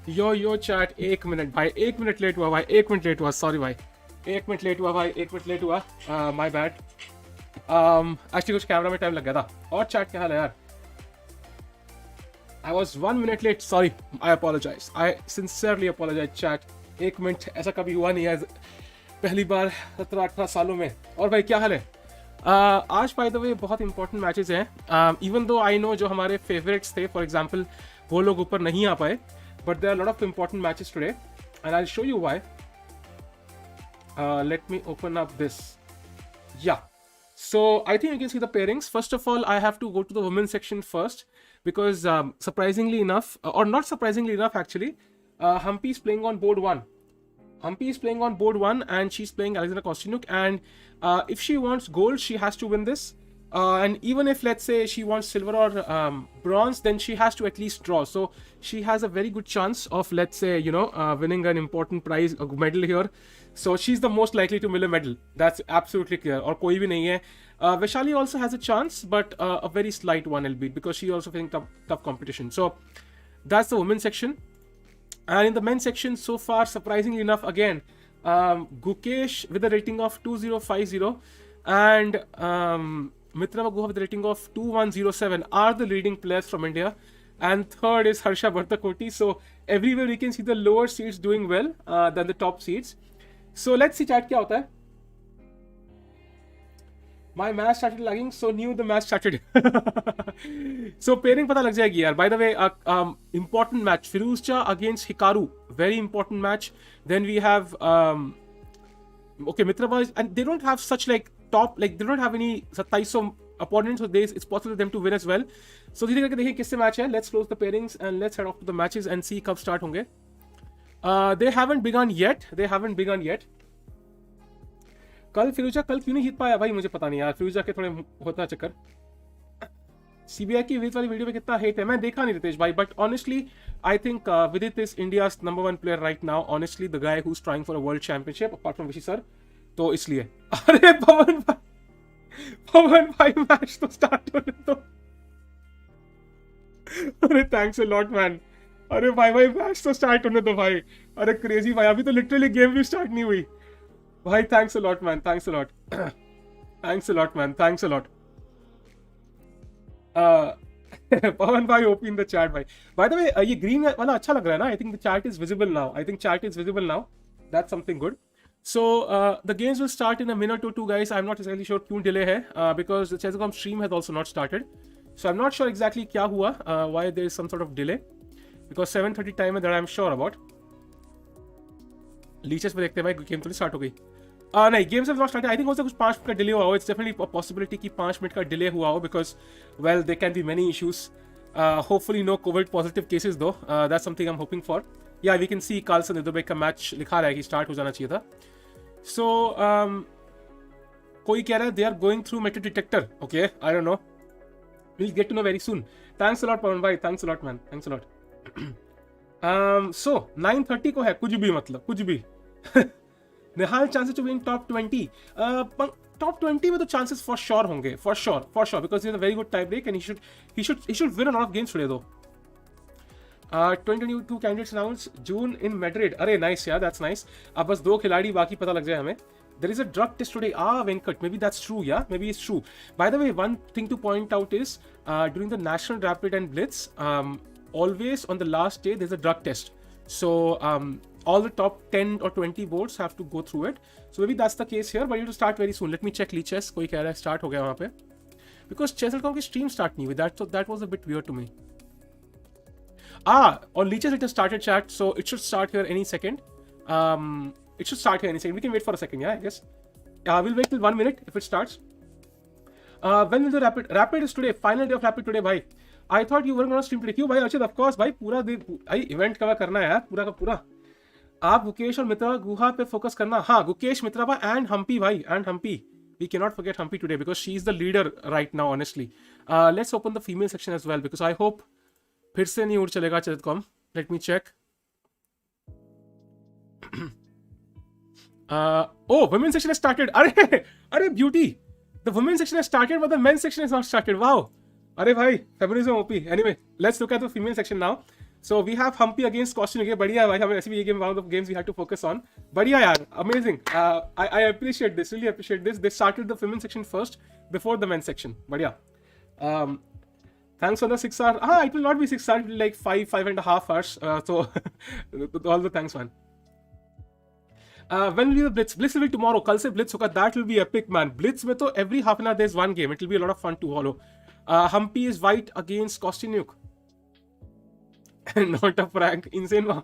यो chat 1 minute भाई, 1 minute late हुआ भाई, 1 मिनट लेट हुआ, सॉरी भाई, 1 मिनट लेट हुआ भाई, 1 मिनट लेट हुआ, माय बैड। एक्चुअली कुछ कैमरा में टाइम लग गया था। और चैट क्या हाल है यार? I was 1 minute late, sorry, I apologize, I sincerely apologize chat। 1 minute ऐसा कभी हुआ नहीं है, पहली बार 17-18 सालों में। और भाई क्या हाल है? आज बाय द वे बहुत इंपॉर्टेंट मैचेस हैं, इवन दो आई नो जो हमारे फेवरेट्स थे फॉर एग्जांपल वो लोग ऊपर नहीं आ पाए, but there are lot of important matches today and I will show you why. Let me open up this, yeah so I think you can see the pairings. First of all, I have to go to the women's section first because surprisingly enough, or not surprisingly enough actually, Humpy is playing on board 1. Humpy is playing on board 1 and she's playing Alexandra Kostinuk, and if she wants gold she has to win this, and even if let's say she wants silver or bronze, then she has to at least draw, so she has a very good chance of, let's say, you know, winning an important prize, a medal here. So she's the most likely to win a medal, that's absolutely clear, और कोई भी नहीं है। Vaishali also has a chance, but a very slight one will be because she also facing tough competition. So that's the women's section. And in the men's section, so far, surprisingly enough, again, Gukesh with a rating of 2050 and Mitra Guha with a rating of 2107 are the leading players from India. And third is Harsha Bhartakoti. So everywhere we can see the lower seeds doing well than the top seeds. So let's see chat क्या होता है। My match started lagging, so knew the match started. So pairing पता लग जाएगी यार। By the way, important match, Firouzja against Hikaru, very important match. Then we have okay, Mitra boys, and they don't have such like top, like they don't have any 27 opponents, so it's possible for them to win as well. So धीरे करके देखें किससे match है। Let's close the pairings and let's head off to the matches and see कब start होंगे। They haven't begun yet. They haven't begun yet. कल फिरोजा कल क्यों नहीं जीत पाया भाई, मुझे पता नहीं यार। फिरोजा के थोड़े होता है चक्कर। सीबीआई की विदित वाली वीडियो पे कितना हेट है मैं देखा नहीं रितेश भाई, बट ऑनेस्टली आई थिंक विदित is India's number 1 player right now, honestly the guy who is trying for a world championship apart from विशी सर, तो इसलिए। अरे पवन भाई मैच तो स्टार्ट होने दो। अरे थैंक्स अ लॉट मैन। अरे भाई मैच तो स्टार्ट होने दो भाई। अरे क्रेजी भाई, अभी तो लिटरली गेम भी स्टार्ट नहीं हुई भाई। Thanks a lot man, thanks a lot, thanks a lot man, thanks a lot. Pavan भाई ओपी इन द चैट भाई। बाय द वे ये ग्रीन वाला अच्छा लग रहा है ना। I think the chat is visible now, I think chat is visible now, that's something good. So the games will start in a minute or two guys. I'm not exactly sure क्यों delay है, because the chess.com stream has also not started, so I'm not sure exactly क्या हुआ, why there is some sort of delay, because 7:30 time है that I'm sure about। Leches पे देखते हैं भाई, game तो स्टार्ट हो गई। नहीं, games have not started. I think हो सकता है कुछ 5 मिनट का डिले हुआ हो। इट्स डेफिनेटली अ पॉसिबिलिटी कि 5 मिनट का डिले हुआ हो, because well they can be many issues. Hopefully no covid positive cases दो, that's something I am hoping for. या we can see Carlsen Dubey का मैच लिखा रहा है कि स्टार्ट हो जाना चाहिए था। सो कोई कह रहा है they are going through metal detector, okay I don't know, will get to know very soon. Thanks a lot Pavan भाई, thanks a lot man, thanks a lot. So 9:30 को है कुछ भी, मतलब कुछ भी। Nihal chances to win top 20, top 20 में तो चांसेस फॉर श्योर होंगे, for sure because he is a very good tie break and he should win a lot of games today दो। 2022 कैंडिडेट्स अनाउंस जून इन मैड्रिड। अरे नाइस यार, that's nice. अब बस 2 खिलाड़ी बाकी पता लग जाए हमें। There is a drug test today. Venkat, maybe that's true, yeah? Maybe it's true. By the way, one thing to point out is during the National Rapid and Blitz, always on the last day, there's a drug test. So all the top 10 or 20 boards have to go through it. So maybe that's the case here, but you have to start very soon. Let me check Leechess. कोई कह रहा है start हो गया वहाँ पे, because chess.com की stream start नहीं हुई. That was a bit weird to me. On Leechess it has started chat, so it should start here any second. It should start here any second. We can wait for a second, yeah, I guess. We'll wait till 1 minute if it starts. When will the Rapid is today? Final day of Rapid today, भाई. I thought you weren't gonna stream today. क्यों भाई Archit? Of course भाई, पूरा दिन भाई event cover करना है यार, पूरा का पूरा। आप गुकेश और मित्रा गुहा पे फोकस करना। हाँ, गुकेश, मित्रा एंड हम्पी भाई, and Hampi. We cannot forget Humpy today because she is the leader right now, honestly. Let's open the female section as well because I hope फिर से नहीं उड़ चलेगा chess.com. Let me check. Women's section has started. Arey, beauty. The women's section has started, but the men's section is not started. Wow. Arey bhai, feminism OP. Anyway, let's look at the female section now. So we have Humpy against Costin again. बढ़िया भाई, हमें ऐसे भी ये game one of the games we had to focus on. बढ़िया यार, amazing. I appreciate this, really appreciate this. They started the women's section first before the men's section. बढ़िया. Thanks for the 6 hours. It will not be 6 hours, it will be like 5.5 hours. So all the thanks, man. When will be the Blitz? Blitz will be tomorrow. कल से Blitz होगा. That will be epic, man. Blitz में तो every half an hour there's one game. It will be a lot of fun to follow. Humpy is white against Kostyniuk. Not a prank. Insane one.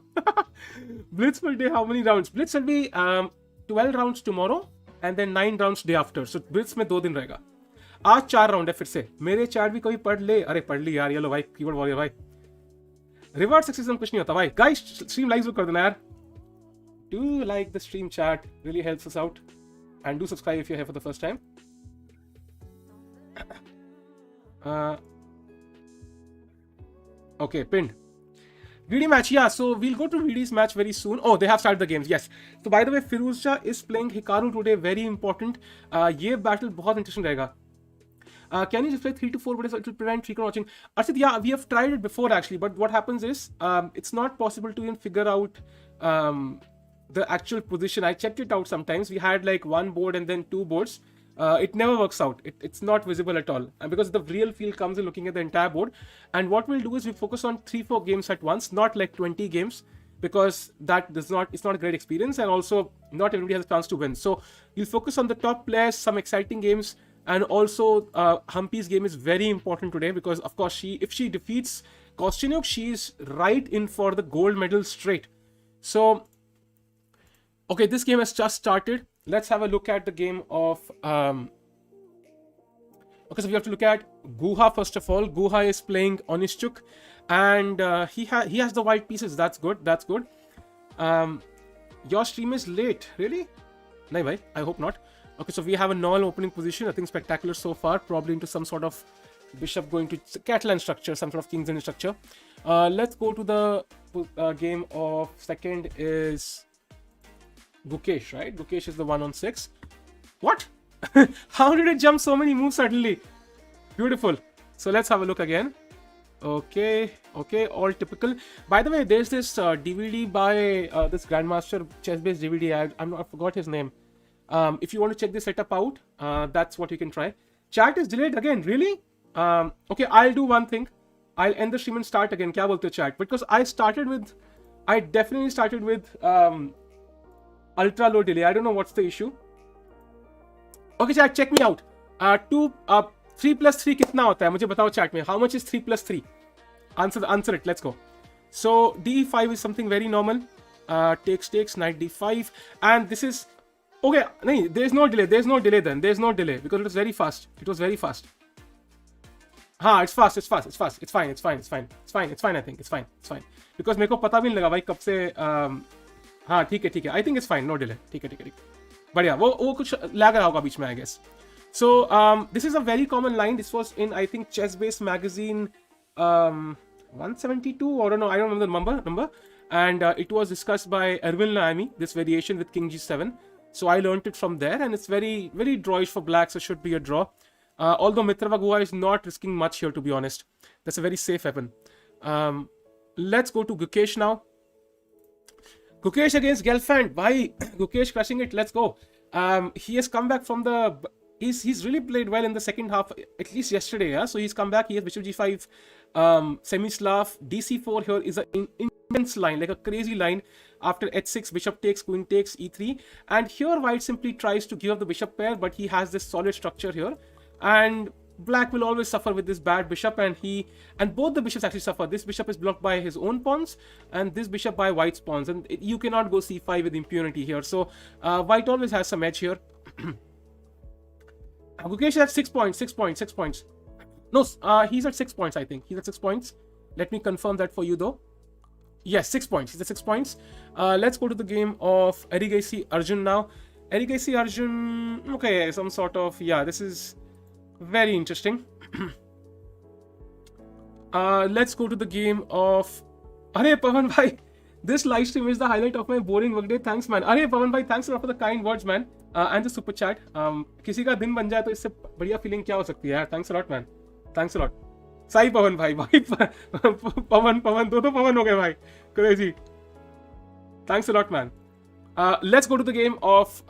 Blitz will do how many rounds? Blitz will be 12 rounds tomorrow and then 9 rounds day after. So Blitz में 2 दिन रहेगा. आज 4 round है फिर से. मेरे chat भी कभी पढ़ ले. अरे पढ़ ली यार. ये लो भाई, कीबोर्ड वॉरियर भाई. रिवर्स सक्सेसिज्म कुछ नहीं होता भाई. गाइस, स्ट्रीम लाइक्स कर देना यार. Do like the stream, chat, really helps us out, and do subscribe if you're here for the first time. Okay, pinned. VD match, yeah, so we'll go to VD's match very soon. Oh, they have started the games, yes. So by the way, Firouzja is playing Hikaru today, very important. Ye battle बहुत interesting रहेगा. Can you just play 3 to 4 minutes? It will prevent frequent watching. Arjun, yeah, we have tried it before actually, but what happens is it's not possible to even figure out the actual position. I checked it out sometimes. We had like one board and then 2 boards. It never works out. It's not visible at all. And because the real feel comes in looking at the entire board. And what we'll do is we focus on 3-4 games at once, not like 20 games, because it's not a great experience, and also not everybody has a chance to win. So we'll focus on the top players, some exciting games, and also Humpy's game is very important today because of course if she defeats Kostyniuk, she's right in for the gold medal straight. So okay, this game has just started. Let's have a look at the game of okay, so we have to look at Guha first of all. Guha is playing Onishchuk, and he has the white pieces. That's good. That's good. Your stream is late, really? No, bhai, I hope not. Okay, so we have a null opening position. I think spectacular so far. Probably into some sort of bishop going to Catalan structure, some sort of king's in structure. Let's go to the game of second is Gukesh, right? Gukesh is the 1-on-6. What? How did it jump so many moves suddenly? Beautiful. So let's have a look again. Okay, all typical. By the way, there's this DVD by this Grandmaster chess-based DVD. I forgot his name. If you want to check this setup out, that's what you can try. Chat is delayed again, really? Okay, I'll do one thing. I'll end the stream and start again. Kya bolte ho chat? Because I definitely started with ultra low delay. I don't know what's the issue. Okay, chat, check me out. 3 plus 3 कितना होता है? मुझे बताओ chat में. How much is 3 plus 3? Answer it. Let's go. So d5 is something very normal. Takes knight d5, and this is okay. No, there's no delay. There's no delay then. There's no delay because it was very fast. It was very fast. It's fast. It's fast. It's fine. I think it's fine. Because मेरे को पता भी नहीं लगा भाई कब से ठीक है. I think it's fine. No delay. ठीक है. बढ़िया. वो कुछ लग रहा होगा बीच में I guess. So this is a very common line. This was in I think chess-based magazine 172 or I don't remember the number. And it was discussed by Erwin Laami, this variation with King G7. So I learned it from there, and it's very, very drawish for black, so should be a draw. Although Mitrava Guha is not risking much here, to be honest. That's a very safe weapon. Let's go to Gukesh now. Gukesh against Gelfand. Bhai, Gukesh crushing it. Let's go. He has come back from the... He's really played well in the second half, at least yesterday. Yeah? So he's come back. He has Bishop G5, semi-slav. DC4 here is an intense line, like a crazy line. After H6, Bishop takes, Queen takes, E3. And here White simply tries to give up the Bishop pair, but he has this solid structure here. And Black will always suffer with this bad Bishop, and both the Bishops actually suffer. This Bishop is blocked by his own pawns, and this Bishop by White's pawns. And you cannot go C5 with impunity here. So White always has some edge here. Gukesh at 6 points. No, he's at 6 points, I think. He's at 6 points. Let me confirm that for you, though. Yes, 6 points. He's at 6 points. Let's go to the game of Erigaisi Arjun now. Erigaisi Arjun... Okay, some sort of... Yeah, this is very interesting. Let's go to the game of... Arey, Pavan bhai. This live stream is the highlight of my boring workday. Thanks, man. Arey, Pavan bhai, thanks a lot for the kind words, man. And the super chat. किसी का दिन बन जाए तो इससे बढ़िया feeling क्या हो सकती है यार. Thanks a lot, man. Thanks a lot. Sai पवन भाई पवन दो पवन हो गए भाई, crazy. Thanks a lot, man. Let's go to the game of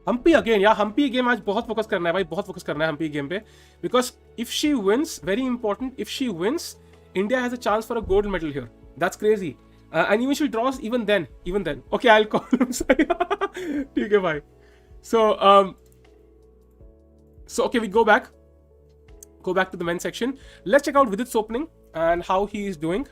Humpy again. Yeah, Humpy game आज बहुत फोकस करना है भाई, बहुत फोकस करना है Humpy game पे, because if she wins, very important, if she wins, India has a chance for a gold medal here. That's crazy. And even if she draws, even then. Okay, I'll call him. ठीक है भाई. So okay, we go back to the men's section. Let's check out Vidit's opening and how he is doing.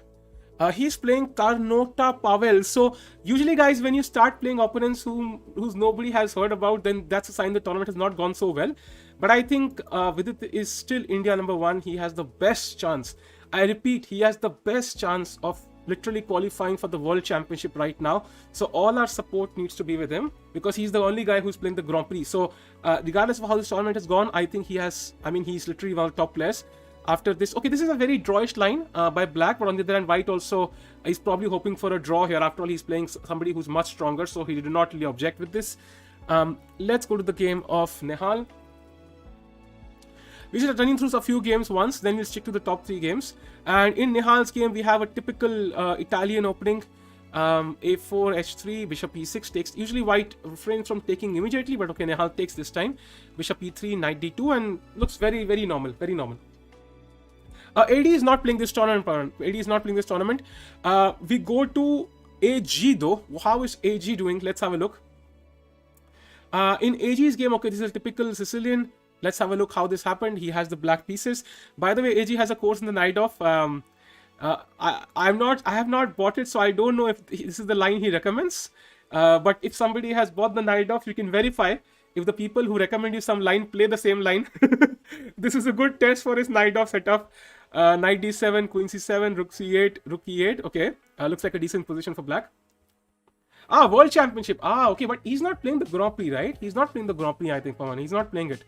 He's playing Carnota Pavel. So usually, guys, when you start playing opponents whose nobody has heard about, then that's a sign the tournament has not gone so well. But I think Vidit is still India number one. He has the best chance. I repeat, he has the best chance of literally qualifying for the World Championship right now. So all our support needs to be with him, because he's the only guy who's playing the Grand Prix. So regardless of how this tournament has gone, I think he's literally one of the top players. After this, okay, this is a very drawish line by Black, but on the other hand, White also is probably hoping for a draw here. After all, he's playing somebody who's much stronger, so he did not really object with this. Let's go to the game of Nihal. We should running through a few games once, then we'll stick to the top 3 games. And in Nihal's game, we have a typical Italian opening. A4, H3, Bishop E6 takes. Usually White refrains from taking immediately, but okay, Nihal takes this time. Bishop E3, Knight D2, and looks very, very normal. Very normal. AD is not playing this tournament. We go to AG though. How is AG doing? Let's have a look. In AG's game, okay, this is a typical Sicilian. Let's have a look how this happened. He has the black pieces. By the way, AG has a course in the night off. I have not bought it, so I don't know if this is the line he recommends. But if somebody has bought the night off, you can verify if the people who recommend you some line play the same line. This is a good test for his night off setup. Knight D7, Queen C7, Rook C8, Rook E8. Okay, looks like a decent position for Black. World Championship. Okay, but he's not playing the Grand Prix, right? He's not playing the Grand Prix, I think, Pawan. He's not playing it.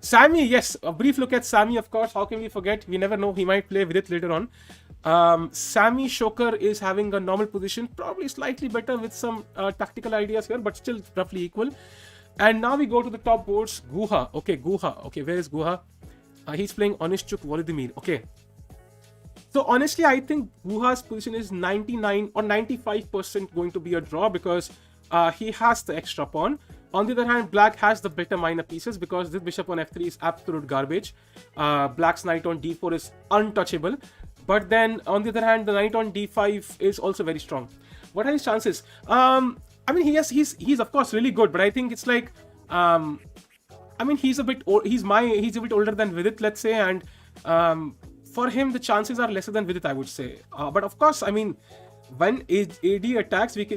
Sammy, yes, a brief look at Sammy, of course. How can we forget? We never know. He might play with it later on. Sammy Shoker is having a normal position, probably slightly better with some tactical ideas here, but still roughly equal. And now we go to the top boards. Guha. Okay, Guha. Okay, where is Guha? He's playing Onishchuk Volodymyr. Okay. So honestly, I think Guha's position is 99 or 95% going to be a draw, because he has the extra pawn. On the other hand, Black has the better minor pieces, because this bishop on f3 is absolute garbage. Black's knight on d4 is untouchable. But then, on the other hand, the knight on d5 is also very strong. What are his chances? I mean, he's of course really good, but I think it's like, I mean, he's a bit older than Vidit, let's say, and for him the chances are lesser than Vidit, I would say. But of course, I mean, when AD attacks, we've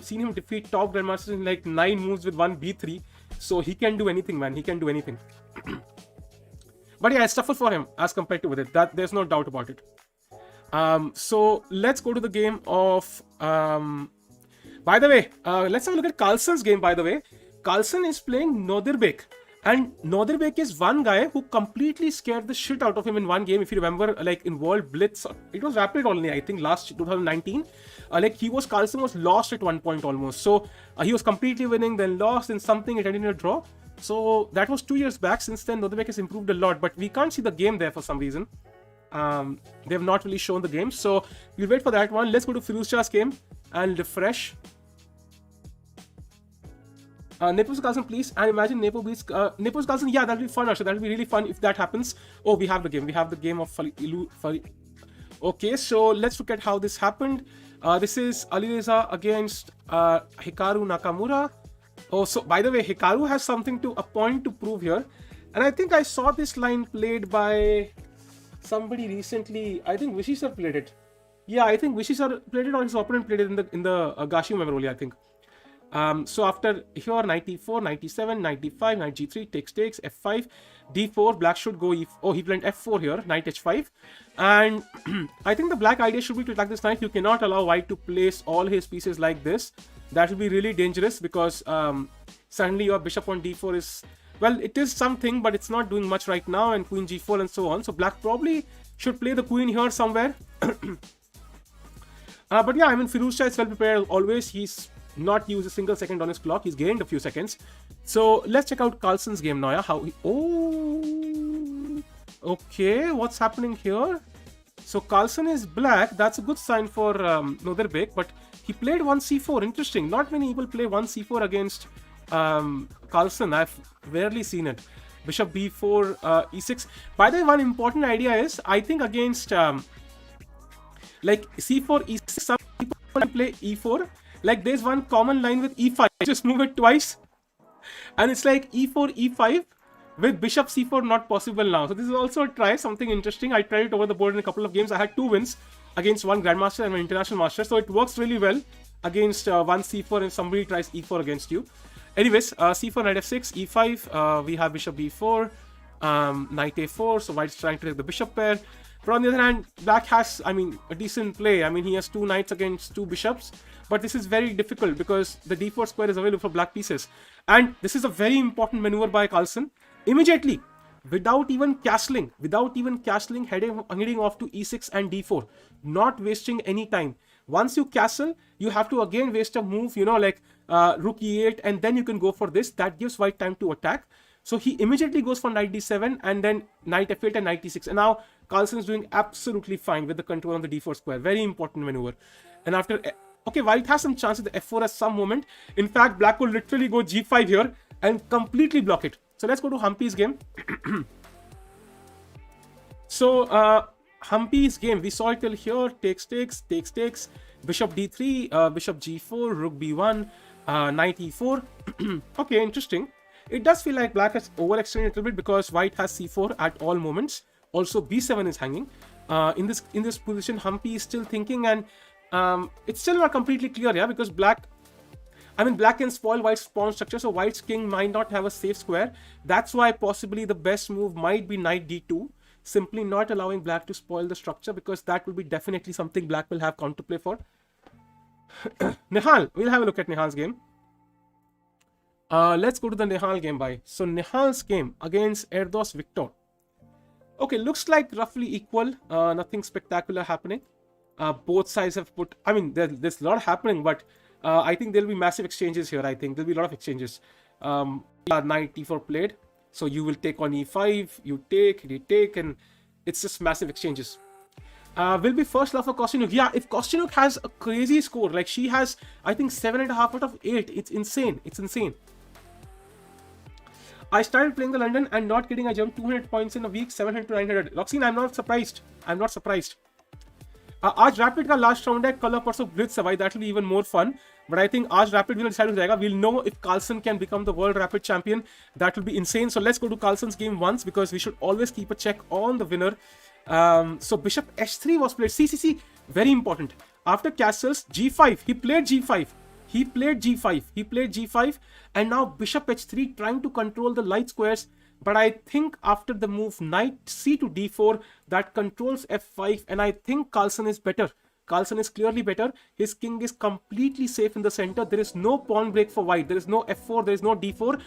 seen him defeat top grandmasters in like 9 moves with 1 b3. So he can do anything, man. He can do anything. But yeah, it's tougher for him as compared to Vidit. That there's no doubt about it. So let's go to the game of. By the way, let's have a look at Carlsen's game. By the way, Carlsen is playing Nodirbek. And Nodirbek is one guy who completely scared the shit out of him in one game. If you remember, like in World Blitz, it was Rapid only, I think, last 2019. Carlsen was lost at one point almost. So he was completely winning, then lost in something, it ended in a draw. So that was 2 years back. Since then, Nodirbek has improved a lot, but we can't see the game there for some reason. They have not really shown the game. So we'll wait for that one. Let's go to Firouzja's game and refresh. Nepos Carlsen, please. And imagine Nepos Carlsen. Yeah, that'll be fun, Arsha. That'll be really fun if that happens. Oh, we have the game. We have the game of Okay, so let's look at how this happened. This is Alireza against Hikaru Nakamura. Oh, so by the way, Hikaru has a point to prove here. And I think I saw this line played by somebody recently. I think Vishy sir played it. Yeah, I think Vishy sir played it, or his opponent played it in the Gashi memory, I think. So after here, knight e4, knight e7, knight d5, knight g3, takes, f5, d4, black should go oh, he played f4 here, knight h5. And I think the black idea should be to attack this knight. You cannot allow white to place all his pieces like this. That will be really dangerous, because suddenly your bishop on d4 is, well, it is something, but it's not doing much right now, and queen g4 and so on. So black probably should play the queen here somewhere. But yeah, I mean, Firouzja is well prepared always. He's not used a single second on his clock. He's gained a few seconds. So let's check out Carlsen's game now. Yeah? How he... Oh, Okay, what's happening here? So Carlsen is black. That's a good sign for Noderbek, but he played one c4. Interesting. Not many people play one c4 against Carlsen. I've rarely seen it. Bishop b4, e6. By the way, one important idea is, I think against like c4, e6, some people play e4. Like there's one common line with e5. Just move it twice. And it's like e4, e5. With bishop c4 not possible now. So this is also a try, something interesting. I tried it over the board in a couple of games. I had 2 wins against one grandmaster and one international master. So it works really well against one c4 if somebody tries e4 against you. Anyways, c4, knight f6, e5. We have bishop b4, knight a4. So white's trying to take the bishop pair. But on the other hand, black has, I mean, a decent play. I mean, he has 2 knights against 2 bishops. But this is very difficult because the d4 square is available for black pieces. And this is a very important maneuver by Carlsen. Immediately, without even castling, heading off to e6 and d4, not wasting any time. Once you castle, you have to again waste a move, like rook e8, and then you can go for this. That gives white time to attack. So he immediately goes for knight d7 and then knight f8 and knight e6. And now Carlsen is doing absolutely fine with the control on the d4 square. Very important maneuver. And after, okay, white has some chance at the f4 at some moment. In fact, black will literally go g5 here and completely block it. So let's go to Humpy's game. So Humpy's game, we saw it till here. Takes, bishop d3, bishop g4, rook b1, knight e4. Okay, interesting. It does feel like black has overextended a little bit because white has c4 at all moments. Also b7 is hanging. In this position, Humpy is still thinking, and it's still not completely clear, yeah, because black can spoil white's pawn structure, so white's king might not have a safe square. That's why possibly the best move might be knight d2, simply not allowing black to spoil the structure, because that will be definitely something black will have counterplay for. Nihal, we'll have a look at Nihal's game. Let's go to the Nihal game, bye. So Nihal's game against Erdos Victor. Okay, looks like roughly equal. Nothing spectacular happening. Both sides have put, I mean, there's a lot happening, but I think there'll be massive exchanges here. I think there'll be a lot of exchanges. Knight e4 played. So you will take on e5, you take, and it's just massive exchanges. Will be first love for Kostinuk. Yeah, if Kostinuk has a crazy score, like she has, I think 7.5 out of 8. It's insane. It's insane. I started playing the London and not getting a jump 200 points in a week, 700 to 900. Roxine, I'm not surprised. I'm not surprised. आज Rapid का last round है, कल परसों Blitz है भाई, that will be even more fun. But I think आज Rapid will decide हो जाएगा. We'll know if Carlsen can become the world Rapid champion. That will be insane. So let's go to Carlsen's game once, because we should always keep a check on the winner. So bishop h3 was played. See, very important. After castles, g5. He played g5, and now bishop h3, trying to control the light squares. But I think after the move knight c to d4, that controls f5, and I think Carlsen is better. Carlsen is clearly better. His king is completely safe in the center. There is no pawn break for white. There is no f4. There is no d4.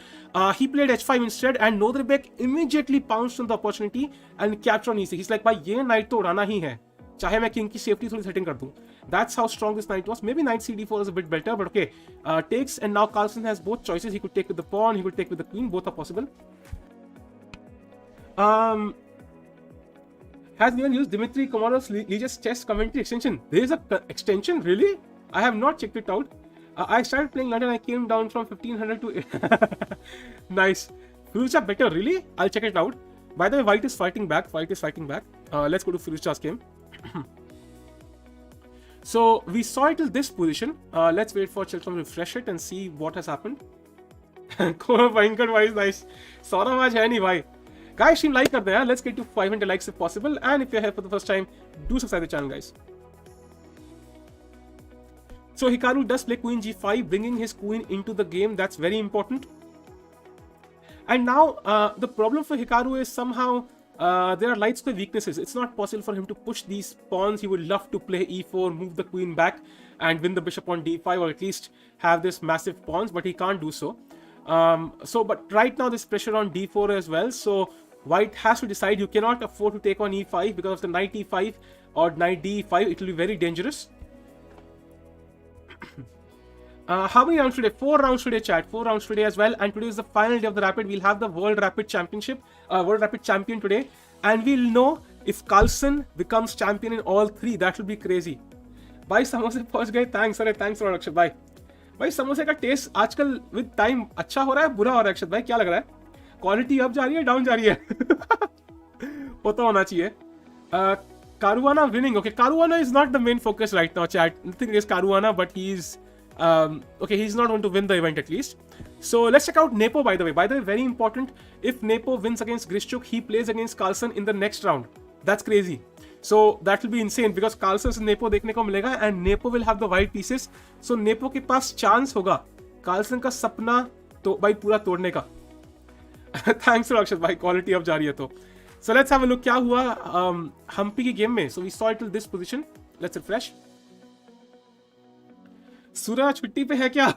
He played h5 instead, and Noderbek immediately pounced on the opportunity and captured on e6. He's like, भाई ये knight तो उड़ाना ही है, चाहे मैं king की safety थोड़ी setting कर दूं. That's how strong this knight was. Maybe knight cd4 is a bit better, but okay. Takes, and now Carlsen has both choices. He could take with the pawn. He could take with the queen. Both are possible. Has anyone used Dmitry Komarov's Legion's chess commentary extension? There is a extension, really? I have not checked it out. I started playing London. I came down from 1500 to nice. Firouzja better, really? I'll check it out. By the way, white is fighting back. Let's go to Firouzja's game. So we saw it till this position. Let's wait for Chelsea to refresh it and see what has happened. Nice. Saurabh aaj hai nahi bhai. Guys, stream like kar dein. Let's get to 500 likes if possible. And if you're here for the first time, do subscribe to the channel, guys. So Hikaru does play queen g5, bringing his queen into the game. That's very important. And now the problem for Hikaru is somehow there are light square weaknesses. It's not possible for him to push these pawns. He would love to play e4, move the queen back, and win the bishop on d5, or at least have this massive pawns, but he can't do so. But right now there's pressure on d4 as well. So white has to decide. You cannot afford to take on e5 because of the knight e5 or knight d5. It will be very dangerous. How many rounds today? 4 rounds today, chat. 4 rounds today as well. And today is the final day of the Rapid. We'll have the World Rapid Championship, World Rapid Champion today. and we'll know if Carlsen becomes champion in all three. That will be crazy. भाई समोसे पहुंच गए. Thanks अरे thanks for अक्षत भाई. भाई समोसे का test आजकल विद टाइम अच्छा हो रहा है बुरा हो रहा है अक्षत भाई, क्या लग रहा है? क्वालिटी अप जा रही है डाउन जा रही है? होता होना चाहिए. Caruana winning. Okay, Caruana is not the main focus right now, chat. Nothing against Caruana, but he's okay, he's not going to win the event at least. So let's check out Nepo, by the way. By the way, very important. If Nepo wins against Grischuk, he plays against Carlsen in the next round. That's crazy. So that will be insane because Carlsen से Nepo देखने को मिलेगा and Nepo will have the white pieces. So Nepo के पास chance होगा Carlsen का सपना तो भाई पूरा तोड़ने का. Thanks for अक्षत भाई, quality अब जा रही है तो. So let's have a look क्या हुआ हम्पी की गेम में. So we saw it till this position. Let's refresh. सूरज छुट्टी पे है क्या?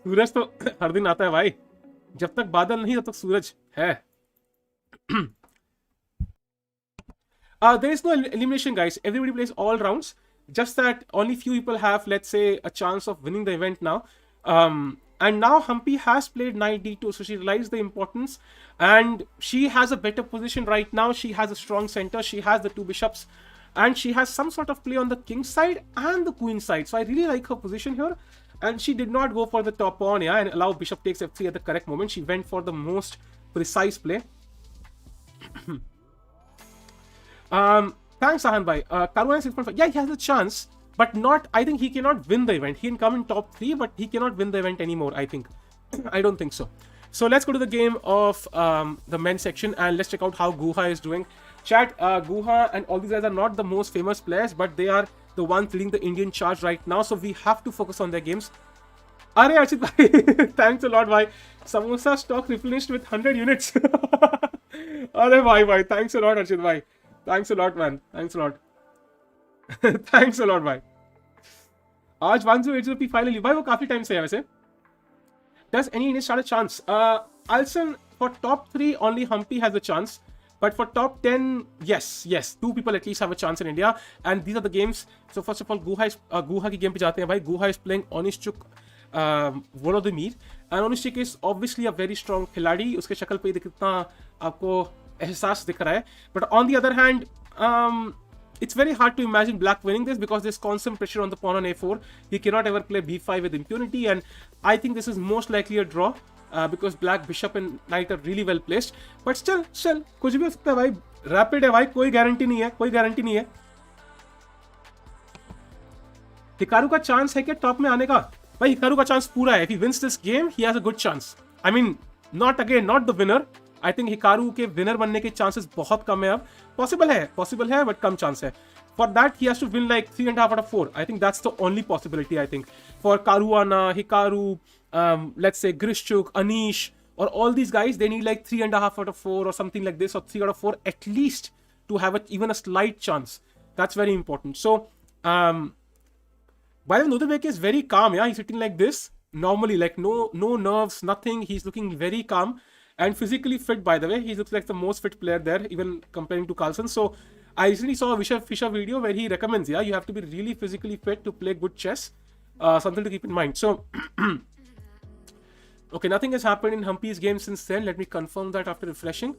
सूरज तो हर दिन आता है भाई. जब तक बादल नहीं तब तक सूरज है. There is no elimination, guys. Everybody plays all rounds. Just that only few people have, let's say, a chance of winning the event now. And now Humpy has played knight d2, so she realized the importance. And she has a better position right now. She has a strong center. She has the two bishops. And she has some sort of play on the king side and the queen side. So I really like her position here. And she did not go for the top pawn, yeah, and allow bishop takes f3 at the correct moment. She went for the most precise play. Thanks, Sahan bhai. Caruana 6.5. Yeah, he has a chance, but not. I think he cannot win the event. He can come in top 3, but he cannot win the event anymore, I think. I don't think so. So let's go to the game of the men's section and let's check out how Guha is doing. Chat, Guha and all these guys are not the most famous players, but they are the ones leading the Indian charge right now. So we have to focus on their games. Are Archit bhai, thanks a lot, bhai. Samosa stock replenished with 100 units. Are bhai, thanks a lot, Archit bhai. Thanks a lot, man. Thanks a lot. Thanks a lot, bhai. आज 1080p file ली भाई, वो काफी time से है वैसे. Does any Indian stand a chance? Alson, for top 3 only Humpy has a chance. But for top 10, yes, 2 people at least have a chance in India. And these are the games. So first of all, Guha की game पे जाते हैं भाई. Guha is playing Anish Volodymyr. And Anish is obviously a very strong खिलाड़ी. उसके शक्ल पे कितना आपको एहसास दिख रहा है. But on the other hand, it's very hard to imagine Black winning this because there's constant pressure on the pawn on a4. He cannot ever play b5 with impunity. And I think this is most likely a draw. Because Black bishop and knight are really well placed, but still कुछ भी हो सकता है भाई. Rapid है भाई, कोई guarantee नहीं है. Hikaru का चांस है क्या टॉप में आने का? भाई Hikaru का चांस पूरा है. If he wins this game, he has a good chance. I mean, not the winner. I think Hikaru के winner बनने के chances बहुत कम है अब. Possible है, but कम chance है. For that, he has to win like 3.5 out of 4. I think that's the only possibility, I think. For Caruana, Hikaru, let's say Grischuk, Anish, or all these guys, they need like 3.5 out of 4 or something like this, or 3 out of 4 at least to have even a slight chance. That's very important. So, by the way, Nodebeke is very calm, yeah? He's sitting like this, normally, like no nerves, nothing. He's looking very calm and physically fit, by the way. He looks like the most fit player there, even comparing to Carlsen. So, I recently saw a Vishal Fisher video where he recommends, yeah, you have to be really physically fit to play good chess. Something to keep in mind. So, okay, nothing has happened in Humpy's game since then. Let me confirm that after refreshing.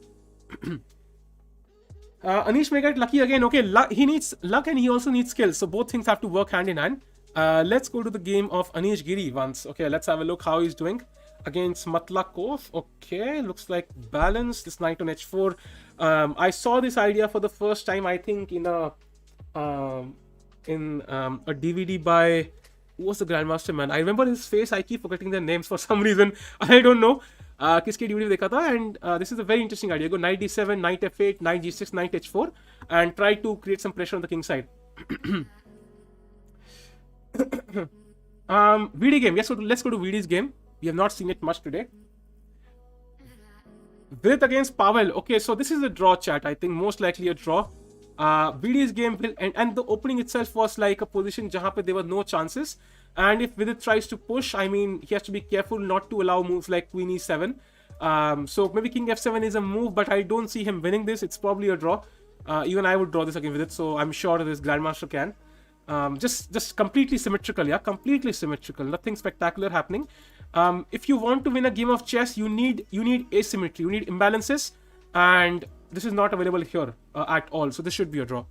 Anish may get lucky again. Okay, he needs luck and he also needs skills. So both things have to work hand in hand. Let's go to the game of Anish Giri once. Okay, let's have a look how he's doing against Matlakov. Okay, looks like balance. This knight on h4. I saw this idea for the first time, I think, in a DVD by... Who was the Grandmaster, man? I remember his face. I keep forgetting their names for some reason. I don't know. किसके DVD देखा था? And this is a very interesting idea. Go knight d7, knight f8, knight g6, knight h4, and try to create some pressure on the king side. VD game. Yes, so let's go to VD's game. We have not seen it much today. Vidit against Pavel. Okay, so this is a draw, chat. I think most likely a draw. VD's game will end, and the opening itself was like a position jahan pe there were no chances. And if Vidit tries to push, I mean, he has to be careful not to allow moves like queen e7. So maybe king f7 is a move, but I don't see him winning this. It's probably a draw. Even I would draw this against Vidit, so I'm sure this Grandmaster can. Just completely symmetrical, yeah, completely symmetrical. Nothing spectacular happening. If you want to win a game of chess, you need asymmetry, you need imbalances, and this is not available here at all. So this should be a draw.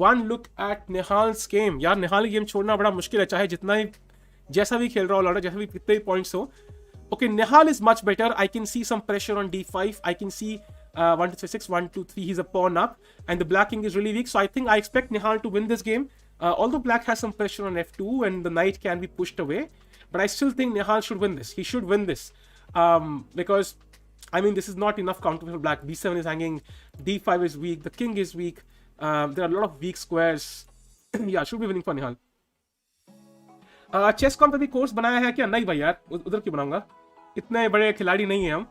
One look at Nihal's game. यार निहाल game छोड़ना बड़ा मुश्किल है, चाहे जितना ही जैसा भी खेल रहा हो, लौटा जैसा भी कितने पॉइंट्स हो. Okay, Nihal is much better. I can see some pressure on d5. I can see 1 2 3 6 1 2 3. He's a pawn up, and the black king is really weak. So I expect Nihal to win this game. Although black has some pressure on f2 and the knight can be pushed away, but I still think Nihal should win this. He should win this because I mean this is not enough counter for black. b7 is hanging, d5 is weak, the king is weak. There are a lot of weak squares. Yeah, should be winning for Nihal. Chess com पे भी course बनाया है क्या? नहीं भाई यार, उधर क्यों बनाऊंगा, इतने बड़े खिलाड़ी नहीं हैं हम.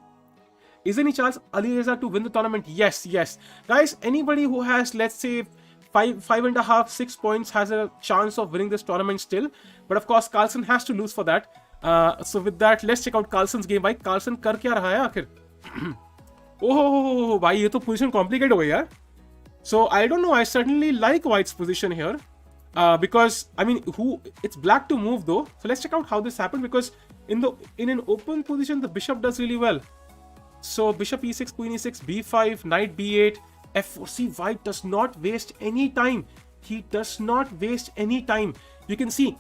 Is there any chance Alireza to win the tournament? Yes, yes. Guys, anybody who has, let's say, 5.5, 6 points has a chance of winning this tournament still. But of course, Carlsen has to lose for that. So with that, let's check out Carlsen's game. भाई Carlsen कर क्या रहा है आखिर? ओह भाई, ये तो position complicated हो गई यार. So I don't know. I certainly like White's position here. Because I mean, it's black to move though. So let's check out how this happened. Because in an open position, the bishop does really well. So bishop e6, queen e6, b5, knight b8, f4. See, White does not waste any time. He does not waste any time. You can see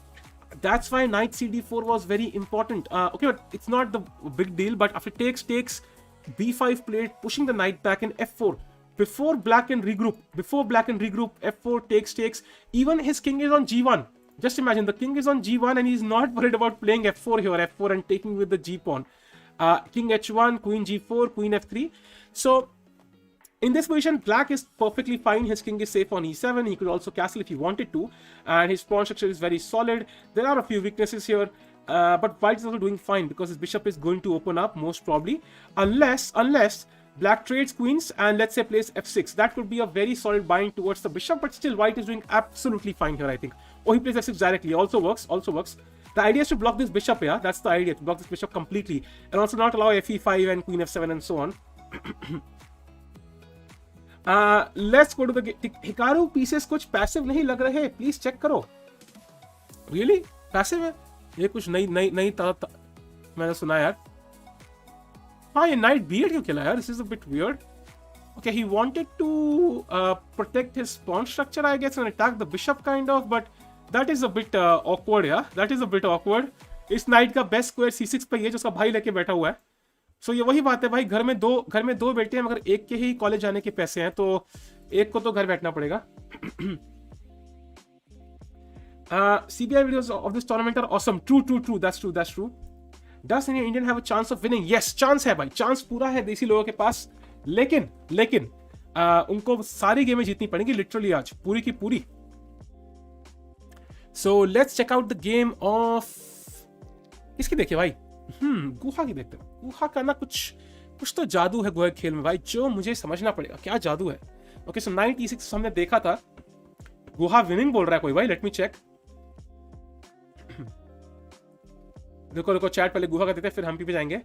that's why knight cd4 was very important. Okay, but it's not the big deal. But after takes, b5 played, pushing the knight back, in f4. Before black can regroup, f4 takes. Even his king is on g1. Just imagine, the king is on g1 and he's not worried about playing f4 here, f4 and taking with the g pawn. King h1, queen g4, queen f3. So in this position, black is perfectly fine. His king is safe on e7. He could also castle if he wanted to, and his pawn structure is very solid. There are a few weaknesses here, but white is also doing fine because his bishop is going to open up most probably, unless black trades queens and let's say plays f6. That could be a very solid bind towards the bishop, but still white is doing absolutely fine here, I think. Oh, he plays f6 directly. Also works. The idea is to block this bishop, yeah? That's the idea, to block this bishop completely. And also not allow fe5 and queen f7 and so on. Let's go to the Hikaru pieces कुछ passive नहीं लग रहे. Please check करो. Really? Passive है? ये कुछ नई मैंने सुना यार. हाँ, ये knight b8 क्यों खेला यार? This is a bit weird. Okay, he wanted to protect his pawn structure, I guess, and attack the bishop kind of, but that is a bit awkward, yeah. That is a bit awkward. इस knight का best square c6 पे ये जो उसका भाई लेके बैठा हुआ है. So ये वही बात है भाई, घर में दो बेटे हैं, मगर एक के ही कॉलेज जाने के पैसे हैं, तो एक को तो घर बैठना पड़ेगा. CBI videos of this tournament are awesome. True. That's true. Does any Indian have a chance of winning? Yes, chance है भाई, chance पूरा है देसी लोगों के पास. लेकिन उनको सारी गेमें जीतनी पड़ेंगी लिटरली आज, पूरी की पूरी. So let's check out the game of किसकी देखिए भाई. गुहा की देखते हैं. गुहा का ना कुछ तो जादू है गुहा के खेल में भाई, जो मुझे समझना पड़ेगा क्या जादू है. ओके, सो नाइट e6 हमने देखा था. गुहा विनिंग बोल रहा है कोई भाई. Let me check. रुको चैट पहले गुहा का देते हैं, फिर हम पे जाएंगे.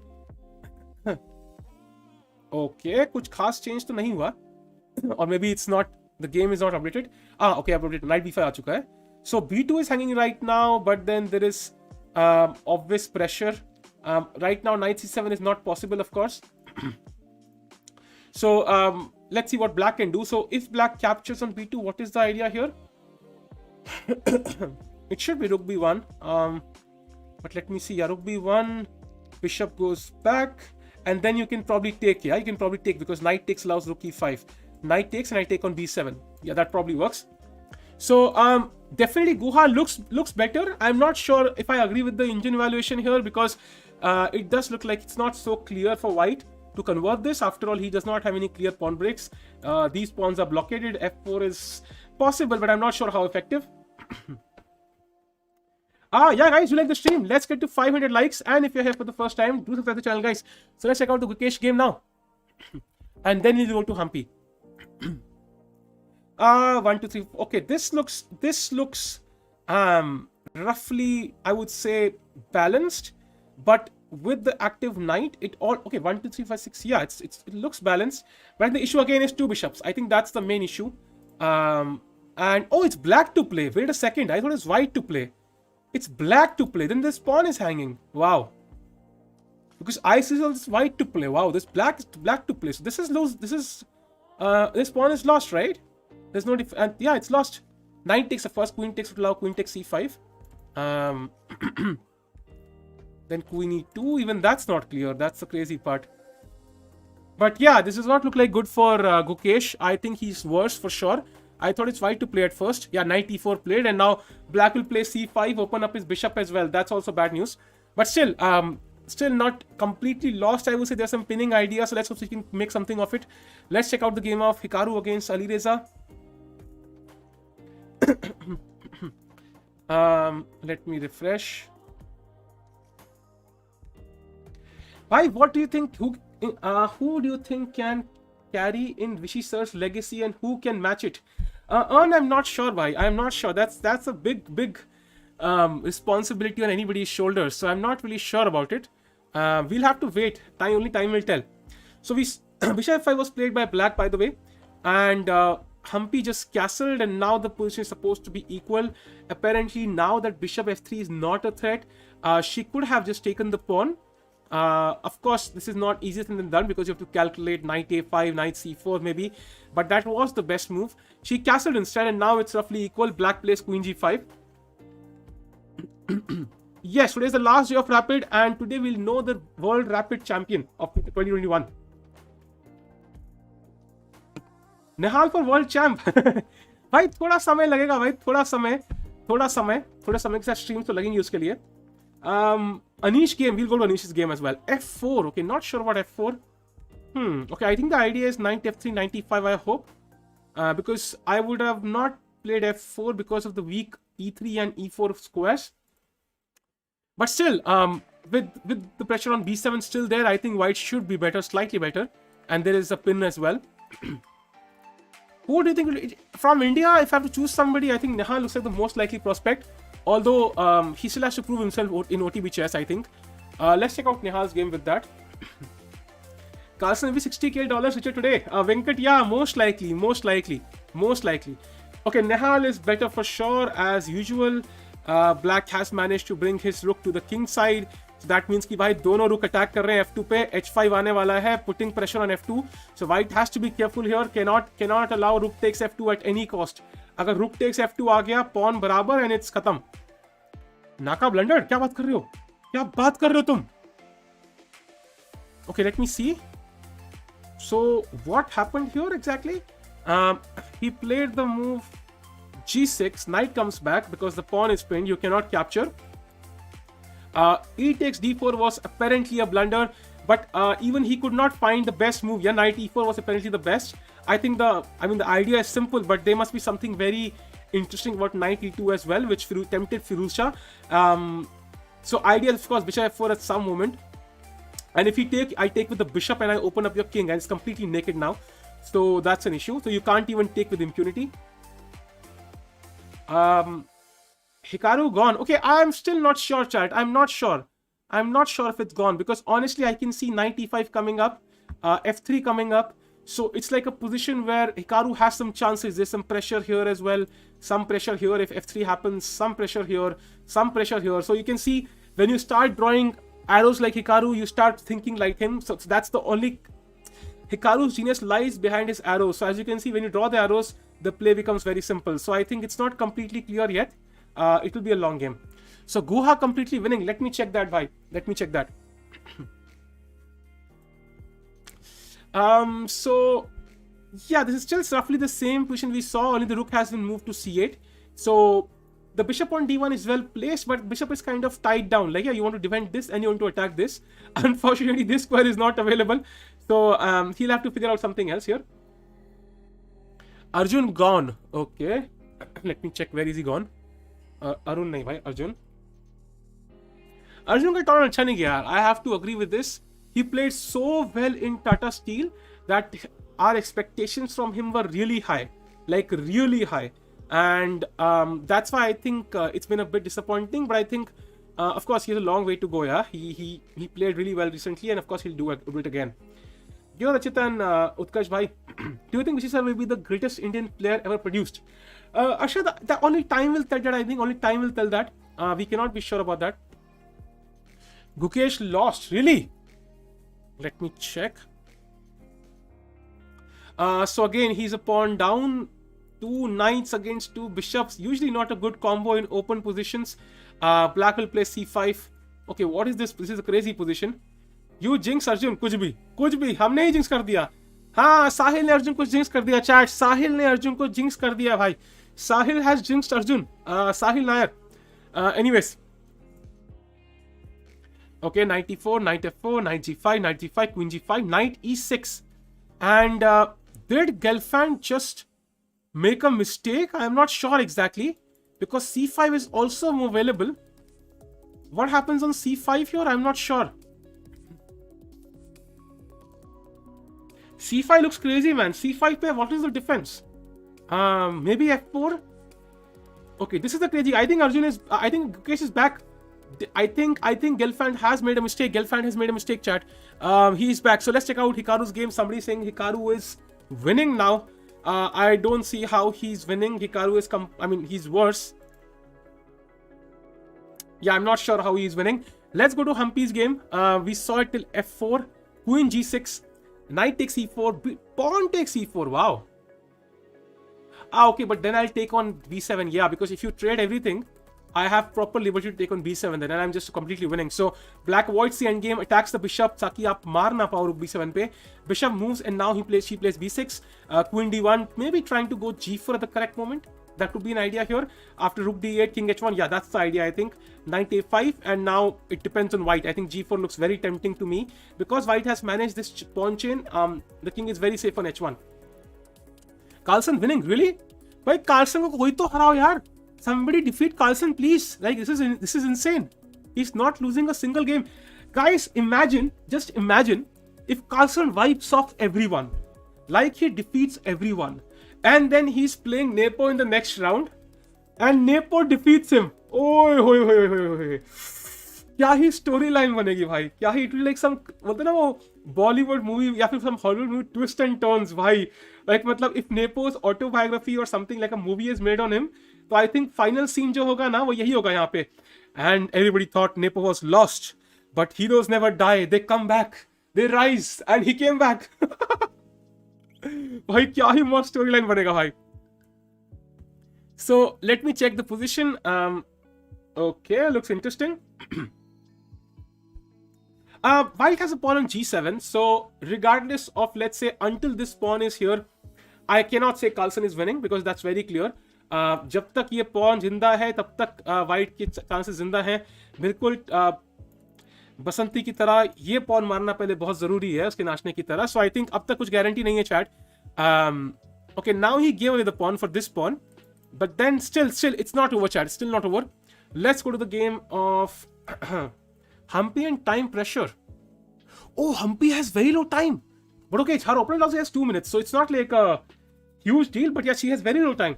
ओके, कुछ खास चेंज तो नहीं हुआ, और may be it's not, the game is not updated. Okay, updated. Night b5 आ चुका है. So b2 is hanging right now, but then there is obvious pressure. Right now knight c7 is not possible, of course. So let's see what black can do. So if black captures on b2, what is the idea here? It should be rook b1, but let me see. Yeah, rook b1, bishop goes back, and then you can probably take. Yeah, you can probably take, because knight takes allows rook e5. Knight takes and I take on b7. Yeah, that probably works. So definitely Guha looks better. I'm not sure if I agree with the engine evaluation here, because it does look like it's not so clear for white to convert this. After all, he does not have any clear pawn breaks. These pawns are blockaded. f4 is possible, but I'm not sure how effective. Yeah guys, you like the stream? Let's get to 500 likes, and if you're here for the first time, do subscribe to the channel, guys. So let's check out the Gukesh game now. And then we'll go to Humpy. 1 2 3. Okay, this looks roughly, I would say, balanced, but with the active knight, it all okay. 1 2 3 5 6. Yeah, it looks balanced, but the issue again is two bishops. I think that's the main issue. And oh, it's black to play. Wait a second, I thought it's white to play. It's black to play. Then this pawn is hanging. Wow. Because I see this white to play. Wow, this black is black to play. So this is lose. This pawn is lost, right? There's no and yeah, it's lost. Knight takes the first, queen takes to allow queen takes c5. Then queen e2. Even that's not clear. That's the crazy part. But yeah, this does not look like good for Gukesh. I think he's worse for sure. I thought it's white to play at first. Yeah, knight e4 played, and now black will play c5, open up his bishop as well. That's also bad news. But still, still not completely lost. I would say there's some pinning ideas, so let's hope we can make something of it. Let's check out the game of Hikaru against Alireza. Let me refresh. Why? What do you think? Who do you think can carry in Vishy Sir's legacy, and who can match it? I'm not sure. Why? I'm not sure. That's a big responsibility on anybody's shoulders. So I'm not really sure about it. We'll have to wait. Only time will tell. So Bishop f5 was played by black, by the way, and Humpy just castled, and now the position is supposed to be equal. Apparently, now that Bishop f3 is not a threat, she could have just taken the pawn. Of course, this is not easier than done because you have to calculate knight a5, knight c4 maybe, but that was the best move. She castled instead, and now it's roughly equal. Black plays queen g5. Yes, today is the last day of Rapid, and today we'll know the World Rapid Champion of 2021. Nihal for World Champ. भाई थोड़ा समय लगेगा भाई, थोड़ा समय के साथ stream तो लगेंगे उसके लिए. Anish game, we'll go to Anish's game as well. f4, okay, not sure about f4. Okay, I think the idea is knight f3, knight e5, I hope. Because I would have not played f4 because of the weak e3 and e4 squares. But still, with the pressure on b7 still there, I think white should be better, slightly better. And there is a pin as well. Who do you think? From India, if I have to choose somebody, I think Nihal looks like the most likely prospect. Although he still has to prove himself in OTB chess, I think. Let's check out Nihal's game with that. Carlsen will be $60K richer today. Venkat, yeah, most likely. Okay, Nihal is better for sure as usual. Black has managed to bring his rook to the king side. So that means कि भाई दोनों rook attack कर रहे हैं f2 पे. h5 आने वाला है, putting pressure on f2. So white has to be careful here. Cannot allow rook takes f2 at any cost. अगर rook takes f2 आ गया, pawn बराबर and it's खत्म. नाका ब्लंडर, क्या बात कर रहे हो तुम? Okay, let me see. So what happened here exactly? He played the move g6. Knight comes back because the pawn is pinned. You cannot capture. E takes d4 was apparently a blunder, but even he could not find the best move. Yeah, knight e4 was apparently the best. I think the idea is simple, but there must be something very interesting about knight e2 as well, which tempted Firouzja. So idea is, of course, bishop f4 at some moment. And if I take with the bishop and I open up your king, and it's completely naked now. So that's an issue. So you can't even take with impunity. Hikaru gone. Okay, I'm still not sure, chat. I'm not sure if it's gone, because honestly, I can see knight e5 coming up, f3 coming up. So it's like a position where Hikaru has some chances. There's some pressure here as well. Some pressure here if f3 happens. Some pressure here. Some pressure here. So you can see when you start drawing arrows like Hikaru, you start thinking like him. So that's the only... Hikaru's genius lies behind his arrows. So as you can see, when you draw the arrows, the play becomes very simple. So I think it's not completely clear yet. It will be a long game. So Guha completely winning. Let me check that, bhai. Let me check that. So yeah, this is still roughly the same position we saw, only the rook has been moved to c8. So the bishop on d1 is well placed, but bishop is kind of tied down. Like, yeah, you want to defend this and you want to attack this. Unfortunately, this square is not available. So he'll have to figure out something else here. Arjun gone. Okay. Let me check. Where is he gone? Arun nahi bhai, Arjun. Arjun ka turn acha nahi gaya. I have to agree with this. He played so well in Tata Steel that our expectations from him were really high. Like really high. And that's why I think it's been a bit disappointing. But I think, of course, he has a long way to go. Yeah, he played really well recently, and of course he'll do it again. Dear Rachita and Utkarsh bhai, do you think Vishy sir will be the greatest Indian player ever produced? Akshay, the only time will tell that. I think only time will tell that. We cannot be sure about that. Gukesh lost, really? Let me check. So again, he's a pawn down, 2 knights against 2 bishops. Usually not a good combo in open positions. Black will play c5. Okay, what is this? This is a crazy position. You jinx Arjun, कुछ भी हमने ही jinx कर दिया. हाँ, साहिल ने अर्जुन को jinx कर दिया. Chat, साहिल ने अर्जुन को jinx कर दिया भाई. Sahil has jinxed Arjun. Sahil Nair. Anyways. Okay, knight e4, knight f4, knight g5, knight g5, queen g5, knight e6. And did Gelfand just make a mistake? I am not sure exactly. Because c5 is also available. What happens on c5 here? I am not sure. c5 looks crazy, man. c5 pe, what is the defense? Maybe f4. Okay, this is the crazy. I think Arjun is. I think Gukesh is back. I think Gelfand has made a mistake. Gelfand has made a mistake, chat. He's back. So let's check out Hikaru's game. Somebody saying Hikaru is winning now. I don't see how he's winning. Hikaru is he's worse. Yeah, I'm not sure how he's winning. Let's go to Humpy's game. We saw it till f4, queen g6, knight takes e4, pawn takes e4. Wow. Okay, but then I'll take on b7. Yeah, because if you trade everything, I have proper liberty to take on b7 then, and I'm just completely winning. So black avoids the endgame, attacks the bishop ताकि आप मार ना पाओ rook b7 पे. Bishop moves and now she plays b6. Queen d1, maybe trying to go g4 at the correct moment. That could be an idea here. After rook d8, king h1. Yeah, that's the idea, I think. Knight a5, and now it depends on white. I think g4 looks very tempting to me because white has managed this pawn chain. The king is very safe on h1. Carlsen winning, really? Why Carlsen को कोई तो हराओ यार. Somebody defeat Carlsen, please. Like this is insane. He's not losing a single game. Guys, just imagine if Carlsen wipes off everyone, like he defeats everyone, and then he's playing Nepo in the next round, and Nepo defeats him. Oh, क्या ही story line बनेगी भाई. क्या he it will like some बोलते ना वो Bollywood movie या फिर some Hollywood movie twist and turns भाई. लाइक मतलब इफ नेपोज ऑटोबायोग्राफी और something like a movie is made on him, तो आई थिंक फाइनल सीन जो होगा ना वो यही होगा यहाँ पे. And everybody thought Nepo was lost, but heroes never die, they come back, they rise, and he came back. भाई क्या ही मस्त स्टोरी लाइन बनेगा भाई. So let me check the position. Okay, looks interesting. White has a pawn on g7, so regardless of, let's say, until this pawn is here, I cannot say Carlsen is winning because that's very clear. जब तक ये pawn जिंदा है तब तक white के chances जिंदा हैं. बिल्कुल बसंती की तरह ये pawn मारना पहले बहुत जरूरी है उसके नाचने की तरह. So I think अब तक कुछ गारंटी नहीं है chat. Okay, now he gave away the pawn for this pawn, but then still it's not over chat. It's still not over. Let's go to the game of Humpy and time pressure. Oh, Humpy has very low time. But okay, her opponent also has 2 minutes. So it's not like a huge deal. But yeah, she has very low time.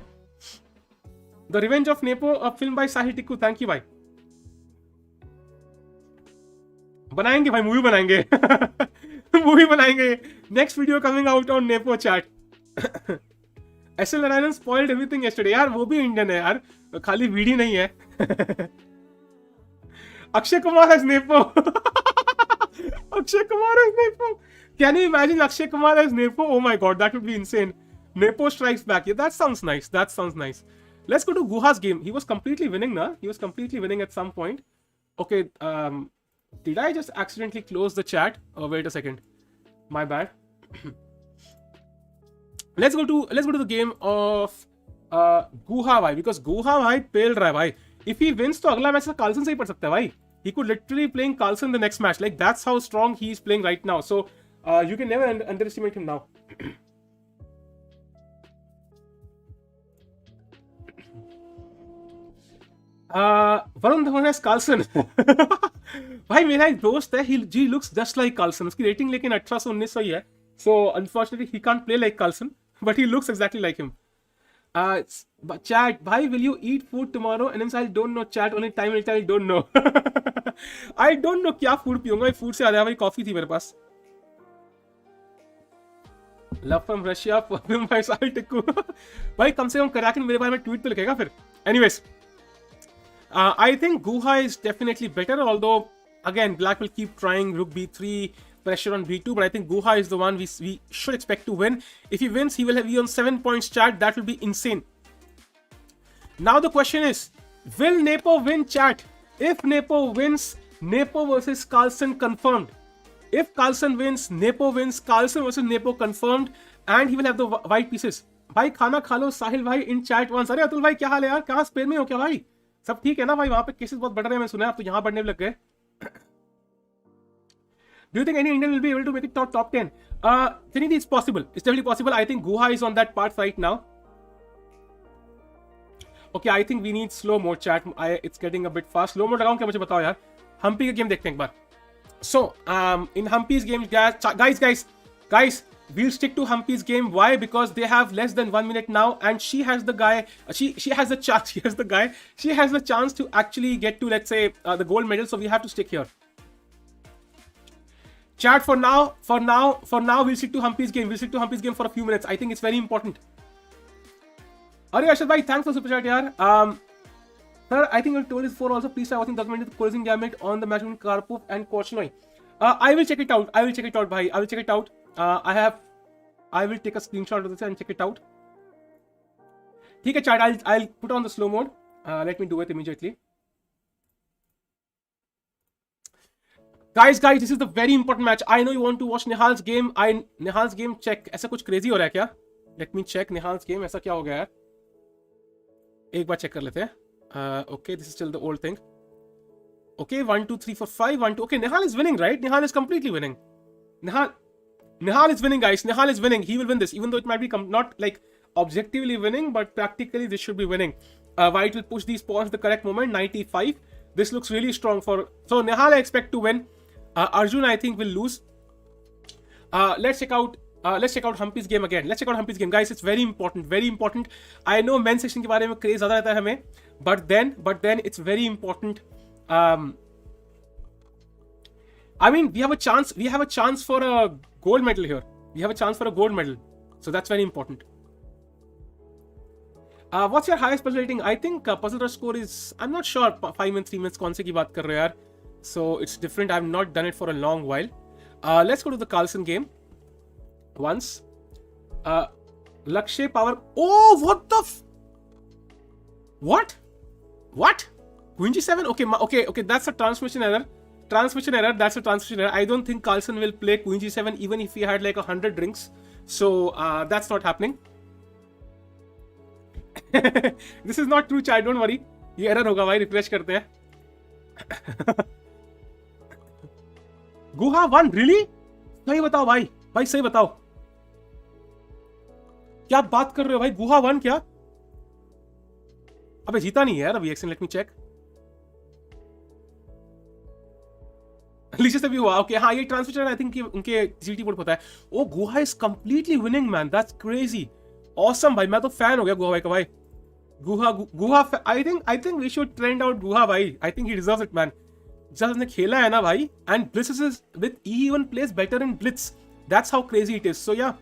The Revenge of Nepo, a film by Sahil Tikku. Thank you, bhai. बनाएंगे भाई, movie बनाएंगे. Movie बनाएंगे. Next video coming out on Nepo chat. SL Narayanan spoiled everything yesterday. यार वो भी Indian है यार, खाली वीडी नहीं है. Akshay Kumar as Nepo. Akshay Kumar as Nepo. Can you imagine Akshay Kumar as Nepo? Oh my god, that would be insane. Nepo strikes back. Yeah, that sounds nice. That sounds nice. Let's go to Guha's game. He was completely winning, na? He was completely winning at some point. Okay, did I just accidentally close the chat? Oh, wait a second. My bad. Let's go to the game of Guha bhai, because Guha bhai पेल रहा है भाई. If he wins, तो अगला match Carlsen से ही पड़ सकता है भाई. He could literally playing Carlsen the next match. Like that's how strong he is playing right now. So you can never underestimate him now. Varun Dhawan has Carlsen. भाई मेरा एक दोस्त है. He looks just like Carlsen. उसकी rating लेकिन 1800-1900 ही है. So unfortunately he can't play like Carlsen, but he looks exactly like him. Chat, bhai, will you eat food tomorrow? And then I don't know, chat, only time will tell, I don't know. I don't know क्या food पीऊंगा. food से आधा भाई coffee थी मेरे पास. Love from Russia, perfume by Sahil Tikku. भाई कम से कम कराकिन मेरे बारे में ट्वीट तो लिखेगा फिर. Anyways, I think Guha is definitely better, although again black will keep trying rook b3, pressure on B2, but I think Guha is the one we should expect to win. If he wins, he will be on 7 points, chat. That will be insane. Now the question is, will Nepo win, chat? If Nepo wins, Nepo versus Carlsen confirmed. If Carlsen wins, Nepo wins. Carlsen versus Nepo confirmed, and he will have the white pieces. भाई खाना खा लो साहिल भाई in chat once. अरे अतुल भाई क्या हाल है यार? कहाँ स्पेन में हो क्या भाई? सब ठीक है ना भाई? वहाँ पे केसेस बहुत बढ़ रहे हैं, मैं सुना है. आप तो यहाँ बढ़ने लग गए. Do you think any Indian will be able to make it top 10? Trinity, it's possible. It's definitely possible. I think Guha is on that path right now. Okay, I think we need slow mode, chat. It's getting a bit fast. Slow mode लगाऊं क्या मुझे बताओ यार. Humpy का game देखते हैं एक बार. So, in Humpy's game, guys, we'll stick to Humpy's game. Why? Because they have less than 1 minute now, and she has the guy. She has the chance. She has the guy. She has the chance to actually get to, let's say, the gold medal. So we have to stick here. Chat, for now, we'll stick to Humpy's game. We'll stick to Humpy's game for a few minutes. I think it's very important. Are Arshad bhai, thanks for super chat, yaar. Sir, I think you told this before also. Please try watching the documentary Closing Gamut on the match between Karpov and Korchnoi. I will check it out. Bhai. I will check it out. I will take a screenshot of this and check it out. Okay, chat. I'll put on the slow mode. Let me do it immediately. Guys, this is the very important match. I know you want to watch Nihal's game. Nihal's game check. ऐसा कुछ crazy हो रहा है क्या? Let me check Nihal's game. ऐसा क्या हो गया यार? एक बार check कर लेते हैं. Okay, this is still the old thing. Okay, 1, 2, 3, 4, 5, 1, 2. Okay, Nihal is winning, right? Nihal is completely winning. Nihal is winning, guys. Nihal is winning. He will win this, even though it might be not like objectively winning, but practically this should be winning. White will push these pawns at the correct moment. 95. This looks really strong for. So Nihal, I expect to win. Arjun, I think, will lose. Let's check out Humpy's game again. Let's check out Humpy's game, guys. It's very important. Very important. I know men's section के बारे में craze ज़्यादा रहता है हमें, but then it's very important. I mean, we have a chance. We have a chance for a gold medal here. We have a chance for a gold medal, so that's very important. What's your highest puzzle rating? I think puzzle rush score is. I'm not sure. 5 and 3 minutes. कौन से की बात कर रहे हो यार? So it's different. I've not done it for a long while. Let's go to the Carlsen game. Once. Lakshay power. Oh, what the? What? Queen G7? Okay. That's a transmission error. That's a transmission error. I don't think Carlsen will play Queen G7 even if he had like 100 drinks. So that's not happening. This is not true, chat. Don't worry. ये error होगा भाई. Refresh करते हैं. Guha won, really? सही बताओ भाई सही बताओ. क्या बात कर रहे हो भाई? Guha won क्या? अबे जीता नहीं है यार अभी. Let me check. Alicia से भी हुआ. Okay, हाँ ये ट्रांसमिशन आई थिंक उनके जीटी बोर्ड होता है. Oh, Guha is completely winning, man. That's crazy. Awesome भाई. मैं तो फैन हो गया Guha भाई का भाई. Guha. I think we should trend out Guha भाई. I think he deserves it, man. जब उसने खेला है ना भाई. And Blitz is with he even plays better in Blitz. That's how crazy it is. So yeah.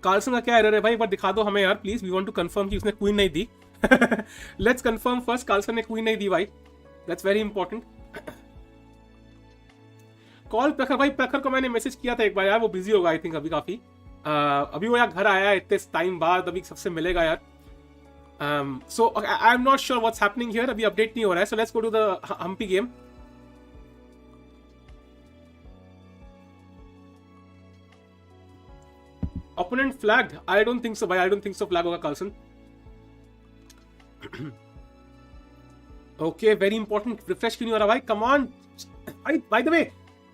Carlsen का क्या error है भाई? पर दिखा दो हमें यार please. We want to confirm कि उसने क्वीन नहीं दी. Let's confirm first. Carlsen ने क्वीन नहीं दी भाई. That's very important. कॉल प्रखर भाई. प्रखर को मैंने मैसेज किया था एक बार यार. वो बिजी होगा आई थिंक अभी काफी. अभी वो यार घर आया है इतने टाइम बाद. अभी सबसे मिलेगा यार. So I'm not sure what's happening here. अभी अपडेट नहीं हो रहा है. So let's go to the Humpy game. Opponent flagged. I don't think so, bhai. I don't think so. Flag होगा Carlsen. Okay, very important. Refresh क्यों नहीं हो रहा भाई? Come on. By the way,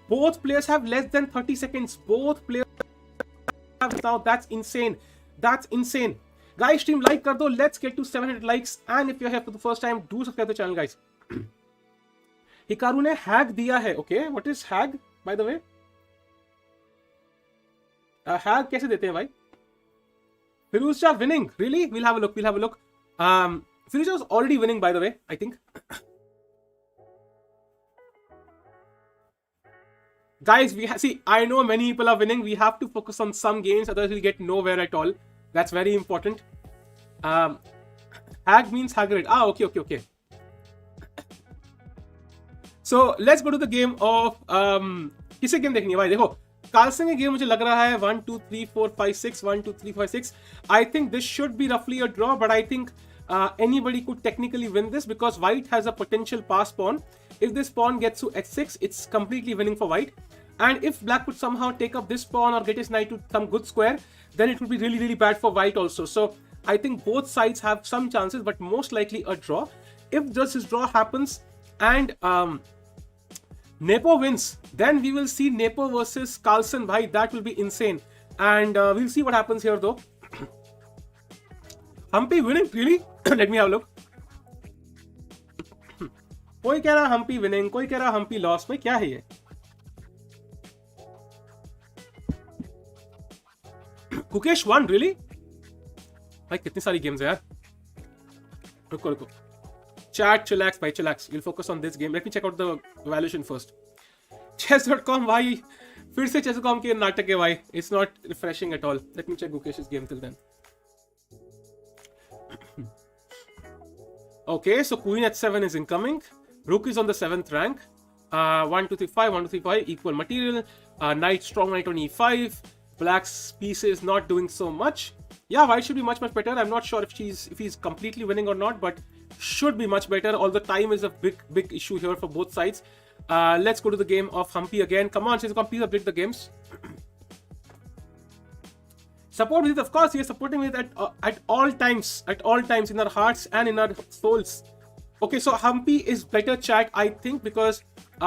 both players have less than 30 seconds. Both players have now. That's insane. Guys, stream like कर दो. Let's get to 700 likes. And if you're here for the first time, do subscribe to the channel, guys. Hikaru ने hack दिया है. Okay, what is hack, by the way? Hack कैसे देते हैं भाई? Firouzja winning. Really? We'll have a look. Firouzja was already winning, by the way, I think. Guys, see, I know many people are winning. We have to focus on some games, otherwise we'll get nowhere at all. That's very important. Hag means Hagrid. Okay. So let's go to the game of किसे game देखनी है भाई? देखो Carlsen की game मुझे लग रहा है 1 2 3 4 5 6 1 2 3 5 6. I think this should be roughly a draw, but I think anybody could technically win this because white has a potential pass pawn. If this pawn gets to h6, it's completely winning for white. And if black could somehow take up this pawn or get his knight to some good square, then it would be really, really bad for white also. So I think both sides have some chances, but most likely a draw. If just this draw happens and Nepo wins, then we will see Nepo versus Carlsen. Bhai, that will be insane. And we'll see what happens here though. Humpy winning? Really? Let me have a look. कोई कह रहा Hampi winning, कोई कह रहा Hampi loss. में क्या है ये? कुकेश वन? रियली भाई कितनी सारी गेम्स है यार. रुको रुको. Chat, chillax, bhai, chillax. We'll focus on this game. Let me check out the evaluation first. Chess.com, भाई फिर से chess.com के नाटक है भाई. It's not refreshing at all. Let me check Gukesh's game till then. Okay, so queen h7 is incoming. Rook is on the 7th rank. 1 2 3 5 1 2 3 5 equal material. Knight, strong knight on e5. Black's piece is not doing so much. Yeah, white should be much better. I'm not sure if he's completely winning or not, but should be much better. Although time is a big issue here for both sides. Let's go to the game of Humpy again. Come on, chess.com, please update the games. Support Vidit, of course. He is supporting Vidit at all times. At all times in our hearts and in our souls. Okay, so Humpy is better, chat, I think, because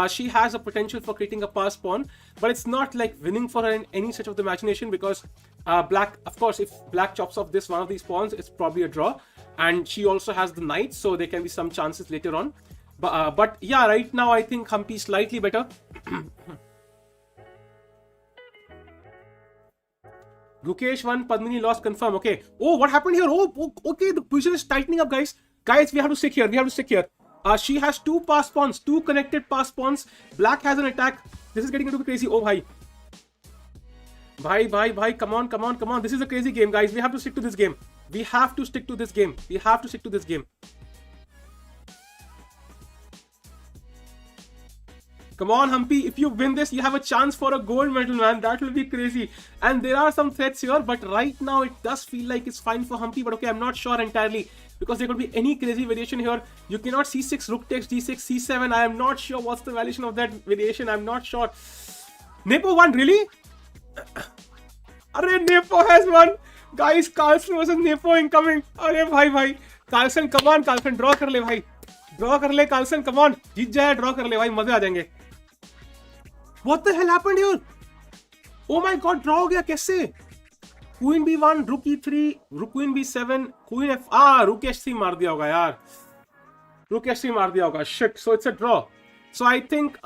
she has a potential for creating a pass pawn, but it's not like winning for her in any stretch of the imagination because black, of course, if black chops off one of these pawns, it's probably a draw, and she also has the knight, so there can be some chances later on. But yeah, right now I think Humpy is slightly better. Gukesh won, Padmini lost, confirm. Okay. Oh, what happened here? Oh, okay, the position is tightening up, guys. Guys, we have to stick here. We have to stick here. She has two pass pawns, two connected pass pawns. Black has an attack. This is getting into crazy. Oh, bhai. Bhai. Come on. This is a crazy game, guys. We have to stick to this game. We have to stick to this game. Come on, Humpy. If you win this, you have a chance for a gold medal, man. That will be crazy. And there are some threats here, but right now it does feel like it's fine for Humpy. But okay, I'm not sure entirely because there could be any crazy variation here. You cannot c6, rook takes d6, c7. I am not sure what's the valuation of that variation. I'm not sure. Nepo won, really? Arre, Nepo has won. Guys, Carlsen versus Nepo incoming. Arre, bhai. Carlsen, come on, Carlsen. Draw kar le, bhai. Draw kar le, Carlsen. Come on. जीत जाए, draw कर ले, भाई. मजे आ जाएंगे. What the hell happened here? Oh my god, draw हो गया कैसे? Queen b1, rook e3, queen b7, queen f... rook h3 मार दिया होगा यार. Rook h3 मार दिया होगा. Shit, so it's a draw. So I think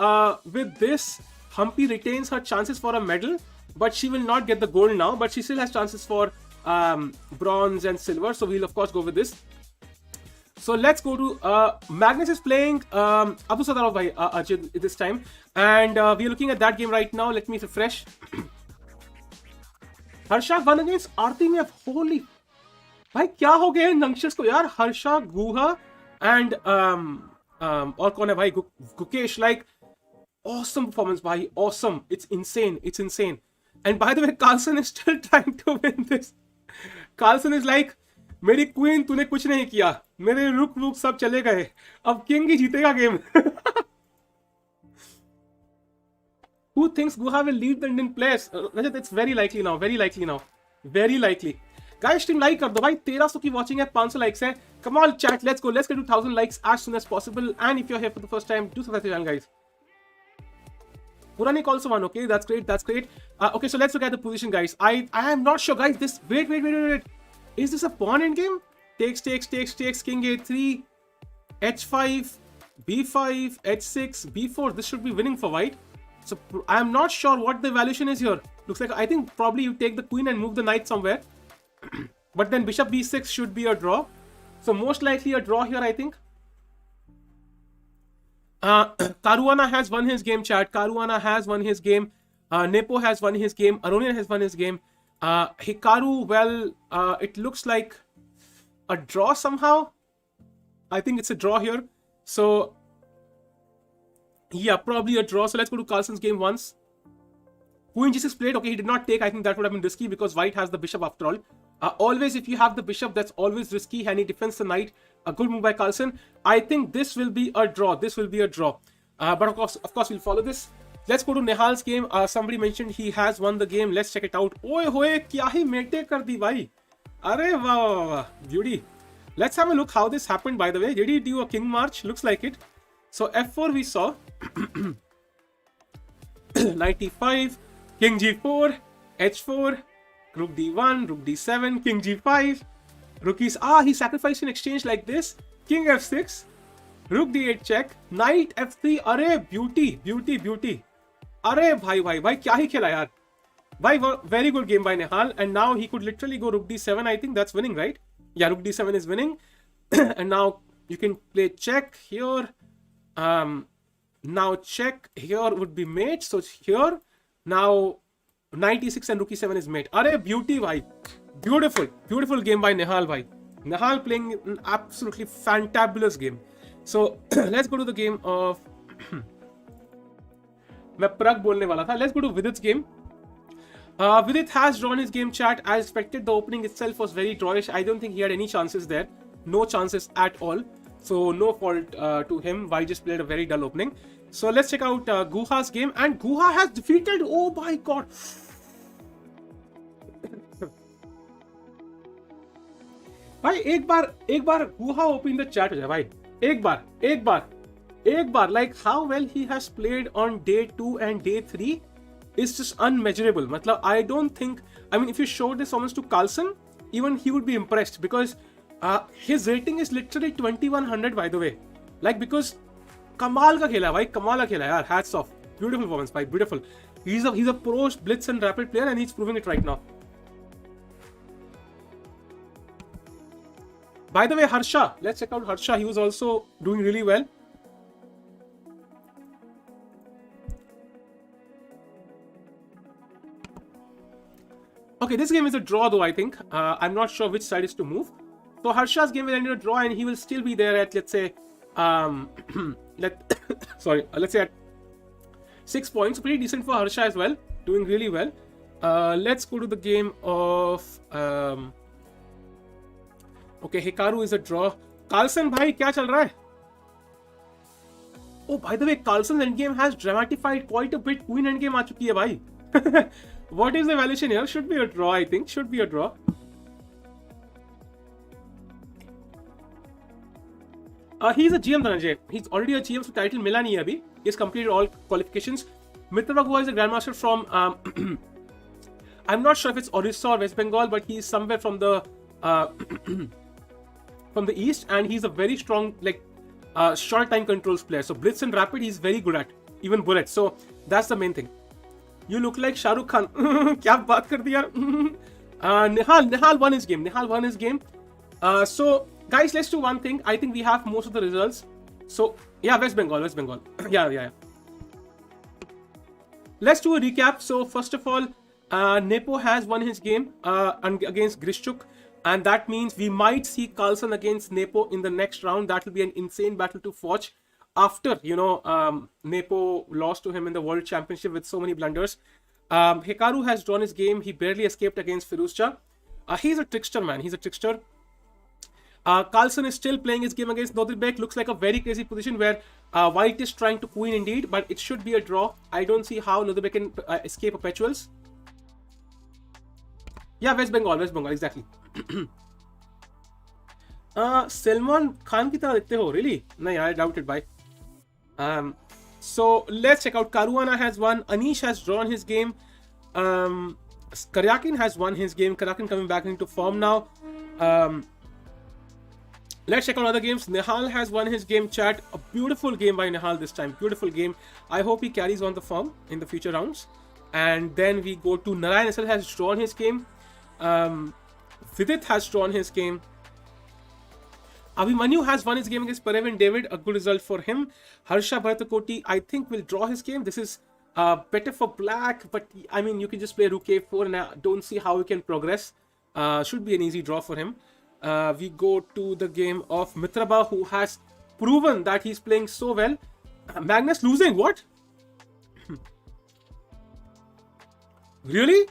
with this, Humpy retains her chances for a medal, but she will not get the gold now, but she still has chances for bronze and silver. So we'll of course go with this. So let's go to Magnus is playing Abu Sadarov by Arjun this time, and we're looking at that game right now. Let me refresh. Harsha won against Artemiev. Holy, भाई क्या हो गया इन youngsters को यार? Harsha, Guha, and और कौन है भाई? Gukesh. Like awesome performance, भाई. Awesome. It's insane. And by the way, Carlsen is still trying to win this. Carlsen is like, मेरी क्वीन तूने कुछ नहीं किया, मेरे रुक सब चले गए, अब किंग ही जीतेगा game. Who thinks Guha will lead the Indian players? Rajat, it's very likely now. Guys, stream like कर दो भाई. 1300 की watching है, 500 likes है. Come on chat, let's go. Let's get to 1000 likes as soon as possible. And if you're here for the first time, do subscribe to the channel, guys. Puranik also won. Okay, that's great. Okay, so let's look at the position, guys. I am not sure, guys. This wait. Is this a pawn endgame? Takes, king a3, h5, b5, h6, b4. This should be winning for white. So I am not sure what the evaluation is here. Looks like I think probably you take the queen and move the knight somewhere. But then bishop b6 should be a draw. So most likely a draw here, I think. Caruana has won his game, chat. Caruana has won his game. Nepo has won his game. Aronian has won his game. Hikaru, well, it looks like a draw somehow. I think it's a draw here. So, yeah, probably a draw. So let's go to Carlsen's game once. Queen g6 played. Okay, he did not take. I think that would have been risky because white has the bishop after all. Always, if you have the bishop, that's always risky, and he defends the knight. A good move by Carlsen. I think this will be a draw. This will be a draw. But of course, we'll follow this. Let's go to Nihal's game. Somebody mentioned he has won the game. Let's check it out. Oye hoye, kya hi mete kar di bhai. Arey wow, beauty. Let's have a look how this happened, by the way. Did he do a king march? Looks like it. So f4 we saw. Knight e5, king g4, h4, rook d1, rook d7, king g5, rook is... he sacrificed in exchange like this. King f6, rook d8 check, knight f3. Arey beauty, beauty, beauty. Arey bhai, kya hi khela yaar. Bhai, very good game by Nihal. And now he could literally go rook d7. I think that's winning, right? Yeah, rook d7 is winning. And now you can play check here. Now check here would be mate. So here, now knight e6 and rook e7 is mate. Arey beauty, bhai. Beautiful, beautiful game by Nihal, bhai. Nihal playing an absolutely fantabulous game. So let's go to the game of... मैं प्रग बोलने वाला था. Let's go to Vidit's game. Vidit has drawn his game, chat. As expected, the opening itself was very drawish. I don't think he had any chances there. No chances at all. So no fault to him. Why just played a very dull opening. So let's check out Guha's game. And Guha has defeated... Oh my god. भाई एक बार Guha open the chat हो जाए भाई. एक बार. Like how well he has played on day 2 and day 3 is just unmeasurable. Matlab, I don't think... I mean, if you show this performance to Carlsen, even he would be impressed because his rating is literally 2100, by the way. Like, because Kamal ka khela, bhai. Kamal ka khela, yaar. Hats off. Beautiful performance, bhai. Beautiful. He's a pro Blitz and Rapid player, and he's proving it right now. By the way, Harsha. Let's check out Harsha. He was also doing really well. Okay, this game is a draw though, I think. I'm not sure which side is to move. So Harsha's game will end in a draw and he will still be there at, let's say, let's say at 6 points. Pretty decent for Harsha as well. Doing really well. Let's go to the game of... okay, Hikaru is a draw. Carlsen, bhai, kya chal raha hai? Oh, by the way, Carlsen's endgame has dramatified quite a bit. Queen endgame aa chuki hai, bhai. What is the evaluation here? Should be a draw, I think. Should be a draw. He's a GM, Dhananjay. He's already a GM, so title mila nahi hai abhi. He's completed all qualifications. Mitra Bagua is a grandmaster from... I'm not sure if it's Orissa or West Bengal, but he's somewhere from the... from the east, and he's a very strong, like, short time controls player. So Blitz and Rapid, he's very good at. Even bullets. So that's the main thing. You look like Shah Rukh Khan. Kya baat kar di yaar? Nihal won his game. So guys, let's do one thing. I think we have most of the results. So yeah, West Bengal. yeah. Let's do a recap. So first of all, Nepo has won his game against Grishchuk, and that means we might see Carlsen against Nepo in the next round. That will be an insane battle to watch. After, Nepo lost to him in the World Championship with so many blunders. Hikaru has drawn his game. He barely escaped against Firouzja. He's a trickster, man. He's a trickster. Carlsen is still playing his game against Nodirbek. Looks like a very crazy position where white is trying to queen indeed, but it should be a draw. I don't see how Nodirbek can escape perpetuals. Yeah, West Bengal, exactly. Salman Khan ki tarah dikhte ho, really? No, I doubt it, bhai. So let's check out. Caruana has won. Anish has drawn his game. Karyakin has won his game. Karyakin coming back into form now. Let's check out other games. Nihal has won his game, chat. A beautiful game by Nihal this time. Beautiful game. I hope he carries on the form in the future rounds. And then we go to Narayan SL has drawn his game. Vidit has drawn his game. Abhimanyu has won his game against Parev David. A good result for him. Harsha Bharatakoti, I think, will draw his game. This is better for black, but I mean, you can just play Rook A4 and I don't see how he can progress. Should be an easy draw for him. We go to the game of Mitraba, who has proven that he's playing so well. Magnus losing, what? Really?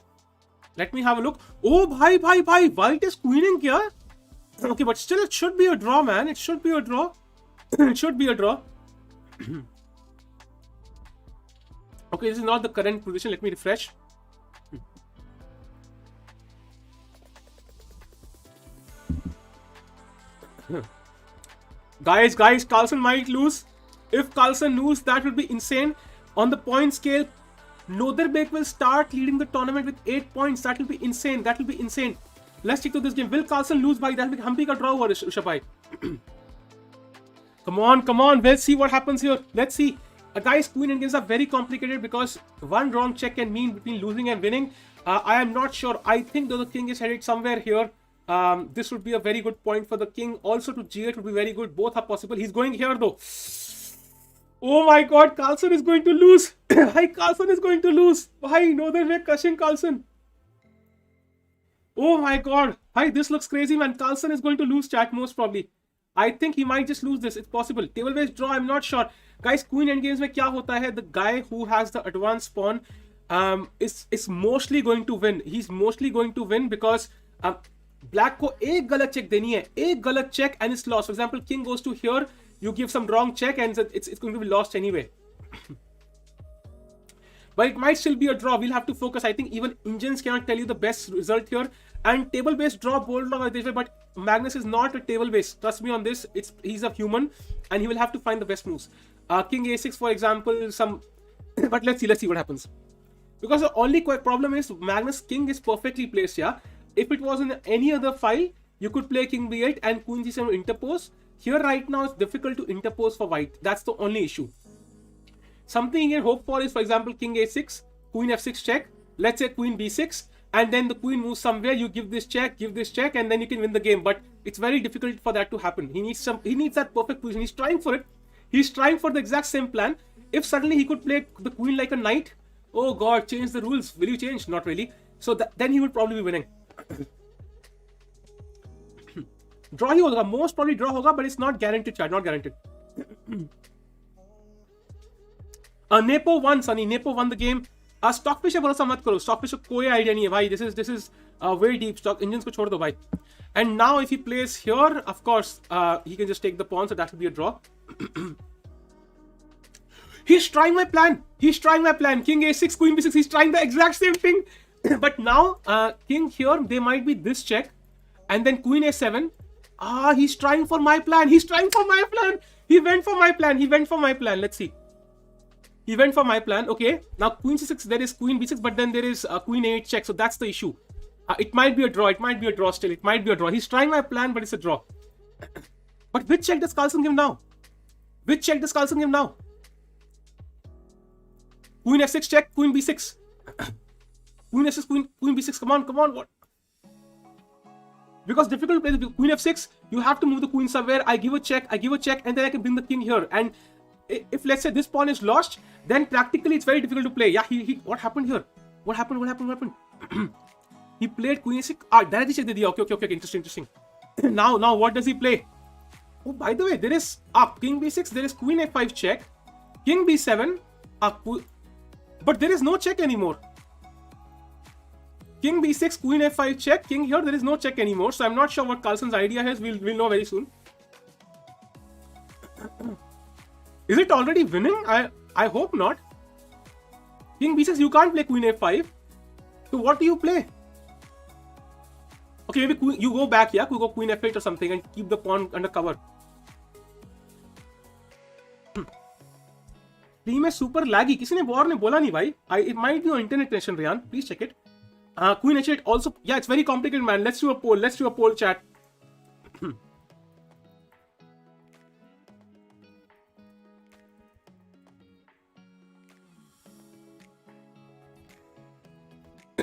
Let me have a look. Oh, bhai. White is queening here. Okay, but still it should be a draw, man. It should be a draw. It should be a draw. Okay, this is not the current position. Let me refresh. Guys, Carlsen might lose. If Carlsen loses, that would be insane. On the point scale, Noderbek will start leading the tournament with 8 points. That will be insane. That will be insane. Let's stick to this game. Will Carlsen lose by that? Humpy ka draw over Rishabh. Come on. Let's see what happens here. Let's see. Guys, queen and games are very complicated because one wrong check can mean between losing and winning. I am not sure. I think though the king is headed somewhere here. This would be a very good point for the king. Also to g8 would be very good. Both are possible. He's going here though. Oh my god, Carlsen is going to lose. Hi, Carlsen is going to lose. Why? No, they're crushing Carlsen. Oh my god. Hi, this looks crazy, man. Carlsen is going to lose, chat, most probably. I think he might just lose this. It's possible. Table-based draw, I'm not sure. Guys, queen endgames mein kya hota hai? The guy who has the advanced pawn is mostly going to win. He's mostly going to win because black ko ek galat check deni hai. Ek galat check and it's lost. For example, king goes to here. You give some wrong check and it's going to be lost anyway. But it might still be a draw. We'll have to focus. I think even engines cannot tell you the best result here. And table-based draw, bold draw, but Magnus is not a table-based. Trust me on this. He's a human and he will have to find the best moves. King a6, for example, but let's see what happens. Because the only problem is Magnus king is perfectly placed, yeah. If it was in any other file, you could play king b8 and queen g7 interpose. Here right now, it's difficult to interpose for white. That's the only issue. Something you can hope for is, for example, king a6, queen f6 check. Let's say queen b6, and then the queen moves somewhere. You give this check, and then you can win the game. But it's very difficult for that to happen. He needs that perfect position. He's trying for it. He's trying for the exact same plan. If suddenly he could play the queen like a knight, oh god, change the rules. Will you change? Not really. So then he would probably be winning. Draw ही होगा, most probably draw होगा, but it's not guaranteed, chat, not guaranteed. Nepo won, Sunny. Nepo won the game. Stockfish पे भरोसा मत करो. Stockfish को कोई idea नहीं है भाई. This is very deep. Stock engines को छोड़ दो भाई. And now if he plays here, of course, he can just take the pawn, so that will be a draw. He's trying my plan. King a6, queen b6. He's trying the exact same thing. But now, king here, they might be this check, and then queen a7. He's trying for my plan. He went for my plan. Let's see. He went for my plan. Okay. Now queen c6, there is queen b6, but then there is queen a8 check. So that's the issue. It might be a draw. Still. It might be a draw. He's trying my plan, but it's a draw. But which check does Carlsen give now? Queen f6 check, queen b6. Queen f6, queen b6. Come on. What? Because difficult to play the queen f6, you have to move the queen somewhere. I give a check, and then I can bring the king here. And if let's say this pawn is lost, then practically it's very difficult to play. Yeah, he what happened here? What happened? He played queen a6. Directly check the okay. Interesting. Now what does he play? Oh, by the way, there is king b6. There is queen a5 check, king b7. But there is no check anymore. King b6, queen f5 check, king here, there is no check anymore. So I'm not sure what Carlsen's idea is. We'll know very soon. Is it already winning? I hope not. King b6, you can't play queen f5. So what do you play? Okay, maybe you go back, yeah? You go queen f8 or something and keep the pawn under cover. Team is super laggy. किसी ने war ने बोला नहीं भाई. It might be on internet connection, Ryan. Please check it. Queen h8 also. Yeah, it's very complicated, man. Let's do a poll, chat.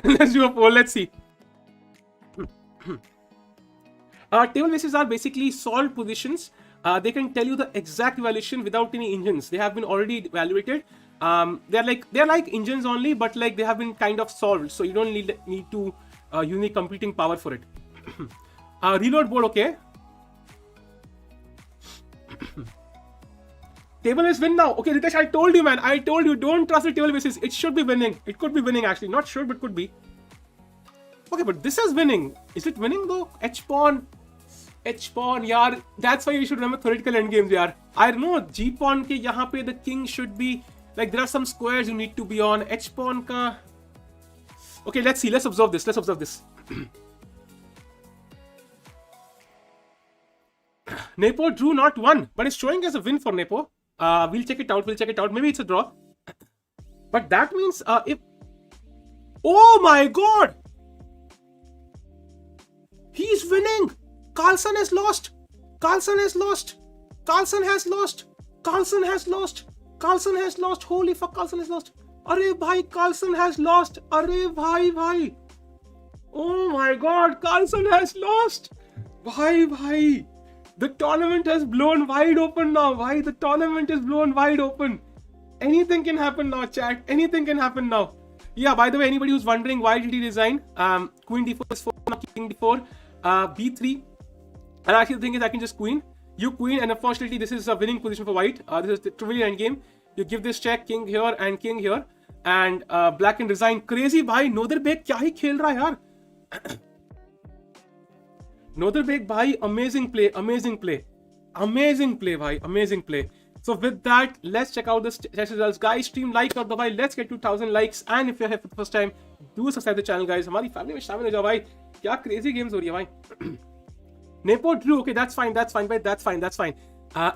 Let's do a poll. Let's see. Table bases are basically solved positions. They can tell you the exact evaluation without any engines. They have been already evaluated. They're like engines only, but like they have been kind of solved. So you don't need to use any computing power for it. Reload board, okay. Table is win now. Okay, Ritesh, I told you, man. I told you, don't trust the table basis. It should be winning. It could be winning, actually. Not sure, but could be. Okay, but this is winning. Is it winning, though? H-pawn. H-pawn, yaar. That's why you should remember theoretical endgames, yaar. I know, G-pawn ke yahan pe the king should be... Like, there are some squares you need to be on. H-pawn ka... Okay, let's see. Let's observe this. Let's observe this. Nepo drew not one, but it's showing as a win for Nepo. We'll check it out. We'll check it out. Maybe it's a draw. But that means if... Oh my god! He's winning! Carlsen has lost! Carlsen has lost! Carlsen has lost! Carlsen has lost! Carlsen has lost! Holy fuck, Carlsen has lost! Arey bhai, Carlsen has lost! Arey bhai! Oh my god, Carlsen has lost! Bhai! The tournament has blown wide open now. Why? The tournament is blown wide open. Anything can happen now, chat. Anything can happen now. Yeah, by the way, anybody who's wondering why did he resign? Queen d4 is 4, king d4, b3. And actually the thing is I can just queen. You queen, and unfortunately this is a winning position for white. This is the trivial endgame. You give this check, king here and king here. And black can resign. Crazy bhai, Noderbek kya hi khel raha hai yaar? Noderbek bhai, amazing play, bhai, amazing play. So with that, let's check out the chess results, guys. Stream like or bhai, let's get to 1000 likes, and if you're here for the first time, do subscribe to the channel, guys. हमारी family में शामिल हो जाओ भाई. क्या crazy games हो रही है भाई. Nepo drew, okay, that's fine, bhai, that's fine.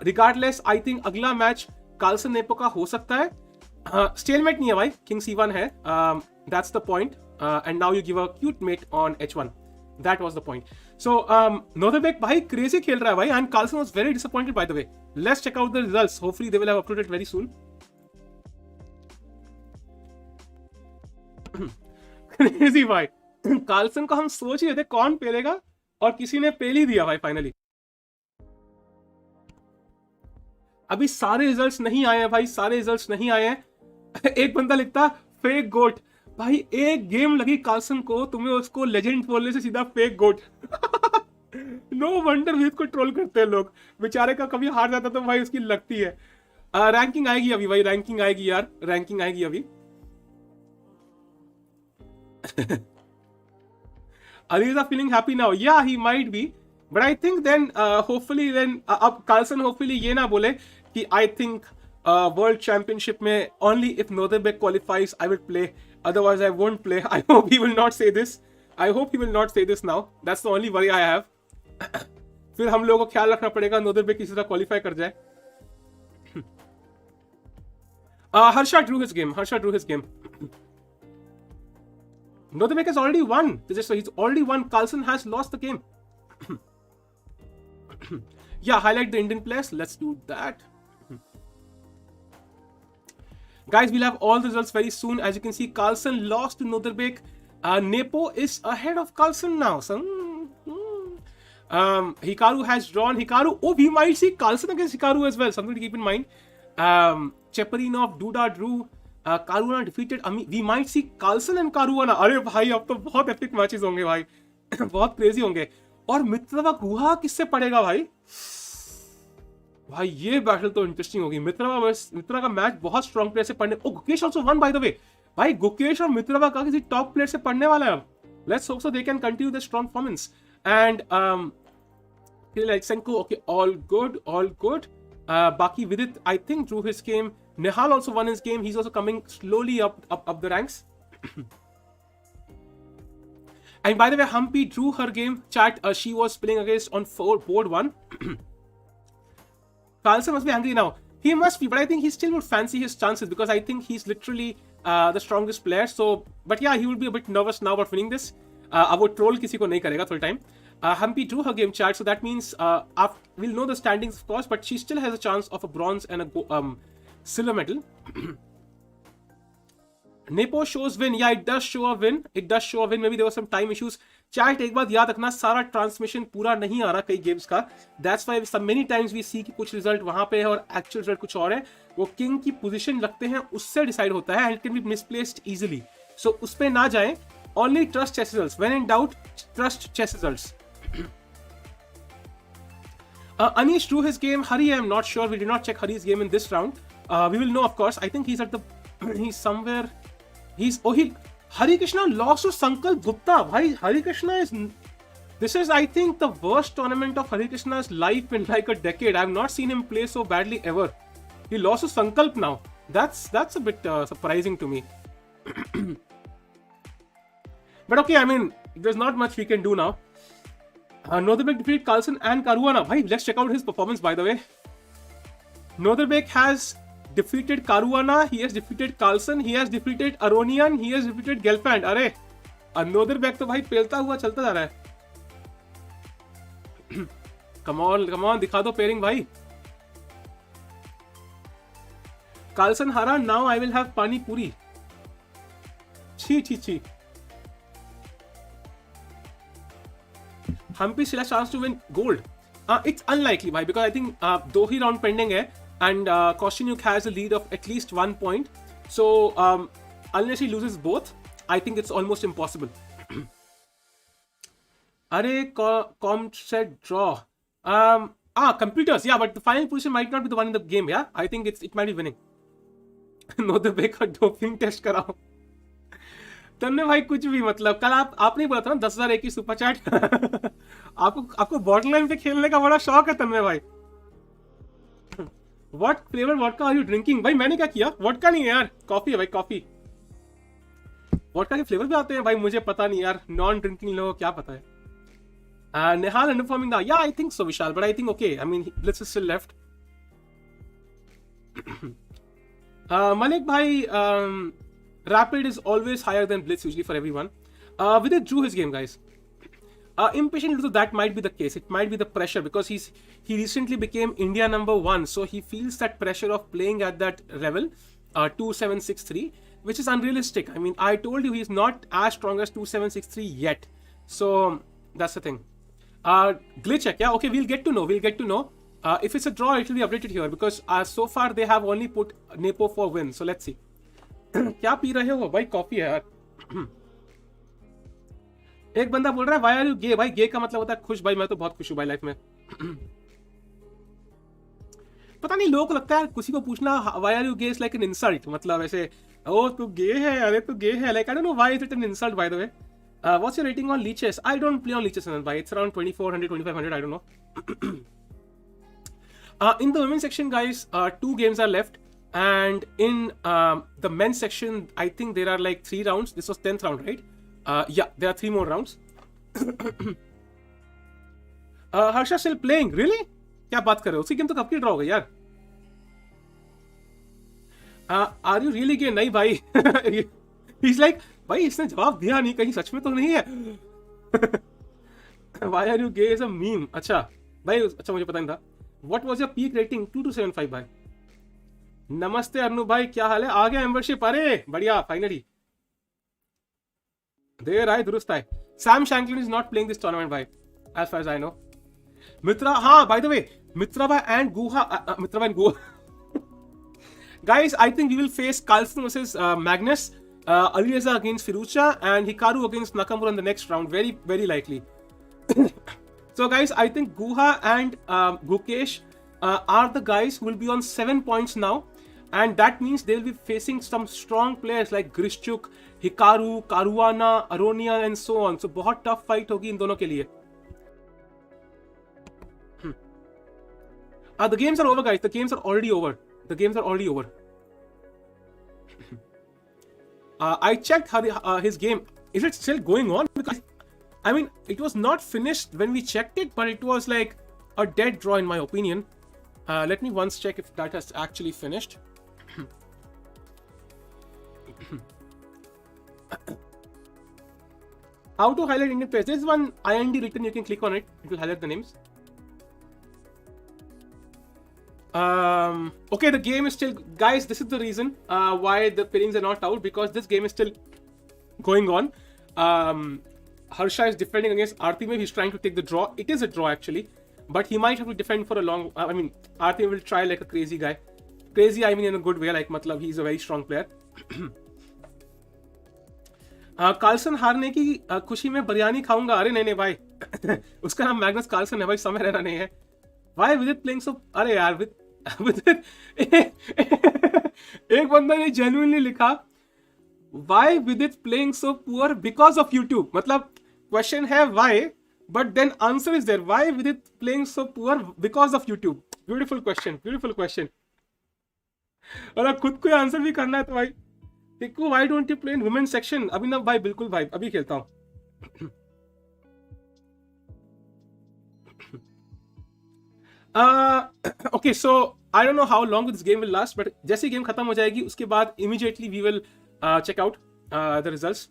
Regardless, I think अगला match Carlsen Nepo का हो सकता है. Stalemate नहीं है भाई, King C1 है. That's the point. And now you give a cute mate on H1. That was the point. So, Noderbek bhai crazy खेल रहा है भाई, and Carlsen was very disappointed, by the way. Let's check out the results. Hopefully, they will have uploaded very soon. Crazy भाई. Carlsen को हम सोच ही रहे थे कौन पेलेगा, और किसी ने पेल ही दिया भाई फाइनली. अभी सारे रिजल्ट्स नहीं आए हैं भाई, सारे रिजल्ट्स नहीं आए हैं. एक बंदा लिखता फेक गोट. भाई एक गेम लगी कार्लसन को, तुम्हें उसको लेजेंड बोलने से सीधा fake goat. No wonder with को ट्रोल करते हैं लोग. बेचारे का कभी हार जाता तो भाई उसकी लगती है. रैंकिंग आएगी अभी भाई, रैंकिंग आएगी यार, रैंकिंग आएगी अभी. Alireza feeling happy now? Yeah, he might be. But I think then, hopefully then, अब Carlsen hopefully ये ना बोले कि I think World Championship में only if Noderbek qualifies I will play. Otherwise I won't play. I hope he will not say this. I hope he will not say this now. That's the only worry I have. फिर हम लोगों को ख्याल रखना पड़ेगा Noderbek किसी तरह qualify कर जाए. Harsha drew his game. Noderbek has already won. So he's already won. Carlsen has lost the game. Yeah, highlight the Indian players. Let's do that. Guys, we'll have all the results very soon. As you can see, Carlsen lost to Noderbek. Nepo is ahead of Carlsen now. So, Hikaru has drawn. Hikaru. Oh, we might see Carlsen against Hikaru as well. Something to keep in mind. Cheparinov, Duda drew. Caruana defeated. We might see Carlsen and Caruana. अरे भाई अब तो बहुत epic matches होंगे भाई. बहुत crazy होंगे. और मित्रवा गुहा किससे पड़ेगा भाई? भाई ये बैटल तो इंटरेस्टिंग होगी. मित्रा का मैच बहुत स्ट्रॉन्ग प्लेयर से पढ़ने. Oh Gukesh also won by the way. भाई गुकेश और मित्रवा का किसी टॉप प्लेयर से पढ़ने वाला है अब. Let's hope so they can continue the strong performance. And Senko, okay, all good. Baki Vidit, I think, drew his game. Nihal also won his game. He's also coming slowly up the ranks. And by the way, Humpy drew her game. Chat, she was playing against on board 1. Carlsen must be angry now. He must be, but I think he still would fancy his chances because I think he's literally the strongest player. So, but yeah, he will be a bit nervous now about winning this. अब वो troll किसी को नहीं करेगा थोड़ा time. Humpy drew her game, chat, so that means we'll know the standings, of course, but she still has a chance of a bronze and a silver medal. Nepo shows win. Yeah, it does show a win. Maybe there were some time issues. Chat, एक बात याद रखना, सारा transmission पूरा नहीं आ रहा कई games का. That's why many times we see कि कुछ रिजल्ट वहां पे है और एक्चुअल रिजल्ट कुछ और है. वो किंग की पोजीशन लगते हैं उससे डिसाइड होता है, and it can be misplaced easily. So उस पे ना जाएं. Only trust chess results. When in doubt, trust chess results. Anish drew his game. Hari, I'm not sure. We did not check Hari's game in this round. We will know, of course. I think he's at the... he's somewhere... Hari Krishna lost to Sankalp Gupta. Bhai, Hari Krishna is... This is, I think, the worst tournament of Hari Krishna's life in like a decade. I've not seen him play so badly ever. He lost to Sankalp now. That's a bit surprising to me. But okay, I mean, there's not much we can do now. Northerbek defeated Carlsen and Caruana. Bhai, let's check out his performance, by the way. Northerbek has defeated Caruana, he has defeated Carlsen, he has defeated Aronian, he has defeated Gelfand. अरे Northerbek तो भाई पेलता हुआ चलता जा रहा है. Come on, दिखा दो पेयरिंग भाई. Carlsen हारा, now I will have pani puri. छी. Hampi still has chance to win gold. It's unlikely, bhai, because I think दो ही round pending है, and Kostyanyuk has a lead of at least 1 point. So unless he loses both, I think it's almost impossible. Arey, Com said draw. Computers, yeah, but the final position might not be the one in the game, yeah? I think it might be winning. Northerbek का doping test कराओ. तन्ने भाई कुछ भी मतलब कल आपने बोला था ना 10,001 की सुपर चैट. आपको बॉटल लाइन पे खेलने का बड़ा शौक है तन्ने भाई. What flavor vodka are you drinking? भाई मैंने क्या किया? वोडका नहीं है यार, कॉफी है भाई, कॉफी. वोडका के फ्लेवर भी आते हैं भाई, मुझे पता नहीं यार, नॉन ड्रिंकिंग लोगों को क्या पता है. Nihal underperforming now. Yeah, I think so, Vishal, but I think okay. I mean, Blitz is still left. Malik bhai, Rapid is always higher than Blitz usually for everyone. Vidit drew his game, guys. Impatient, so that might be the case. It might be the pressure because he recently became India #1, so he feels that pressure of playing at that level, 2763, which is unrealistic. I mean, I told you he's not as strong as 2763 yet, so that's the thing. Glitch check, yeah, okay, we'll get to know. If it's a draw, it will be updated here because so far they have only put Nepo for win. So let's see. क्या P रहे हो भाई? Coffee है यार. एक बंदा बोल रहा है why are you gay? भाई गे का मतलब होता है खुश. भाई मैं तो बहुत खुश हूँ भाई लाइफ में. पता नहीं लोगों को लगता है किसी को पूछना why are you gay is like an insult. मतलब ऐसे ओ तू गे है, अरे तू गे है. Like I don't know why is it an insult by the way. What's your rating on leeches? I don't play on leeches, bhai. It's around 2400, 2500. I don't know. In the women's section, guys, 2 games are left, and in the men's section, I think there are like 3 rounds. This was 10th round, right? Yeah, there are 3 more rounds. Harsha still playing? Really? क्या बात कर रहे हो? उसकी game तो कब की draw हो गई यार? Are you really gay? नहीं भाई. He's like, भाई इसने जवाब दिया नहीं, कहीं सच में तो नहीं है. Why are you gay is a meme. अच्छा भाई, अच्छा मुझे पता नहीं था. What was your peak rating? 2275 भाई. नमस्ते अनु भाई, क्या हाल है? आ गया मेंबरशिप. अरे बढ़िया, फाइनली. देर आए दुरुस्त आए. Sam Shanklin is not playing this tournament भाई, as far as I know. Mitra, हाँ, by the way, Mitra and Guha. Guys, I think we will face Carlsen versus Magnus. Alireza against Firouzja and Hikaru against Nakamura in the next round. Very, very likely. So guys, I think Guha and Gukesh are the guys who will be on 7 points now. And that means they'll be facing some strong players like Grishchuk, Hikaru, Caruana, Aronian and so on. So बहुत tough fight होगी इन दोनों के लिए. The games are over, guys. The games are already over. I checked his game. Is it still going on? Because I mean, it was not finished when we checked it, but it was like a dead draw in my opinion. Let me once check if that has actually finished. How to highlight Indian players? There's one IND written. You can click on it. It will highlight the names. Okay, the game is still, guys, this is the reason why the pairings are not out, because this game is still going on. Harsha is defending against Artimev. He's trying to take the draw. It is a draw actually, but he might have to defend for a long, I mean, Artimev will try like a crazy guy. Crazy, I mean in a good way, like matlab he's a very strong player. Carlsen हारने की खुशी में बिरयानी खाऊंगा. अरे नहीं भाई. उसका नाम मैग्नस कार्लसन है भाई, समय रहना नहीं है. Why Vidit playing so? अरे यार Vidit एक बंदा ने genuinely लिखा Why Vidit playing so poor because of YouTube? मतलब question है why, but then answer is there. Why Vidit playing so poor because of YouTube? Beautiful question, beautiful question. और खुद को आंसर भी करना है तो भाई देखो, why don't you play in women's section? अभी ना भाई, बिल्कुल भाई, अभी खेलता हूँ. Okay, so I don't know how long this game will last, but जैसे गेम खत्म हो जाएगी उसके बाद immediately we will check out the results.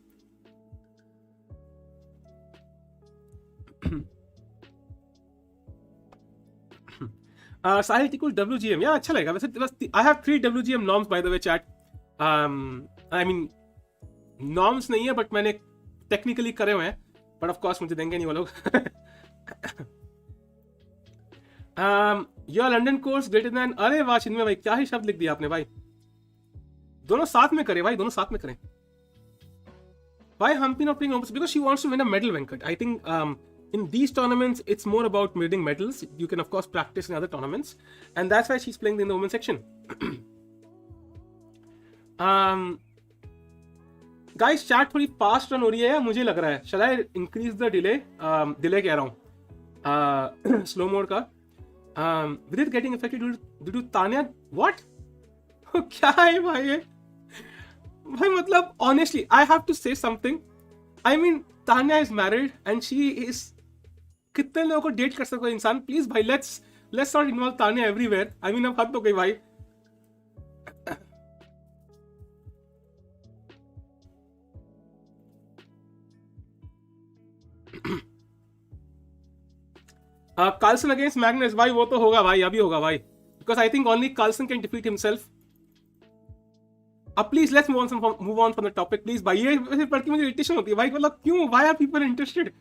Sahil equals WGM. Yeah, अच्छा लगेगा वैसे. I have 3 WGM norms by the way chat. I mean norms नहीं है but मैंने technically करे हुए हैं, but of course मुझे देंगे नहीं वो लोग. Your London course greater than. अरे वाह चिन्मय भाई, क्या ही शब्द लिख दिया आपने भाई. दोनों साथ में करें भाई, दोनों साथ में करें. Why Hampi not playing opposite? Because she wants to win a medal, Venkat. I think in these tournaments it's more about winning medals. You can of course practice in other tournaments, and that's why she's playing in the women's section. Guys, chat थोड़ी fast run हो रही है मुझे लग रहा है. Shall I increase the delay? Delay कह रहा हूँ. Slow mode का. Vidit getting affected due to Tanya. What? क्या है भाई ये? भाई मतलब honestly I have to say something. I mean Tanya is married and she is. कितने लोगों को डेट कर सकता है इंसान? प्लीज भाई let's not involve Tanya everywhere. I mean अब हद हो गई भाई. Carlsen against Magnus, भाई वो तो होगा भाई, अभी होगा भाई. Because I think only Carlsen can defeat himself. Please let's move on from the topic please भाई. ये पढ़ के मुझे इरिटेशन होती है भाई. मतलब क्यों? Why are people interested?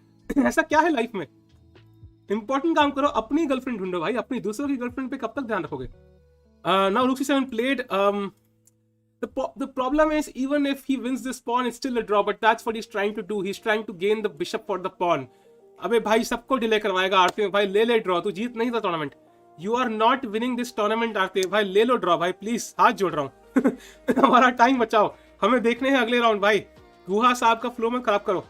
ऐसा क्या है लाइफ में? इंपॉर्टेंट काम करो, अपनी गर्लफ्रेंड ढूंढो भाई. अपनी दूसरों की गर्लफ्रेंड पे कब तक ध्यान रखोगे? Now Rook C7 played. The problem is even if he wins this pawn, it's still a draw. But that's what he's trying to do. He's trying to gain the bishop for the pawn. अबे भाई सबको delay करवाएगा आरती में भाई. ले draw. तू जीत नहीं था tournament. You are not winning this tournament Aarti भाई. ले लो ड्रॉ भाई प्लीज, हाथ जोड़ रहा हूँ. हमारा टाइम बचाओ, हमें देखने हैं अगले राउंड भाई. गुहा साहब का फ्लो में खराब करो.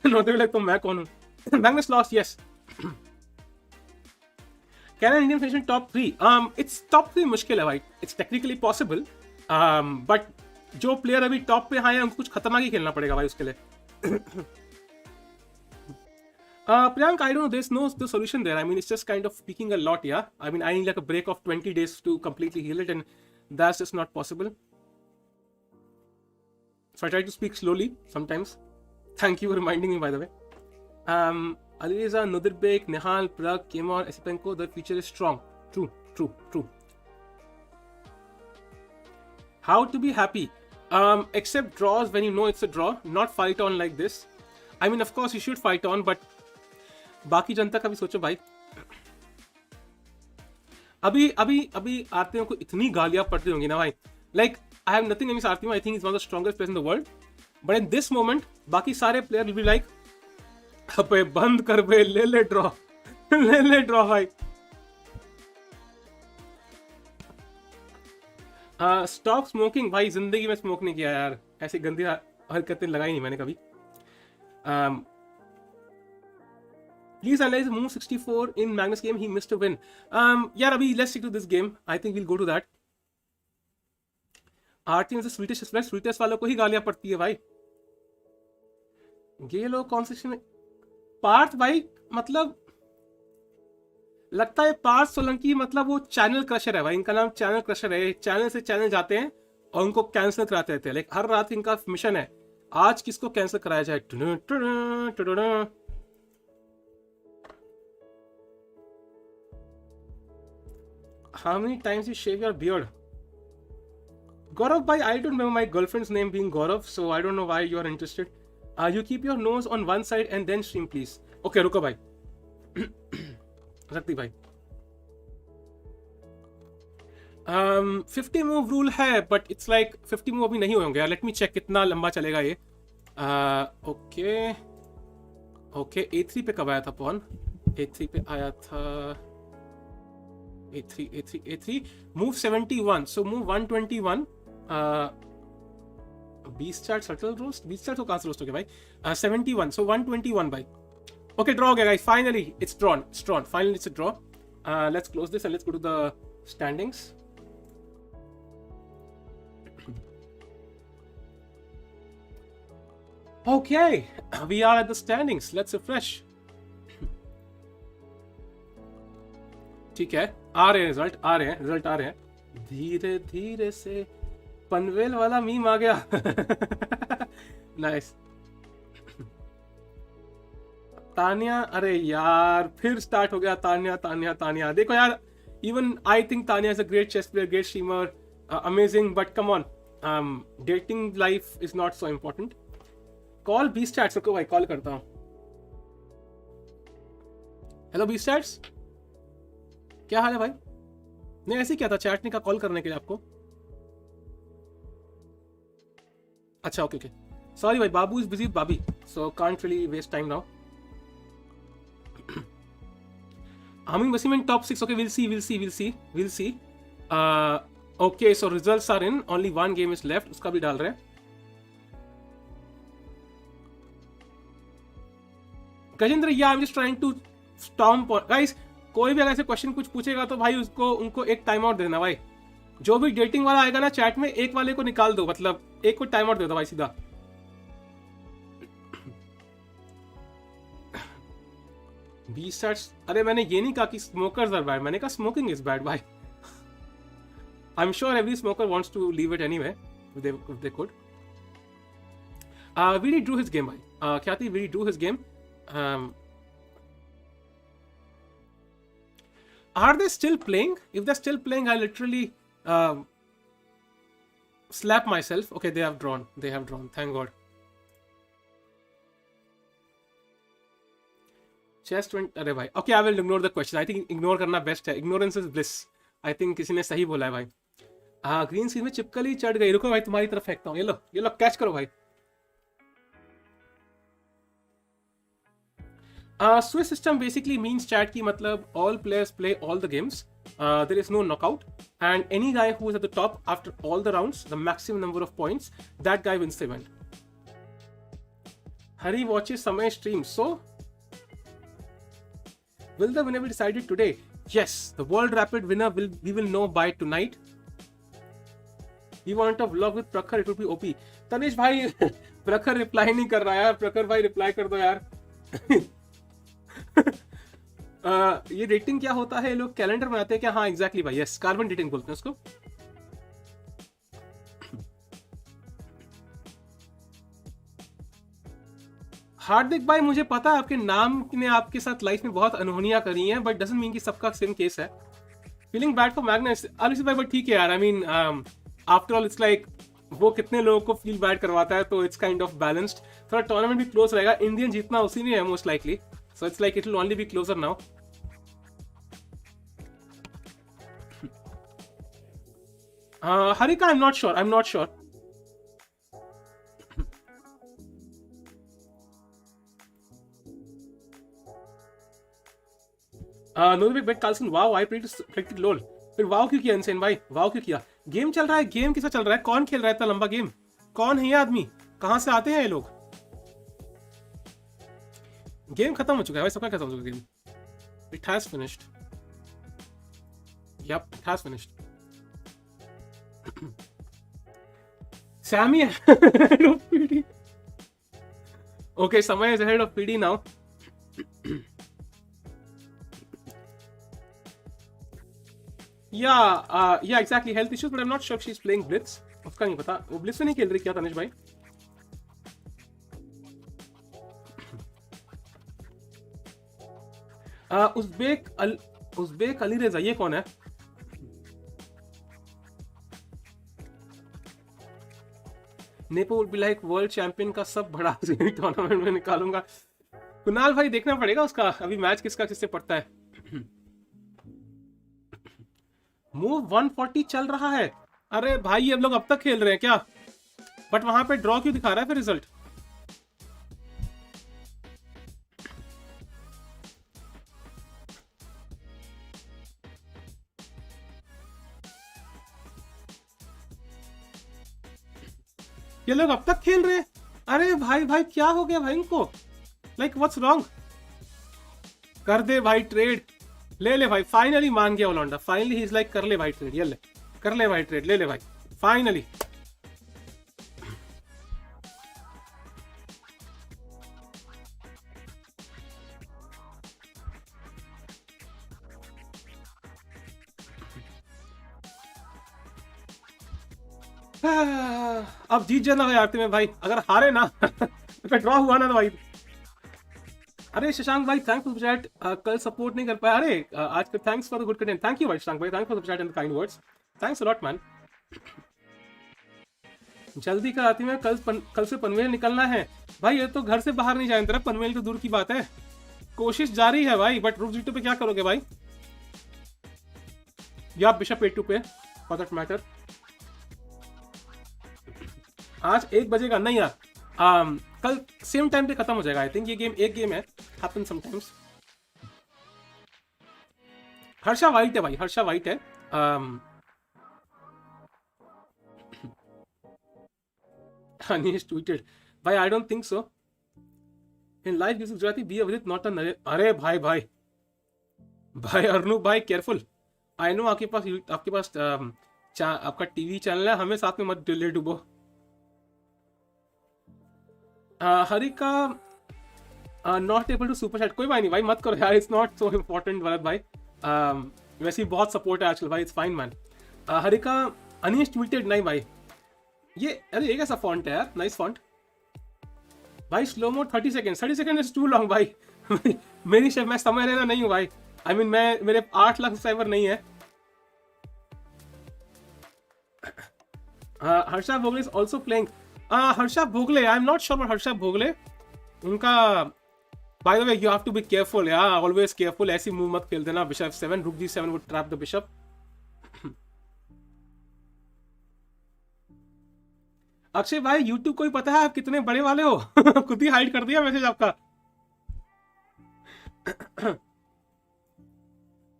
नोते लाइक तो मैं कौन हूँ? Magnus lost, yes. Can an Indian finish in top 3? It's top 3 मुश्किल है भाई. It's technically possible, but जो प्लेयर अभी टॉप पे आए हैं उनको कुछ खतरनाक ही खेलना पड़ेगा भाई उसके लिए. Priyank, I don't know. There's no the solution there. I mean, it's just kind of speaking a lot, yeah. I mean, I need like a break of 20 days to completely heal it, and that's just not possible. So I try to speak slowly sometimes. Thank you for reminding me, by the way. Alireza, Nudirbek, Nihal, Prag, Kemar, Esipenko, the future is strong. True. How to be happy? Accept draws when you know it's a draw. Not fight on like this. I mean, of course, you should fight on, but बाकी जनता का भी सोचो भाई. अभी आरतीयों को इतनी गालियां पड़ती होंगी ना भाई. Like, I have nothing against Artyom. I think he's one of the strongest players in the world. But in this moment, बाकी सारे player will be like, अबे बंद कर बे, ले ड्रॉ, ले ड्रॉ भाई. स्टॉप स्मोकिंग भाई. जिंदगी में स्मोक नहीं किया यार. ऐसी गंदी हरकतें लगाई नहीं मैंने कभी. Please analyze move 64 in Magnus game. He missed a win. यार अभी let's stick to this game. I think we'll go to that. आरती से स्वीटेस्ट वालों को ही गालियां पड़ती है भाई. ये लोग कौन से पार्थ भाई, मतलब लगता है पार्थ सोलंकी मतलब वो चैनल क्रशर है भाई. इनका नाम चैनल क्रशर है. चैनल से चैनल जाते हैं और उनको कैंसिल कराते रहते हैं. लाइक हर रात इनका मिशन है, आज किसको कैंसिल कराया जाए. How many times you shave your beard? Gaurav bhai, I don't remember my girlfriend's name being Gaurav, so I don't know why you are interested. You keep your nose on one side and then stream please. Okay, रुको भाई. रखती भाई. 50 move rule है but it's like 50 move अभी नहीं हुए होंगे यार. लेट मी चेक कितना लंबा चलेगा ये. ओके ओके A3 पे कब आया था पॉन? A3 पे आया था A3 मूव 71 सो मूव 121. बीस चार्ट सटल रोस्ट, बीस चार्ट तो कहाँ से रोस्ट हो गया भाई? 71 सो 121 भाई. ओके ड्रॉ हो गया guys, finally it's drawn, finally it's a draw. Let's close this and let's go to the standings. Okay, we are at the standings. Let's refresh. ठीक है, आ रहे हैं रिजल्ट, आ रहे हैं. धीरे धीरे से पनवेल वाला मीम आ गया. नाइस. तानिया, अरे यार फिर स्टार्ट हो गया. तानिया देखो यार, even I think Tanya is a great chess player, great streamer, amazing, but come on, dating life is not so important. Call B-Stats, रुको भाई कॉल करता हूँ. हेलो B-Stats, क्या हाल है भाई? नहीं ऐसे क्या था, चैट ने कहा कॉल करने के लिए आपको. अच्छा ओके सॉरी भाई, बाबू इज बिजी बाबी, so can't really waste time now. Humming Wasim in top 6. Okay, we'll see. Okay, so results are in. Only one game is left. उसका भी डाल रहे हैं. Gajendra, yeah, I'm just trying to stomp on. Guys, कोई भी अगर ऐसे question कुछ पूछेगा तो भाई उनको एक टाइम आउट देना भाई. जो भी डेटिंग वाला आएगा ना चैट में, एक वाले को निकाल दो, मतलब एक को टाइम आउट दे दो भाई सीधा. B-Stats, अरे मैंने ये नहीं कहा कि smokers are bad, मैंने कहा smoking is bad भाई. I'm sure every smoker wants to leave it anyway if they could. Vidit drew his game भाई. ख्याति, Vidit drew his game. Are they still playing? If they're still playing, I literally slap myself. Okay, they have drawn. Thank God. Chess 20. अरे भाई, okay, I will ignore the question. I think ignore करना best है. Ignorance is bliss. I think किसी ने सही बोला है भाई. ग्रीन स्क्रीन में चिपकली चढ़ गई. रुको भाई, तुम्हारी तरफ फेंकता हूँ. ये लो कैच करो भाई. Swiss system basically means chat की मतलब all players play all the games. There is no knockout, and any guy who is at the top after all the rounds, the maximum number of points, that guy wins the event. Hari watches Samay stream. So will the winner be decided today? Yes, the World Rapid winner we will know by tonight. We want a vlog with Prakhar, it would be OP. Tanish भाई प्रखर reply नहीं कर रहा यार. प्रखर भाई reply कर दो यार. ये डेटिंग क्या होता है? लोग कैलेंडर बनाते हैं क्या? हाँ एग्जैक्टली भाई, यस, कार्बन डेटिंग बोलते हैं उसको. हार्दिक भाई, मुझे पता है आपके नाम ने आपके साथ लाइफ में बहुत अनहोनियां करी हैं, बट डजंट मीन कि सबका सेम केस है. Feeling bad for Magnus. अलिश भाई बट ठीक है यार. I mean after all it's like वो कितने लोगों को फील बैड करवाता है, तो इट्स काइंड ऑफ बैलेंस्ड. थोड़ा टूर्नामेंट भी क्लोज रहेगा. इंडियन जीतना उसी में है most likely, so it's like it will only be closer now. Harika, I am not sure. नोविक bet Carlsen, wow I predicted lol. फिर वाओ क्यों किया इनसेन भाई? वाओ क्यों किया? गेम चल रहा है. गेम किसा चल रहा है? कौन खेल रहा है इतना लंबा गेम? कौन है ये आदमी? कहां से आते हैं ये लोग? गेम खत्म हो चुका है भाई, सबका खत्म हो चुका है game. It has finished. Yup, it has finished. Sammy ahead of PD. Okay, Samay is ahead of PD now. Yeah, exactly. Health issues, but I'm not sure if she's playing Blitz. उसका नहीं पता. वो Blitz में नहीं खेल रही क्या तनिष भाई? उज़्बेक अलीरेज़ा, ये कौन है? Nepo would be like world champion का सब बड़ा टूर्नामेंट में निकालूंगा. कुणाल भाई देखना पड़ेगा उसका अभी मैच किसका किससे पड़ता है. मूव 140 चल रहा है। अरे भाई ये लोग अब तक खेल रहे हैं क्या? बट वहां पे ड्रॉ क्यों दिखा रहा है फिर रिजल्ट? ये लोग अब तक खेल रहे हैं। अरे भाई भाई क्या हो गया भाई इनको? Like what's wrong? कर दे भाई ट्रेड, ले ले भाई। फाइनली मान गया वो लौंडा, फाइनली ही इज लाइक कर ले भाई ट्रेड, ये ले कर ले भाई ट्रेड, ले ले भाई फाइनली। अब जीत जाना है आरती में भाई, अगर हारे ना तो ड्रॉ हुआ ना तो भाई। अरे शशांक भाई थैंक्स फॉर द चैट। कल सपोर्ट नहीं कर पाया। अरे आज का thanks for the good content. Thank you भाई शशांक भाई, thanks for the chat and the kind words. Thanks a lot man. जल्दी कर आती में, कल से पनवेल निकलना है भाई। ये तो घर से बाहर नहीं जाए तरफ, पनवेल तो दूर की बात है। कोशिश जारी है भाई, बट रुक जीटो पे क्या करोगे भाई? या बिशप A2 पे फॉर दैट मैटर। आज 1 बजे का नहीं यार, कल सेम टाइम पे खत्म हो जाएगा आई थिंक। ये गेम एक गेम है, हैपन समटाइम्स। हर्षा वाइट है भाई, हर्षा वाइट है। Anish tweeted, भाई I don't think so. In life, Vidit Gujarathi, be a Vidit, not a narrator. अरे भाई भाई भाई अर्नूप भाई केयरफुल। आई नो आपके पास आपका टीवी चैनल है, हमें साथ में मत ले डूबो। हरी का not able to super chat, कोई बात नहीं भाई, मत करो यार, it's not so important Bharat भाई। वैसे ही बहुत सपोर्ट है आजकल भाई, इट्स फाइन मैन। हरी का अनीश ट्वीटेड, नहीं भाई ये, अरे ये कैसा फॉन्ट है यार, नाइस फॉन्ट भाई। Slow mode 30 second is too long भाई। मेरी शेफ मैं समझ लेना नहीं हूँ भाई। आई मीन मैं, मेरे 8 लाख सब्सक्राइबर नहीं है। Harsha Bhogle is also playing. Harsha Bhogle, I am not sure but Harsha Bhogle उनका, by the way you have to be careful यार, ऑलवेज केयरफुल। ऐसी मूव मत खेल देना। बिशप 7, रुक G7 would trap the bishop. Akshay भाई यूट्यूब को ही पता है आप कितने बड़े वाले हो। खुद ही हाइड कर दिया मैसेज आपका।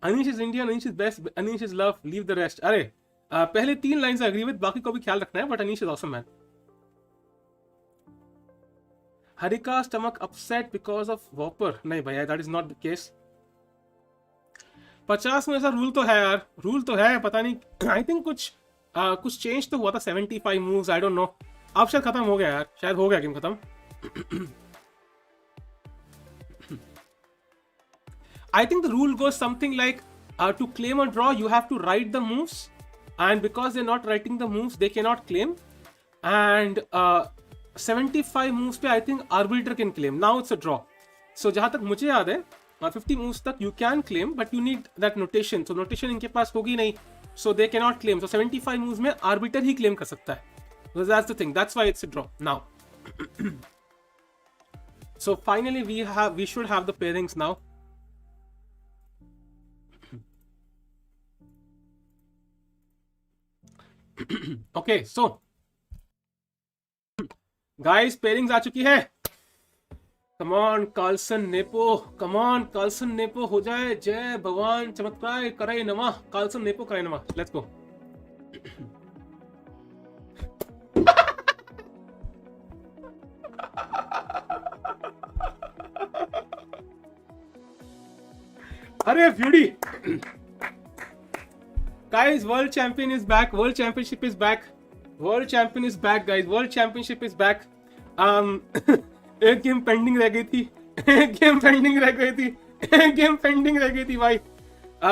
Anish is Indian, Anish is best, Anish is love, leave the rest. अरे पहले 3 लाइन से एग्री विद, बाकी को भी ख्याल रखना है, but Anish is awesome man. Harika stomach upset because of whopper, नहीं भैया that is not the case. 50 में ऐसा रूल तो है यार, रूल तो है, पता नहीं आई थिंक कुछ चेंज तो हुआ था। 75 मूव्स, आई डोंट नो। अब शायद खत्म हो गया यार, शायद हो गया गेम खत्म। I think the rule goes something like to claim a draw you have to write the moves, and because they're not writing the moves they cannot claim, and 75 moves पे I think arbiter can claim. Now it's a draw. So जहाँ तक मुझे याद है 50 moves तक you can claim but you need that notation. So notation इनके पास होगी नहीं, so they cannot claim. So 75 moves में arbiter ही claim कर सकता है. So that's the thing. That's why it's a draw now. So finally we should have the pairings now. Okay, so guys pairings आ चुकी है। Come on Carlsen Nepo, come on Carlsen Nepo हो जाए। जय भगवान चमत्कार करे नमः, कार्लसन नेपो करे नमः। Let's go. अरे beauty guys, world champion is back, world championship is back, world champion is back guys, world championship is back. एक गेम पेंडिंग रह गई थी, एक गेम पेंडिंग रह गई थी, एक गेम पेंडिंग रह गई थी भाई।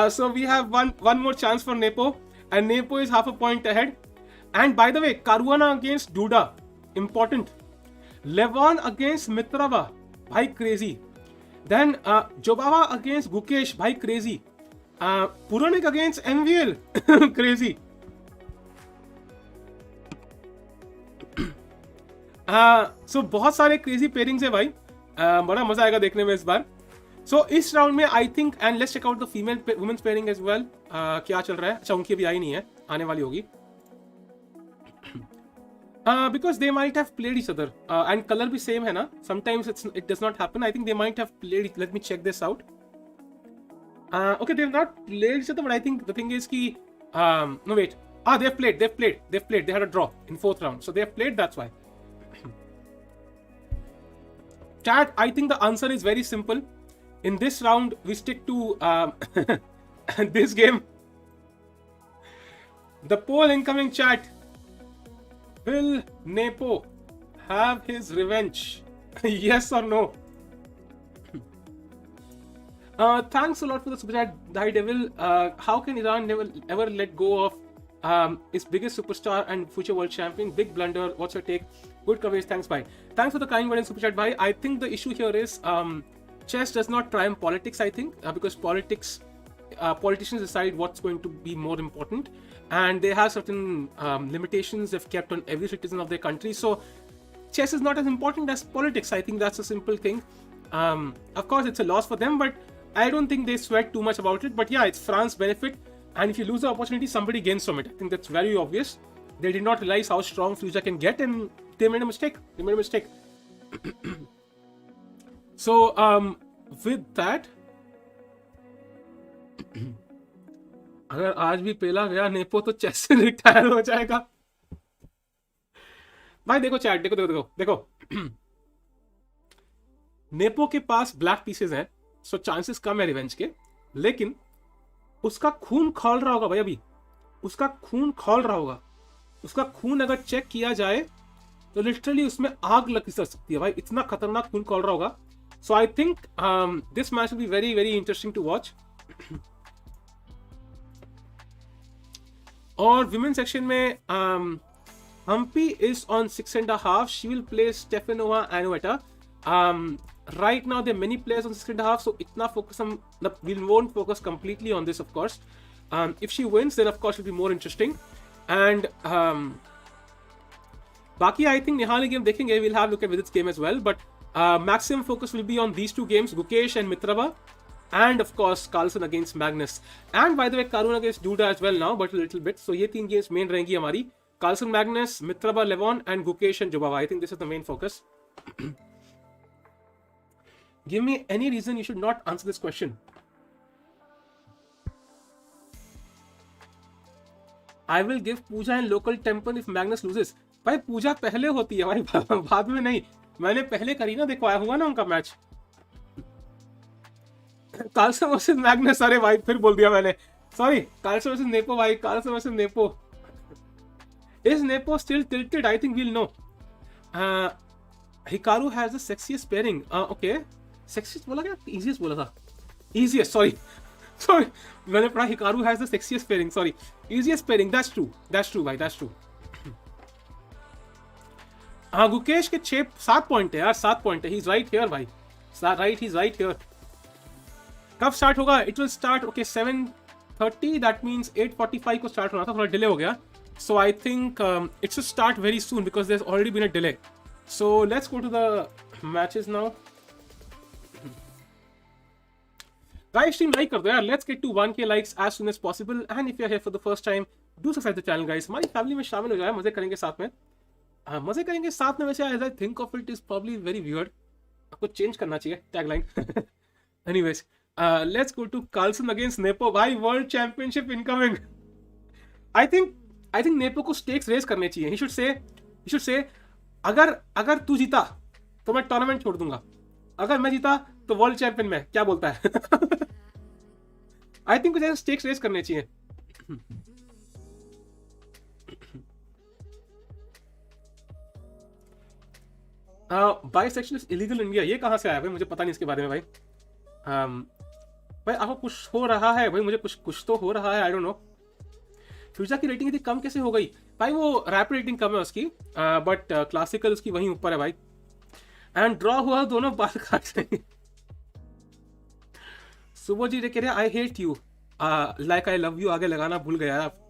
So we have one more chance for Nepo, and Nepo is half a point ahead. And by the way, Caruana against Duda, important. Levon against Mitrava, भाई crazy. Then Jobava against Gukesh, भाई crazy. Puranik against MVL, crazy. So बहुत सारे crazy pairings है भाई, बड़ा मजा आएगा देखने में इस बार। So इस राउंड में I think, and let's check out the female women's pairing as well. क्या चल रहा है? अच्छा, उनकी अभी आई नहीं है, आने वाली होगी. Because they might have played each other, and color भी same है ना. Sometimes it does not happen. I think they might have played. Let me check this out. Okay, they have not played each other, but I think the thing is कि no wait. They've played. They had a draw in 4th round, so they have played. That's why. Chat, I think the answer is very simple. In this round, we stick to this game. The poll incoming, chat. Will Nepo have his revenge? Yes or no? Thanks a lot for the super chat, Dai Devil. How can Iran never ever let go of its biggest superstar and future world champion? Big blunder. What's your take? Good coverage. Thanks, bye. Thanks for the kind word and super chat, bye. I think the issue here is chess does not triumph politics. I think because politicians decide what's going to be more important. And they have certain limitations they've kept on every citizen of their country. So chess is not as important as politics. I think that's a simple thing. Of course, it's a loss for them, but I don't think they sweat too much about it. But yeah, it's France's benefit. And if you lose the opportunity, somebody gains from it. I think that's very obvious. They did not realize how strong Firouzja can get, and they made a mistake. So with that, अगर आज भी पेला गया nepo तो chess से retire हो जाएगा. भाई देखो चैट, देखो नेपो के पास ब्लैक पीसेस हैं, सो चांसेस कम है रिवेंज के. लेकिन उसका खून खौल रहा होगा भाई. अभी उसका खून खौल रहा होगा. उसका खून अगर चेक किया जाए तो लिटरली उसमें आग लग सकती है भाई. इतना खतरनाक खून खौल रहा होगा. So I think this match will be very very interesting to watch. और विमेन सेक्शन में Humpy is on 6.5. She will play Stefanova एनोवेटा. Right now there many players on 6.5, so इतना फोकस हम we won't focus completely on this. Of course if she wins then of course will be more interesting. And बाकी I think Nihal game देखेंगे. Will have look at विदित्स game as well, but maximum focus will be on these two games, Gukesh and Mitrabha. And of course, Carlsen against Magnus. And by the way, Karun against Duda as well now, but a little bit. So ये 3 games main रहेंगी हमारी. Carlsen, Magnus, Mitrava, Levon, and Gukesh and Jubava. I think this is the main focus. Give me any reason you should not answer this question. I will give Pooja in local temple if Magnus loses. भाई पूजा पहले होती है भाई, बाद में नहीं. मैंने पहले करी ना, देखो आया हुआ ना उनका मैच. Carlsen versus Magnus. अरे भाई फिर बोल दिया मैंने, सॉरी. कार्लसन वर्सेस नेपो भाई, Carlsen versus Nepo. Is Nepo still tilted? I think we'll know. Hikaru has the sexiest pairing. Okay, sexiest बोला क्या? इजीएस्ट बोला था. इजीएस्ट, सॉरी मैंने पढ़ा Hikaru has the sexiest pairing. Sorry, easiest pairing. That's true भाई, that's true. हाँ, गुकेश के 7 point है यार, 7 पॉइंट है. ही इज राइट हियर भाई, right, he is right here. कब स्टार्ट होगा? It will start okay 7:30. That means 8:45 को स्टार्ट होना था, थोड़ा डिले हो गया. So I think it should start very soon because there has already been a delay. So let's go to the matches now. Guys, stream like कर दो यार. Let's get to 1K likes as soon as possible. And if you are here for the first time, do subscribe the channel guys. हमारी family में शामिल हो जाए, मजे करेंगे साथ में. मजे करेंगे साथ में. वैसे as I think of it is probably very weird. आपको चेंज करना चाहिए tagline. Anyways, let's go to Carlsen against Nepo. भाई world championship incoming. I think Nepo को स्टेक्स रेस करने चाहिए. ही शुड से अगर तू जीता तो मैं टूर्नामेंट छोड़ दूंगा, अगर मैं जीता तो वर्ल्ड चैंपियन में. क्या बोलता है? आई थिंक कुछ ऐसे स्टेक्स रेस करने चाहिए. Bisection is illegal in India. ये कहां से आया भाई? मुझे पता नहीं इसके बारे में भाई. भाई आपको कुछ हो रहा है भाई, मुझे कुछ तो हो रहा है. आई डोंट नो. फिरोजा की रेटिंग इतनी कम कैसे हो गई भाई? वो रैपिड रेटिंग कम है उसकी, बट क्लासिकल उसकी वहीं ऊपर है भाई. एंड ड्रॉ हुआ, दोनों बात काट रहे हैं. सुबह जी कह रहे I hate you like I love you. आगे लगाना भूल गया आप.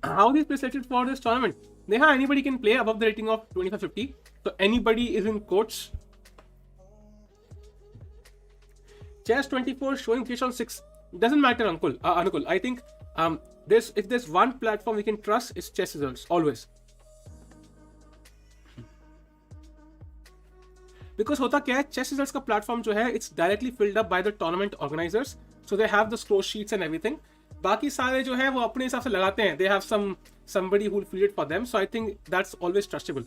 How these players selected for this tournament? Neha, anybody can play above the rating of 25-50. So anybody is in quotes. Chess 24 showing fish on 6. Doesn't matter, Anukul. I think if there's one platform we can trust, it's chess results, always. Because होता क्या है, chess results का platform जो है, it's directly filled up by the tournament organizers, so they have the score sheets and everything. बाकी सारे जो है वो अपने हिसाब से लगाते हैं. They have somebody who will fill it for them, so I think that's always trustable.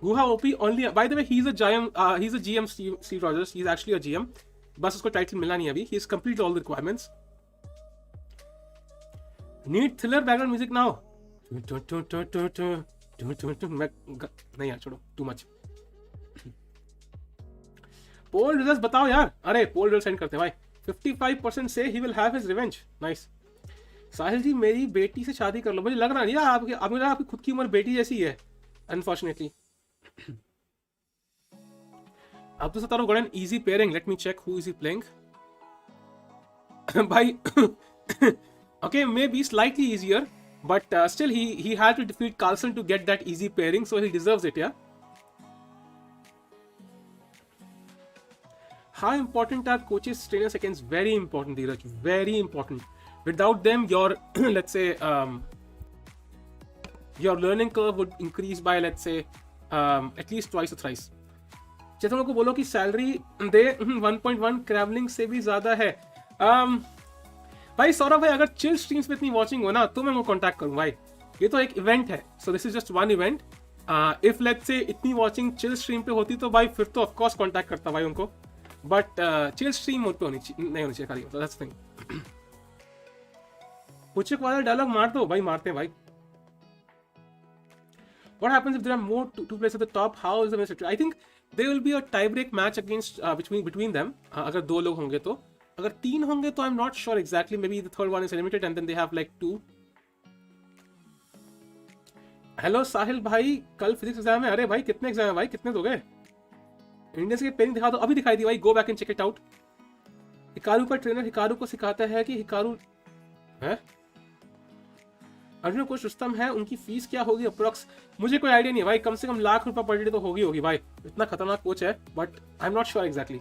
Guha OP only. By the way, he's a GM. Steve Rogers. He's actually a GM. बस उसको टाइटल मिला नहीं अभी. He's completed all the requirements. Need thriller background music now. नहीं यार, छोड़ो, too much. पोल results बताओ यार. अरे पोल रिजल्ट सेंड करते हैं भाई. 55% से he will have his revenge. Nice. साहिल जी, मेरी बेटी से शादी कर लो. मुझे लग रहा नहीं यार, आपकी खुद की उम्र बेटी जैसी है, अनफॉर्चुनेटली. अब तो Satoru got an easy pairing. Let me check who is he playing. भाई okay, maybe slightly easier, but still he had to defeat Carlsen to get that easy pairing, so he deserves it, yeah. How important are coaches, trainers, seconds? Very important, Dheeraj. Very important. Without them, your let's say your learning curve would increase by, let's say, at least twice or thrice. चेतन को बोलो कि salary दे 1.1 travelling से भी ज्यादा है. भाई सौरभ भाई, अगर चिल स्ट्रीम्स पे इतनी वॉचिंग हो ना तो मैं उनको कांटेक्ट करूं भाई. ये तो एक इवेंट है, so this is just one event. If let's say इतनी वॉचिंग चिल स्ट्रीम पे होती तो भाई फिर तो ऑफ कोर्स कांटेक्ट करता भाई उनको. बट चिल स्ट्रीम पे नहीं होनी चाहिए खाली, दैट्स द थिंग. पुचक वाला डायलॉग मार दो भाई. मारते हैं भाई. What happens if there are more two players at the top? How is the match structured? I think there will be a tie-break match against between them. अगर दो लोग होंगे तो, अगर तीन होंगे तो I'm not sure exactly. Maybe the third one is eliminated and then they have like two. Hello साहिल भाई, कल फिजिक्स एग्जाम है. अरे भाई कितने एग्जाम है भाई, कितने दोगे? इंडियन से पेरिंग दिखा दो. अभी दिखाई दी भाई. Go back and check it out. Hikaru का ट्रेनर हिकारू को सिखाता है कि हिकारू है. अर्जुन कोच रुस्तम है, उनकी फीस क्या होगी अप्रोक्स? मुझे कोई आइडिया नहीं है भाई. कम से कम ₹1,00,000 पर डे तो होगी भाई. इतना खतरनाक कोच है, but I am not sure exactly.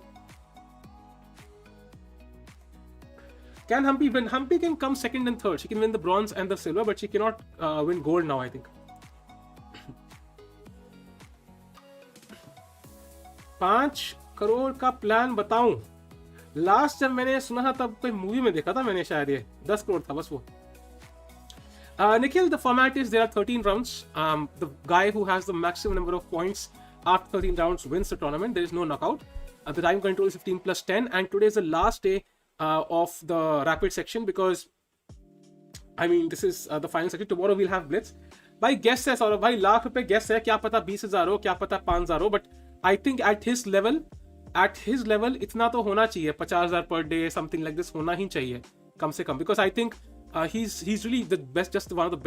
Can Humpy can come second and third. She can win the bronze and the silver, but she cannot win gold now, I think. 5 crore का plan बताऊं? Last जब मैंने सुना था तब कोई movie में देखा था मैंने, शायद ये 10 करोड़ था बस वो. Nikhil, the format is there are 13 rounds. The guy who has the maximum number of points after 13 rounds wins the tournament. There is no knockout. The time control is 15 plus 10, and today is the last day of the rapid section because I mean this is the final section. Tomorrow we'll have blitz. भाई guess है सौरभ भाई, ₹1,00,000 guess है. क्या पता 20,000 हो, क्या पता 5,000 हो, but I think at his level इतना तो होना चाहिए. 50,000 per day, something like this होना ही चाहिए कम से कम, because I think he's really the best, just one of the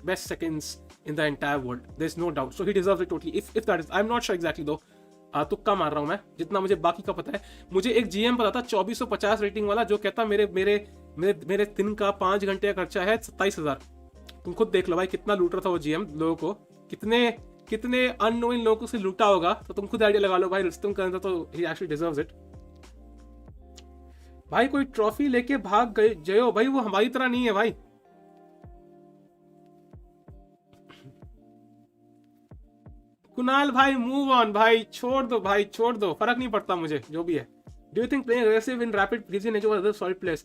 best seconds in the entire world. There's no doubt. So he deserves it totally. If that is, I'm not sure exactly though. तुक्का मार रहा हूं मैं, जितना मुझे बाकी का पता है. मुझे एक जीएम पता था 2450 रेटिंग वाला, जो कहता मेरे दिन का 5 घंटे का खर्चा है 27,000. तुम खुद देख लो भाई कितना लूट रहा था वो जीएम लोगों को. कितने अननोइंग लोगों से लूटा होगा, तो तुम खुद आइडिया लगा लो भाई. रुस्तम करता तो ही एक्चुअली डिजर्व्स इट. भाई कोई ट्रॉफी लेके भाग गए जयो भाई, वो हमारी तरह नहीं है भाई. कुणाल भाई मूव ऑन भाई, छोड़ दो भाई, छोड़ दो, फर्क नहीं पड़ता मुझे जो भी है. Do you think playing aggressive in rapid gives you an edge over other solid players?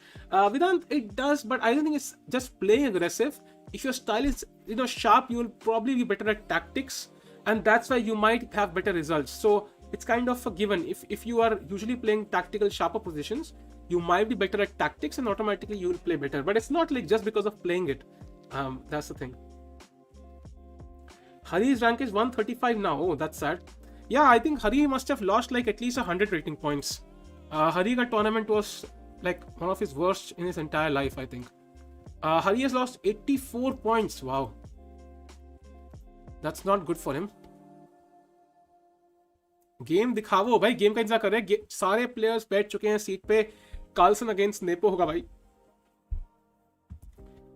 Vedant, it does, but I don't think it's just playing aggressive. If your style is sharp, you will probably be better at tactics, and that's why you might have better results. So it's kind of a given. If you are usually playing tactical sharper positions, you might be better at tactics and automatically you will play better. But it's not like just because of playing it. That's the thing. Hari's rank is 135 now. Oh, that's sad. Yeah, I think Hari must have lost like at least 100 rating points. Hari ka tournament was like one of his worst in his entire life, I think. Hari has lost 84 points. Wow. That's not good for him. Game दिखाओ भाई, game का इंतजार कर रहे हैं. सारे players बैठ चुके हैं सीट पे. कार्लसन अगेंस्ट नेपो होगा भाई.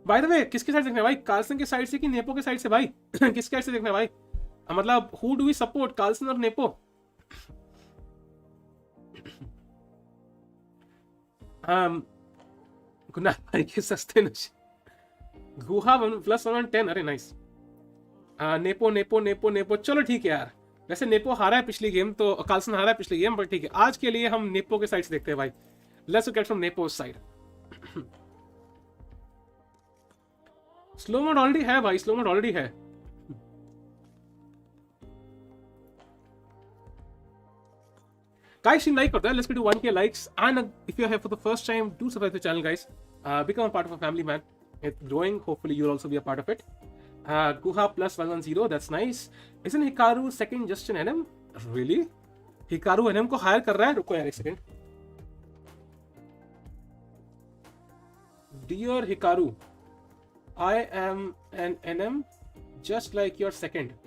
बाय द वे किसके साइड से देखना है भाई, कार्लसन के साइड से कि नेपो के साइड से भाई? किसके साइड से देखना है भाई? मतलब who do we support, Carlsen और नेपो? गुना भाई के सस्ते नशे, गुहा +110, अरे nice. Nepo Nepo Nepo Nepo, चलो ठीक है यार। वैसे नेपो हारा है पिछली गेम, तो कार्लसन हारा है पिछली गेम, बट ठीक है आज के लिए हम नेपो के साइड से देखते हैं भाई। Let's look at from Nepo's side. Slow mode already है भाई, स्लो मोड ऑलरेडी है। Guys, like करते हैं, let's get to 1K likes, and if you're here for the first time, do subscribe to the channel, guys. Become a part of a family, man. It's growing. Hopefully, you'll also be a part of it. Guha +110, that's nice. Isn't Hikaru second just in NM? Really? Hikaru NM को hire कर रहा है? रुको यार एक second. Dear Hikaru, I am an NM just like your second.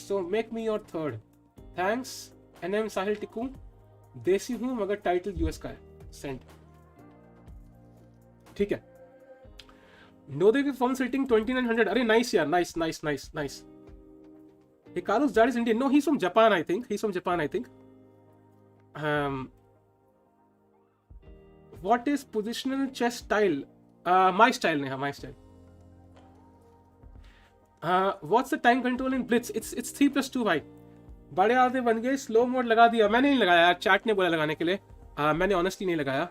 So make me your third. Thanks. NM साहिल टिकू, देसी हूं मगर टाइटल यूएस का है, सेंड। ठीक है। नोदे के फॉर्म सेटिंग 2900, अरे नाइस यार, nice nice nice nice. Hikaru's dad is Indian. No, he's from Japan, I think. He's from Japan, I think. What is positional chess style? My style, Neha, my style. What's the time control in Blitz? It's 3+2 भाई। बड़े आधे बन गए, slow mode लगा दिया। मैंने नहीं लगाया यार, चैट ने बोला लगाने के लिए। मैंने ऑनेस्टली नहीं लगाया।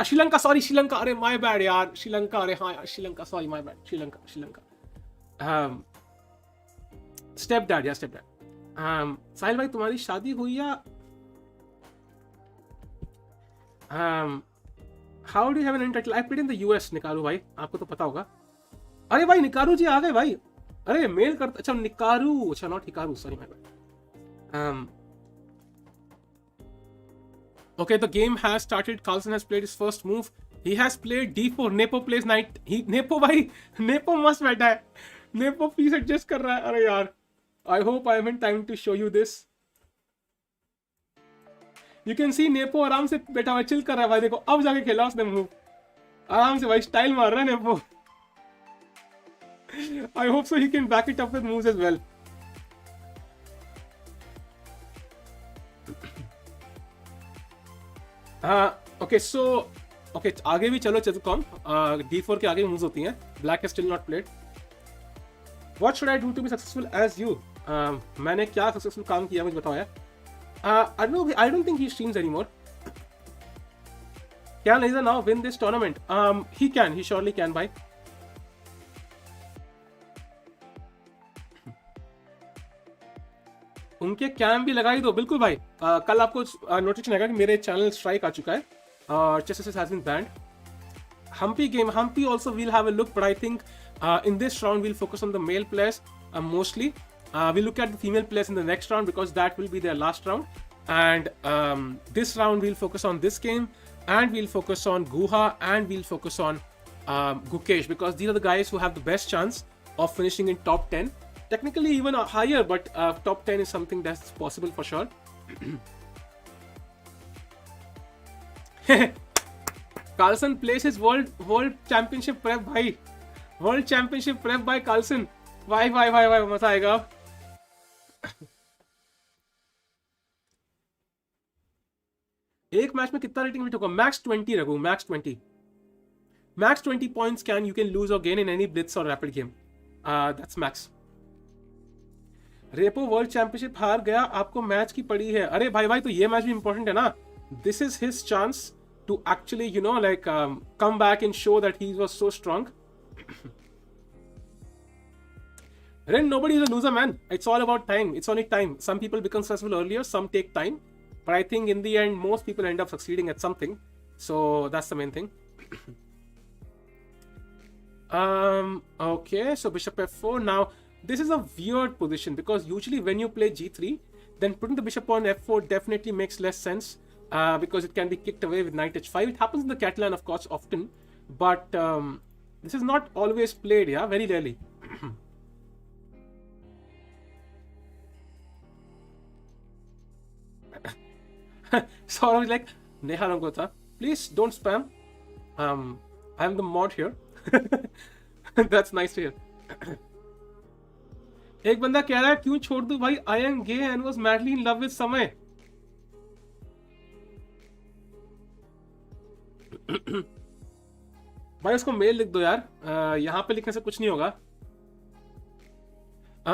श्रीलंका, सॉरी श्रीलंका, अरे माय बैड यार, श्रीलंका, अरे हाँ यार Sri Lanka, sorry my bad, Sri Lanka Sri Lanka. Step dad या स्टेप डैड। साहिल भाई तुम्हारी शादी हुई या how do you have an title? I played in the US. Hikaru भाई आपको तो पता होगा। अरे भाई निकारू जी आ गए भाई। अरे मेल करते, अच्छा निकारू, अच्छा not Hikaru, sorry my bad. Okay, the game has started. Carlsen has played his first move. He has played d4. Nepo plays knight. Nepo भाई, Nepo मस्त बैठा है। Nepo piece adjust कर रहा है। अरे यार, I hope I am in time to show you this. You can see Nepo आराम से बैठा हुआ चिल कर रहा है भाई। देखो अब जाके खेला उसने मूव, आराम से भाई स्टाइल मार रहा है Nepo। I hope so he can back it up with moves as well. Okay, so okay, आगे भी चलो चेतुकॉम। d4 के आगे मूव्स होती हैं। Black has still not played. What should I do to be successful as you? मैंने क्या successful काम किया मुझे बताओ यार। I don't think he streams anymore. Can Alireza now win this tournament? He can, he surely can भाई। उनके cam भी लगाई दो, बिल्कुल भाई। कल आपको नोटिफिकेशन आएगा कि मेरे चैनल स्ट्राइक आ चुका है और chessassist has been banned. Humpy game, Humpy also we'll have a look, but I think in this round we'll focus on the male players mostly. We'll look at the female players in the next round because that will be their last round. And this round we'll focus on this game, and we'll focus on Guha, and we'll focus on Gukesh, because these are the guys who have the best chance of finishing in top 10. Technically even higher, but top 10 is something that's possible for sure. Carlsen plays his world championship prep भाई, world championship prep by Carlsen। भाई मजा आएगा। एक match में कितना rating hit होगा? Max 20 रखो, max 20। Max 20 points you can lose or gain in any blitz or rapid game. That's max. Repo world championship हार गया, आपको मैच की पड़ी है। अरे भाई तो ये मैच भी इंपॉर्टेंट है ना। This is his chance to actually you know like come back and show that he was so strong. Ren, nobody is a loser, man. It's all about time. It's only time. Some people become successful earlier, some take time, but I think in the end most people end up succeeding at something. So that's the main thing. Okay, so bishop f4. Now this is a weird position because usually when you play g3, then putting the bishop on f4 definitely makes less sense because it can be kicked away with knight h5. It happens in the Catalan, of course, often, but this is not always played, yeah, very rarely. So I was like, Nihal, please don't spam. I'm the mod here. That's nice to hear. एक बंदा कह रहा है क्यों छोड़ दूं भाई, I am gay and was madly in love with समय. भाई उसको मेल लिख दो यार, यहाँ पे लिखने से कुछ नहीं होगा.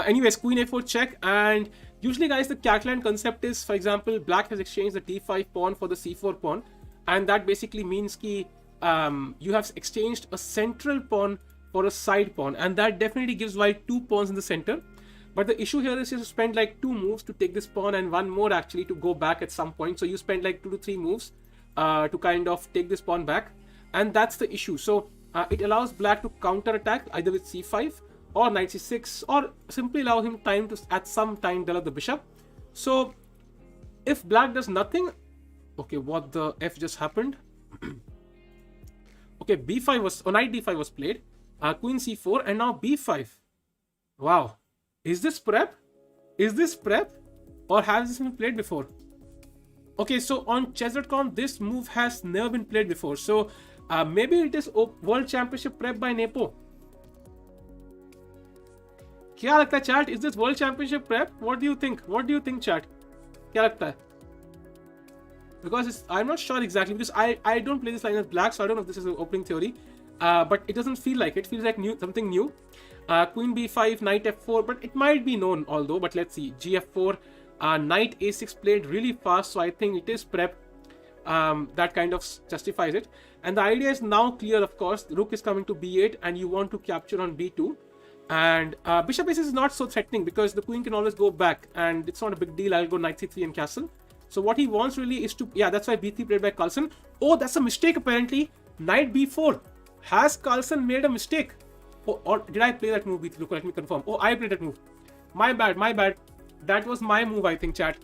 Anyways, queen a4 check, and usually guys the Catalan concept is, for example, black has exchanged the d5 pawn for the c4 pawn, and that basically means ki you have exchanged a central pawn for a side pawn, and that definitely gives white 2 pawns in the center. But the issue here is you spend like 2 moves to take this pawn and 1 more actually to go back at some point, so you spend like 2 to 3 moves to kind of take this pawn back, and that's the issue. So it allows black to counter attack either with c5 or knight c6, or simply allow him time to at some time develop the bishop. So if black does nothing, okay, what the f just happened? Okay, b5 was, knight d5 was played, queen c4, and now b5. Wow, is this prep? Is this prep, or has this been played before? Okay, so on chess.com this move has never been played before, so maybe it is world championship prep by Nepo. क्या लगता है chat? Is this world championship prep? What do you think? What do you think, chat? क्या लगता है? Because I'm not sure exactly, because I don't play this line as black, so I don't know if this is an opening theory. But it doesn't feel like it. Feels like something new. Queen b5, knight f4, but it might be known although. But let's see. gf4, knight a6 played really fast, so I think it is prep. That kind of justifies it. And the idea is now clear, of course. The rook is coming to b8, and you want to capture on b2. And bishop a6 is not so threatening because the queen can always go back, and it's not a big deal. I'll go knight c3 and castle. So what he wants really is to, yeah, that's why b3 played by Carlsen. Oh, that's a mistake apparently. Knight b4. Has Carlsen made a mistake? Oh, or did I play that move, b3? Look, let me confirm. Oh, I played that move. My bad, my bad. That was my move, I think, chat.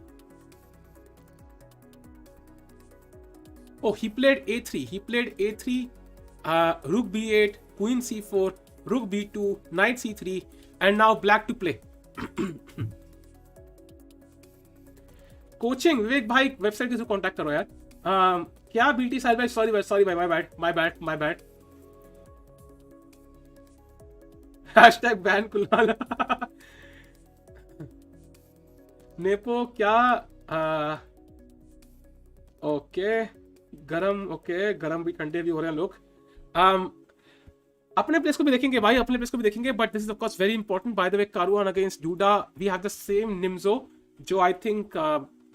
Oh, he played a3. He played a3, rook b8, queen c4, rook b2, knight c3, and now black to play. Coaching Vivek भाई website के through contact करो यार. क्या BT साहिल भाई, sorry भाई, my bad. Hashtag ban कुलाल. Nepo क्या? Okay गरम भी ठंडे भी हो रहे हैं लोग. अपने प्लेस को भी देखेंगे भाई, अपने प्लेस को भी देखेंगे, but this is of course very important. Bye the way, Caruana against Duda, we have the same Nimzo, जो I think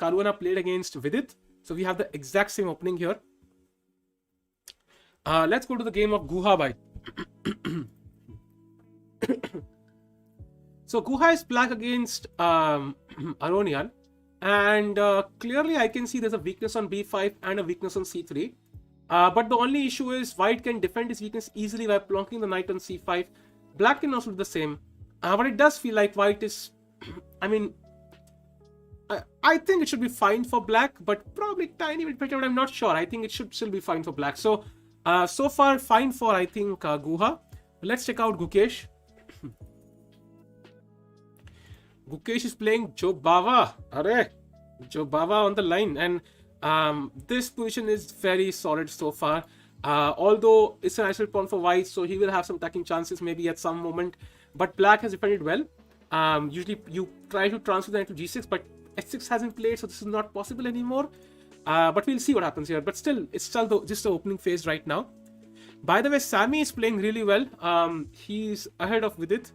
Caruana played against Vidit. So we have the exact same opening here. Let's go to the game of Guha bhai. So Guha is black against Aronian, and clearly I can see there's a weakness on b5 and a weakness on c3. But the only issue is white can defend his weakness easily by plonking the knight on c5. Black can also do the same. But it does feel like white is, I mean, I think it should be fine for black, but probably tiny bit better, but I'm not sure. I think it should still be fine for black. So, so far, fine for, I think, Guha. Let's check out Gukesh. Gukesh is playing Jobava. Arre, Jobava on the line. And this position is very solid so far. Although it's an isolated pawn for white, so he will have some attacking chances maybe at some moment. But black has defended well. Usually you try to transfer the knight to g6, but h6 hasn't played, so this is not possible anymore. But we'll see what happens here. But still, it's still just the opening phase right now. By the way, Sammy is playing really well. He's ahead of Vidit,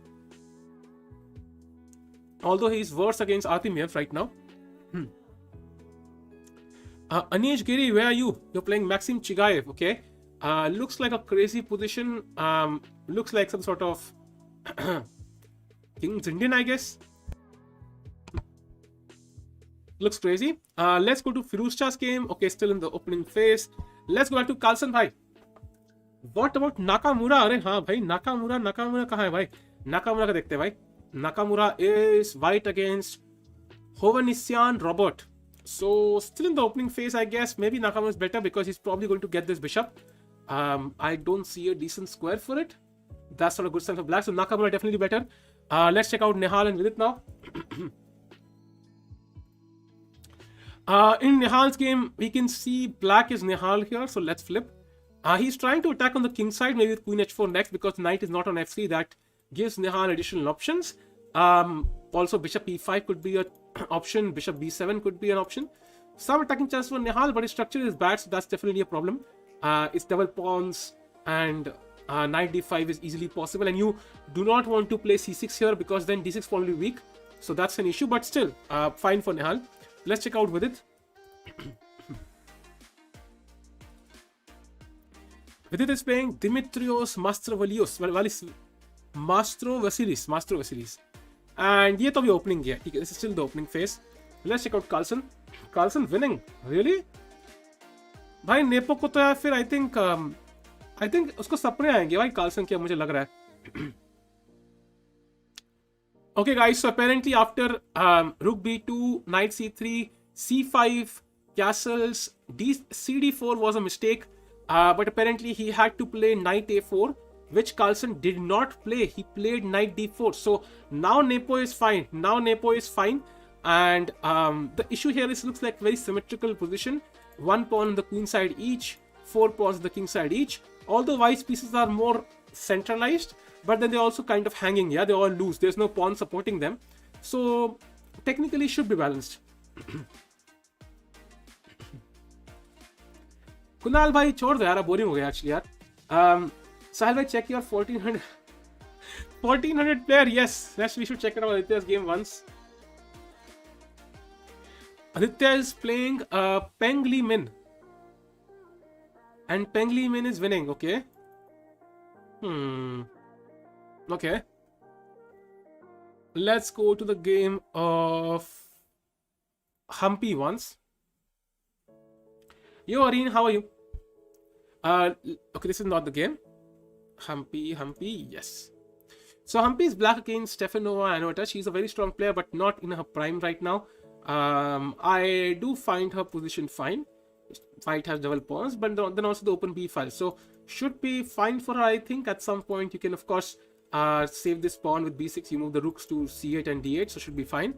although he's worse against Artemiev right now. Anish Giri, where are you? You're playing Maxim Chigaev, okay? Looks like a crazy position. Looks like some sort of King's Indian, I guess. Looks crazy. Let's go to Firouzja's game. Okay, still in the opening phase. Let's go back to Carlsen bhai. What about Nakamura? अरे हाँ भाई, Nakamura कहाँ है भाई? Nakamura का देखते हैं भाई. Nakamura is white against Hovhannissian Robert. So still in the opening phase, I guess. Maybe Nakamura is better because he's probably going to get this bishop. I don't see a decent square for it. That's not a good sign for black. So Nakamura definitely better. Let's check out Nihal and Vidit now. In Nihal's game, we can see black is Nihal here. So let's flip. He's trying to attack on the king side, maybe with queen h4 next, because knight is not on f3. That gives Nihal additional options. Also, bishop e5 could be an option. Bishop b7 could be an option. Some attacking chance for Nihal, but his structure is bad, so that's definitely a problem. It's double pawns, and knight d5 is easily possible, and you do not want to play c6 here because then d6 probably weak. So that's an issue, but still fine for Nihal. Let's check out Vidit. Vidit is playing Dimitrios Mastro Vasilis. And ये तो अभी opening है, ठीक है, this is still the opening phase. Let's check out Carlsen. Carlsen winning, really? भाई nepo को तो यार फिर I think उसको सपने आएंगे भाई Carlsen के, मुझे लग रहा है. Okay guys, so apparently after rook b2, knight c3, c5, castles, cd4 was a mistake. But apparently he had to play knight a4, which Carlsen did not play. He played knight d4. So now Nepo is fine. And the issue here is looks like very symmetrical position. 1 pawn on the queen side each, 4 pawns on the king side each. All the white pieces are more centralized, but then they're also kind of hanging. Yeah, they're all loose. There's no pawn supporting them. So technically should be balanced. Kunal भाई छोड़ दो यार, boring हो गया actually यार. साहिल भाई check your 1400 player. Yes, we should check it out Aditya's game once. Aditya is playing Peng Li Min, and Peng Li Min is winning. Okay. Okay. Let's go to the game of Humpy once. Yo, Areen, how are you? Okay, this is not the game. Humpy, yes. So Humpy is black against Stefanova Anota. She's a very strong player, but not in her prime right now. I do find her position fine. White has double pawns, but then also the open b file. So should be fine for her, I think. At some point, you can, of course, save this pawn with b6. You move the rooks to c8 and d8, so should be fine.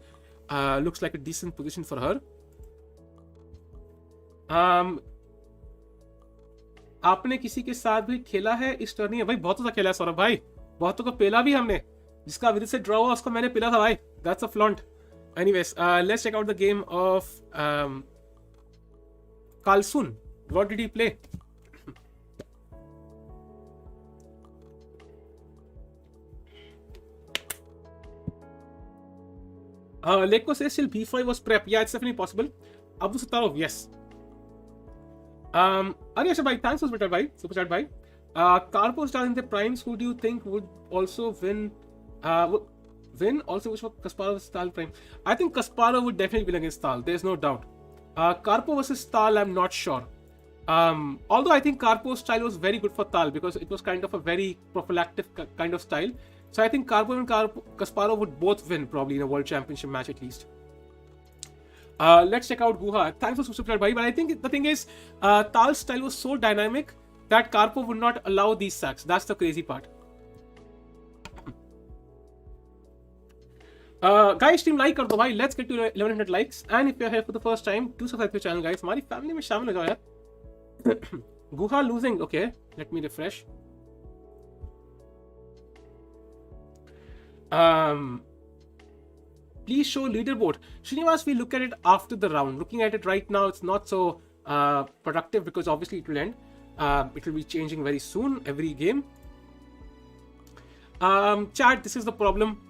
Looks like a decent position for her. आपने किसी के साथ भी खेला है इस टर्नी में? भाई बहुतों सा खेला है सौरभ भाई, बहुतों को पेला भी हमने. जिसका विदित से ड्रॉ हुआ उसको मैंने पेला था भाई. That's a flaunt. Anyways, let's check out the game of Carlsen. What did he play? Leko says still b5 was prep. Yeah, it's definitely possible. Abu Satarov, yes. Anish bhai, thanks for super chat bhai. Karpo star in the primes, who do you think would also win? Also, which was Kasparov Stahl prime? I think Kasparov would definitely win against Stahl. There's no doubt. Karpo versus Stahl, I'm not sure. Although I think Karpo's style was very good for Stahl because it was kind of a very prophylactic kind of style. So I think Karpo and Kasparov would both win probably in a world championship match at least. Let's check out Guha. Thanks for subscribing, bhai. But I think the thing is, Tal's style was so dynamic that Karpov would not allow these sacks. That's the crazy part. Guys, stream like कर दो भाई. Let's get to 1100 likes. And if you're here for the first time, do subscribe to the channel, guys. हमारी family में शामिल हो जाओ यार. Guha losing. Okay, let me refresh. Please show leaderboard. Srinivas, we look at it after the round. Looking at it right now, it's not so productive because obviously it will end. It will be changing very soon, every game. Chat, this is the problem.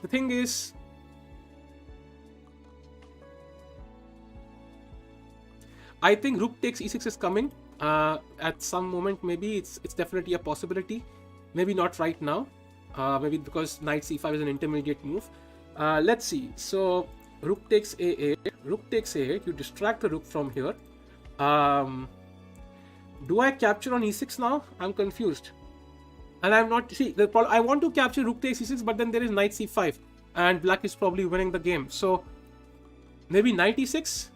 The thing is, I think rook takes e6 is coming at some moment. Maybe it's definitely a possibility. Maybe not right now. Maybe because knight c5 is an intermediate move. Let's see. So rook takes a8. Rook takes a8. You distract the rook from here. Do I capture on e6 now? I'm confused. And I'm not... See, the problem, I want to capture rook takes e6, but then there is knight c5. And black is probably winning the game. So maybe knight e6,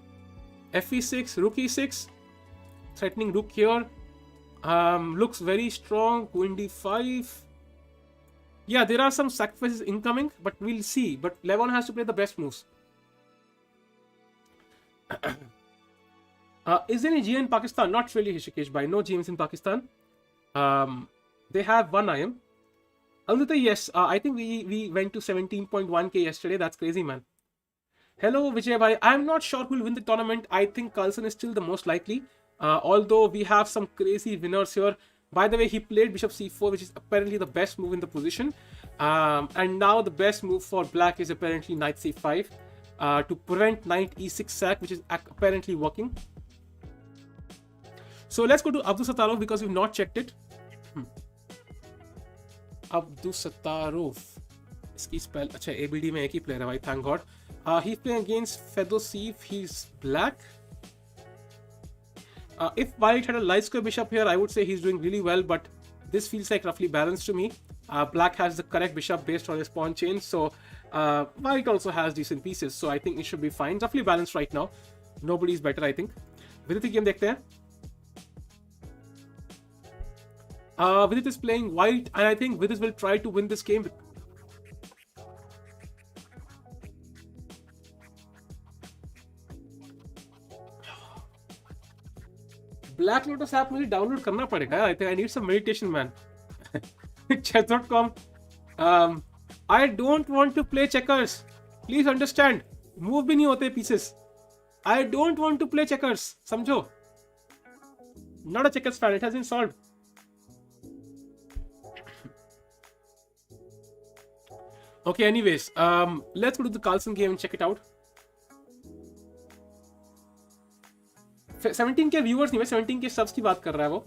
fe6, rook e6. Threatening rook here. Looks very strong. Queen d5. Yeah, there are some sacrifices incoming, but we'll see. But Levon has to play the best moves. Is there any GM in Pakistan? Not really, Hishikesh bhai. No GMs in Pakistan. They have one IM. Amrita, yes. I think we went to 17.1k yesterday. That's crazy, man. Hello, Vijay bhai. I'm not sure who will win the tournament. I think Carlsen is still the most likely. Although we have some crazy winners here. By the way, he played Bishop C4, which is apparently the best move in the position. And now the best move for Black is apparently Knight C5 to prevent Knight E6 sack, which is apparently working. So let's go to Abdul Sattarov because we've not checked it. Abdul Sattarov. Iski spell. Acha, ABD mein ek hi player hai bhai, thank God. He's playing against Fedosiev. He's Black. If White had a light square bishop here, I would say he's doing really well, but this feels like roughly balanced to me. Black has the correct bishop based on his pawn chain, so White also has decent pieces, so I think it should be fine. Roughly balanced right now. Nobody's better, I think. Vidit ki game dekhte hain. Vidit is playing White, and I think Vidit will try to win this game. Black Lotus app मुझे download करना पड़ेगा. I think I need some meditation, man. Chess.com. I don't want to play checkers. Please understand. Move भी नहीं होते pieces. I don't want to play checkers. समझो. Not a checkers fan. It has been solved. Okay. Anyways, let's go to the Carlsen game and check it out. 17k viewers नहीं, 17k subs की बात कर रहा है वो.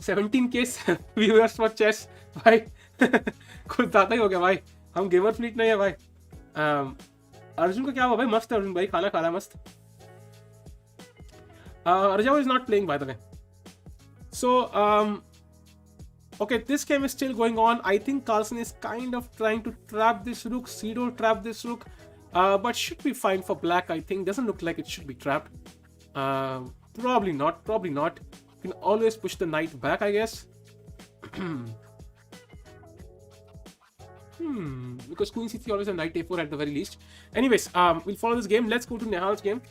17k viewers for chess भाई. कुछ ज़्यादा ही हो गया भाई. हम गेमर फ्लीट नहीं है भाई. अर्जुन का क्या हुआ भाई? मस्त है अर्जुन भाई, खाना खा रहा है मस्त. Arjun is not playing, by the way. So okay, this game is still going on. I think Carlsen is kind of trying to trap this rook, pseudo trap this rook, but should be fine for Black. I think doesn't look like it should be trapped. Probably not. Probably not. You can always push the knight back, I guess. Because Queen C3 always a knight A4 at the very least. Anyways, we'll follow this game. Let's go to Nihal's game.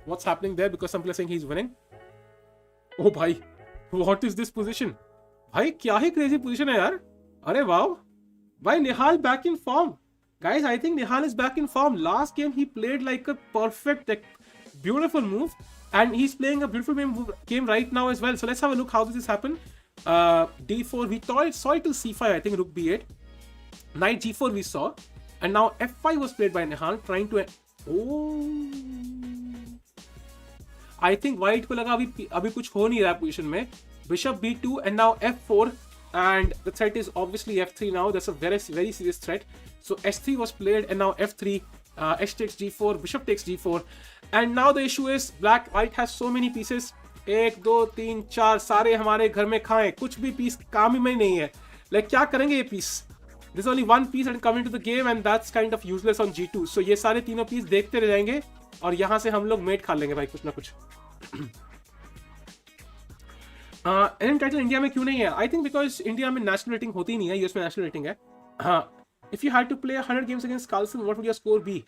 What's happening there? Because some people are saying he's winning. Oh, bhai. What is this position? Bhai, kya hi crazy position hai yaar? Arey wow. Bhai, Nihal back in form. Guys, I think Nihal is back in form. Last game he played like a perfect, like, beautiful move. And he's playing a beautiful game right now as well. So let's have a look how this has happened. D4, we saw it till C5, I think, rook B8. Knight G4 we saw. And now F5 was played by Nihal, trying to... Oh... I think White को लगा अभी कुछ हो नहीं रहा position में. Bishop B2 and now F4, and the threat is obviously F3 now. That's a very serious threat. So S3 was played and now F3. H takes G4, Bishop takes G4, and now the issue is White has so many pieces. 1, 2, 3, 4 सारे हमारे घर में खाएं. कुछ भी piece काम ही में नहीं है. Like क्या करेंगे ये piece? There's only one piece that come into the game and that's kind of useless on G2. So ये सारे तीनों piece देखते रह जाएंगे और यहाँ से हम लोग मेट खा लेंगे भाई कुछ ना कुछ. एन टाइटल इंडिया में क्यों नहीं है? आई थिंक बिकॉज इंडिया में नेशनल रेटिंग होती नहीं है, यूएस में नेशनल रेटिंग है. If you had to play 100 games against Carlsen, what would your score be?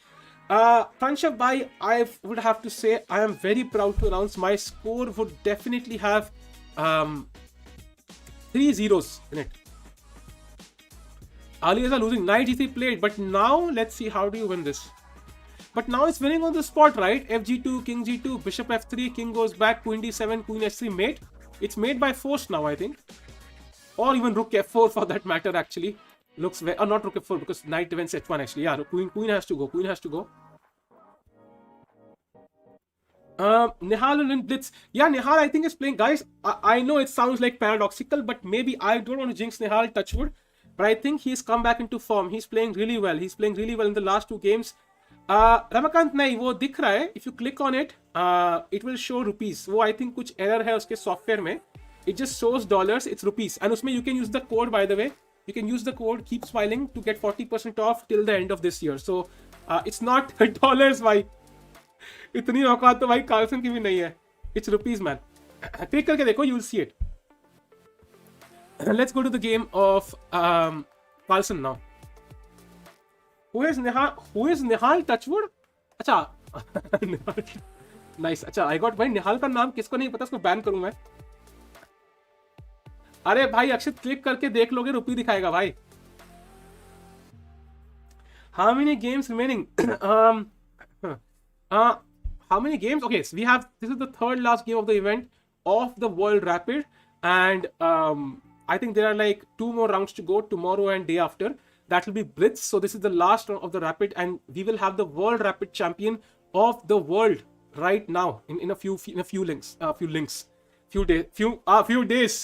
Pranshab bhai, I would have to say I am very proud to announce my score would definitely have 3 zeros in it. Alireza losing, knight g3 played, but now let's see how do you win this. But now it's winning on the spot, right? Fg2, king g2, bishop f3, king goes back, queen d7, queen h3 mate. It's made by force now, I think. Or even rook f4 for that matter, actually. Looks very... Or not rook f4, because knight defends h1, actually. Yeah, queen has to go. Queen has to go. Nihal and Blitz. Yeah, Nihal, I think, is playing. Guys, I know it sounds like paradoxical, but maybe I don't want to jinx Nihal, touch wood. But I think he's come back into form. He's playing really well. He's playing really well in the last 2 games. Ramakant nahi, वो दिख रहा है. If you click on it, it will show rupees. वो I think कुछ error है उसके software में. It just shows dollars. It's rupees. And उसमें you can use the code, by the way. You can use the code Keep Smiling to get 40% off till the end of this year. So it's not dollars, भाई. इतनी औकात तो भाई Carlsen की भी नहीं है. It's rupees, man. Click करके देखो, you will see it. Let's go to the game of Carlsen now. Who is Nihal? Touchwood? Acha. Nice. अच्छा, आई गॉट. भाई निहाल का नाम किसको नहीं पता, उसको बैन करूं मैं. अरे भाई अक्षित, क्लिक करके देख लोगे, रुपी दिखाएगा भाई. How many games remaining? How many games? Okay, so this is the third last game of the event of the World Rapid, and I think there are like 2 more rounds to go tomorrow and day after. That will be Blitz. So this is the last round of the Rapid, and we will have the World Rapid champion of the world right now in a few links, few days.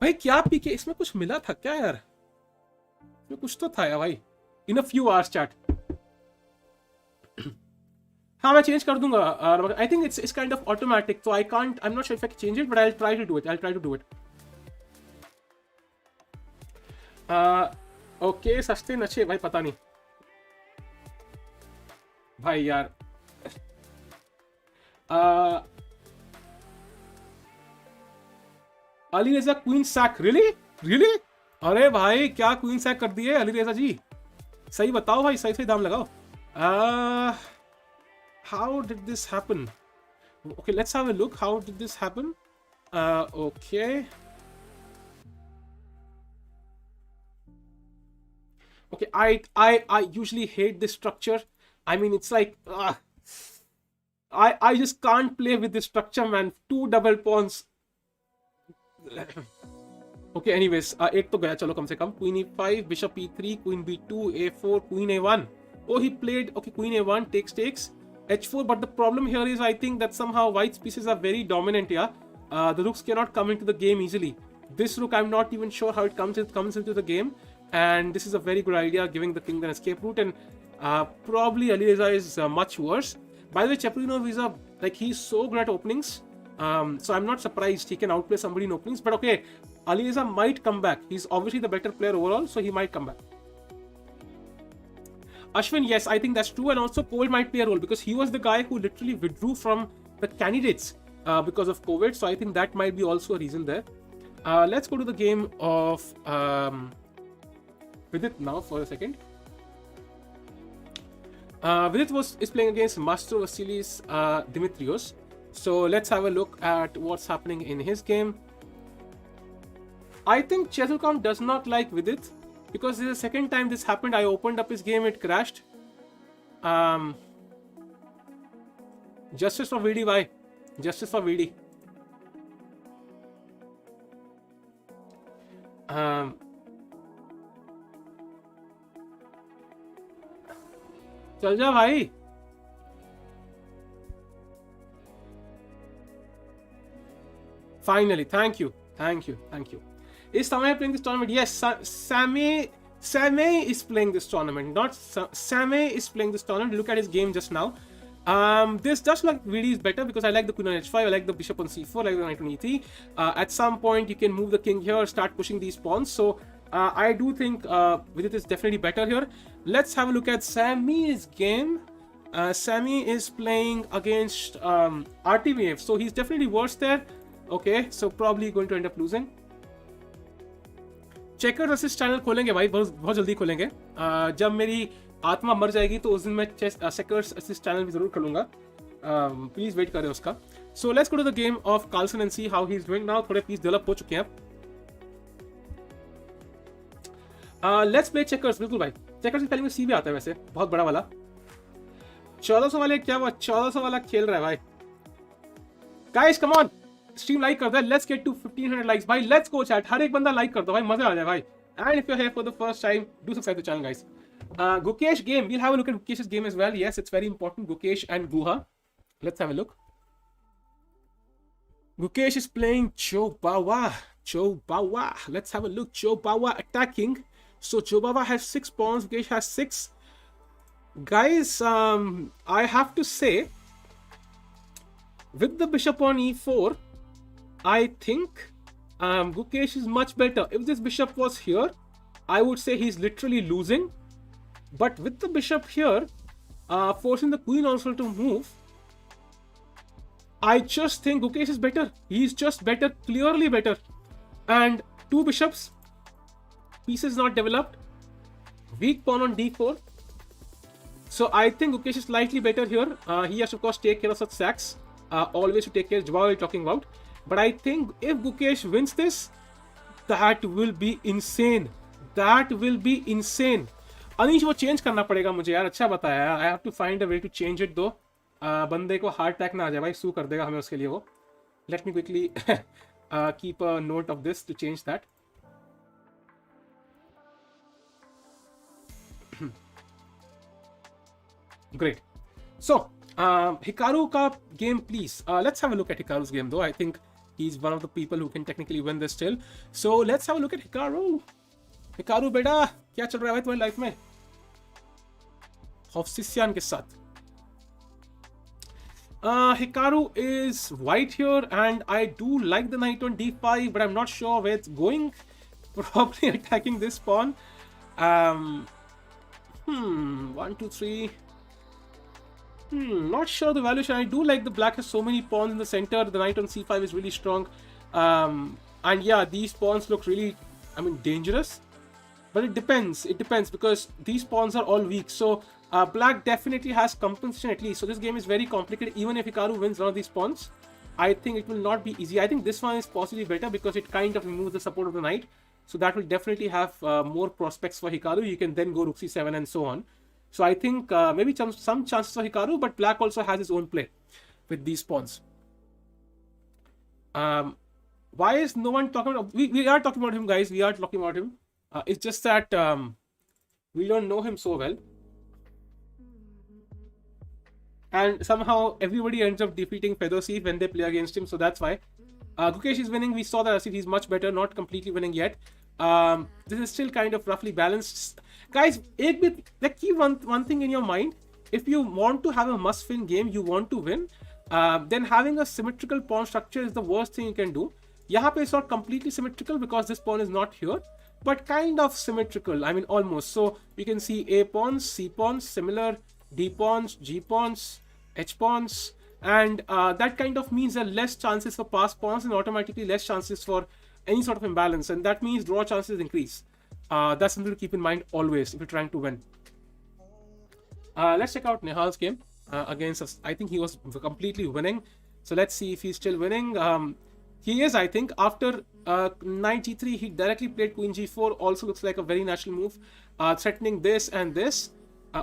भाई क्या पीके इसमें कुछ मिला था क्या यार? इसमें कुछ तो था यार भाई. In a few hours chat. हाँ मैं चेंज कर दूंगा. I think it's kind of automatic, so I'm not sure if I can change it, but I'll try to do it. Okay, सस्ते नशे भाई पता नहीं भाई यार. Alireza queen sac. रियली अरे भाई क्या क्वीन सैक कर दिए अलीरेजा जी. सही बताओ भाई, सही दाम लगाओ. How did this happen? Okay, let's have a look. How did this happen? Okay. Okay, I usually hate this structure. I mean, it's like I just can't play with this structure, man. 2 double pawns. Okay, anyways, एक तो गया चलो कम से कम. Queen e5, bishop e3, queen b2, a4, queen a1. Oh, he played, okay, queen a1, takes, h4, but the problem here is I think that somehow white's pieces are very dominant here. The rooks cannot come into the game easily. This rook, I'm not even sure how it comes into the game, and this is a very good idea, giving the king an escape route, and probably Alireza is much worse. By the way, Chepurinov is he's so good at openings, so I'm not surprised he can outplay somebody in openings, but okay, Alireza might come back. He's obviously the better player overall, so he might come back. Ashwin, yes, I think that's true, and also COVID might play a role because he was the guy who literally withdrew from the candidates because of COVID, so I think that might be also a reason there. Let's go to the game of Vidit now for a second. Vidit is playing against Master Vasilis Dimitrios, so let's have a look at what's happening in his game. I think Chess.com does not like Vidit because this is the second time this happened. I opened up his game, it crashed. Justice for VD, bhai. Justice for VD. चल जा भाई. Finally, thank you. Is Samay playing this tournament? Yes, Samay is playing this tournament. Not Samay is playing this tournament. Look at his game just now. This just like really is better because I like the queen on h5, I like the bishop on c4, I like the knight on e3. At some point you can move the king here, start pushing these pawns. So I do think Vidit is definitely better here. Let's have a look at Sammy's game. Sammy is playing against RTBF, so he's definitely worse there. Okay, so probably going to end up losing. Checkers assist channel खोलेंगे भाई, बहुत जल्दी खोलेंगे. जब मेरी आत्मा मर जाएगी तो उस दिन मैं चेकर्स असिस्ट चैनल भी जरूर खोलूंगा. प्लीज वेट करें उसका. So let's go to the game of Carlsen and see how he is doing now. थोड़े पीस डेवलप हो चुके हैं अब. Let's play checkers. बिल्कुल भाई, चेकर्स की स्पेलिंग में सी भी आता है वैसे, बहुत बड़ा वाला. 1400 वाले क्या हुआ, 1400 वाला खेल रहा है भाई. Guys come on, stream like कर दो. लेट्स गेट टू 1500 लाइक्स भाई. लेट्स गो चैट, हर एक बंदा लाइक कर दो भाई, मजा आ जाए भाई. And if you are here for the first time, do subscribe the channel guys. Gukesh game, we'll have a look at Gukesh's game as well. Yes, it's very important. Gukesh and Guha. Let's have a look. Gukesh is playing Chobawa. Let's have a look. Chobawa attacking. So Chobawa has 6 pawns, Gukesh has 6. Guys, I have to say, with the bishop on e4, I think Gukesh is much better. If this bishop was here, I would say he's literally losing. But with the bishop here, forcing the queen also to move, I just think Gukesh is better. He's just better, clearly better. And 2 bishops, pieces not developed, weak pawn on d4. So I think Gukesh is slightly better here. He has to of course take care of such sacks. always to take care. Jawab we're talking about. But I think if Gukesh wins this, that will be insane. That will be insane. Anish, वो change करना पड़ेगा मुझे यार. अच्छा बताया. I have to find a way to change it though. बंदे को heart attack ना आ जाए भाई. sue कर देगा हमें उसके लिए वो. Let me quickly keep a note of this to change that. Great. So, Hikaru ka game, please. Let's have a look at Hikaru's game, though. I think he's one of the people who can technically win this still. So, let's have a look at Hikaru. Hikaru, beta, क्या चल रहा है भाई तुम्हारी life में? Hofsisyan के साथ. Hikaru is white here, and I do like the knight on d5, but I'm not sure where it's going. Probably attacking this pawn. 1, 2, 3. Not sure the valuation. I do like the black has so many pawns in the center. The knight on c5 is really strong. And yeah, these pawns look really, dangerous. But it depends. It depends because these pawns are all weak. So black definitely has compensation at least. So this game is very complicated. Even if Hikaru wins one of these pawns, I think it will not be easy. I think this one is possibly better because it kind of removes the support of the knight. So that will definitely have more prospects for Hikaru. You can then go rook c7 and so on. So I think maybe some chances for Hikaru, but black also has his own play with these pawns. Why is no one talking about... We are talking about him, guys. We are talking about him. It's just that we don't know him so well. And somehow everybody ends up defeating Fedosif when they play against him. So that's why. Gukesh is winning. We saw that he's much better. Not completely winning yet. This is still kind of roughly balanced. Guys, keep one thing in your mind. If you want to have a must-win game, you want to win, then having a symmetrical pawn structure is the worst thing you can do. Yahan pe it's not completely symmetrical because this pawn is not here, but kind of symmetrical. Almost. So you can see A pawns, C pawns, similar, D pawns, G pawns, H pawns, and that kind of means there are less chances for passed pawns and automatically less chances for any sort of imbalance, and that means draw chances increase. That's something to keep in mind always if you're trying to win. Let's check out Nihal's game against us. I think he was completely winning. So let's see if he's still winning. He is, I think. After knight g3, he directly played queen g4. Also looks like a very natural move. Threatening this and this.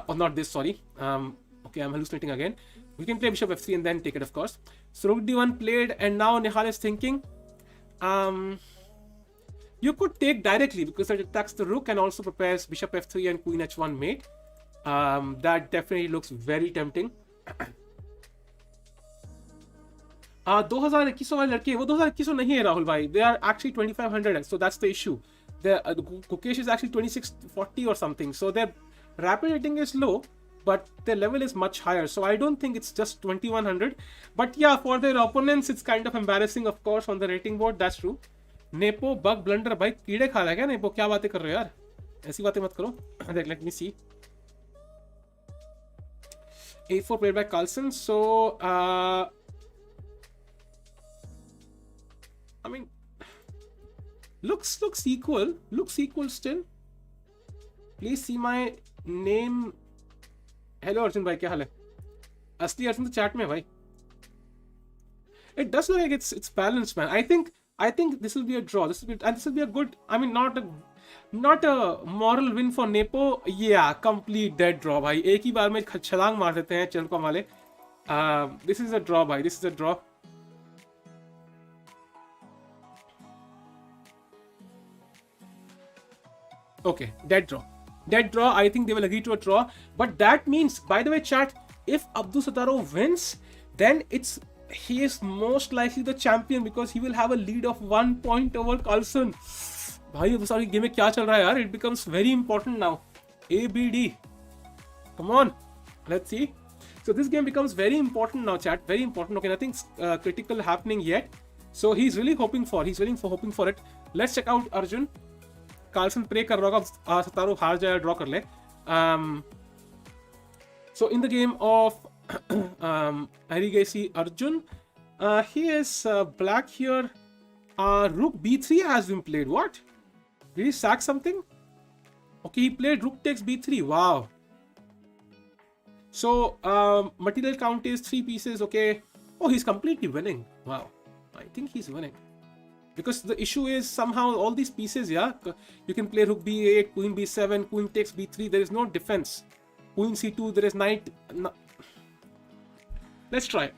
Or not this, sorry. Okay, I'm hallucinating again. We can play bishop f3 and then take it, of course. So rook d1 played, and now Nihal is thinking... you could take directly because it attacks the rook and also prepares bishop f3 and queen h1 mate. That definitely looks very tempting. 2021 वाले लड़के वो 2021 नहीं है राहुल भाई. They are actually 2500, so that's the issue. Gukesh is actually 2640 or something, so their rapid rating is low, but their level is much higher. So I don't think it's just 2100. But yeah, for their opponents, it's kind of embarrassing, of course, on the rating board. That's true. Nepo bug blunder भाई कीड़े खा रहा है क्या nepo? क्या बातें कर रहे हो यार? ऐसी बातें मत करो. Let me see. A4 played by Carlsen. So looks equal. Looks equal still. Please see my name. Hello Arjun भाई, क्या हाल है? असली अर्जुन तो चैट में भाई. It does look like it's balanced, man. I think this will be a draw. This will be a good. Not a moral win for Nepo. Yeah, complete dead draw, भाई. एक ही बार में छलांग मार देते हैं चलको वाले. This is a draw, भाई. This is a draw. Okay, dead draw. Dead draw. I think they will agree to a draw. But that means, by the way, chat, if Abdul Sataro wins, then he is most likely the champion because he will have a lead of 1 point over Carlsen. भाई अब सारी game में क्या चल रहा है यार? It becomes very important now. A, B, D. Come on. Let's see. So this game becomes very important now, chat. Very important. Okay, nothing's critical happening yet. So he's really hoping for it. Let's check out Arjun. Carlsen pray कर रहा होगा सतारो हार जाए draw कर ले. So in the game of Erigaisi Arjun, he is black here. Rook b3 has been played. What? Did he sack something? Okay, he played rook takes b3. Wow. So material count is 3 pieces. Okay, Oh, he's completely winning. Wow. I think he's winning. Because the issue is somehow all these pieces, yeah, you can play rook b8, queen b7, queen takes b3. There is no defense. Queen c2, there is knight. No. Let's try.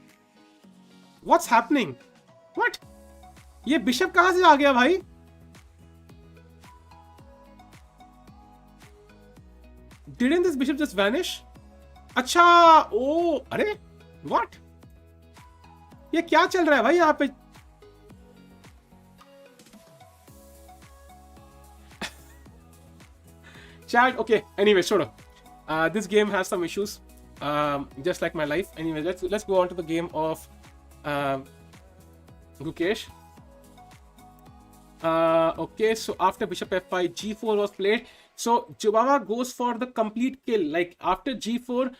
What's happening? What? ये bishop कहाँ से आ गया भाई? Didn't this bishop just vanish? अच्छा, oh, अरे, what? ये क्या चल रहा है भाई यहाँ पे? Chat, okay. Anyway, sort of. This game has some issues, just like my life. Anyway, let's go on to the game of Gukesh. Okay, so after bishop f5, g4 was played. So Jubava goes for the complete kill. Like after g4,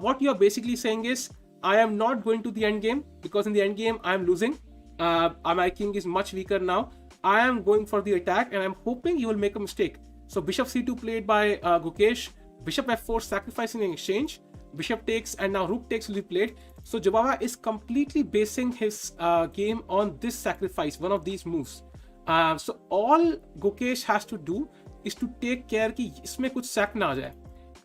what you are basically saying is, I am not going to the end game because in the end game I am losing. My king is much weaker now. I am going for the attack, and I'm hoping you will make a mistake. So bishop c2 played by Gukesh, bishop f4 sacrificing in exchange, bishop takes, and now rook takes will be played. So Jubava is completely basing his game on this sacrifice, one of these moves. So all Gukesh has to do is to take care कि इसमें कुछ sack ना आ जाए.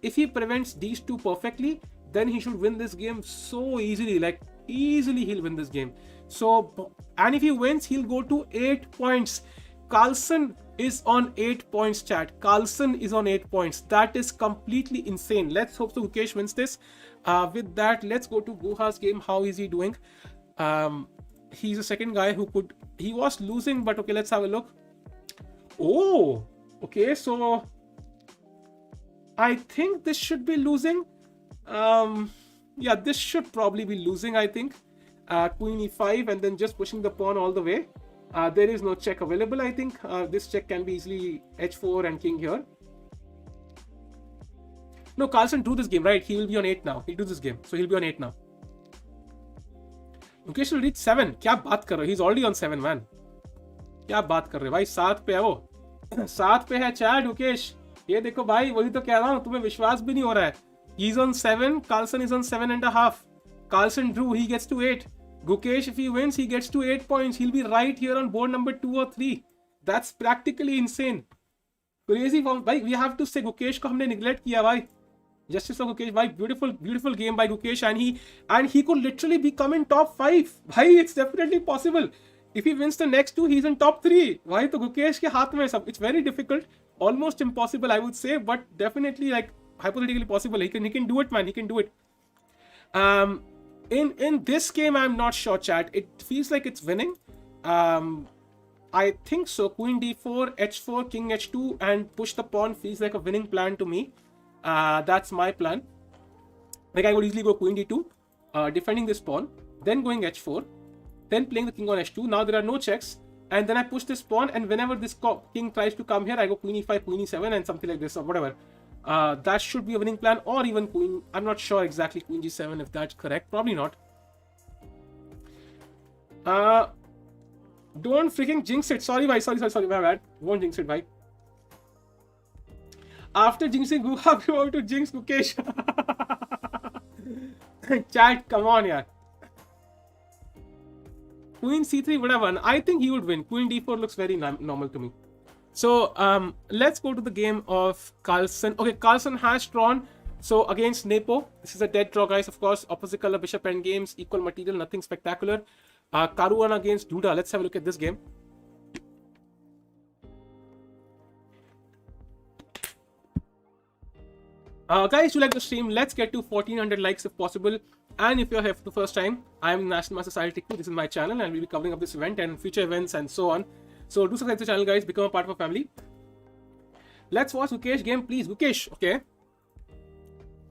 If he prevents these two perfectly, then he should win this game so easily. Like easily he'll win this game. So, and if he wins, he'll go to 8 points. Carlsen is on 8 points, chat. Carlsen is on 8 points. That is completely insane. Let's hope so Gukesh wins this. With that, let's go to Guha's game. How is he doing? He's the second guy who could... He was losing, but okay, let's have a look. Oh, okay. So, I think this should be losing. Yeah, this should probably be losing, I think. Queen e5 and then just pushing the pawn all the way. There is no check available, I think. This check can be easily h4 and king here. No, Carlsen drew this game, right? He will be on 8 now. He'll do this game. So he'll be on 8 now. Gukesh will reach 7. क्या बात कर रहे हो? He's already on 7, man. क्या बात कर रहे हो भाई? 7 पे है वो. 7 पे है चैट Gukesh. ये देखो भाई, वही तो कह रहा हूँ. तुम्हें विश्वास भी नहीं हो रहा है. He's on 7. Carlsen is on 7.5. Carlsen drew. He gets to 8. Gukesh, if he wins, he gets to 8 points. He'll be right here on board number 2 or 3. That's practically insane. Crazy form. Bhai, we have to say Gukesh को हमने neglect किया भाई. Justice for Gukesh, bhai. Beautiful game by Gukesh, and he could literally become in top 5. Bhai, it's definitely possible. If he wins the next 2, he's in top 3. Bhai, तो Gukesh के हाथ में सब. It's very difficult, almost impossible, I would say, but definitely like hypothetically possible. He can do it, man. He can do it. In this game, I'm not sure, chat. It feels like it's winning. I think so. Queen d4, h4, king h2, and push the pawn feels like a winning plan to me. That's my plan. Like I would easily go queen d2, defending this pawn, then going h4, then playing the king on h2. Now there are no checks, and then I push this pawn, and whenever this king tries to come here, I go queen e5, queen e7, and something like this or whatever. That should be a winning plan, or even queen. I'm not sure exactly queen g7 if that's correct. Probably not. Don't freaking jinx it. Sorry, bhai. Sorry. My bad. Won't jinx it, bhai. After jinxing Guha, we want to jinx Gukesh. Chat, come on, yaar. Queen c3 would have won. I think he would win. Queen d4 looks very normal to me. So, let's go to the game of Carlsen. Okay, Carlsen has drawn. So, against Nepo. This is a dead draw, guys. Of course, opposite color, bishop endgames, equal material, nothing spectacular. Karuan against Duda. Let's have a look at this game. Guys, you like the stream? Let's get to 1400 likes if possible. And if you're here for the first time, I'm National Master Society. This is my channel, and we'll be covering up this event and future events and so on. So do subscribe to the channel, guys. Become a part of our family. Let's watch Gukesh game, please. Gukesh, okay.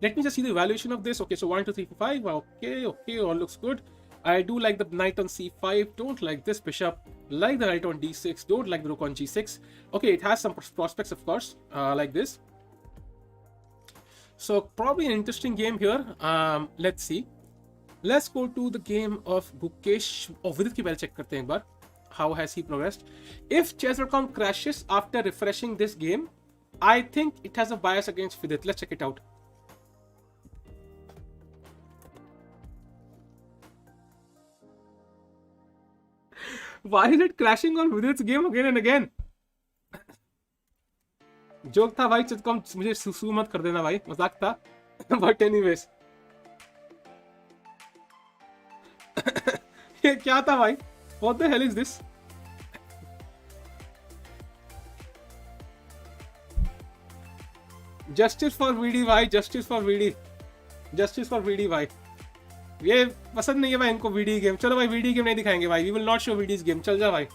Let me just see the evaluation of this. Okay, so 1, 2, 3, 4, 5. Okay, all looks good. I do like the knight on c5. Don't like this bishop. Like the knight on d6. Don't like the rook on g6. Okay, it has some prospects, of course, like this. So probably an interesting game here. Let's see. Let's go to the game of Gukesh. Oh, Vidit ki पहले check करते हैं एक बार. How has he progressed? If chess.com crashes after refreshing this game, I think it has a bias against Vidit. Let's check it out. Why is it crashing on Vidit's game again and again? Joke था भाई, चितकम मुझे सुसु मत कर देना भाई, मजाक था. But anyways. ये क्या था भाई? What the hell is this? Justice for VD भाई, justice for VD, justice for VD भाई. ये पसंद नहीं है भाई इनको VD गेम. चलो भाई VD गेम नहीं दिखाएंगे भाई. We will not show VD's game. चल जा भाई,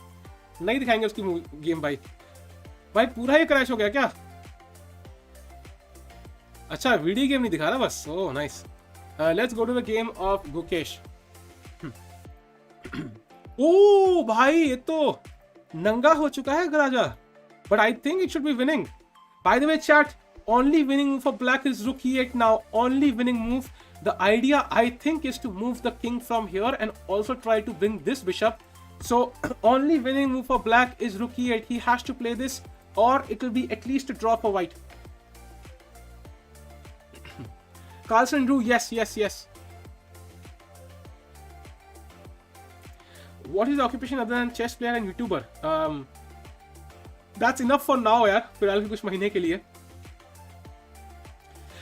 नहीं दिखाएंगे उसकी गेम भाई. भाई पूरा ही क्रैश हो गया क्या? अच्छा VD गेम नहीं दिखा रहा बस. Oh nice. Let's go to the game of Gukesh. ओ भाई ये तो नंगा हो चुका है राजा. But I think it should be winning. By the way chat, only winning move for black is rook e8 now. Only winning move. The idea I think is to move the king from here and also try to bring this bishop. So only winning move for black is rook e8. He has to play this or it will be at least a draw for white. Carlsen drew. Yes. What is the occupation other than chess player and YouTuber? That's enough for now यार, फिलहाल के कुछ महीने के लिए.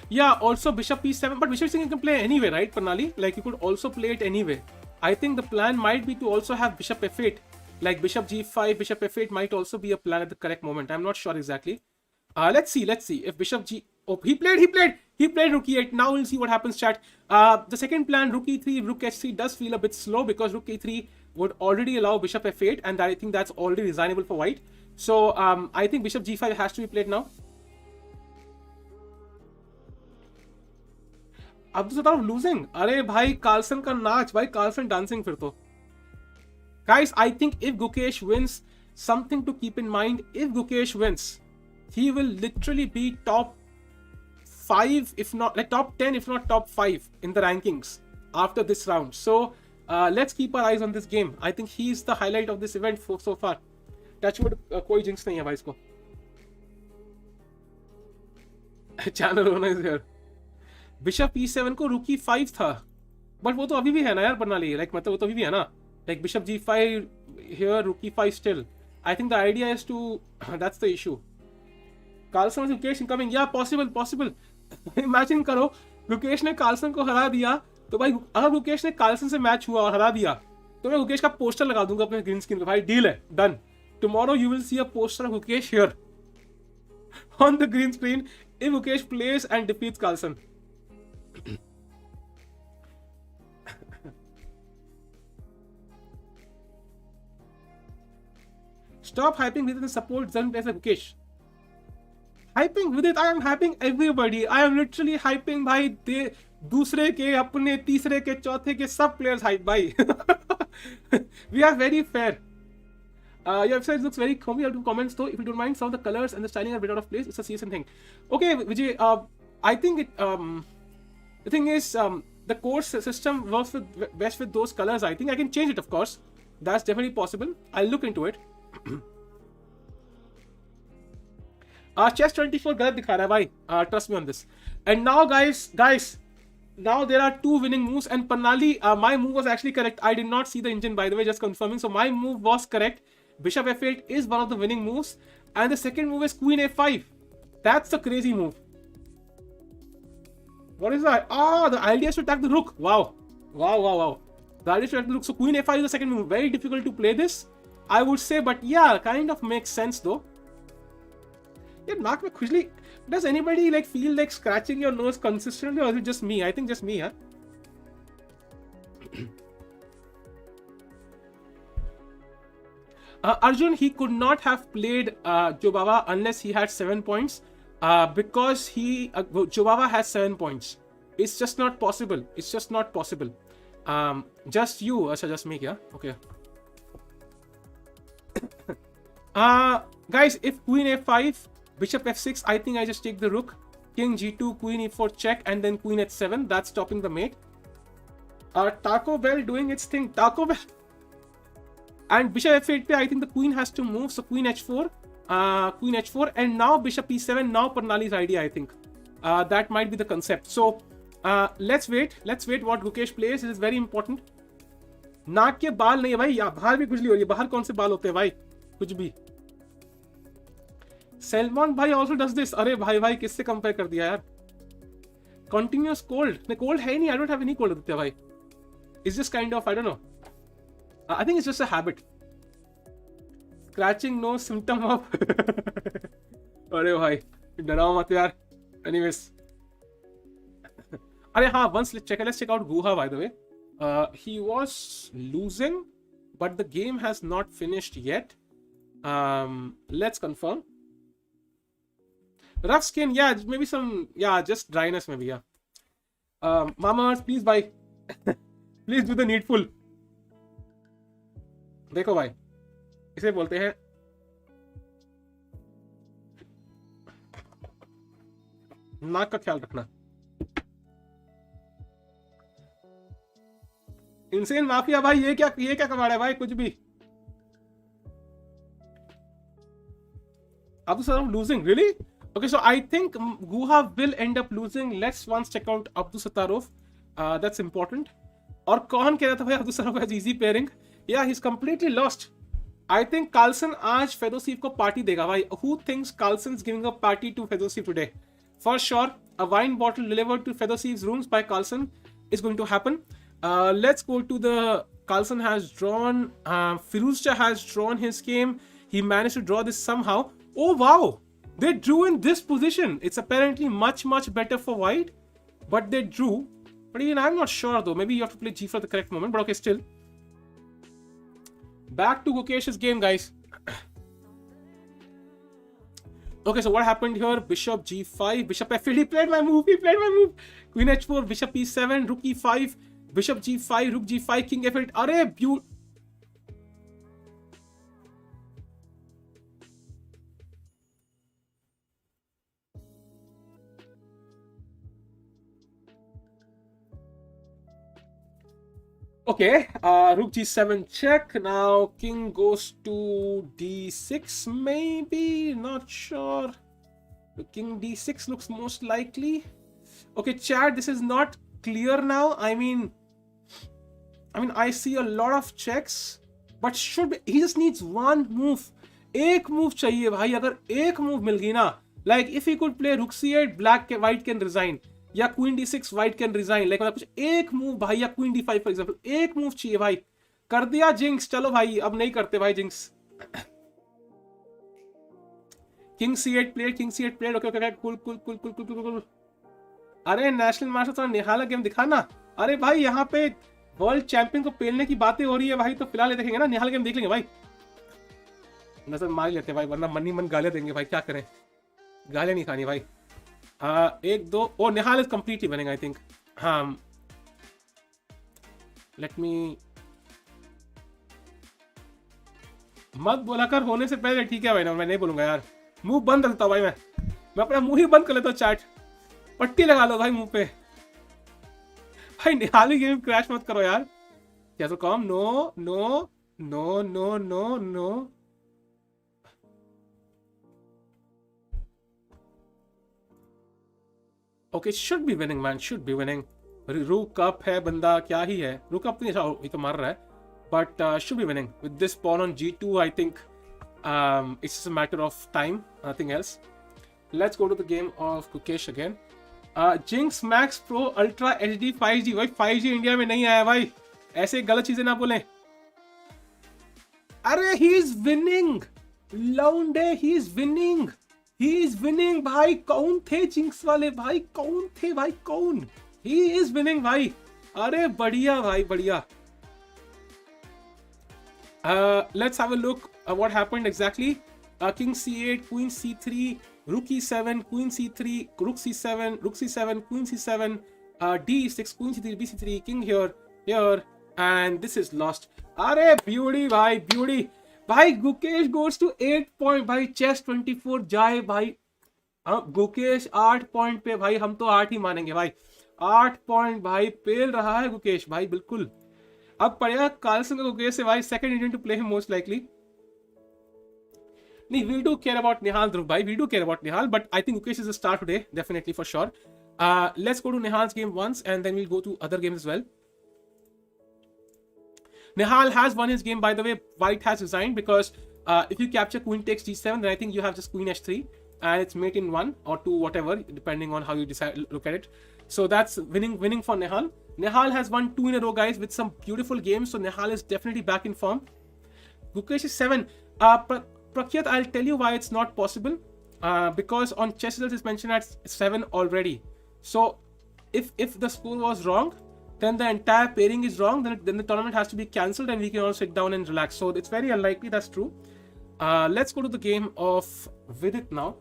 Yeah, also bishop e7, but bishop e7 you can play anyway, right, Pranali? Like you could also play it anyway. I think the plan might be to also have bishop f8, like bishop g5, bishop f8 might also be a plan at the correct moment. I'm not sure exactly. Let's see if bishop g. Oh, he played rook e8. Now we'll see what happens, chat. The second plan, rook e3, rook h3 does feel a bit slow because rook e3 would already allow bishop f8, and I think that's already designable for white. So I think bishop g5 has to be played now. अब तो सort of losing. अरे भाई Carlsen का नाच भाई, Carlsen dancing फिर तो. Guys, I think if Gukesh wins, something to keep in mind, if Gukesh wins, he will literally be top 5, if not like top 10, if not top 5 in the rankings after this round. So let's keep our eyes on this game. I think he's the highlight of this event so far. Touchwood, कोई jinx नहीं है भाई इसको. Channel owner is here. Bishop e7 को rook e5 था, but वो तो अभी भी है ना यार प्रणाली, like मतलब वो तो अभी भी है ना, like bishop g5 here, rook e5 still. I think the idea is to that's the issue. Carlsen was Gukesh incoming. Yeah, possible. Imagine करो गुकेश ने कार्लसन को हरा दिया, तो भाई अगर गुकेश ने कार्लसन से मैच हुआ और हरा दिया तो मैं गुकेश का पोस्टर लगा दूंगा अपने ग्रीन स्क्रीन पे. भाई डील है, done. Tomorrow you will see a poster of Gukesh here on the green screen if Gukesh plays and defeats Carlsen. Stop hyping Vidit and support doesn't play as Gukesh. Hyping Vidit, I am hyping everybody. I am literally hyping भाई दे दूसरे के, अपने, तीसरे के, चौथे के सब players hype भाई. We are very fair. Your website looks very comfy. I'll do comments though. If you don't mind, some of the colors and the styling are a bit out of place. It's a CSN thing. Okay, Vijay. I think it. The thing is, the course system works best with those colors. I think I can change it, of course. That's definitely possible. I'll look into it. Chess 24 गलत दिखा रहा है भाई. Trust me on this. And now, guys, now there are 2 winning moves. And Pranali, my move was actually correct. I did not see the engine, by the way, just confirming. So my move was correct. Bishop f8 is one of the winning moves, and the second move is queen a5. That's a crazy move. What is that? The idea is to attack the rook. Wow. The idea is to attack the rook. So queen a5 is the second move. Very difficult to play this, I would say, but yeah, kind of makes sense though. Yeah, naak mein khujli. Does anybody like feel like scratching your nose consistently, or is it just me? I think just me, huh? Arjun, he could not have played Jobava unless he had 7 points, because Jobava has 7 points. It's just not possible. Just you, Asha, just me, yeah? Okay. Guys, if queen a5, bishop f6, I think I just take the rook. King g2, queen e4 check, and then queen h7. That's stopping the mate. Taco Bell doing its thing. Taco Bell. And bishop f8 pe, I think the queen has to move. So queen h4, and now bishop e7. Now Pranali's idea, I think. That might be the concept. So let's wait what Gukesh plays. It is very important. नाक के बाल नहीं है भाई, बाहर भी खुजली हो रही है, बाहर कौन से बाल होते हैं भाई, कुछ भी। सलमान भाई ऑल्सो डज दिस, अरे भाई भाई किससे कंपेयर कर दिया यार। कंटिन्यूअस कोल्ड, नहीं कोल्ड है ही नहीं, I don't have any cold Aditya भाई, it's just kind of I don't know, I think it's just a habit. Scratching no symptom of अरे भाई डराओ मत यार। एनीवेज अरे हाँ, once let's check out Guha by the way. He was losing, but the game has not finished yet. Let's confirm. Rough skin, yeah, maybe some, yeah, just dryness maybe, yeah. Mama, please buy. Please do the needful. देखो भाई, इसे बोलते हैं नाक का ख्याल रखना। Insane mafia भाई, ये क्या कमाल है भाई, कुछ भी। Abdul Sattarov losing, really? Okay, so I think Guha will end up losing. Let's once check out Abdul Sattarov. That's important. और कौन कह रहा था भाई Abdul Sattarov has easy pairing? Yeah, he's completely lost. I think Carlsen आज Fedoshev को party देगा भाई. Who thinks Carlsen's giving a party to Fedoshev today? For sure, a wine bottle delivered to Fedosev's rooms by Carlsen is going to happen. Let's go to the Carlsen has drawn. Firouzja has drawn his game. He managed to draw this somehow. Oh wow! They drew in this position. It's apparently much better for white, but they drew. But even I'm not sure though. Maybe you have to play G for the correct moment. But okay, still. Back to Gukesh's game, guys. Okay, so what happened here? Bishop G5, Bishop F8. He played my move. Queen H4, Bishop E7, Rook E5, Bishop G5, Rook G5, King F8. Arey, beautiful. Okay, Rook G7 check. Now King goes to D6, maybe, not sure. King D6 looks most likely. Okay, chat, this is not clear now. I mean, I see a lot of checks, but he just needs one move. एक move चाहिए भाई. अगर एक move मिल गई ना, like if he could play Rook C8, white can resign. या queen D6 white can resign, like कुछ एक मूव भाई, या क्वीन D5 फॉर एग्जांपल, एक मूव चाहिए भाई. कर दिया जिंक्स. चलो भाई, अब नहीं करते भाई jinx. King C8 played. Okay cool. अरे नेशनल मास्टर थोड़ा निहाल गेम दिखा ना. अरे भाई यहाँ पे वर्ल्ड चैंपियन को पेलने की बातें हो रही है भाई, तो फिलहाल देखेंगे ना, निहाल गेम देख लेंगे भाई. नजर मार लेते भाई, वरना मन गालियां देंगे भाई, क्या करें, गालियां नहीं खानी भाई. एक दो. Oh Nihal is completely winning I think. हाँ, लेट मी, मत बोला कर होने से पहले. ठीक है भाई ना, मैं नहीं बोलूंगा यार. मुंह बंद रखता हूँ भाई, मैं अपना मुंह ही बंद कर लेता हूँ. चैट पट्टी लगा लो भाई मुंह पे. भाई निहाल ही गेम क्रैश मत करो यार. क्या तो com. No. Okay, should be winning man, should be winning. Rook up है बंदा, क्या ही है. Rook up नहीं, ये तो मार रहा है, but should be winning with this pawn on G2. I think it's just a matter of time, nothing else. Let's go to the game of Gukesh again. Jinx Max Pro Ultra HD 5G. भाई 5G India में नहीं आया भाई, ऐसे गलत चीजें ना बोलें. अरे he is winning, Launde, he is winning. He is winning भाई. कौन थे जिंक्स वाले भाई, कौन थे भाई, कौन. He is winning भाई. अरे बढ़िया भाई, बढ़िया. Let's have a look at what happened exactly. King C8, Queen C3, Rook E7, Queen C3, Rook C7, Rook C7, Queen C7, D6, Queen C3, BC3, King here, and this is lost. अरे beauty भाई, beauty. भाई Gukesh goes to 8 point भाई. Chess 24 जाए भाई. Gukesh 8 point पे भाई, हम तो 8 ही मानेंगे भाई. 8 पॉइंट भाई, पेल रहा है गुकेश भाई बिल्कुल. अब पड़ेगा कार्लसन का गुकेश से भाई. Second Indian to play him most likely. नहीं, we do care about Nihal Dhruv भाई, we do care about Nihal, but I think Gukesh is a star today definitely for sure. Let's go to Nihal's game once and then we'll go to other games as well. Nihal has won his game, by the way. White has resigned because if you capture queen takes d7, then I think you have just queen h3 and it's mate in 1 or 2, whatever, depending on how you decide look at it. So that's winning for Nihal. Nihal has won 2 in a row, guys, with some beautiful games. So Nihal is definitely back in form. Gukesh is 7. Prakyat, I'll tell you why it's not possible. Because on chess results it's mentioned at 7 already. So if the score was wrong, then the entire pairing is wrong. Then the tournament has to be cancelled and we can all sit down and relax. So it's very unlikely that's true. Let's go to the game of Vidit now.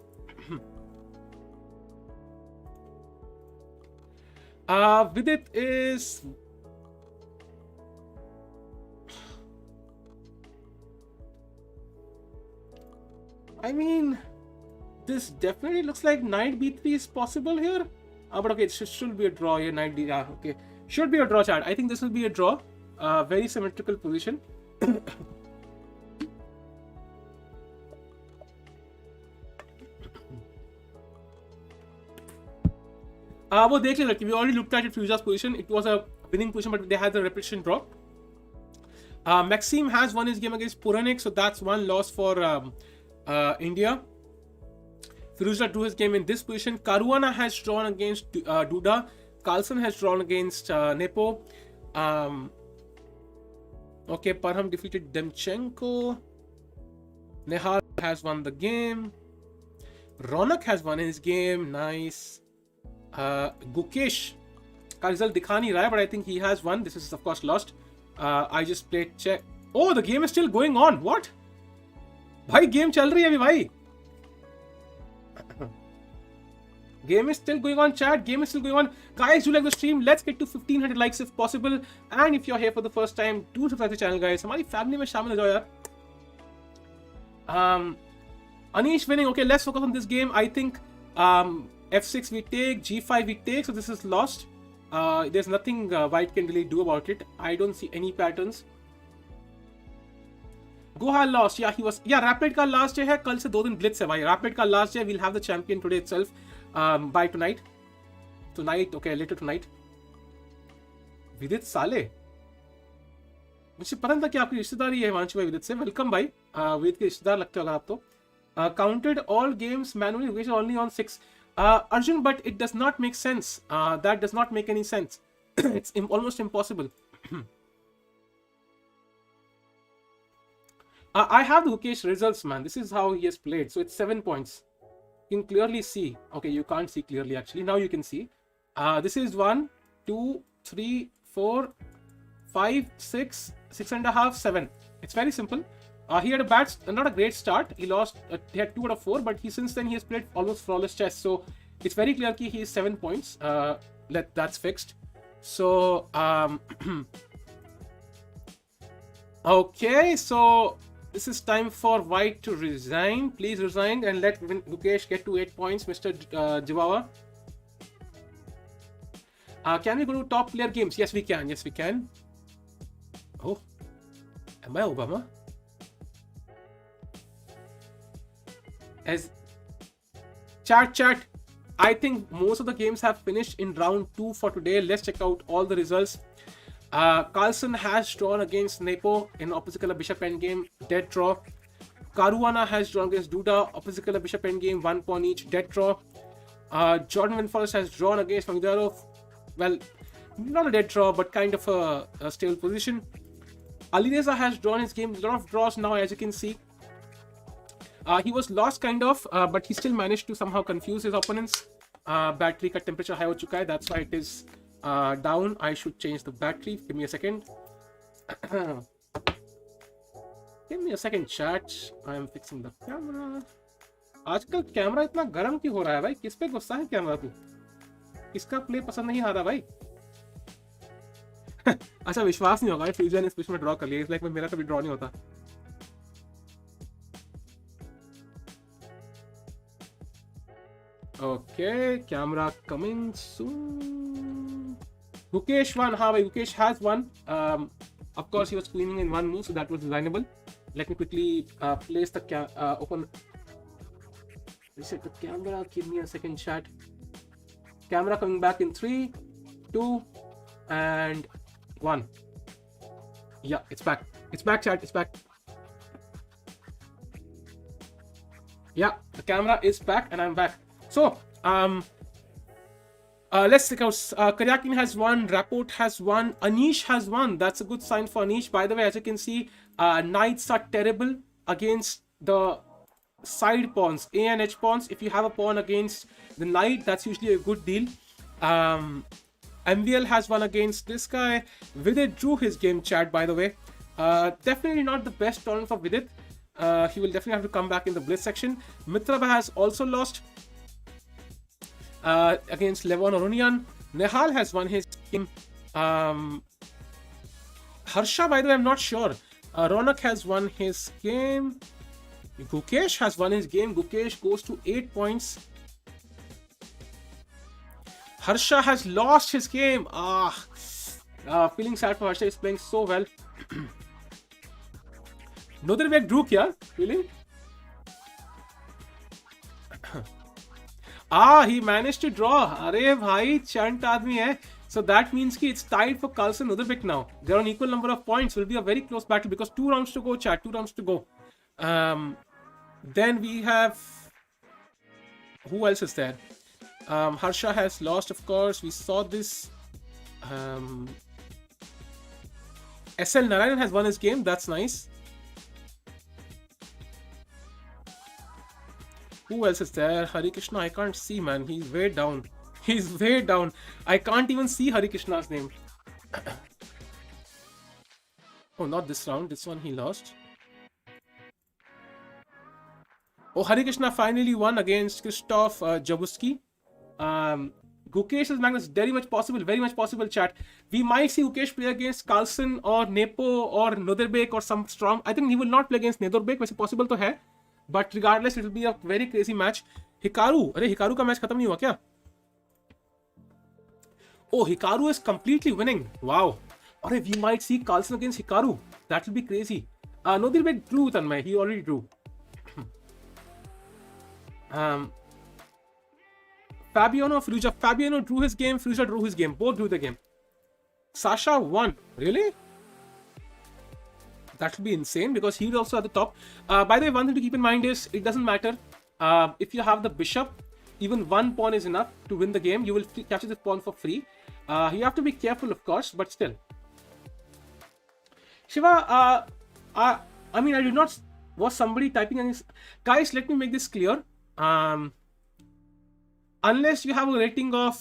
Vidit is... I mean, this definitely looks like knight b3 is possible here. But okay, it should be a draw here. Knight d. Yeah, okay. Should be a draw, chat. I think this will be a draw. Very symmetrical position. वो देख लेते हैं. We already looked at it. Firouzja's position. It was a winning position, but they had the repetition draw. Maxime has won his game against Puranik, so that's one loss for India. Firouzja drew his game in this position. Caruana has drawn against Duda. Carlsen has drawn against Nepo. Okay, Parham defeated Demchenko. Nihal has won the game. Ronak has won his game. Nice. Gukesh का result दिखा नहीं रहा है, but I think he has won. This is of course lost. I just played check. Oh, the game is still going on. What? भाई game चल रही है अभी भाई. Game is still going on, chat. Game is still going on. Guys, do like the stream. Let's get to 1500 likes if possible. And if you're here for the first time, do subscribe to the channel, guys. हमारी family में शामिल हो जाओ यार. Anish winning. Okay, let's focus on this game. I think f6 we take, g5 we take. So this is lost. There's nothing white can really do about it. I don't see any patterns. Gohal lost. Yeah, he was. Yeah, Rapid का last day है. कल से 2 दिन Blitz है भाई. Rapid का last day. We'll have the champion today itself. By tonight. Okay, later tonight. Vidit साले. मुझे पता नहीं था कि आपकी रिश्तेदारी है हिमांशु भाई विदित से. वेलकम भाई. विदित के रिश्तेदार लगते हो अगर आप तो. Counted all games manually, only on 6. Arjun, but it does not make sense. That does not make any sense. It's almost impossible. I have the Gukesh results, man. This is how he has played. So it's 7 points. You can clearly see. Okay, you can't see clearly actually. Now you can see. This is 1, 2, 3, 4, 5, 6, 6.5, 7. It's very simple. He had not a great start. He lost. He had 2 out of 4, but since then he has played almost flawless chess. So it's very clear that he is 7 points. That's fixed. So okay. So this is time for White to resign. Please resign and let Gukesh get to 8 points, Mr. Jiwawa. Can we go to top player games? Yes, we can. Yes, we can. Oh, am I Obama? As chat. I think most of the games have finished in round 2 for today. Let's check out all the results. Carlsen has drawn against Nepo in opposite color bishop endgame, dead draw. Caruana has drawn against Duda, opposite color bishop endgame, 1 pawn each, dead draw. Jordan Winforest has drawn against Magdarov. Well, not a dead draw, but kind of a stable position. Alireza has drawn his game. A lot of draws now, as you can see. He was lost kind of, but he still managed to somehow confuse his opponents. Battery ka temperature high ho chuka hai. That's why it is down. I should change the battery. Give me a second. Give me a second, chat. I am fixing the camera. आजकल camera इतना गर्म क्यों हो रहा है भाई? किस पे गुस्सा है कैमरा तू? किसका प्ले पसंद नहीं आ रहा भाई? अच्छा विश्वास नहीं होगा भाई. फ्यूजन ने इस पिच में ड्रॉ कर लिया. इस लाइक में मेरा कभी ड्रॉ नहीं होता. Okay, camera coming soon. Gukesh won. हाँ भाई, Gukesh has won. Of course, he was queening in one move, so that was designable. Let me quickly place the open. Reset the camera. Give me a second, chat. Camera coming back in 3, 2, and 1. Yeah, it's back. It's back, chat. It's back. Yeah, the camera is back and I'm back. So, let's check out. Karyakin has won. Rapport has won. Anish has won. That's a good sign for Anish. By the way, as you can see, knights are terrible against the side pawns, A and H pawns. If you have a pawn against the knight, that's usually a good deal. MVL has won against this guy. Vidit drew his game, chat, by the way. Definitely not the best tournament for Vidit. He will definitely have to come back in the Blitz section. Mitrava has also lost against Levon Oronian. Nihal has won his game. Harsha, by the way, I'm not sure. Ronak has won his game. Gukesh has won his game. Gukesh goes to 8 points. Harsha has lost his game. Feeling sad for Harsha. He's playing so well. Noderbek drew kya? Really? He managed to draw. Arey bhai, chant aadmi hai. So that means ki it's tied for Carlsen Noderbek now. They're on equal number of points. Will be a very close battle because 2 rounds to go, chat. 2 rounds to go. Then we have... Who else is there? Harsha has lost, of course. We saw this. SL Narayan has won his game. That's nice. Who else is there? Hari Krishna, I can't see, man. He's way down. He's way down. I can't even see Hari Krishna's name. Oh, not this round. This one he lost. Oh, Hari Krishna finally won against Christoph Jabuski. Gukesh is Magnus. Very much possible, chat. We might see Gukesh play against Carlsen or Nepo or Noderbek or some strong. I think he will not play against Noderbek. वैसे possible तो है. But regardless, it will be a very crazy match. Hikaru. अरे Hikaru का match खत्म नहीं हुआ क्या? Oh, Hikaru is completely winning. Wow. अरे we might see Carlsen against Hikaru. That will be crazy. Noderbek drew Tanmay. He already drew. Fabiano Firouzja. Fabiano drew his game. Firouzja drew his game. Both drew the game. Sasha won. Really? That will be insane because he's also at the top. By the way, one thing to keep in mind is it doesn't matter. If you have the bishop, even one pawn is enough to win the game. You will capture the pawn for free. You have to be careful, of course, but still. Shiva, I mean, I did not... Was somebody typing on this? Guys, let me make this clear. Unless you have a rating of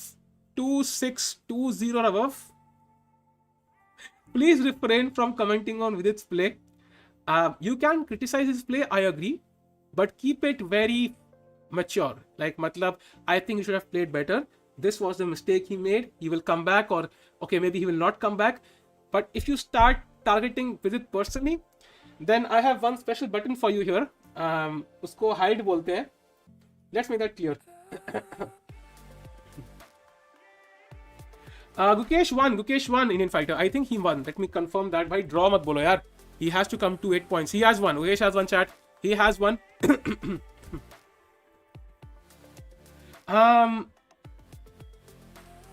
2620 or above, please refrain from commenting on Vidit's play. You can criticize his play, I agree, but keep it very mature. Like, matlab, I think he should have played better. This was the mistake he made. He will come back, or okay, maybe he will not come back. But if you start targeting Vidit personally, then I have one special button for you here. Usko hide bolte hain. Let's make that clear. Gukesh won Indian fighter. I think he won. Let me confirm that. Bhai, draw mat bolo yaar. He has to come to 8 points. He has won. Gukesh has won, chat. He has won.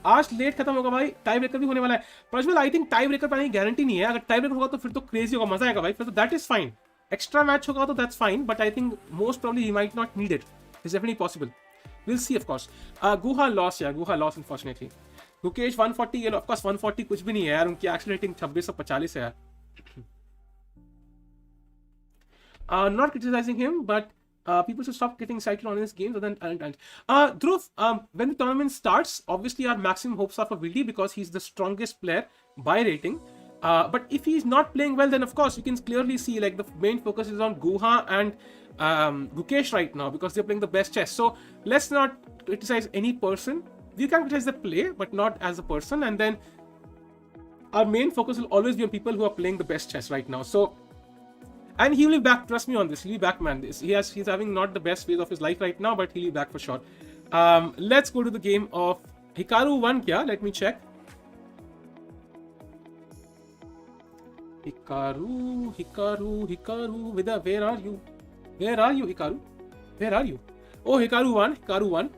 आज late खत्म होगा भाई. Tie breaker भी होने वाला है. Prajwal, I think tie breaker पाने की गारंटी नहीं है. अगर टाई ब्रेकर होगा तो फिर तो क्रेजी होगा, मजा आएगा भाई. फिर तो that is fine. Extra match होगा तो that's fine, but I think most probably he might not need it. It's definitely possible. We'll see, of course. Guha lost, yeah. Guha lost, unfortunately. Gukesh 140, yeah, of course 140 कुछ भी नहीं है यार. उनकी action rating 2640 है यार. Not criticizing him, but people should stop getting excited on his games. Dhruv, when the tournament starts, obviously our maximum hopes are for Vidit because he's the strongest player by rating. But if he's not playing well, then of course you can clearly see like the main focus is on Guha and Gukesh right now because they're playing the best chess. So let's not criticize any person. We can criticize the play, but not as a person. And then our main focus will always be on people who are playing the best chess right now. So, and he'll be back. Trust me on this. He'll be back, man. He's having not the best phase of his life right now, but he'll be back for sure. Let's go to the game of Hikaru won. Kya? Let me check. Hikaru. Vida, where are you? Where are you, Hikaru? Where are you? Oh, Hikaru won.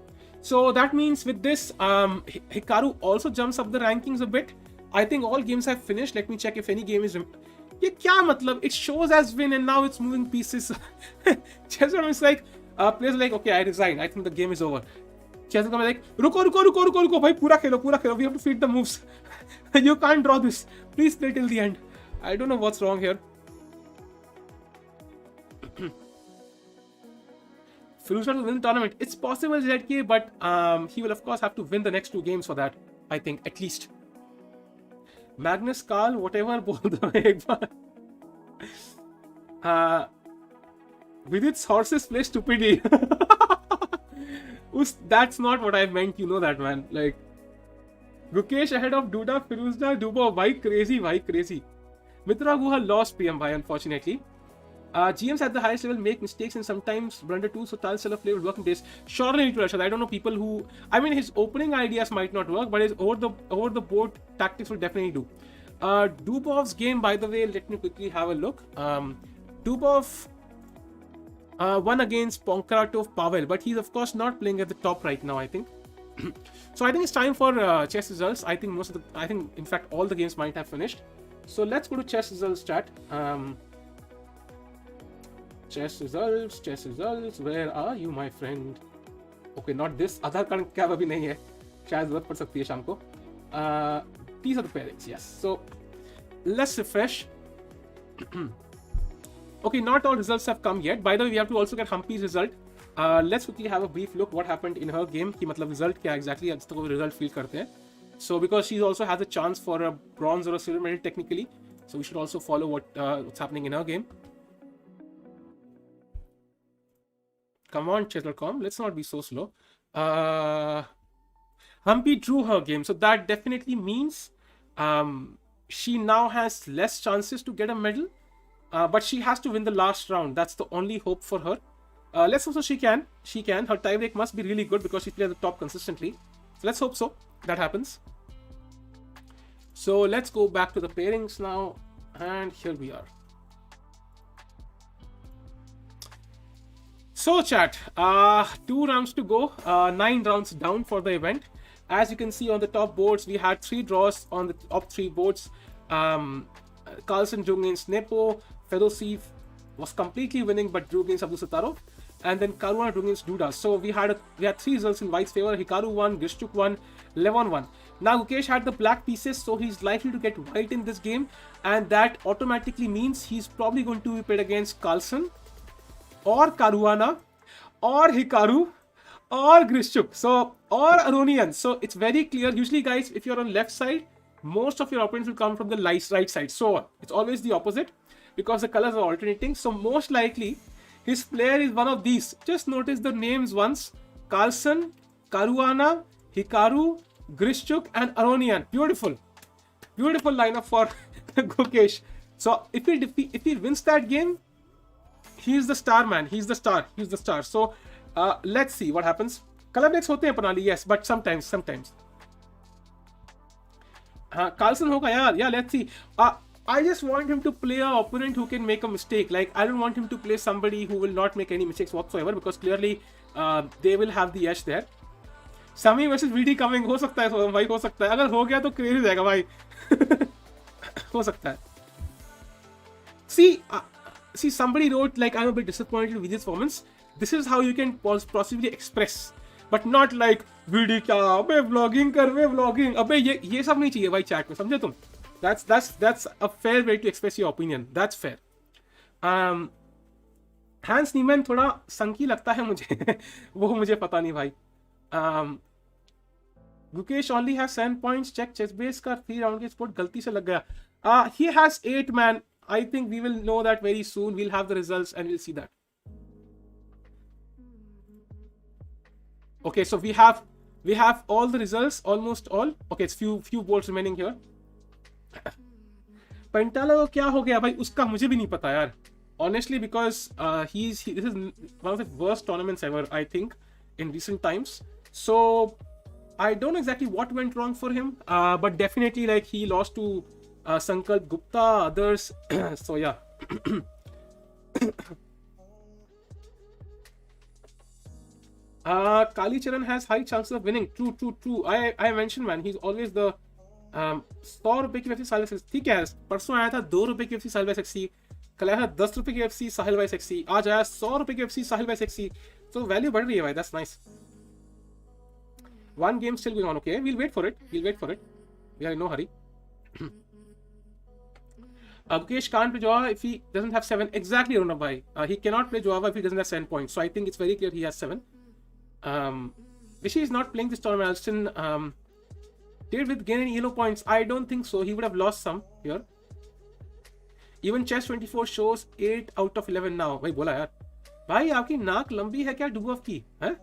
So that means with this, Hikaru also jumps up the rankings a bit. I think all games have finished. Let me check if any game is ये क्या मतलब? It shows as win and now it's moving pieces. Chessroom is like players like, okay, I resign. I think the game is over. Chessroom is like, रुको भाई, पूरा खेलो. We have to feed the moves. You can't draw this. Please play till the end. I don't know what's wrong here. Firouzja will win the tournament. It's possible, ZK, but he will of course have to win the next 2 games for that. I think at least. Magnus Carl, whatever बोल दो एक बार. Vidit's horses play stupidly. That's not what I meant. You know that, man. Like Gukesh ahead of Duda, Firouzja, Dubo. Bhai crazy. Mitra Guha lost PM bhai, unfortunately. GMs at the highest level make mistakes and sometimes blunder too, so Tal Seller play will work in days. Surely it will, Arshad. I don't know people who... I mean, his opening ideas might not work, but his over the board tactics will definitely do. Dubov's game, by the way, let me quickly have a look. Dubov won against Ponkaratov Pavel, but he's of course not playing at the top right now, I think. So I think it's time for chess results. I think in fact all the games might have finished. So let's go to chess results chat. Chess results, where are you my friend? Okay, not this. Aadhaar card क्या अभी नहीं है, शायद जरूरत पड़ सकती है शाम को. These are the pairings, yes. So let's refresh. Okay, not all results have come yet. By the way, we have to also get Humpy's result. Let's quickly have a brief look what happened in her game. कि मतलब result क्या exactly है, तो result feel करते हैं. So because she also has a chance for a bronze or a silver medal technically, so we should also follow what's happening in her game. Come on, chess.com. Let's not be so slow. Humpy drew her game. So that definitely means she now has less chances to get a medal. But she has to win the last round. That's the only hope for her. Let's hope so she can. Her tiebreak must be really good because she plays at the top consistently. So let's hope so that happens. So let's go back to the pairings now. And here we are. So chat, 2 rounds to go, 9 rounds down for the event. As you can see on the top boards, we had 3 draws on the top 3 boards. Carlsen drew against Nepo, Fedosiev was completely winning but drew against Abdusattarov, and then Caruana drew against Duda. So we had 3 results in White's favor. Hikaru won, Grishchuk won, Levon won. Now Gukesh had the black pieces, so he's likely to get white in this game, and that automatically means he's probably going to be played against Carlsen, or Caruana, or Hikaru, or Grishchuk, so or Aronian. So it's very clear. Usually, guys, if you're on left side, most of your opponents will come from the right side. So it's always the opposite because the colors are alternating. So most likely, his player is one of these. Just notice the names once: Carlsen, Caruana, Hikaru, Grishchuk, and Aronian. Beautiful lineup for Gukesh. So if he wins that game, he's the star, man. He's the star. So let's see what happens. Color breaks होते हैं Pranali, yes, but sometimes. Carlsen होगा यार. Yeah, let's see. I just want him to play an opponent who can make a mistake. Like, I don't want him to play somebody who will not make any mistakes whatsoever because clearly they will have the edge there. Sami versus VD coming हो सकता है भाई, हो सकता है. अगर हो गया तो crazy जाएगा भाई. हो सकता है. See, somebody wrote like, I'm a bit disappointed with this performance. This is how you can possibly express, but not like VD क्या अबे vlogging कर वे vlogging अबे ये सब नहीं चाहिए भाई chat में, समझे तुम? That's a fair way to express your opinion. That's fair. Hans Niemann थोड़ा संकी लगता है मुझे. वो मुझे पता नहीं भाई. Gukesh only has 7 points. Check chess base का 3 round के sport गलती से लग गया. He has 8, man. I think we will know that very soon. We'll have the results and we'll see that. Okay, so we have all the results, almost all. Okay, it's few boards remaining here. Pentala को क्या हो गया भाई, उसका मुझे भी नहीं पता यार. Honestly, because this is one of the worst tournaments ever, I think, in recent times. So I don't know exactly what went wrong for him, but definitely like he lost to Sankalp Gupta, others. So yeah. Kali Charan has high chances of winning. True. I mentioned, man, he's always the ₹100 की वेफसी साहिल भाई ठीक है, परसों आया था ₹2 की वेफसी साहिल भाई sexy, कल आया था ₹10 की वेफसी साहिल भाई सेक्सी, आज आया ₹100 की वेफसी साहिल भाई सेक्सी, तो वैल्यू बढ़ रही है भाई, that's nice. One game still going on, okay, we'll wait for it, we are in no hurry. Gukesh can't play Java if he doesn't have 7. Exactly, Ronab bhai. He cannot play Java if he doesn't have 7 points. So I think it's very clear he has 7. Rishi is not playing this tournament. Alston did with gain and yellow points. I don't think so. He would have lost some here. Even Chess 24 shows 8 out of 11 now. भाई बोला यार. भाई आपकी नाक लंबी है क्या डुबोव की? हैं?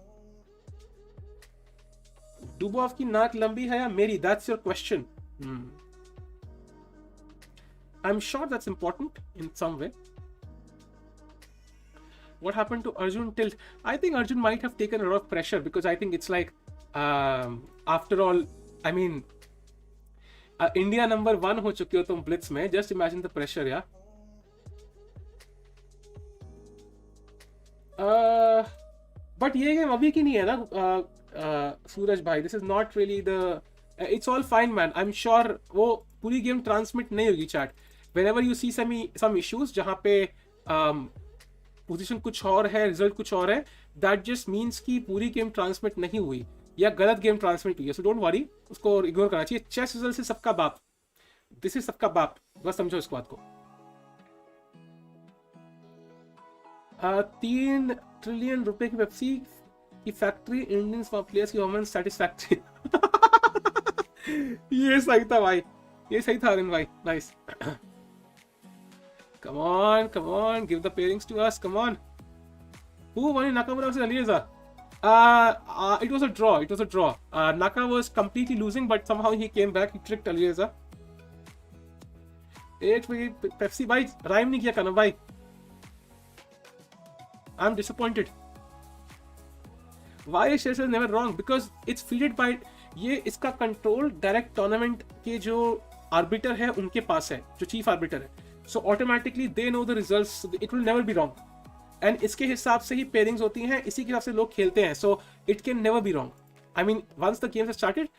डुबोव की नाक लंबी है या मेरी? That's your question. I'm sure that's important in some way. What happened to Arjun tilt? I think Arjun might have taken a lot of pressure because I think it's like, after all, I mean, India number 1 हो चुके हो तुम Blitz में. Just imagine the pressure, yeah. But ये game अभी की नहीं है ना, सूरज भाई. This is not really the. It's all fine, man. I'm sure वो पूरी गेम ट्रांसमिट नहीं होगी chat. Whenever you see some issues जहाँ पे पोजीशन कुछ और है, रिजल्ट कुछ और है, that just means कि पूरी गेम ट्रांसमिट नहीं हुई या गलत गेम ट्रांसमिट हुई है. सो डोंट वरी, उसको इग्नोर करना चाहिए. चेस रिजल्ट से सबका बाप, दिस इज सबका बाप, बस समझो इस बात को. 3 ट्रिलियन रुपए की पेप्सी की फैक्ट्री, इंडियंस प्लेयर्स की वुमेन सेटिस्फैक्ट्री. ये सही था भाई, ये सही था अरिन भाई. Nice. Come on, give the pairings to us. Come on. Who won in Nakamura versus Alireza? It was a draw. Naka was completely losing, but somehow he came back. He tricked Alireza. एक Pepsi भाई rhyme नहीं किया कनव भाई. I'm disappointed. Why is chess never wrong? Because it's fielded by, ये इसका control direct tournament के जो orbiter है उनके पास है, जो चीफ आर्बिटर है. So automatically they know the results. It will never be wrong. And इसके हिसाब से ही पेयरिंग्स होती हैं, इसी के हिसाब से लोग खेलते हैं. So it can never be wrong. I mean, once the games have started.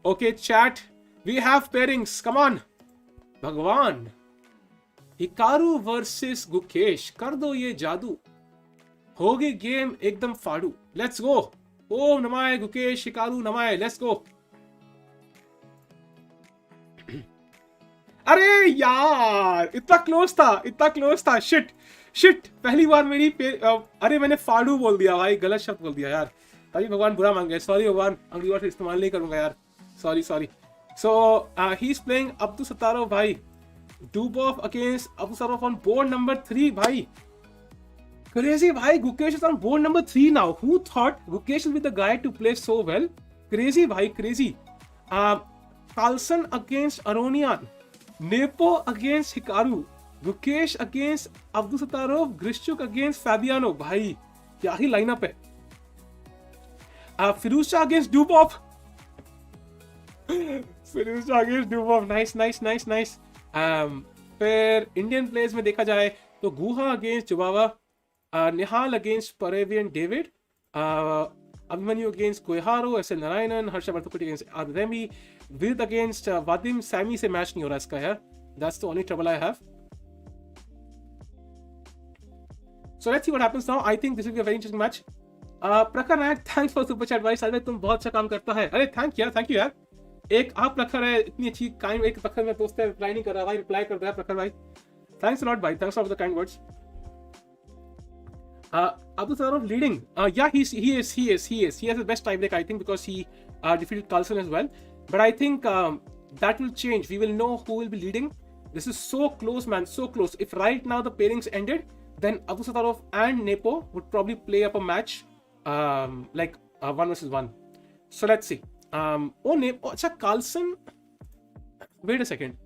Okay, chat. We have pairings. Come on. भगवान. Hikaru versus Gukesh. कर दो ये जादू. होगी गेम एकदम फाड़ू. Let's go. ओम नमाय गुकेश, हिकारू नमाय. Let's go. अरे यार इतना क्लोज था. शिट पहली बार मेरी अरे मैंने फाड़ू बोल दिया भाई, गलत शब्द बोल दिया यार. तभी भगवान बुरा मान गए. सॉरी भगवान, अगली बार से इस्तेमाल नहीं करूंगा यार. Sorry. So he is playing Abdusattorov भाई. Dubov against Abdusattorov on board number 3 भाई. Crazy भाई, Gukesh is on board number 3 now. Who thought Gukesh will be the guy to play so well? Crazy भाई, crazy. Carlsen against Aronian. Nepo against Hikaru. Gukesh against Abdul Sattarov. Grishchuk against Fabiano. भाई क्या ही lineup है. Firouzja against Dubov. Firouzja against Dubov. Nice. फिर Indian players में देखा जाए तो गुहा against जुबावा, Nihal against Paravian David, Abhimanyu against Koiharu, SL Narayanan, Harsha Barthukut against Adremi, Vidit against Vadim. Sami से match नहीं हो रहा इसका यार. That's the only trouble I have. So let's see what happens now. I think this will be a very interesting match. प्रखर नायक, thanks for super chat भाई. साल तुम बहुत अच्छा काम करता है. अरे थैंक यू यार. एक आप प्रखर है, इतनी अच्छी काइंड एक प्रखर में दोस्त है, रिप्लाई नहीं कर रहा भाई. रिप्लाई कर रहा है प्रखर भाई. Thanks a lot भाई. Thanks for the kind words. Abdul Sattarov leading. Yeah, he is. He has the best tiebreak, I think, because he defeated Carlsen as well. But I think that will change. We will know who will be leading. This is so close, man. So close. If right now the pairings ended, then Abdul Sattarov and Nepo would probably play up a match, like 1 versus 1. So let's see. Nepo. अच्छा, Carlsen. Wait a second.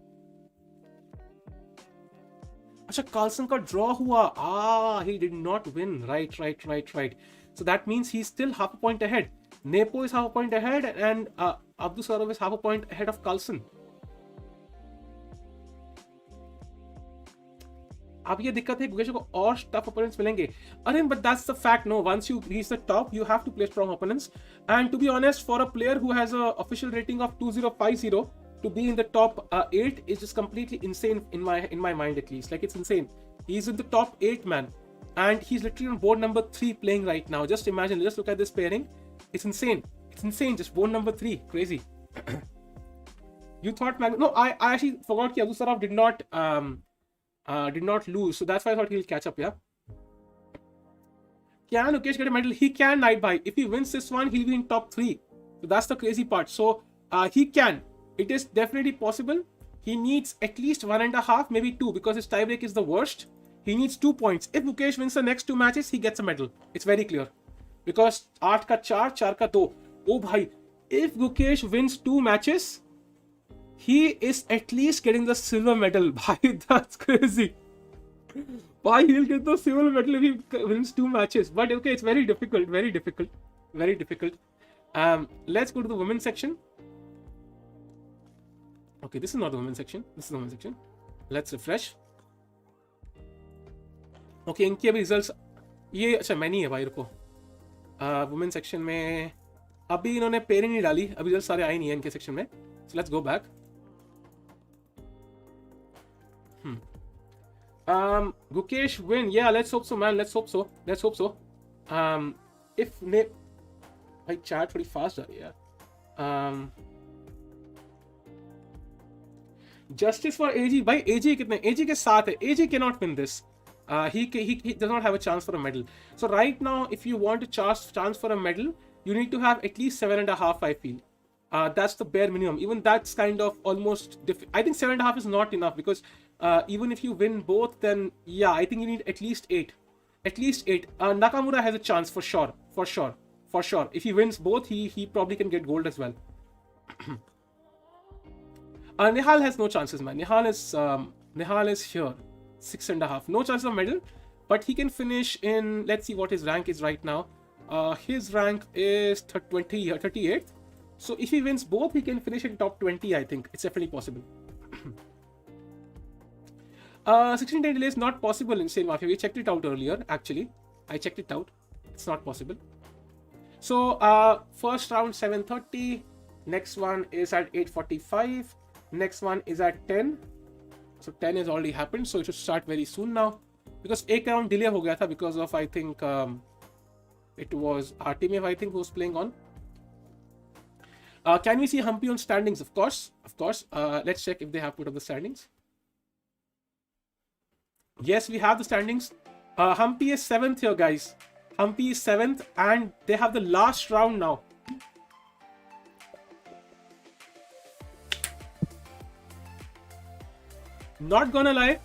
अच्छा, Carlsen का draw हुआ. He did not win. Right. So that means he's still half a point ahead. Nepo is half a point ahead, and Abdul Sattarov is half a point ahead of Carlsen. अब ये दिक्कत है, गुकेश को और tough opponents मिलेंगे. अरे but that's the fact. No, once you reach the top, you have to play strong opponents. And to be honest, for a player who has a official rating of 2050, to be in the top 8 is just completely insane in my mind, at least. Like, it's insane. He's in the top 8, man, and he's literally on board number 3 playing right now. Just imagine, just look at this pairing. It's insane. It's insane. Just board number 3, crazy. You thought Magnus? No, I actually forgot that Abdusaraf did not lose, so that's why I thought he'll catch up. Yeah. Can Ukesh get a medal? He can, Night Bhai. If he wins this one, he'll be in top 3. So that's the crazy part. So he can. It is definitely possible. He needs at least 1.5, maybe 2, because his tiebreak is the worst. He needs 2 points. If Ukesh wins the next 2 matches, he gets a medal. It's very clear. Because 8 ka 4, 4 ka 2. Oh bhai, if Ukesh wins 2 matches, he is at least getting the silver medal. Bhai, that's crazy. Why he'll get the silver medal if he wins 2 matches? But okay, it's very difficult, very difficult, very difficult. Let's go to the women's section. Okay, this is not the women's section. This is the women's section. Let's refresh. Okay, इनके अभी results ये अच्छा मैं नहीं है भाई रुको. Women's section में अभी इन्होंने pairing नहीं डाली. अभी results सारे आए नहीं हैं इनके section में. So let's go back. Gukesh win. Yeah, let's hope so, man. Let's hope so. Let's hope so. If ne भाई chat थोड़ी fast जा रही है यार. Justice for AG. भाई AG कितने? AG के साथ है. AG cannot win this. He does not have a chance for a medal. So right now, if you want a chance for a medal, you need to have at least 7.5. I feel. That's the bare minimum. Even that's kind of almost. I think 7.5 is not enough because even if you win both, then yeah, I think you need at least 8. At least 8. Nakamura has a chance for sure. For sure. For sure. If he wins both, he probably can get gold as well. Nihal has no chances, man. Nihal is here. 6.5. No chance of medal, but he can finish in. Let's see what his rank is right now. His rank is 38th. So if he wins both, he can finish in top 20. I think it's definitely possible. 16-day delay is not possible in Insane Mafia. We checked it out earlier. Actually, I checked it out. It's not possible. So first round 7:30. Next one is at 8:45. Next one is at 10. So 10 has already happened. So it should start very soon now. Because एक round delay हो गया था because of I think it was Artemiev I think who was playing on. Can we see Humpy on standings? Of course. Let's check if they have put up the standings. Yes, we have the standings. Humpy is 7th here, guys. Humpy is 7th and they have the last round now. Not gonna lie,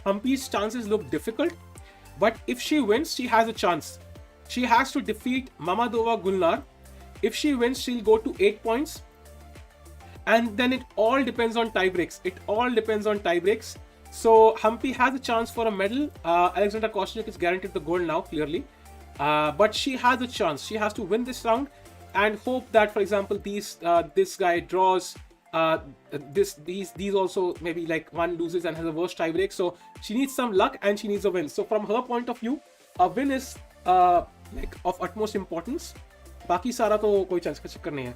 Humpy's chances look difficult, but if she wins, she has a chance. She has to defeat Mamadova Gulnar. If she wins, she'll go to 8 points. And then it all depends on tiebreaks. So Humpy has a chance for a medal. Alexandra Kostyuk is guaranteed the gold now, clearly. But she has a chance. She has to win this round and hope that, for example, this guy draws. These also maybe like one loses and has a worse tiebreak. So she needs some luck and she needs a win. So from her point of view, a win is like of utmost importance. बाकी सारा तो कोई chance का चक्कर नहीं है.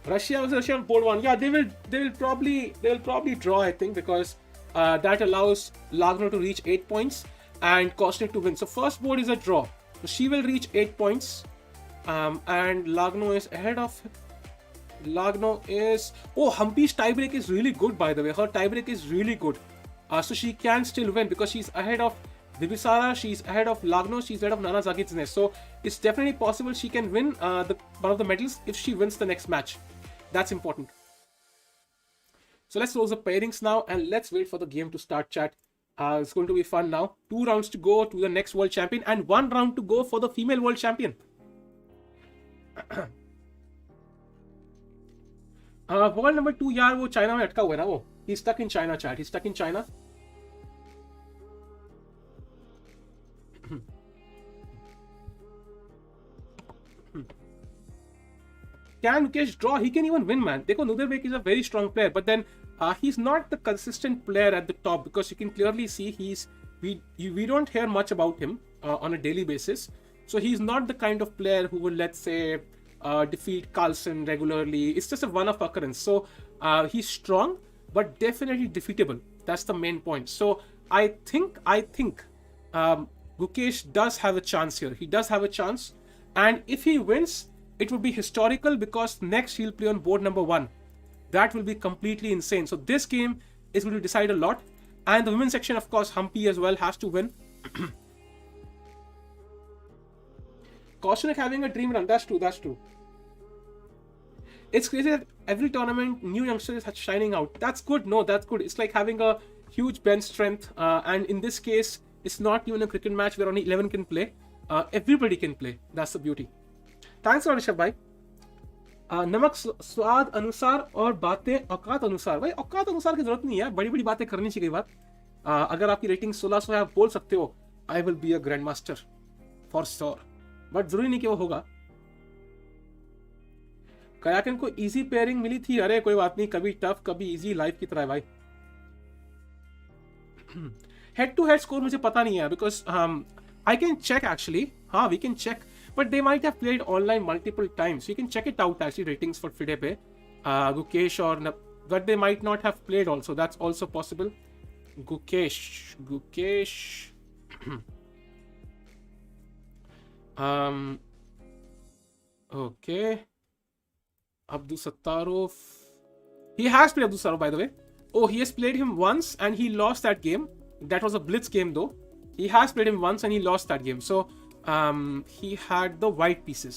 Russia was Russia on board 1. Yeah, they will probably draw, I think, because that allows Lagno to reach 8 points and Kostyuk to win. So first board is a draw. So she will reach 8 points, and Lagno is ahead of. Oh, Humpy's tiebreak is really good, by the way. Her tiebreak is really good. So she can still win because she's ahead of Divisara, she's ahead of Lagno, she's ahead of Nana Zagitsnes. So it's definitely possible she can win one of the medals if she wins the next match. That's important. So let's close the pairings now and let's wait for the game to start, chat. It's going to be fun now. 2 rounds to go to the next world champion and 1 round to go for the female world champion. World number 2 यार वो China में अटका हुआ है ना वो. He's stuck in China, chat. He's stuck in China. Can Mukesh draw? He can even win, man. Dekho, Nuderbek is a very strong player, but then he's not the consistent player at the top because you can clearly see we don't hear much about him on a daily basis. So he's not the kind of player who will, let's say, defeat Carlsen regularly. It's just a one-off occurrence. So he's strong, but definitely defeatable. That's the main point. So I think Gukesh does have a chance here. He does have a chance, and if he wins, it would be historical because next he'll play on board number 1. That will be completely insane. So this game is going to decide a lot. And the women's section, of course, Humpy as well has to win. Koshnik having a dream run. That's true. That's true. It's crazy that every tournament, new youngsters are shining out. That's good. No, that's good. It's like having a huge bench strength. And in this case, it's not even a cricket match where only 11 can play. Everybody can play. That's the beauty. Thanks for Rishabh bhai. नमक स्वाद अनुसार और बातें औकात अनुसार. भाई औकात अनुसार की जरूरत नहीं है, बड़ी बड़ी बातें करनी चाहिए. कई बार अगर आपकी रेटिंग 1600 है, आप बोल सकते हो I will be a grand master for sure, but जरूरी नहीं कि वो होगा. कयाकन को इजी पेयरिंग मिली थी. अरे कोई बात नहीं, कभी टफ कभी इजी, लाइफ की तरह है भाई. हेड टू हेड स्कोर मुझे पता नहीं है because I can check actually. हाँ, we can check. But they might have played online multiple times. So you can check it out actually, ratings for FIDE pe. Gukesh but they might not have played also. That's also possible. Gukesh. Okay. Abdul Sattarov. He has played Abdul Sattarov, by the way. Oh, he has played him once and he lost that game. That was a blitz game though. He has played him once and he lost that game. So he had the white pieces,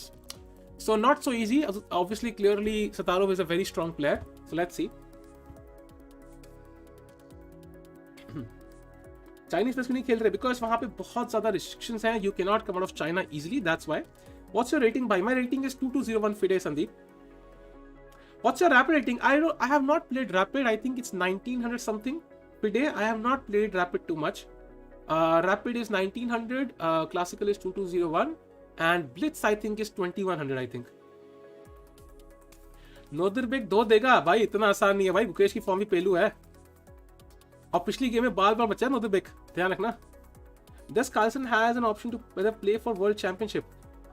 so not so easy. Obviously, clearly Sattarov is a very strong player, so let's see. Chinese players नहीं खेल रहे because वहाँ पे बहुत ज़्यादा restrictions हैं. You cannot come out of China easily. That's why. What's your rating, by? My rating is 2201 FIDE, Sandeep. What's your Rapid rating? I have not played Rapid. I think it's 1900 something FIDE. I have not played Rapid too much. Rapid is 1900, Classical is 2201, and Blitz I think is 2100. I think. नोदरबेक 2 देगा भाई, इतना आसान नहीं है भाई. गुकेश की form भी पेलू है और पिछली गेम में बार बार बचा नोदरबेक, ध्यान रखना. Does Carlsen has an option to whether play for World Championship?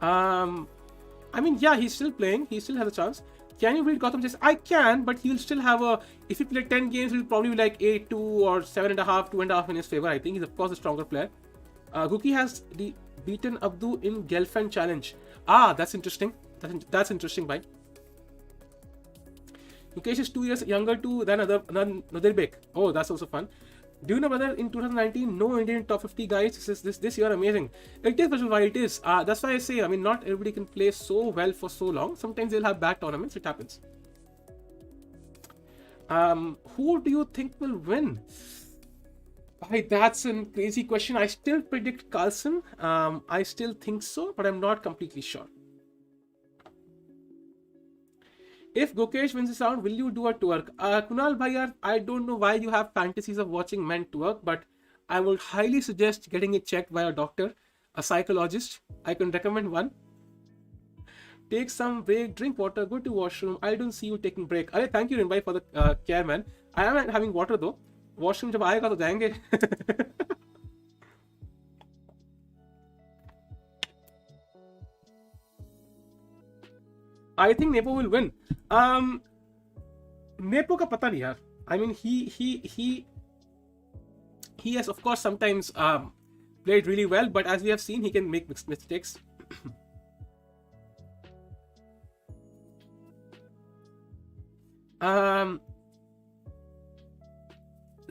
I mean, yeah, he's still playing. He still has a chance. Can you beat Gotham Chess? I can, but he'll still have a. If he played 10 games, he'll probably be like 8-2 or 7.5, 2.5 in his favor. I think he's of course a stronger player. Guki has beaten Abdu in Gelfand Challenge. That's interesting. That's interesting, bhai. Mukesh is 2 years younger than Naderbek. Oh, that's also fun. Do you know whether in 2019 no Indian top 50 guys? This year amazing. It is, why it is. That's why I say, I mean, not everybody can play so well for so long. Sometimes they'll have bad tournaments. It happens. Who do you think will win? That's a crazy question. I still predict Carlsen. I still think so, but I'm not completely sure. If Gukesh wins this round, will you do a twerk? Kunal bhai, I don't know why you have fantasies of watching men twerk, but I would highly suggest getting it checked by a doctor, a psychologist. I can recommend one. Take some break, drink water, go to washroom. I don't see you taking break. Arey, thank you, Rinbhai, for the care, man. I am having water though. Washroom जब आएगा तो जाएंगे. I think Nepo will win. Nepo का पता नहीं यार. I mean, he has of course sometimes played really well, but as we have seen, he can make mistakes.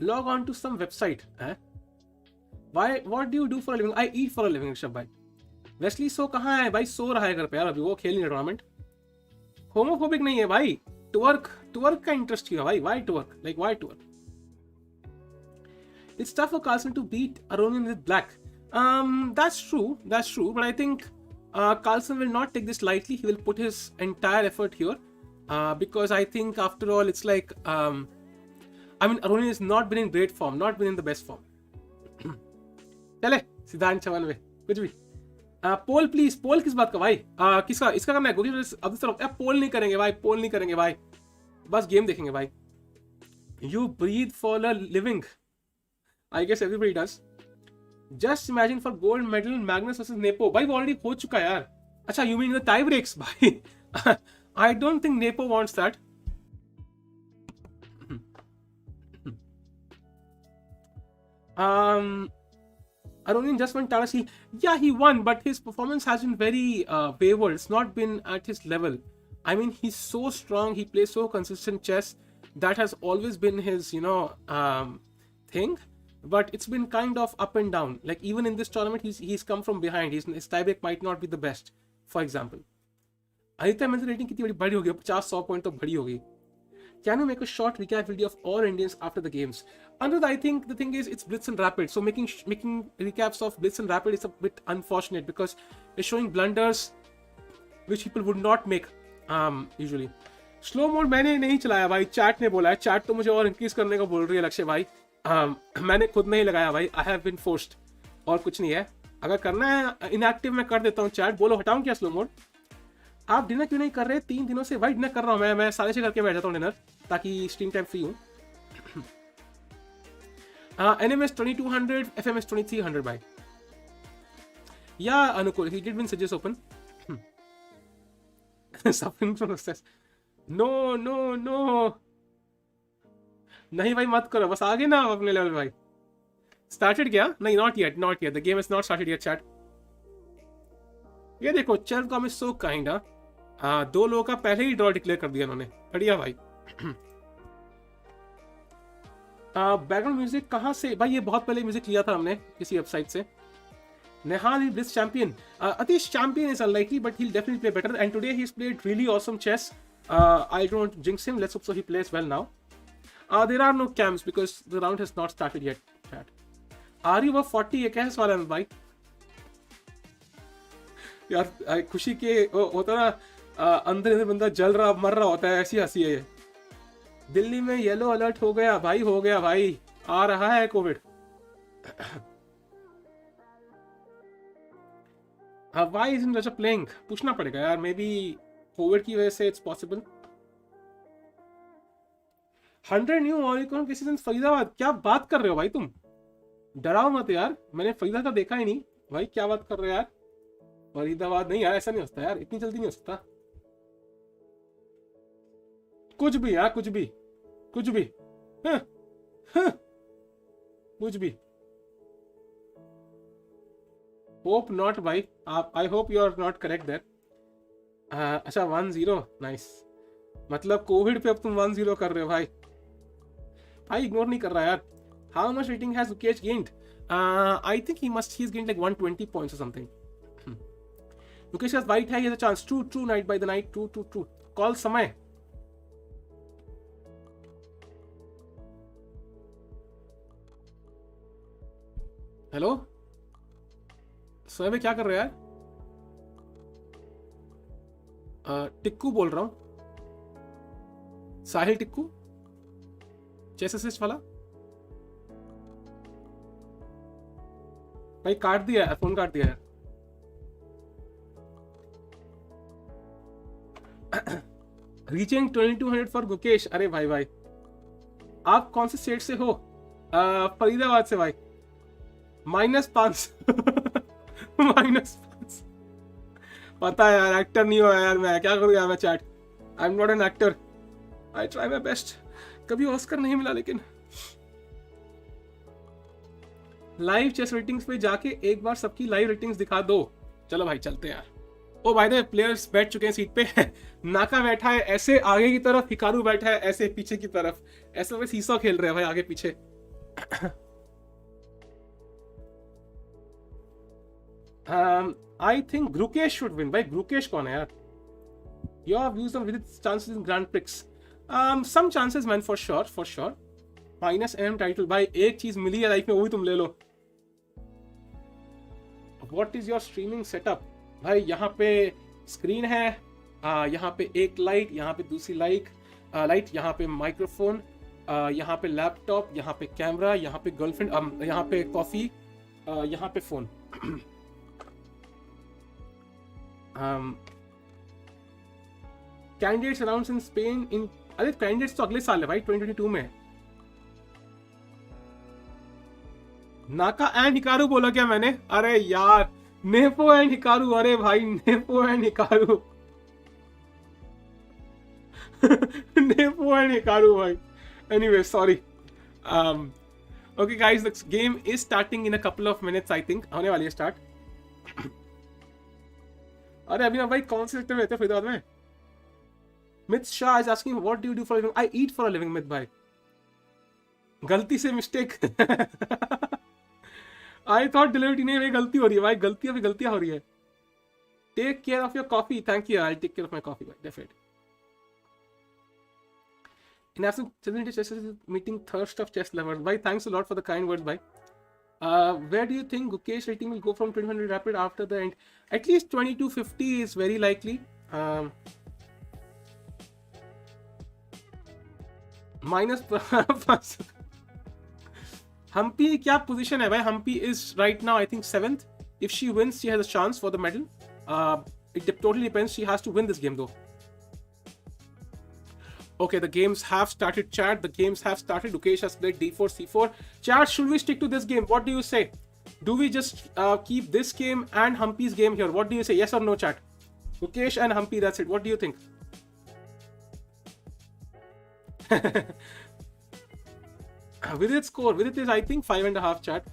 Log on to some website. Why? What do you do for a living? I eat for a living, Rishabh भाई. Wesley So कहाँ है भाई? सो रहा है घर पे यार, अभी वो खेल नहीं रहा टूर्नामेंट. होमोफोबिक नहीं है भाई. टवर्क का इंटरेस्ट क्यों है भाई? Why twerk? Like why twerk? It's tough for Carlsen to beat Aronian with black. That's true. But I think Carlsen will not take this lightly. He will put his entire effort here because I think after all, it's like I mean, Aronian has not been in great form, not been in the best form. चले सिद्धांत चवन में कुछ भी. पोल please. पोल किस बात का भाई? किसका इसका करना है? गोगी अब तरफ पोल नहीं करेंगे भाई. पोल नहीं करेंगे भाई. बस गेम देखेंगे भाई. You breathe for a living. I guess everybody does. Just imagine for gold medal Magnus versus Nepo. भाई वो ऑलरेडी हो चुका है यार. अच्छा, you mean the tie breaks भाई? I don't think Nepo wants that. Aronian just won Tara Steel. Yeah, he won, but his performance has been very wayward. It's not been at his level. I mean, he's so strong. He plays so consistent chess. That has always been his, thing. But it's been kind of up and down. Like even in this tournament, he's come from behind. His tiebreak might not be the best. For example, Aditya मेरी rating कितनी बड़ी बड़ी हो गई 50-100 point तो बड़ी हो गई. Can you make a short recap video of all Indians after the games? Anuradha, I think the thing is it's Blitz and Rapid. So making recaps of Blitz and Rapid is a bit unfortunate because it's showing blunders which people would not make usually. Slow mode मैंने नहीं चलाया भाई, chat ने बोला है. Chat तो मुझे और इंक्रीज करने को बोल रही है लक्ष्य भाई. मैंने खुद नहीं लगाया भाई. आई हैव बीन फोर्स्ड और कुछ नहीं है. अगर करना है इनएक्टिव मैं कर देता हूँ. चैट बोलो हटाऊं क्या स्लो मोड? आप डिनर क्यों नहीं कर रहे? 3 दिनों से भाई डिनर कर रहा हूँ मैं 6:30 करके बैठ जाता हूँ डिनर ताकि स्ट्रीम टाइम फ्री हूँ. NMS 2200, FMS 2300 भाई. या अनुकूल he did win Sijus Open. Suffering from success. No. नहीं भाई मत करो, बस आगे ना अपने लेवल भाई. Started क्या? नहीं, not yet. The game is not started yet, chat. ये देखो चल कॉम इज सो काइंड. 2 लोगों का पहले ही ड्रॉ डिक्लेयर कर दिया उन्होंने. बढ़िया भाई. बैकग्राउंड म्यूजिक कहाँ से भाई? ये बहुत पहले म्यूजिक लिया था हमने किसी वेबसाइट से. Nihal is Blitz champion. Atish champion is unlikely, but he'll definitely play better. And today he's played really awesome chess. I don't jinx him. Let's hope so he plays well now. There are no cams because the round has not started yet. Chat. Are you over 40? ये क्या है सवाल है भाई? यार खुशी के होता ना अंदर बंदा जल रहा मर रहा होता है, ऐसी हंसी है ये. दिल्ली में येलो अलर्ट हो गया भाई. आ रहा है Covid. Why isn't Raja playing? पूछना पड़ेगा यार. मे बी कोविड की वजह से इट्स पॉसिबल. 100 न्यू ऑरिकॉन के सीजन फरीदाबाद. क्या बात कर रहे हो भाई तुम? डराओ मत यार. मैंने फरीदा का देखा ही नहीं भाई. क्या बात कर रहे हो यार? फरीदाबाद नहीं यार, ऐसा नहीं होता यार. इतनी जल्दी नहीं हो सकता. कुछ भी यार, कुछ भी. कुछ भी. होप नॉट भाई. I hope you are not correct there. अच्छा 1-0 नाइस. मतलब कोविड पे अब तुम 1-0 कर रहे हो भाई. इग्नोर नहीं कर रहा यार. How much rating has Mukesh gained? I think he's gained like 120 points or something. Mukesh has white hair, he has a chance. True night by the night. True. Call समय. हेलो समय क्या कर रहे हो यार? टिक्कू बोल रहा हूं. साहिल टिक्कू चेस असिस्ट वाला भाई. काट दिया है फोन, काट दिया है. Reaching 2200 for Mukesh. अरे भाई आप कौन से स्टेट से हो? फरीदाबाद से भाई. -5. -5. पता है यार, एक्टर नहीं हो यार. मैं क्या करूँ यार. मैं chat I am not an actor. I try my best. कभी ऑस्कर नहीं मिला लेकिन. लाइव चेस रेटिंग्स पे जाके एक बार सबकी लाइव रेटिंग्स दिखा दो. चलो भाई चलते हैं यार. ओ भाई दे प्लेयर्स बैठ चुके हैं सीट पे. नाका बैठा है ऐसे आगे की तरफ, हिकारू बैठा है ऐसे पीछे की तरफ. ऐसे में सीसॉ खेल रहे हैं भाई आगे पीछे. I think Gukesh should win भाई. ग्रुकेश कौन है यार? Your views on Vidit chances in Grand Prix. Some chances man for sure. -M title भाई. एक चीज मिली है लाइफ में, वो भी तुम ले लो. What is your streaming setup भाई? यहाँ पे स्क्रीन है, यहाँ पे एक लाइट, यहाँ पे दूसरी लाइट, यहाँ पे माइक्रोफोन, यहाँ पे लैपटॉप, यहाँ पे कैमरा, यहाँ पे गर्लफ्रेंड, यहाँ पे कॉफी, यहाँ पे phone. Candidates around in Spain in. अरे कैंडिडेट्स तो अगले साल है भाई, 2022 में. नाका एंड हिकारू बोला क्या मैंने? अरे यार नेपो एंड हिकारू. अरे भाई nepo and Hikaru. Nepo and Hikaru, bhai. Anyway, sorry. Okay, guys, the game is starting in a couple of minutes, I think. होने वाली है start. अरे अभी ना भाई कौन से सेक्टर में रहते हैं फरीदाबाद में? Myth Shah is asking, what do you do for a living? I eat for a living, Myth bhai. गलती से mistake. I thought delivery नहीं, मेरी गलती हो रही है भाई. गलतियाँ भी गलतियाँ हो रही है. Take care of your coffee. Thank you. I'll take care of my coffee, bhai. Definitely. In absence, chess is meeting thirst of chess lovers. Bhai, thanks a lot for the kind words, bhai. Where do you think Gukesh rating will go from 2100 rapid after the end? At least 2250 is very likely. Minus Humpy क्या position है भाई? Humpy is right now I think 7th. If she wins, she has a chance for the medal. It totally depends. She has to win this game though. Okay, the games have started, chat. The games have started. Gukesh has played d4, c4. Chat, should we stick to this game? What do you say? Do we just keep this game and Humpy's game here? What do you say? Yes or no, chat? Gukesh and Humpy, that's it. What do you think? Vidit score. Vidit is, I think, 5.5, chat.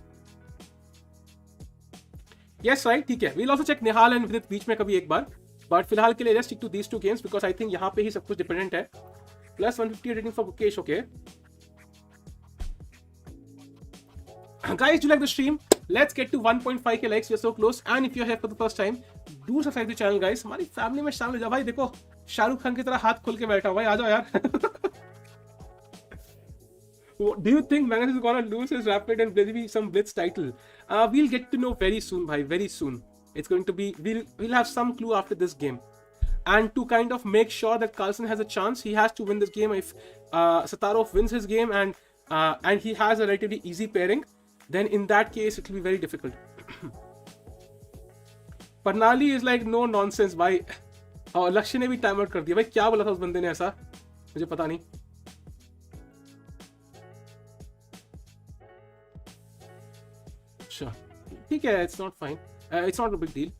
Yes, right? ठीक है. We'll also check Nihal and Vidit बीच में कभी एक बार. But फिलहाल के लिए let's stick to these two games because I think यहाँ पे ही सब कुछ dependent है. Plus 150 rating for Gukesh, okay. Guys, do you like the stream? Let's get to 1.5k likes. We're so close. And if you're here for the first time, do subscribe to the channel, guys. हमारी family में शामिल हो जाओ भाई. देखो शाहरुख खान की तरह हाथ खोल के बैठा भाई. आ जाओ यार. Do you think Magnus is gonna lose his Rapid and maybe some Blitz title? We'll get to know very soon, bhai. Very soon. It's going to be. We'll have some clue after this game. And to kind of make sure that Carlsen has a chance, he has to win this game. If Satarov wins his game and he has a relatively easy pairing, then in that case it will be very difficult. Parnali is like no nonsense, भाई. और लक्ष्य ने भी time out कर दिया भाई. क्या बोला था उस बंदे ने ऐसा? मुझे पता नहीं. Sure. ठीक है, it's not fine. It's not a big deal.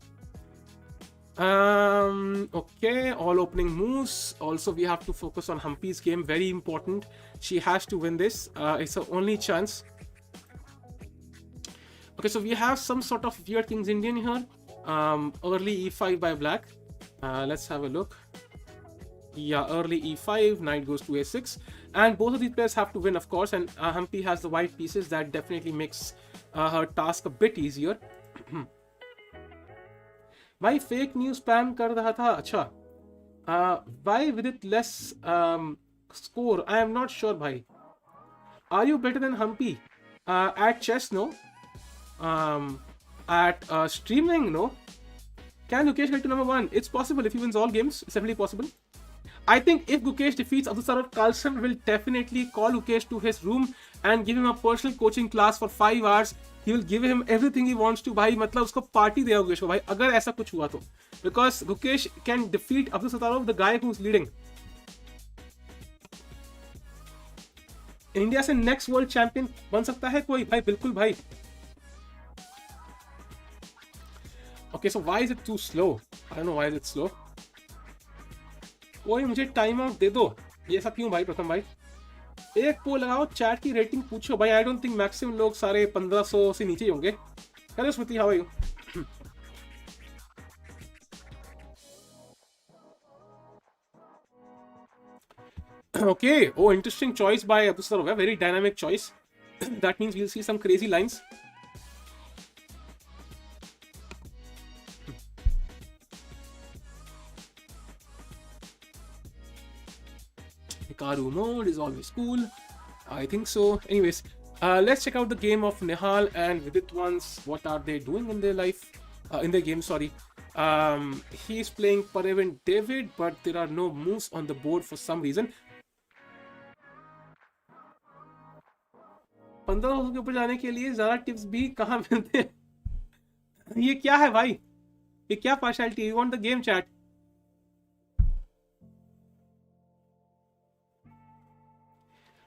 Okay, all opening moves. Also, we have to focus on Humpy's game. Very important. She has to win this. It's her only chance. Okay, so we have some sort of weird King's Indian here. Early e5 by black. Let's have a look. Yeah, early e5. Knight goes to a6. And both of these players have to win, of course. And Humpy has the white pieces. That definitely makes her task a bit easier. भाई fake news spam कर रहा था. अच्छा, why with it less score? I am not sure, भाई. Are you better than Humpy at chess? No. At streaming? No. Can Gukesh get to number 1? It's possible if he wins all games. It's definitely possible. I think if Gukesh defeats Abdulsarat, Carlsen will definitely call Gukesh to his room and give him a personal coaching class for 5 hours. He will give him everything he wants to. भाई मतलब उसको party देगा गुकेश को भाई अगर ऐसा कुछ हुआ तो. Because Gukesh can defeat Abdul Satarov, the guy who's leading. India से नेक्स्ट वर्ल्ड चैंपियन बन सकता है कोई भाई. बिल्कुल भाई. Okay, so why is it too slow? I don't know why is it slow. कोई मुझे टाइम आउट दे दो. ये सब क्यों भाई? प्रथम भाई एक पोल लगाओ, चैट की रेटिंग पूछो भाई. आई डोंट थिंक मैक्सिमम लोग सारे 1500 से नीचे ही होंगे. Hello Smriti, how are you? Okay, oh, interesting choice by Abdulsalam. Very dynamic choice. That means we'll see some crazy lines. Hikaru mode is always cool. I think so. Anyways, let's check out the game of Nihal and Vidit once. What are they doing in their life? In their game, sorry. He's playing Parevin David, but there are no moves on the board for some reason. 1500 के ऊपर जाने के लिए ज़्यादा tips भी कहाँ मिलते हैं? ये क्या है भाई? ये क्या partiality? You want the game chat?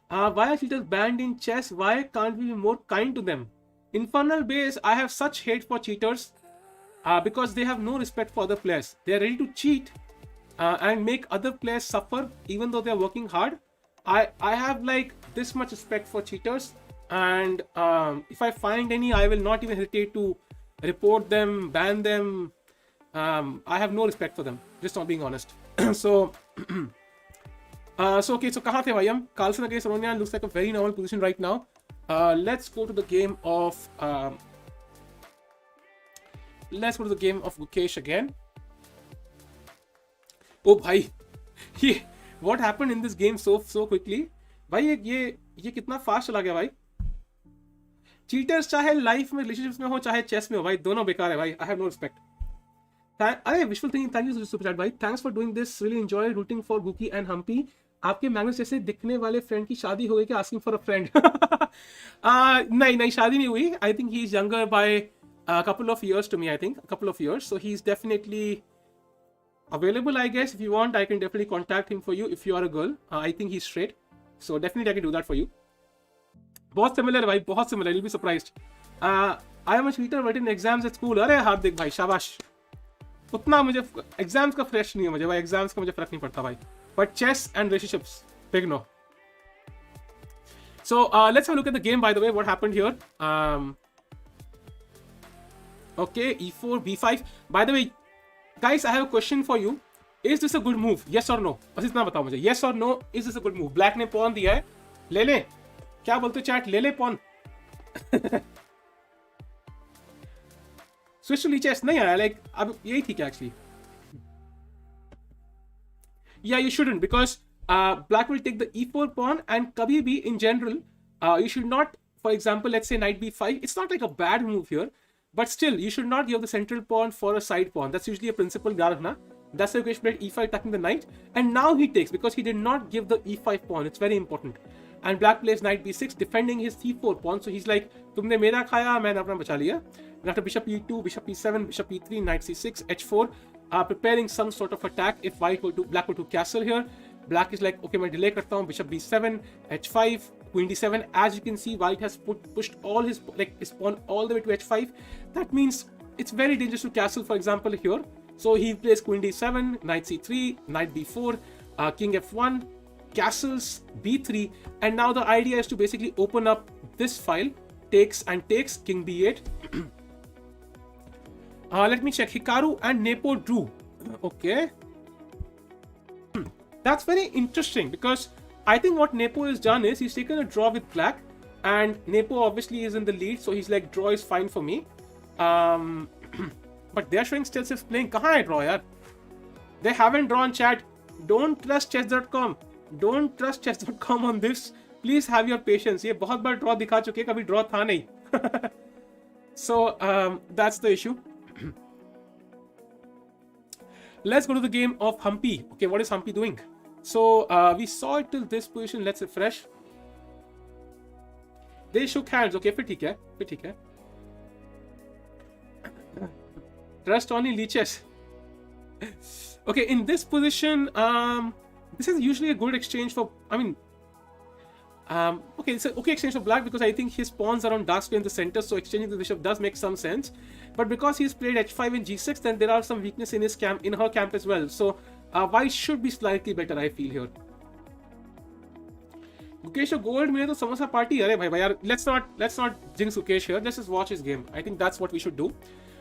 Why are cheaters banned in chess? Why can't we be more kind to them? Infernal Base, I have such hate for cheaters because they have no respect for other players. They are ready to cheat and make other players suffer even though they're working hard. I have like this much respect for cheaters, and if I find any, I will not even hesitate to report them, ban them. I have no respect for them, just not being honest. So okay, so kahan the bhai hum? Carlsen against Ronya looks like a very normal position right now. Let's go to the game of Gukesh again. Oh bhai, what happened in this game so quickly? भाई ये कितना fast चला गया भाई. Cheaters चाहे life में, relationships में हो, चाहे चेस में हो भाई, दोनों बेकार है भाई. I have no respect. अरे visual thing, thank you super chat भाई. Thanks for doing this. Really enjoy rooting for Guki and Humpy. आपके मैग्नस जैसे दिखने वाले फ्रेंड की शादी हो गई क्या? Asking for a friend. नहीं शादी नहीं हुई. I think he is younger by couple of years to me. I think a couple of years. So he's definitely available, I guess. If you want, I can definitely contact him for you if you are a girl. I think he's straight, so definitely I can do that for you. बहुत similar है भाई, बहुत similar. You'll be surprised. I am a cheater but in exams at school. अरे हार्दिक भाई शाबाश. उतना मुझे exams का फ्रेश नहीं है मुझे भाई. एग्जाम्स का मुझे फर्क नहीं पड़ता भाई. But chess and relationships, big no. So let's have a look at the game. By the way, what happened here? Okay, e4, b5. By the way, guys, I have a question for you. Is this a good move? Yes or no? बस इतना बताओ मुझे. Yes or no? Is this a good move? Black ने pawn दिया है. ले ले. क्या बोलते हो चैट? ले ले pawn. Switch to chess नहीं आया. Like अब यही थी क्या actually? Yeah, you shouldn't, because black will take the e4 pawn, and kabhi bhi in general, you should not, for example, let's say knight b5. It's not like a bad move here, but still, you should not give the central pawn for a side pawn. That's usually a principle, Garhna. That's why Gukesh played e5, attacking the knight, and now he takes because he did not give the e5 pawn. It's very important. And black plays knight b6, defending his c4 pawn. So he's like, तुमने मेरा खाया, मैंने अपना बचा लिया. And after bishop e2, bishop e7, bishop e3, knight c6, h4, preparing some sort of attack if black were to castle here. Black is like, okay, मैं delay करता हूँ, bishop b7, h5, queen d7. As you can see, white has pushed all his pawn all the way to h5. That means it's very dangerous to castle, for example, here. So he plays queen d7, knight c3, knight b4, king f1, castles b3, and now the idea is to basically open up this file. Takes and takes, king b8. Let me check. Hikaru and Nepo drew. Okay. That's very interesting, because I think what Nepo has done is he's taken a draw with black, and Nepo obviously is in the lead, so he's like, draw is fine for me. But they're showing still says playing. Kahan hai draw yaar? They haven't drawn, chat. Don't trust chess.com. Don't trust chess.com on this. Please have your patience. ये बहुत बार draw दिखा चुके, कभी draw था नहीं. So that's the issue. Let's go to the game of Humpy. Okay, what is Humpy doing? So we saw it till this position. Let's refresh. They shook hands. Okay, फिर ठीक है, फिर ठीक है. Trust only leeches. Okay, in this position, this is usually a good exchange for, I mean, okay, it's an okay exchange for black, because I think his pawns are on dark square in the center, so exchanging the bishop does make some sense. But because he's played h5 and g6, then there are some weakness in his camp, in her camp as well. So white should be slightly better, I feel here. Gukesh gold में तो samosa party. अरे भाई यार, let's not jinx Gukesh here. Let's just watch his game. I think that's what we should do.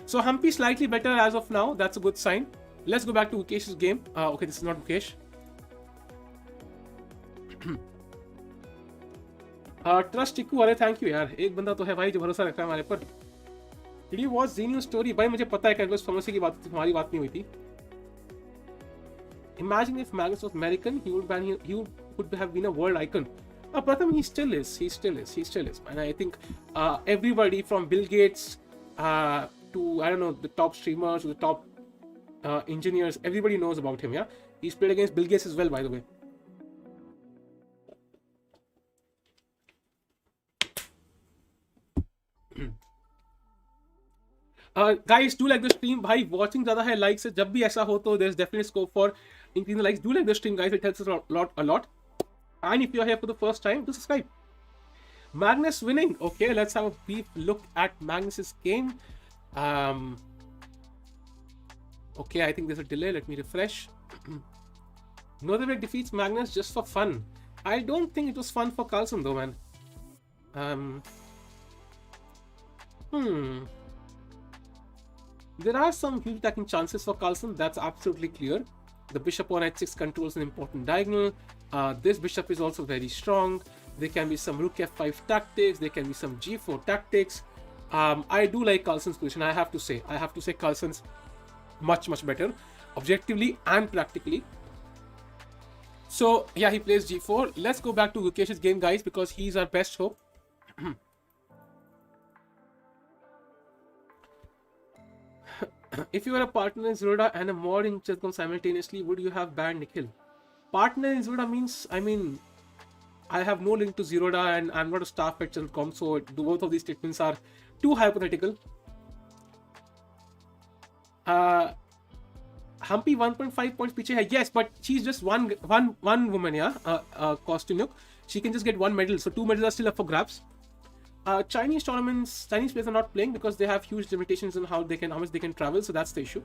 So Humpy slightly better as of now. That's a good sign. Let's go back to Gukesh's game. Okay, this is not Gukesh. Trust Chiku, अरे thank you यार. एक बंदा तो है भाई जो भरोसा रखता है हमारे पर. Did you watch Z News story? भाई मुझे पता है कि अगर फार्मेसी की बात थी, हमारी बात नहीं हुई थी. Imagine if Magnus was American, he would have been a world icon. Pratham, he still is. And I think everybody from Bill Gates to, I don't know, the top streamers, to the top engineers, everybody knows about him. Yeah, he's played against Bill Gates as well, by the way. Guys, do like the stream. Bhai, watching ज़्यादा है, likes से जब भी ऐसा हो तो there's definitely scope for increasing the likes. Do like the stream, guys. It helps us a lot. And if you're here for the first time, do subscribe. Magnus winning. Okay, let's have a brief look at Magnus's game. Okay, I think there's a delay. Let me refresh. Northern defeats Magnus just for fun. I don't think it was fun for Carlsen though, man. There are some huge attacking chances for Carlsen, that's absolutely clear. The bishop on h6 controls an important diagonal. This bishop is also very strong. There can be some rook f5 tactics. There can be some g4 tactics. I do like Carlsen's position, I have to say. Carlsen's much better, objectively and practically. So yeah, he plays g4. Let's go back to Gukesh's game, guys, because he's our best hope. If you were a partner in Zeroda and a mod in chess.com simultaneously, would you have banned Nikhil? Partner in Zeroda means, I mean, I have no link to Zeroda and I'm not a staff at chess.com, so both of these statements are too hypothetical. Humpy 1.5 points piche hai. Yes, but she's just one woman, yeah. Kostyuk. She can just get one medal, so 2 medals are still up for grabs. Chinese tournaments, Chinese players are not playing because they have huge limitations on how much they can travel, so that's the issue.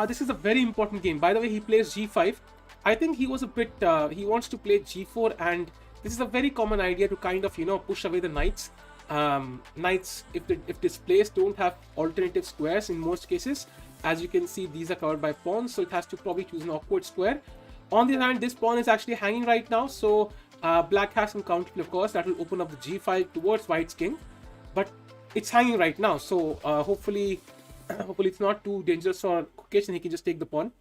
This is a very important game. By the way, he plays g5. I think he was a bit, he wants to play g4, and this is a very common idea to kind of, push away the knights. Knights, if displaced, don't have alternative squares in most cases. As you can see, these are covered by pawns, so it has to probably choose an awkward square. On the other hand, this pawn is actually hanging right now, so black has some counterplay, of course, that will open up the g file towards white's king, but it's hanging right now, so hopefully it's not too dangerous for Gukesh and he can just take the pawn.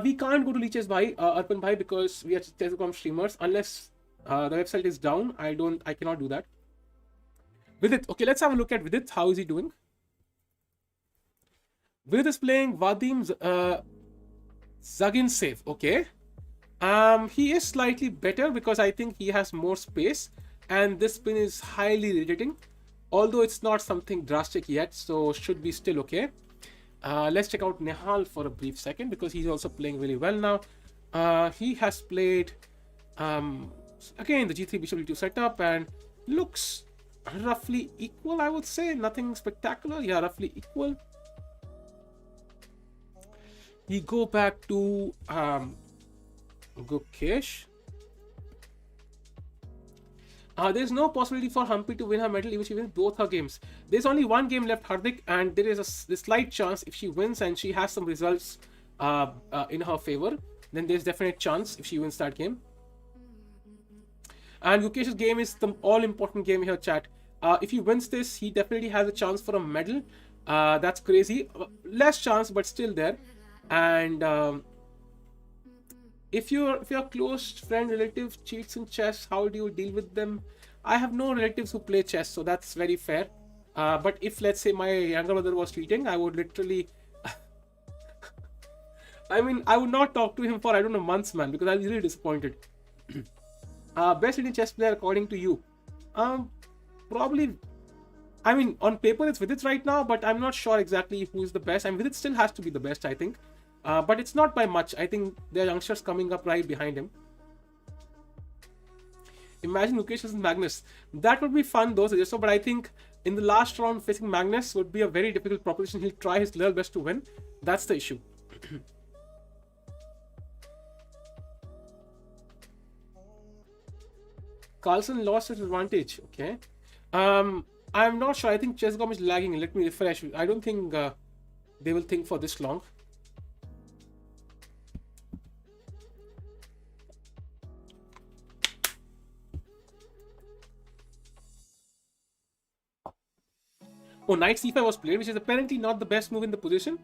We can't go to Leeches Bhai, Arpan Bhai, because we are chess.com streamers unless the website is down. I cannot do that. Vidit, okay, let's have a look at Vidit. How is he doing? Vidit is playing Vadim Zagintsev. Okay. He is slightly better because I think he has more space, and this spin is highly irritating, although it's not something drastic yet, so should be still okay. Let's check out Nihal for a brief second because he's also playing really well now. He has played again the g3 bishop d2 setup and looks roughly equal, I would say. Nothing spectacular. Yeah, roughly equal. We go back to Gukesh. There's no possibility for Humpy to win her medal even if she wins both her games. There's only one game left, Hardik, and there is a slight chance if she wins and she has some results in her favor, then there's definite chance if she wins that game. And Gukesh's game is the all-important game here, chat. If he wins this, he definitely has a chance for a medal. That's crazy. Less chance, but still there. And if your close friend, relative cheats in chess, how do you deal with them? I have no relatives who play chess, so that's very fair. But if, let's say, my younger brother was cheating, I would literally... I mean, I would not talk to him for, I don't know, months, man, because I was really disappointed. Best Indian chess player according to you? Probably... I mean, on paper it's Vidit right now, but I'm not sure exactly who is the best. I mean, Vidit still has to be the best, I think. But it's not by much. I think there are youngsters coming up right behind him. Imagine Gukesh versus Magnus. That would be fun though, but I think in the last round facing Magnus would be a very difficult proposition. He'll try his level best to win. That's the issue. Carlsen lost his advantage. Okay. I'm not sure. I think chess.com is lagging. Let me refresh. I don't think they will think for this long. Oh, knight c5 was played, which is apparently not the best move in the position.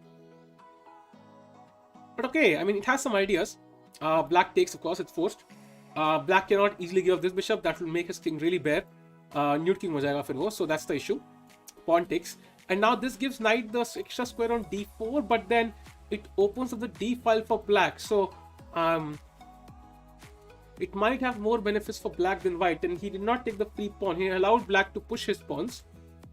But okay, I mean, it has some ideas. Black takes, of course, it's forced. Black cannot easily give up this bishop. That will make his king really bare. Newt king ho jayega fir wo, so that's the issue. Pawn takes. And now this gives knight the extra square on d4, but then it opens up the d file for black. So, it might have more benefits for black than white. And he did not take the free pawn. He allowed black to push his pawns.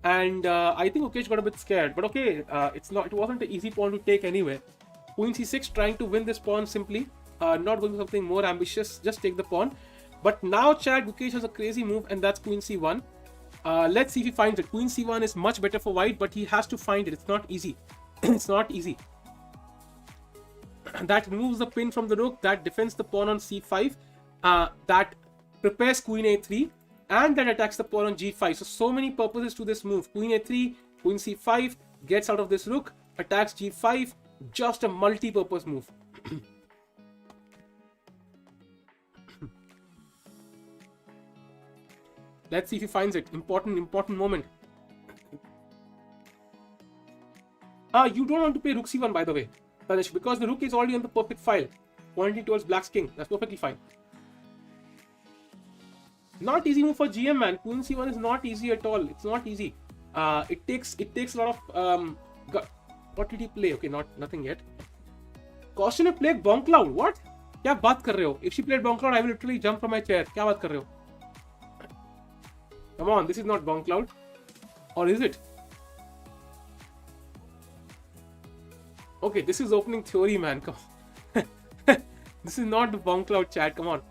And I think Gukesh got a bit scared, but okay, it wasn't an easy pawn to take anyway. Queen c6 trying to win this pawn simply, not going for something more ambitious, just take the pawn. But now, chat, Gukesh has a crazy move, and that's Queen c1. Let's see if he finds it. Queen c1 is much better for white, but he has to find it. It's not easy. It's not easy. That removes the pin from the rook. That defends the pawn on c5. That prepares queen a3. And that attacks the pawn on g5. So many purposes to this move. Queen a3, queen c5, gets out of this rook, attacks g5. Just a multi-purpose move. Let's see if he finds it. Important moment. You don't want to play rook c1, by the way, Anish, because the rook is already on the perfect file, pointing towards black's king. That's perfectly fine. Not easy move for GM, man. Queen c1 is not easy at all. It's not easy. It takes a lot of what did he play? Okay, nothing yet. Caution ने played Bonk Cloud. What? क्या बात कर रहे हो? If she played Bonk Cloud, I will literally jump from my chair. क्या बात कर रहे हो? Come on, this is not Bonk Cloud. Or is it? Okay, this is opening theory, man. Come on. This is not the Bonk Cloud chat. Come on.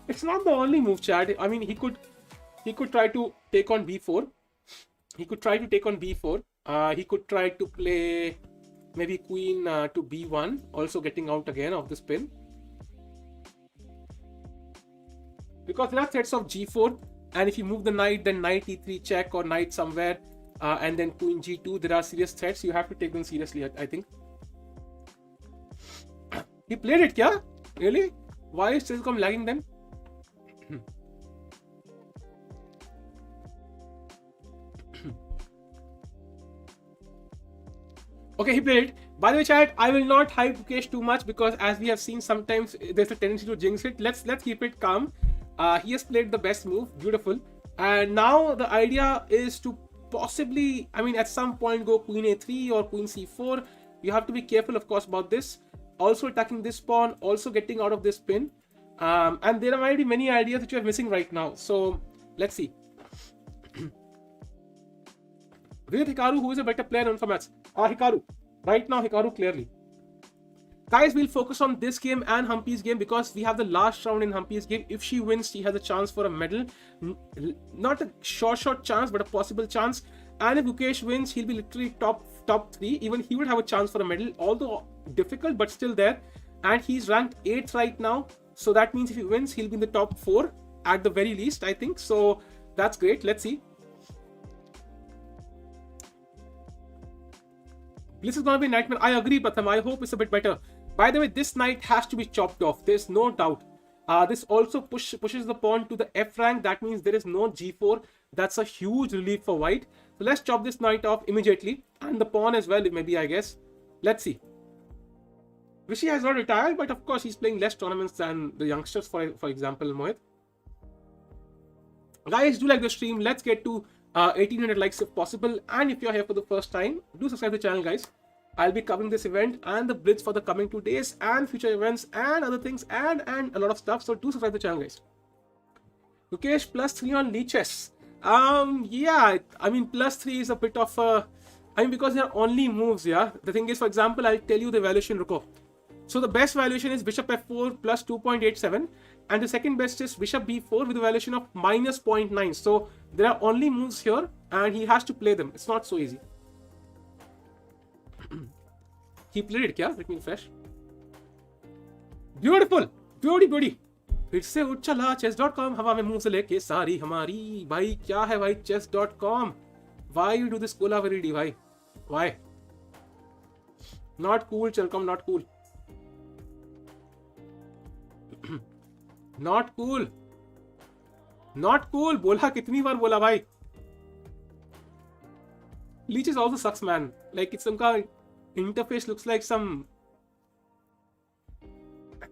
It's not the only move, chat. I mean, he could try to take on b4. He could try to take on b4. He could try to play maybe queen to b1, also getting out again of the spin. Because there are threats of g4, and if you move the knight, then knight e3 check or knight somewhere, and then queen g2, there are serious threats. You have to take them seriously, I think. He played it, kya? Really? Why is Chesscom lagging then? Okay, he played it. By the way, chat, I will not hype Mukesh too much because as we have seen, sometimes there's a tendency to jinx it. Let's keep it calm. He has played the best move. Beautiful. And now the idea is to possibly, I mean, at some point go queen a3 or queen c4. You have to be careful, of course, about this. Also attacking this pawn, also getting out of this pin. And there might be many ideas that you are missing right now. So let's see. Vidit Hikaru, who is a better player in formats? Hikaru. Right now, Hikaru clearly. Guys, we'll focus on this game and Humpy's game because we have the last round in Humpy's game. If she wins, she has a chance for a medal. Not a short chance, but a possible chance. And if Mukesh wins, he'll be literally top 3. Even he would have a chance for a medal, although difficult, but still there. And he's ranked 8th right now. So that means if he wins, he'll be in the top 4 at the very least, I think. So that's great. Let's see. This is going to be a nightmare. I agree, Pratham. I hope it's a bit better. By the way, this knight has to be chopped off. There's no doubt. This also pushes the pawn to the F rank. That means there is no g4. That's a huge relief for white. So let's chop this knight off immediately. And the pawn as well, maybe, I guess. Let's see. Rishi has not retired, but of course he's playing less tournaments than the youngsters, for example, Mohit. Guys, do like the stream. Let's get to 1800 likes if possible. And if you're here for the first time, do subscribe to the channel, guys. I'll be covering this event and the blitz for the coming 2 days and future events and other things and a lot of stuff. So do subscribe to the channel, guys. Mukesh +3 on Lichess. Yeah, I mean, +3 is a bit of a... I mean, because they're only moves, yeah. The thing is, for example, I'll tell you the valuation, Ruko. So the best valuation is bishop f4 plus 2.87 and the second best is bishop b4 with a valuation of -0.9. So there are only moves here and he has to play them. It's not so easy. He played it, kya? Let me refresh. Beautiful. Beauty. फिर से उठ चला chess.com हवा में मुंह से लेके सारी हमारी. भाई क्या है भाई chess.com? Why you do this Kolaveri भाई? Why? Not cool, Chelcom, not cool. Not cool. Not cool. बोला कितनी बार बोला भाई. Leeches also sucks, man. Like it's some kind of interface looks like some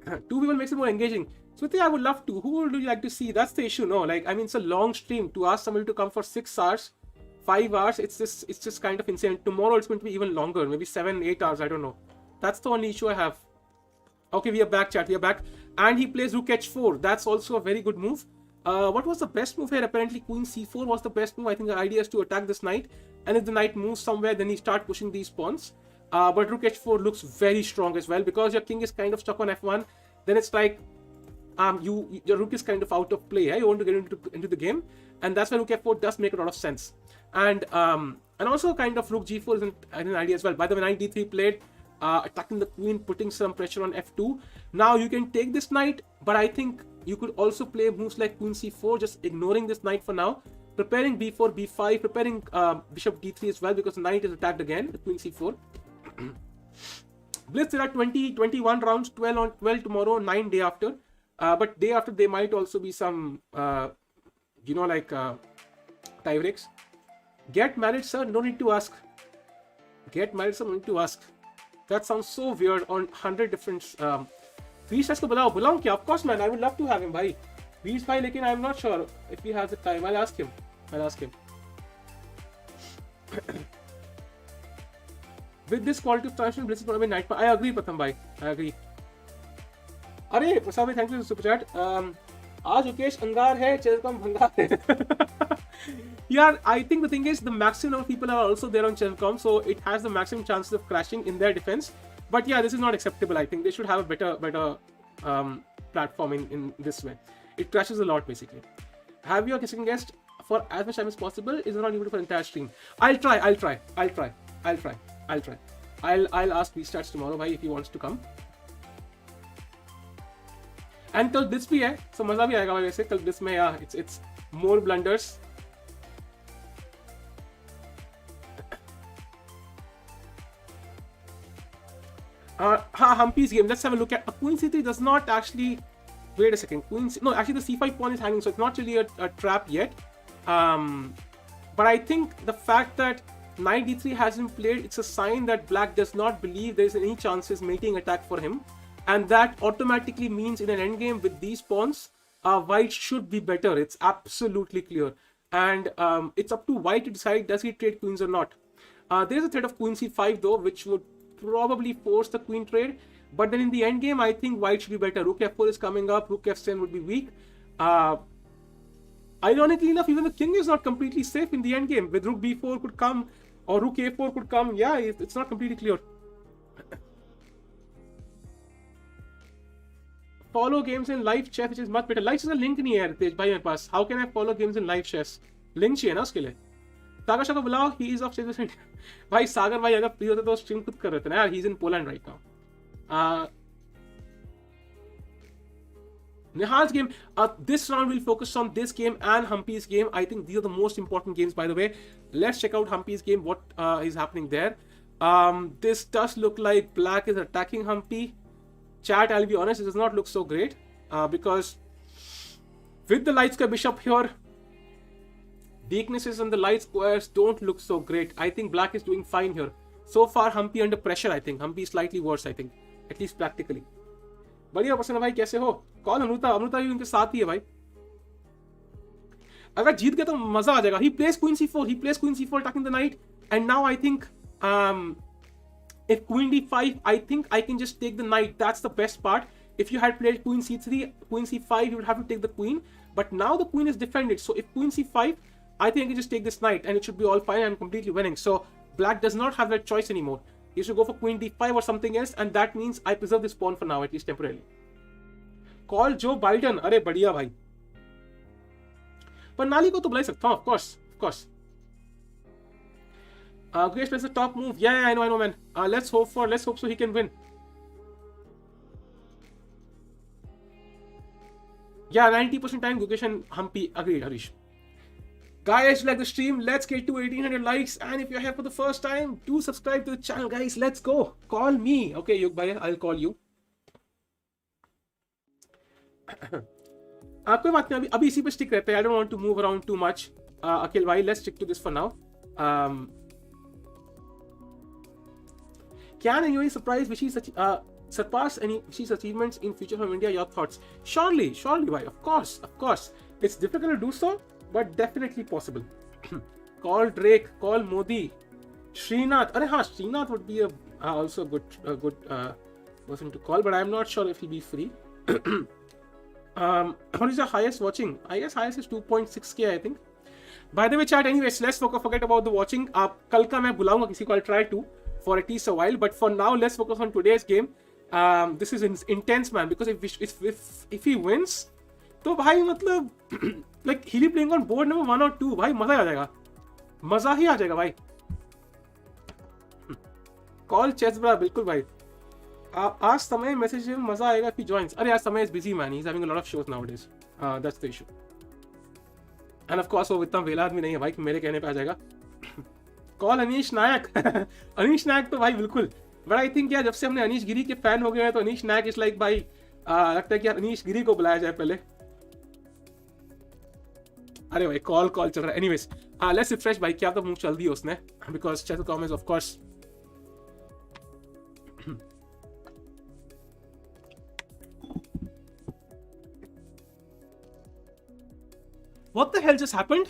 2v1 makes it more engaging. So I would love to. Who would you like to see? That's the issue, no? Like I mean, it's a long stream. To ask somebody to come for 6 hours, 5 hours, it's just kind of insane. Tomorrow it's going to be even longer, maybe 7-8 hours. I don't know. That's the only issue I have. Okay, we are back, chat. We are back. And he plays rook h4. That's also a very good move. What was the best move here? Apparently, queen c4 was the best move. I think the idea is to attack this knight. And if the knight moves somewhere, then he start pushing these pawns. But rook h4 looks very strong as well. Because your king is kind of stuck on f1. Then it's like your rook is kind of out of play. You want to get into the game, and that's why rook f4 does make a lot of sense. And also kind of rook g4 isn't an idea as well. By the way, knight d3 played, attacking the queen, putting some pressure on f2. Now you can take this knight, but I think you could also play moves like queen c4, just ignoring this knight for now. Preparing b4, b5, preparing bishop d3 as well, because the knight is attacked again, the queen c4. Blitz, there are 21 rounds, 12 on 12 tomorrow, 9 day after. But day after, there might also be some, tie breaks. Get married, sir? No need to ask. Get married, sir? No need to ask. That sounds so weird on 100 different... Beast has to belong kya? Of course, man. I would love to have him, bhai. Beast bhai, lekin I'm not sure if he has the time. I'll ask him. With this quality of transition, Blitz is going to be night. I agree, Pratham bhai. I agree. अरे प्रसाद भाई, thank you super chat. आज युकेश अंगार है, चेलकॉम भंगार है. Yeah, I think the thing is the maximum number of people are also there on Chelcom, so it has the maximum chances of crashing in their defense. But yeah, this is not acceptable. I think they should have a better platform in this way. It crashes a lot basically. Have your second guest for as much time as possible. Is not able to for entire stream. I'll try. I'll ask V-Stats tomorrow, bhai, if he wants to come. And कल this भी है, so मजा भी आएगा वैसे. कल this में yeah, it's more blunders. Humpy's game. Let's have a look at. Queen c3 does not actually. Wait a second. No, actually the c5 pawn is hanging, so it's not really a trap yet. But I think the fact that knight d3 hasn't played, it's a sign that black does not believe there's any chances mating attack for him. And that automatically means in an endgame with these pawns, white should be better. It's absolutely clear. And it's up to white to decide, does he trade queens or not. There's a threat of queen c5 though, which would probably force the queen trade. But then in the endgame, I think white should be better. Rook f4 is coming up. Rook f7 would be weak. Ironically enough, even the king is not completely safe in the endgame. With rook b4 could come, or rook a4 could come. Yeah, it's not completely clear. Follow games in live chess, which is much better. Live chess का link नहीं है रितेश भाई मेरे पास. How can I follow games in live chess? Link चाहिए ना उसके लिए. सागर शाह को बुलाओ. He is of chess. भाई सागर भाई अगर प्लीज होता तो स्ट्रीम खुद कर रहे थे ना यार. He's in Poland right now. Nihal's game. This round will focus on this game and Humpy's game. I think these are the most important games, by the way. Let's check out Humpy's game. What is happening there? This does look like black is attacking Humpy. Chat, I'll be honest, it does not look so great because with the light square bishop here, weaknesses on the light squares don't look so great. I think black is doing fine here. So far, Humpy under pressure, I think. Humpy is slightly worse, I think. At least practically. बढ़िया प्रसन्न भाई कैसे हो? Call Amrita भी उनके साथ ही है भाई. अगर जीत गए तो मजा आ जाएगा. He plays queen c4, attacking the knight. And now I think if queen d5, I think I can just take the knight. That's the best part. If you had played queen c3, queen c5, you would have to take the queen. But now the queen is defended. So if queen c5, I think I can just take this knight and it should be all fine. I'm completely winning. So black does not have that choice anymore. He should go for queen d5 or something else. And that means I preserve this pawn for now, at least temporarily. Call Joe Biden. अरे बढ़िया भाई. पर नाली को तो बुला सकता हूँ, of course. Gukesh plays the top move. Yeah, I know, man. Let's hope so he can win. Yeah, 90% time Gukesh and Humpy agreed, Harish. Guys, like the stream, let's get to 1800 likes. And if you're here for the first time, do subscribe to the channel, guys. Let's go. Call me. Okay, Yug Bhai, I'll call you. कोई बात नहीं, अभी इसी पे stick रहते हैं. I don't want to move around too much. Akhil bhai, let's stick to this for now. Can anyone surprise surpass any Vishy's achievements in future from India? Your thoughts? Surely, bhai. Of course. It's difficult to do so, but definitely possible. Call Drake, call Modi, Srinath. Srinath would be also a good person to call, but I'm not sure if he'll be free. What is the highest watching? I guess highest is 2.6k, I think. By the way, chat, anyways, let's forget about the watching. कल का मैं बुलाऊंगा किसी को. I'll try to for at least a while, but for now, let's focus on today's game. This is intense, man, because if he wins, तो भाई मतलब like he'll be playing on board number 1 or 2, भाई मजा आ जाएगा, मजा ही आ जाएगा भाई. Call chess ब्रा, बिल्कुल भाई. आज समय मैसेज में मजा आएगा if he joins. अरे आज समय is busy, man. He's having a lot of shows nowadays. That's the issue. And of course वो इतना वेला आदमी नहीं है भाई कि मेरे कहने पे आ जाएगा. कॉल अनीश नायक. अनीश नायक तो भाई बिल्कुल. बट आई थिंक यार जब से हमने अनीश गिरी के फैन हो गए हैं तो अनीश नायक इज लाइक भाई लगता है कि यार अनीश गिरी को बुलाया जाए पहले. अरे भाई कॉल चल रहा है. एनीवेज लेट्स रिफ्रेश भाई, क्या तो मूव चल दी उसने, because chess.com is of course. What the hell just happened?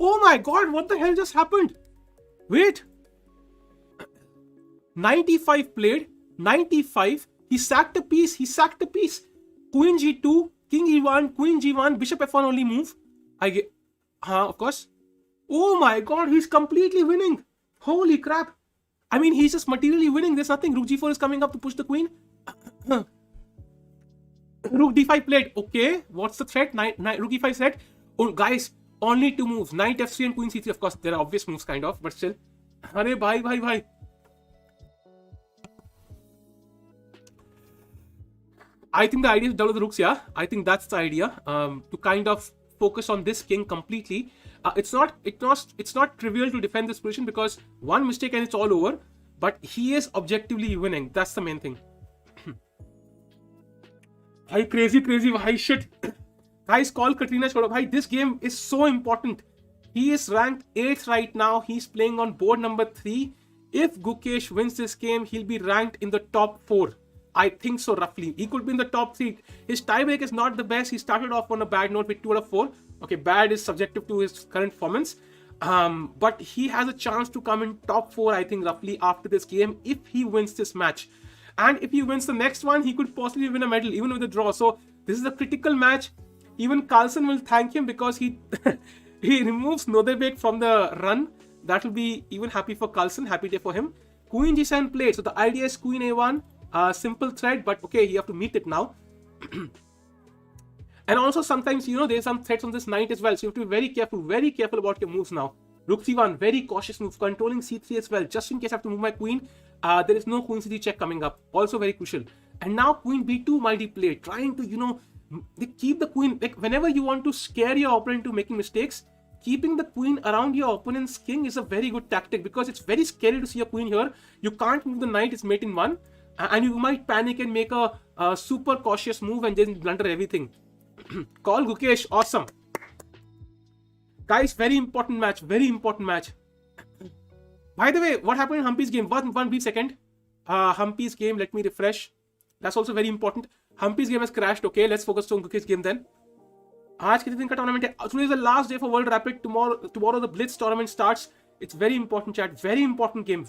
Oh my god, what the hell just happened? Wait. 95 played. 95. He sacked a piece. Queen G2, King E1, Queen G1, Bishop F1 only move. Of course. Oh my god, he's completely winning. Holy crap. I mean, he's just materially winning. There's nothing. Rook G4 is coming up to push the queen. Rook D5 played. Okay, what's the threat? Rook E5 threat. Oh, guys, only 2 moves. Knight F3 and Queen C3. Of course, there are obvious moves, kind of, but still. Arey, bhai. I think the idea is double the rooks, yeah. I think that's the idea. To kind of focus on this king completely. It's not trivial to defend this position because one mistake and it's all over. But he is objectively winning. That's the main thing. Bhai, crazy, bhai, shit. Guys, call Katrina Chodo. Bhai, this game is so important. He is ranked 8th right now. He's playing on board number 3. If Gukesh wins this game, he'll be ranked in the top 4. I think so, roughly. He could be in the top 3. His tiebreak is not the best. He started off on a bad note with 2 out of 4. Okay, bad is subjective to his current performance. But he has a chance to come in top 4, I think, roughly after this game if he wins this match. And if he wins the next one, he could possibly win a medal, even with a draw. So this is a critical match. Even Carlsen will thank him because he he removes Nodebek from the run. That will be even happy for Carlsen. Happy day for him. Queen G7 played. So the idea is Queen A1. Simple threat, but okay, you have to meet it now. And also sometimes, you know, there's some threats on this knight as well. So you have to be very careful about your moves now. Rook C1, very cautious move. Controlling C3 as well. Just in case I have to move my queen. There is no Queen C3 check coming up. Also very crucial. And now Queen B2 might be played. Trying to, you know, they keep the queen, like whenever you want to scare your opponent to making mistakes, keeping the queen around your opponent's king is a very good tactic because it's very scary to see a queen here. You can't move the knight, it's mate in 1, and you might panic and make a super cautious move and then blunder everything. Call Gukesh, awesome. Guys, very important match. By the way, what happened in Humpy's game? One brief second. Humpy's game, let me refresh. That's also very important. Humpy's game has crashed. Okay, let's focus on Gukesh's game then. आज कितने दिन का tournament है? Today is the last day for World Rapid. Tomorrow the Blitz tournament starts. It's very important, chat. Very important game.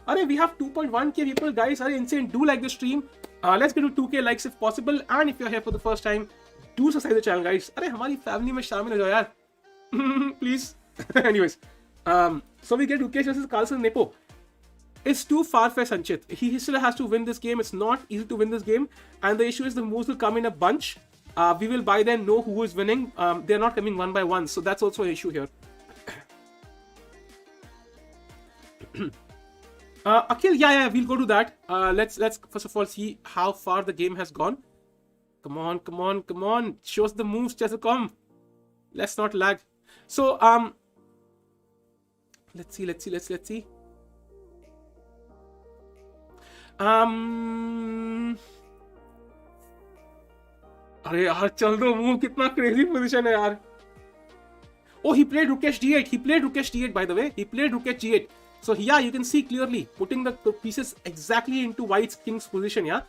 Arey, we have 2.1k people, guys. Are insane. Do like the stream. Let's get to 2k likes if possible. And if you're here for the first time, do subscribe the channel, guys. अरे हमारी family में शामिल हो जाओ यार. Please. Anyways, so we get Gukesh versus Carlsen Nepo. It's too far-fetched, Sanchit. He still has to win this game. It's not easy to win this game. And the issue is the moves will come in a bunch. We will by then know who is winning. They're not coming one by one. So that's also an issue here. Akhil, yeah, we'll go to that. Let's first of all see how far the game has gone. Come on. Show us the moves, chessassist. Let's not lag. So, let's see. अरे यार चल दो move, कितना crazy position है यार. Oh, he played Rook D8 by the way. He played Rook G8. So yeah, you can see clearly putting the pieces exactly into White's king's position. Yeah.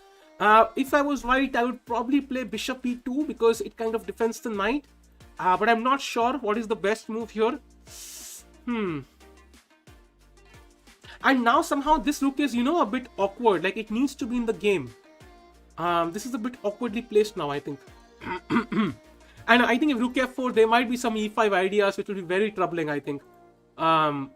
If I was White, I would probably play Bishop E2 because it kind of defends the knight. But I'm not sure what is the best move here. And now somehow this rook is, a bit awkward. Like it needs to be in the game. This is a bit awkwardly placed now, I think. And I think if Rook F4, there might be some E5 ideas which will be very troubling, I think.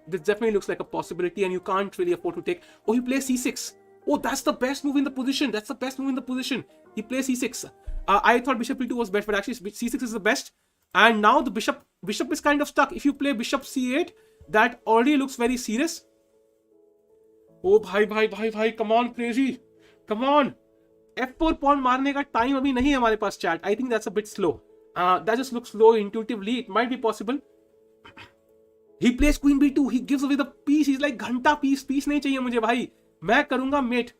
This definitely looks like a possibility and you can't really afford to take. Oh, he plays C6. Oh, that's the best move in the position. That's the best move in the position. He plays c6. I thought bishop e2 was best, but actually c6 is the best. And now the bishop is kind of stuck. If you play bishop c8, that already looks very serious. Oh, bhai, come on, crazy. Come on. F4 pawn मारने का time अभी नहीं है हमारे पास, chat. I think that's a bit slow. That just looks slow intuitively. It might be possible. He plays queen b2. He gives away the piece. He's like घंटा piece नहीं चाहिए मुझे भाई. मैं करूंगा mate.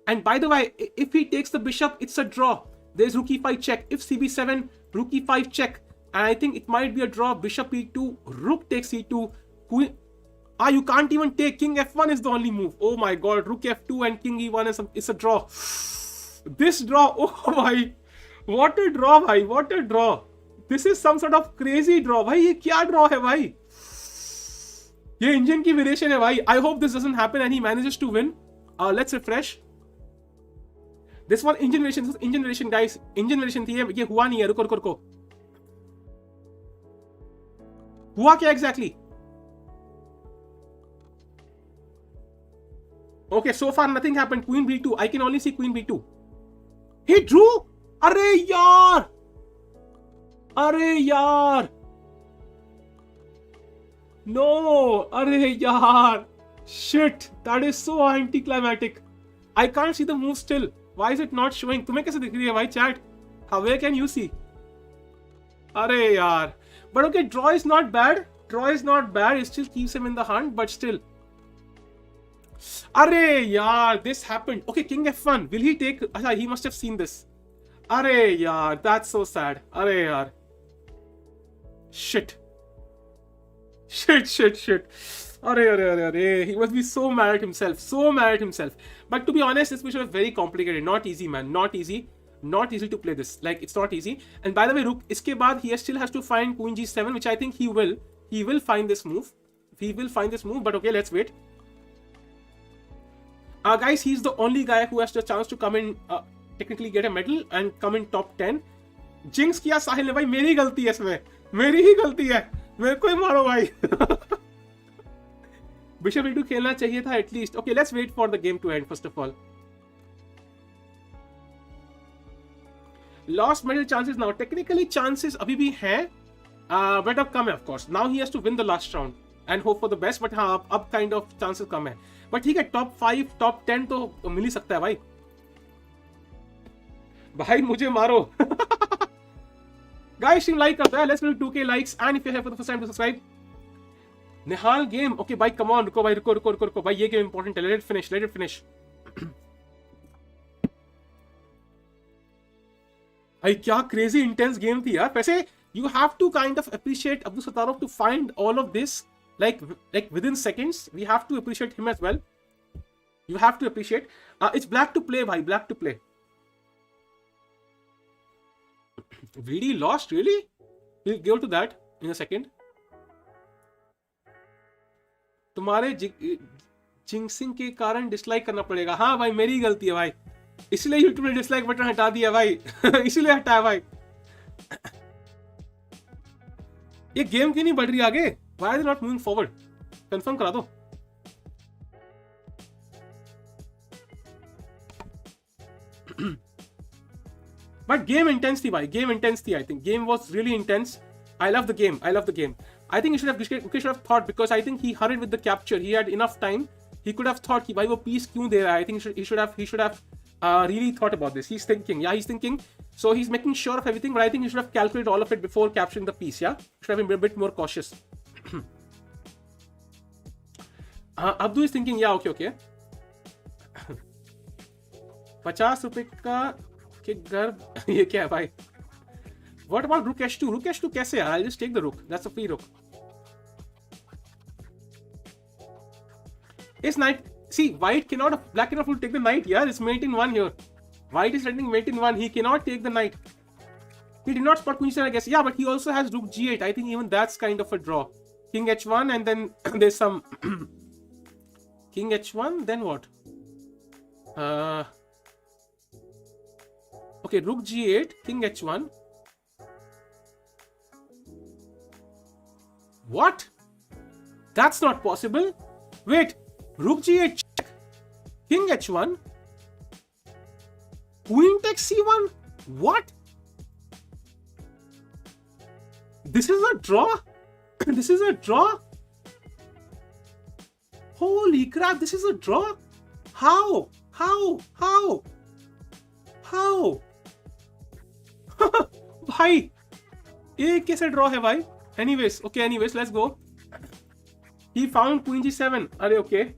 And by the way, if he takes the bishop, it's a draw. There's rook e5 check. If cb7, rook e5 check. And I think it might be a draw. Bishop e2, rook takes e2, queen. You can't even take. King f1 is the only move. Oh my god, rook f2 and king e1 is a draw. This draw, oh my, what a draw, bhai, what a draw. This is some sort of crazy draw, bhai. ये क्या draw है भाई? ये engine की variation है भाई. I hope this doesn't happen and he manages to win. Let's refresh. This one engine variation guys. Engine variation थी ये हुआ नहीं है. रुको. हुआ क्या exactly? Okay, so far nothing happened. Queen b2. I can only see queen b2. He drew. अरे यार. No. अरे यार. Shit. That is so anticlimactic. I can't see the move still. Why is it not showing? तुम्हें कैसे दिख रही है भाई chat? Where can you see? अरे यार. But okay, draw is not bad. It still keeps him in the hunt, but still. Arey yaar, this happened. Okay, king f1. Will he take? He must have seen this. Arey yaar, that's so sad. Arey yaar. Shit. Arey. He must be so mad at himself. But to be honest, this mission is very complicated. Not easy, man. Not easy to play this. Like, it's not easy. And by the way, rook, iske baad he still has to find queen g7, which I think he will. He will find this move. But okay, let's wait. Guys, he's the only guy who has the chance to come in, technically get a medal and come in top 10. Jinx किया साहिल ने भाई, मेरी गलती है इसमें. मेरी ही गलती है. मेरे को ही मारो भाई. Bishop e2 खेलना चाहिए था at least. Okay, let's wait for the game to end first of all. Lost medal chances now. Technically chances अभी भी हैं. But अब कम है of course. Now he has to win the last round and hope for the best. But हाँ, अब kind of chances कम है. But ठीक है, top 5, top 10 तो मिल ही सकता है भाई. भाई मुझे मारो. Guys, stream like करता है. Let's do 2k likes and if you're here for the first time to subscribe. Nihal game. Okay भाई, come on. रुको भाई, ये game important है. Let it finish. भाई क्या crazy intense game थी यार. वैसे you have to kind of appreciate Abdul Sattarov to find all of this. Like within seconds, we have to appreciate him as well. You have to appreciate. It's black to play, bhai. Black to play. VD lost, really? We'll go to that in a second. तुम्हारे जिंक्सिंग के कारण dislike करना पड़ेगा. हाँ भाई, मेरी गलती है भाई. इसलिए YouTube ने डिसलाइक बटन हटा दिया भाई. इसलिए हटाया भाई. ये गेम क्यों नहीं बढ़ रही आगे? Why are they not moving forward? Confirm करा दो. But game intense थी भाई. I think game was really intense. I love the game. I think he should have thought, because I think he hurried with the capture. He had enough time. He could have thought कि भाई वो piece क्यों दे रहा है. I think he should have really thought about this. He's thinking. So he's making sure of everything, but I think he should have calculated all of it before capturing the piece. Yeah, should have been a bit more cautious. Abdu is thinking, yeah, okay. 50 रुपए का के घर ये क्या है भाई? What about rook h2? Rook h2 कैसे यार? I'll just take the rook. That's a free rook. Is knight? See, black cannot take the knight. Yeah, it's mate in 1 here. White is threatening mate in 1. He cannot take the knight. He did not spot queen g7, I guess. Yeah, but he also has rook g8. I think even that's kind of a draw. King h1 and then there's some king h1. Then what? Okay, rook g8, king h1. What? That's not possible. Wait, rook g8 check, king h1, Queen takes c1? What? This is a draw? This is a draw? Holy crap, this is a draw? How? भाई ये कैसे draw है भाई? Anyways, let's go. He found queen g7. अरे okay.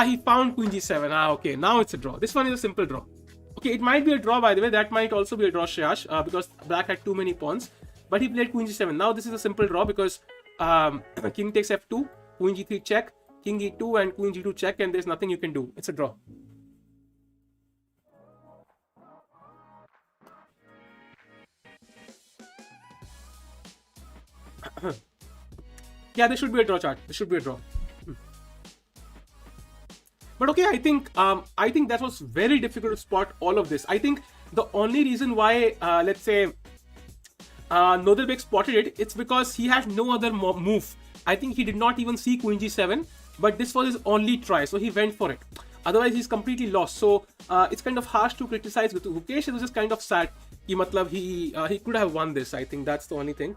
He found queen g7. Okay, now it's a draw. This one is a simple draw. Okay, it might be a draw, by the way. That might also be a draw, Shreyash, because black had too many pawns. But he played queen g7. Now this is a simple draw because king takes f2, queen g3 check, king e2 and queen g2 check, and there's nothing you can do. It's a draw. Yeah, this should be a draw chart. This should be a draw. But okay, I think that was very difficult to spot all of this. I think the only reason why, let's say, Nodelbek spotted it, it's because he had no other move. I think he did not even see queen g7, but this was his only try, so he went for it. Otherwise, he's completely lost. So it's kind of harsh to criticize with Mukesh. It was just kind of sad. He could have won this. I think that's the only thing.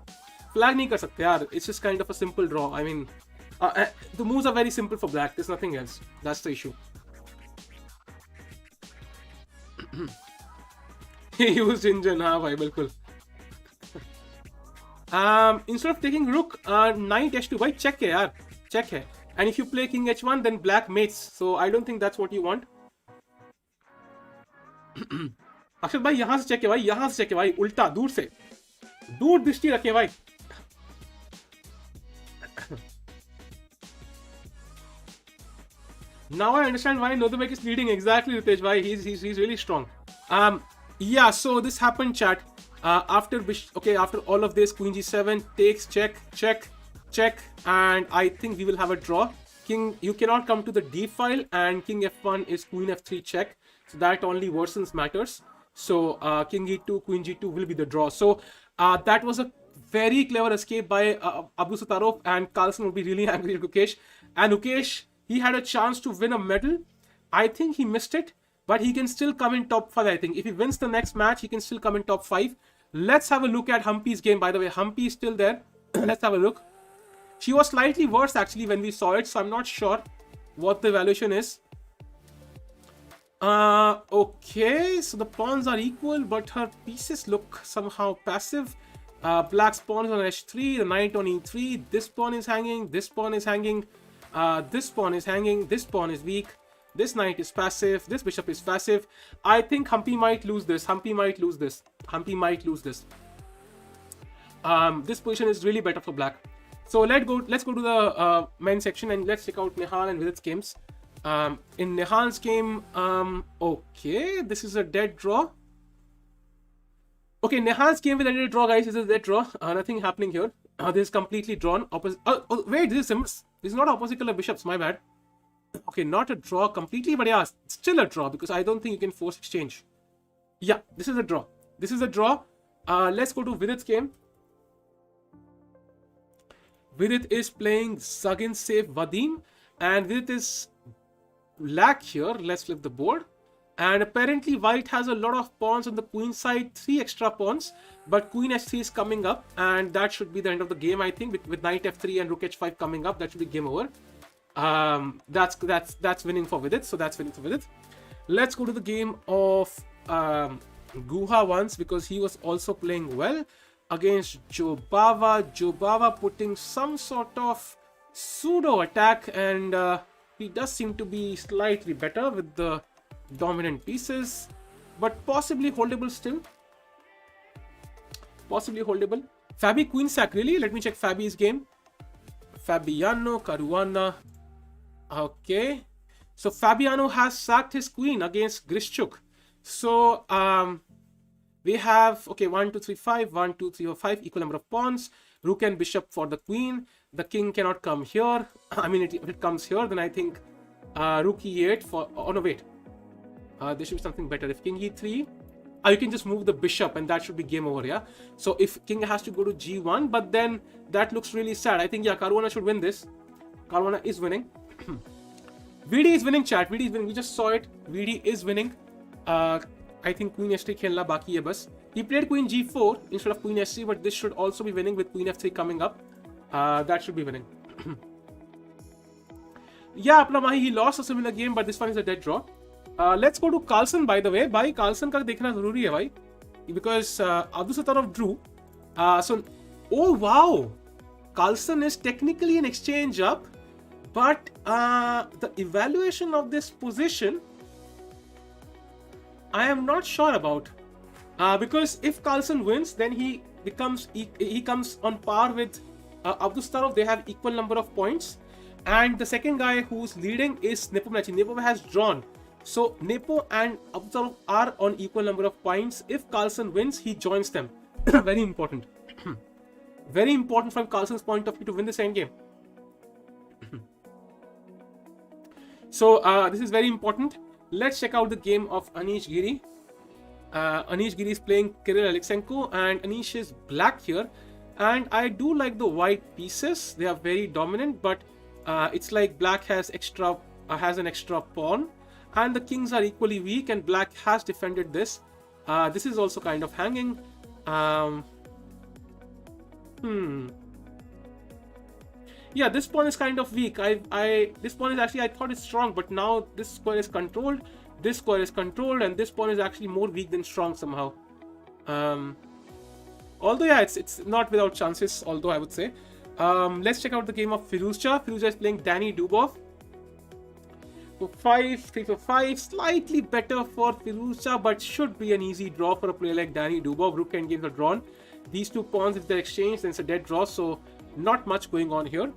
Flag nahi kar sakte yaar. It's just kind of a simple draw. I mean, the moves are very simple for black. There's nothing else. That's the issue. He used engine. हाँ भाई बिल्कुल. Instead of taking rook, knight h2, भाई check है यार, check है. And if you play king h1, then black mates. So I don't think that's what you want. अक्षर भाई यहाँ से check है भाई, यहाँ से check है भाई, उल्टा दूर से, दूर दृष्टि रखे भाई. Now I understand why Nodelbek is leading. Exactly, Ritesh bhai. He's really strong. Yeah. So this happened, chat. After all of this, queen g7 takes check, and I think we will have a draw. King, you cannot come to the d file, and king f1 is queen f3 check. So that only worsens matters. So king e2, queen g2 will be the draw. So that was a very clever escape by Abu Satarov, and Carlsen will be really angry at Mukesh. And Mukesh, he had a chance to win a medal. I think he missed it, but he can still come in top 5, I think. If he wins the next match, he can still come in top 5. Let's have a look at Humpy's game. By the way, Humpy is still there. Let's have a look. She was slightly worse, actually, when we saw it, so I'm not sure what the evaluation is. Okay, so the pawns are equal, but her pieces look somehow passive. Black's pawn is on h3, the knight on e3. This pawn is hanging, this pawn is hanging. This pawn is hanging, this pawn is weak, this knight is passive, this bishop is passive. I think Humpy might lose this. This position is really better for black. So let's go to the men's section and let's check out Nihal and Vidit's games. In Nihal's game, okay, this is a dead draw. Okay, Nihal's game with a dead draw, guys. This is a dead draw. Nothing happening here. This is completely drawn. Wait, this is not opposite color bishops, my bad. Okay, not a draw completely, but yeah, still a draw because I don't think you can force exchange. Yeah, this is a draw. Let's go to Vidit's game. Vidit is playing Zagin Safe Vadim, and Vidit is lack here. Let's flip the board. And apparently white has a lot of pawns on the queen side, 3 extra pawns, but queen h3 is coming up, and that should be the end of the game, I think. With knight f3 and rook h5 coming up, that should be game over. That's winning for Vidit, so that's winning for Vidit. Let's go to the game of Guha once, because he was also playing well against Jobava putting some sort of pseudo attack, and he does seem to be slightly better with the dominant pieces, but possibly holdable still. Possibly holdable. Fabi queen sack, really? Let me check Fabi's game. Fabiano Caruana. Okay. So Fabiano has sacked his queen against Grishchuk. So we have, okay, 1, 2, 3, 5, 1, 2, 3, 4, 5, equal number of pawns. Rook and bishop for the queen. The king cannot come here. I mean, if it comes here, then I think rook e8 for, oh no, wait. There should be something better. If king e3, you can just move the bishop and that should be game over, yeah? So if king has to go to g1, but then that looks really sad. I think, yeah, Caruana should win this. Caruana is winning. VD is winning, chat. VD is winning. We just saw it. VD is winning. I think Queen S3 खेलना बाकी है बस. He played Queen G4 instead of Queen S3, but this should also be winning with Queen F3 coming up. That should be winning. Yeah, Apna Mahi, he lost a similar game, but this one is a dead draw. Let's go to Carlsen, by the way. Bhai, Carlsen का देखना जरूरी है भाई, because Abdusattorov drew. So, oh wow, Carlsen is technically an exchange up, but the evaluation of this position, I am not sure about. Because if Carlsen wins, then he comes on par with Abdusattorov. They have equal number of points, and the second guy who's leading is Nepomniachtchi. Nepo has drawn, so Nepo and Abdusattorov are on equal number of points. If Carlsen wins, he joins them. Very important. Very important from Carlsen's point of view to win this endgame. So this is very important. Let's check out the game of Anish Giri. Anish Giri is playing Kirill Alexenko, and Anish is black here. And I do like the white pieces. They are very dominant, but it's like black has an extra pawn, and the kings are equally weak, and black has defended this. This is also kind of hanging. Yeah, this pawn is kind of weak. This pawn is actually, I thought it's strong, but now this square is controlled, this square is controlled, and this pawn is actually more weak than strong somehow. Although yeah, it's not without chances, although I would say. Let's check out the game of Firouzja. Firouzja is playing Danny Dubov. For 5, 3 for 5, slightly better for Firouzja, but should be an easy draw for a player like Danny Dubov. Rook endgames are drawn. These two pawns, if they're exchanged, then it's a dead draw, so not much going on here.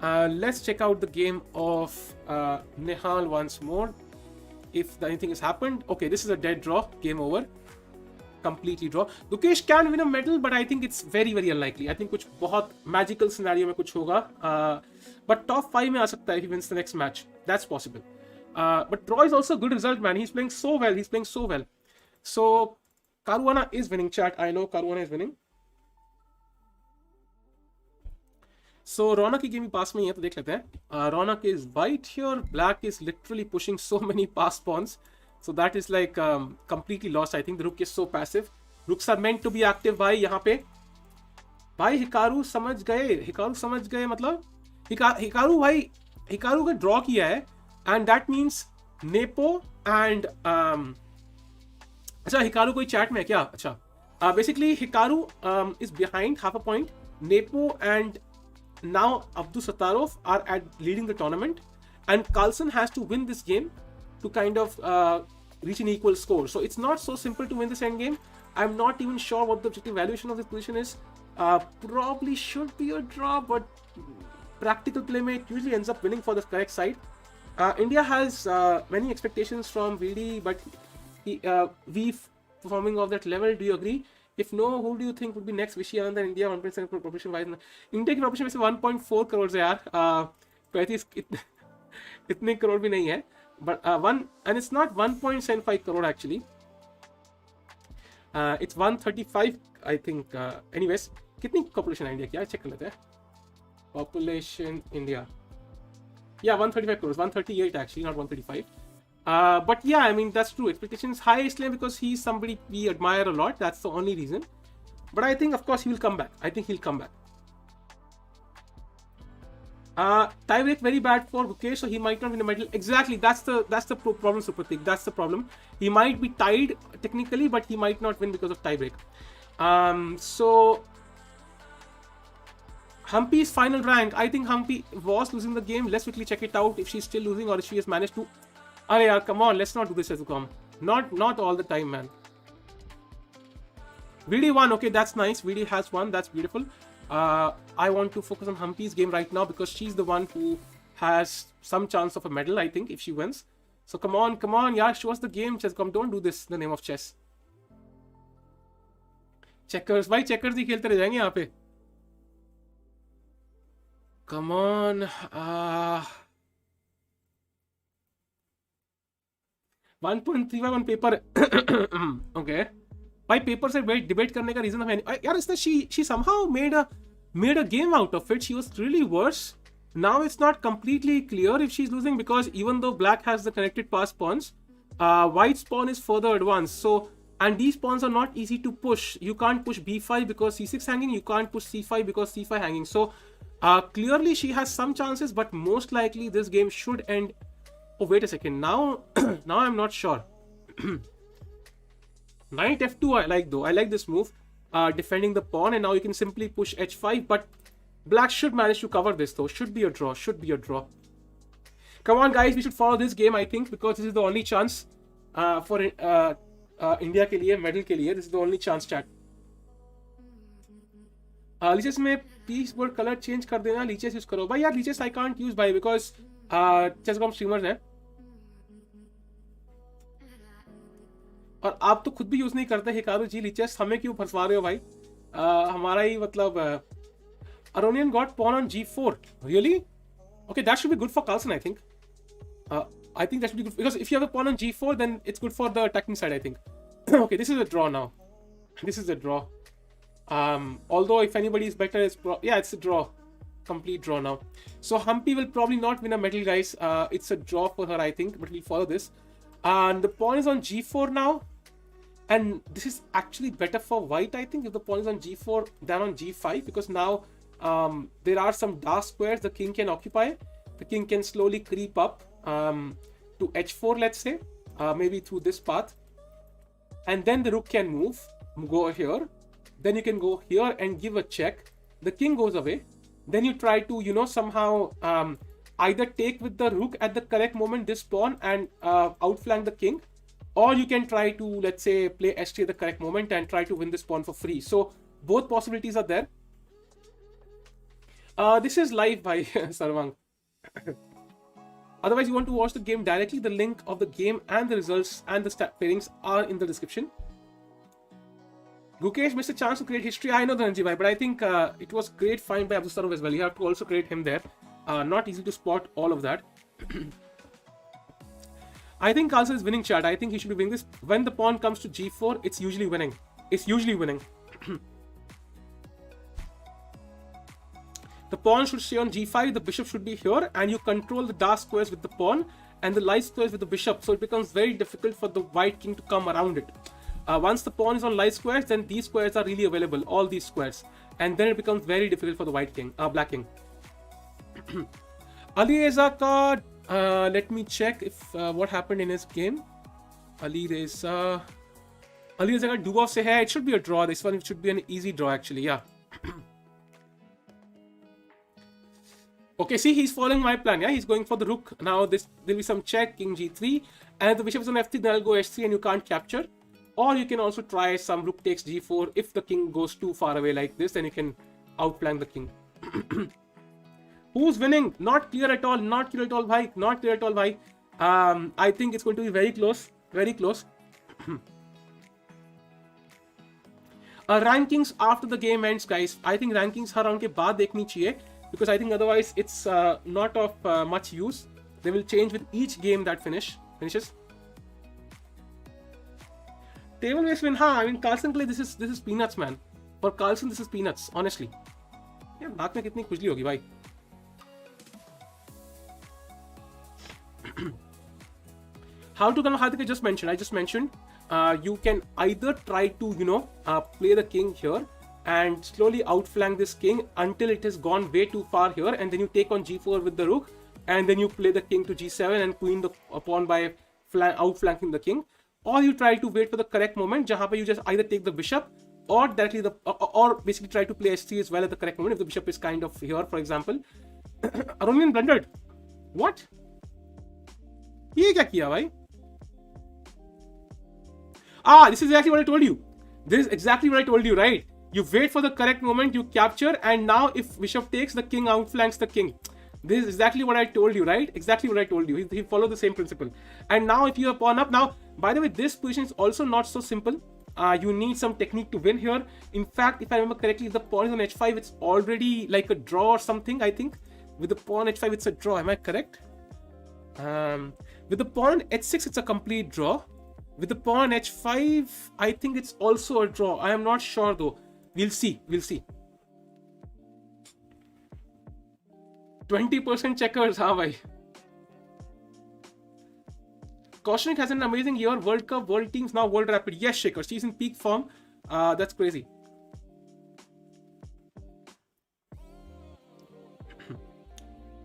Let's check out the game of Nihal once more, if anything has happened. Okay, this is a dead draw. Game over. Completely draw. Dukesh can win a medal, but I think it's very, very unlikely. I think कुछ बहुत magical scenario में कुछ होगा. But top 5 में आ सकता है if he wins the next match. That's possible. But draw is also a good result, man. He's playing so well. He's playing so well. So Caruana is winning, chat. I know Caruana is winning. So Ronak की game pass में ही है, तो देख लेते हैं. Ronak is white here. Black is literally pushing so many pass pawns. So that is like completely lost. I think the rook is so passive. Rooks are meant to be active भाई यहाँ पे. भाई Hikaru समझ गए मतलब Hikaru भाई Hikaru का draw किया है, and that means Nepo and अच्छा Hikaru कोई chat में है क्या? अच्छा basically Hikaru is behind half a point. Nepo and now Abdusattorov are leading the tournament, and Carlsen has to win this game to kind of reach an equal score. So it's not so simple to win this endgame. I'm not even sure what the objective valuation of this position is. Probably should be a draw, but practical play mate usually ends up winning for the correct side. India has many expectations from VD, but we performing of that level. Do you agree? If no, who do you think would be next? Vishy Anand and India 1.7 crore population wise. India की population में से 1.4 करोड़ है यार. 35 इतने करोड़ भी नहीं है. But and it's not 1.75 crore actually. It's 135, I think. Anyways, कितनी population है India की? check कर लेते हैं. Population India. Yeah, 135 crores. 138 actually, not 135. But yeah, I mean that's true. Expectations high इसलिए because he's somebody we admire a lot. That's the only reason. But I think of course he will come back. I think he'll come back. Tiebreak very bad for Gukesh, so he might not win the medal. Exactly, that's the problem, Supratik. That's the problem. He might be tied technically, but he might not win because of tiebreak. So Humpy's final rank. I think Humpy was losing the game. Let's quickly check it out if she's still losing or if she has managed to. Arey yaar, come on, let's not do this as a com. Not all the time, man. VD won. Okay, that's nice. VD has won. That's beautiful. I want to focus on Humpy's game right now because she's the one who has some chance of a medal, I think, if she wins. So come on, yeah, show us the game, chess.com. Don't do this in the name of chess. Checkers, भाई checkers ही खेलते रह जाएंगे यहाँ पे. Come on. 1.35 on paper. Okay. भाई paper से debate करने का रीजन है यार. इसने she somehow made a game out of it. She was really worse. Now it's not completely clear if she's losing, because even though black has the connected pass pawns, white's pawn is further advanced. So, and these pawns are not easy to push. You can't push b5 because c6 hanging. You can't push c5 because c5 hanging. So clearly she has some chances, but most likely this game should end. Oh, wait a second. Now, now I'm not sure. Knight f2 I like though. I like this move, defending the pawn, and now you can simply push h5. But black should manage to cover this though. Should be a draw. Should be a draw. Come on, guys. We should follow this game, I think, because this is the only chance for India के लिए, medal के लिए. This is the only chance, chat. Leeches में piece board color change कर देना. Leeches use करो. भाई यार leeches I can't use भाई because chess.com streamers हैं. और आप तो खुद भी यूज नहीं करते हिकारू जी लीचेस, हमें क्यों फंसवा रहे हो भाई? हमारा ही मतलब Aronian got pawn on g4. Really? Okay, that should be good for Carlsen, I think. I think that should be good because if you have a pawn on g4, then it's good for the attacking side, I think. Okay, this is a draw now. This is a draw. Although if anybody is better, it's a draw. Complete draw now. So Humpy will probably not win a medal, guys. It's a draw for her, I think, but we'll follow this. And the pawn is on g4 now. And this is actually better for white, I think, if the pawn is on g4 than on g5, because now there are some dark squares the king can occupy. The king can slowly creep up to h4, let's say, maybe through this path. And then the rook can move, go here. Then you can go here and give a check. The king goes away. Then you try to, somehow either take with the rook at the correct moment this pawn and outflank the king. Or you can try to, let's say, play h3 at the correct moment and try to win this pawn for free. So both possibilities are there. This is live by Sarvang. Otherwise, you want to watch the game directly, the link of the game and the results and the pairings are in the description. Gukesh missed a chance to create history. I know, Dhananji bhai, but I think it was great find by Abdul Sarov as well. You have to also create him there. Not easy to spot all of that. I think Carlsen is winning, chat. I think he should be winning this. When the pawn comes to g4, it's usually winning. It's usually winning. The pawn should stay on g5, the bishop should be here, and you control the dark squares with the pawn and the light squares with the bishop. So it becomes very difficult for the white king to come around it. Once the pawn is on light squares, then these squares are really available, all these squares. And then it becomes very difficult for the white king, black king. Alireza ka, let me check if what happened in his game. Alireza ka Duba se hai. It should be a draw. This one, it should be an easy draw actually, yeah. Okay, see, he's following my plan, yeah? He's going for the rook. Now there'll be some check, king g3. And if the bishop is on f3, then I'll go h3 and you can't capture. Or you can also try some rook takes g4. If the king goes too far away like this, then you can outflank the king. Who's winning? Not clear at all. Not clear at all, bhai. Not clear at all, bhai. I think it's going to be very close. Very close. Rankings after the game ends, guys. I think rankings har round ke baad dekhni chahiye, because I think otherwise it's not of much use. They will change with each game that finishes. Table based win, I mean, Carlsen play, this is peanuts, man. For Carlsen, this is peanuts, honestly. Yeah, naak mein kitni khujli hogi, bhai. How to convert? I just mentioned. You can either try to, play the king here and slowly outflank this king until it has gone way too far here, and then you take on g4 with the rook, and then you play the king to g7 and queen the pawn by outflanking the king. Or you try to wait for the correct moment, jahan pe you just either take the bishop or directly or basically try to play h3 as well at the correct moment if the bishop is kind of here, for example. Aronian blundered. What? Ye kya kiya, bhai? This is exactly what I told you. This is exactly what I told you, right? You wait for the correct moment, you capture, and now if bishop takes, the king outflanks the king. This is exactly what I told you, right? Exactly what I told you. He followed the same principle. And now if you have pawn up, now, by the way, this position is also not so simple. You need some technique to win here. In fact, if I remember correctly, if the pawn is on h5, it's already like a draw or something, I think. With the pawn h5, it's a draw. Am I correct? With the pawn h6, it's a complete draw. With the pawn h5, I think it's also a draw. I am not sure though. We'll see. 20% checkers, हाँ भाई. Koshnik has an amazing year. World Cup, World Teams, now World Rapid. Yes, Shaker. She's in peak form. That's crazy.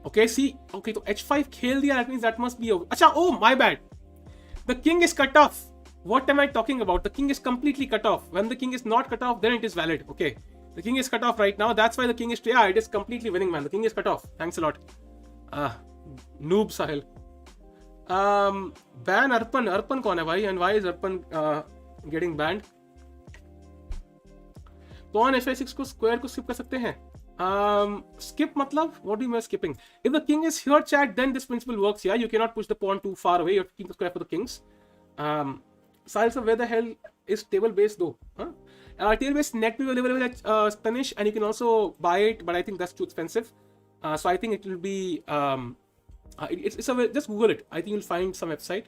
Okay, see. Okay, so H5 खेल दिया. That means that must be over. Acha, oh, my bad. The king is cut off. What am I talking about? The king is completely cut off. When the king is not cut off, then it is valid. Okay. The king is cut off right now. That's why the king is... Yeah, it is completely winning, man. The king is cut off. Thanks a lot. Noob Sahil. Ban Arpan. Arpan कौन है भाई? And why is Arpan getting banned? कौन FA6 को square को skip कर सकते हैं? Skip मतलब? What do you mean skipping? If the king is here, chat, then this principle works. Yeah, you cannot push the pawn too far away. You have to keep the square for the kings. Sahil, so where the hell is table base though? Huh? Table base net will be available at Spanish, and you can also buy it, but I think that's too expensive. So I think it will be it's a just Google it. I think you'll find some website.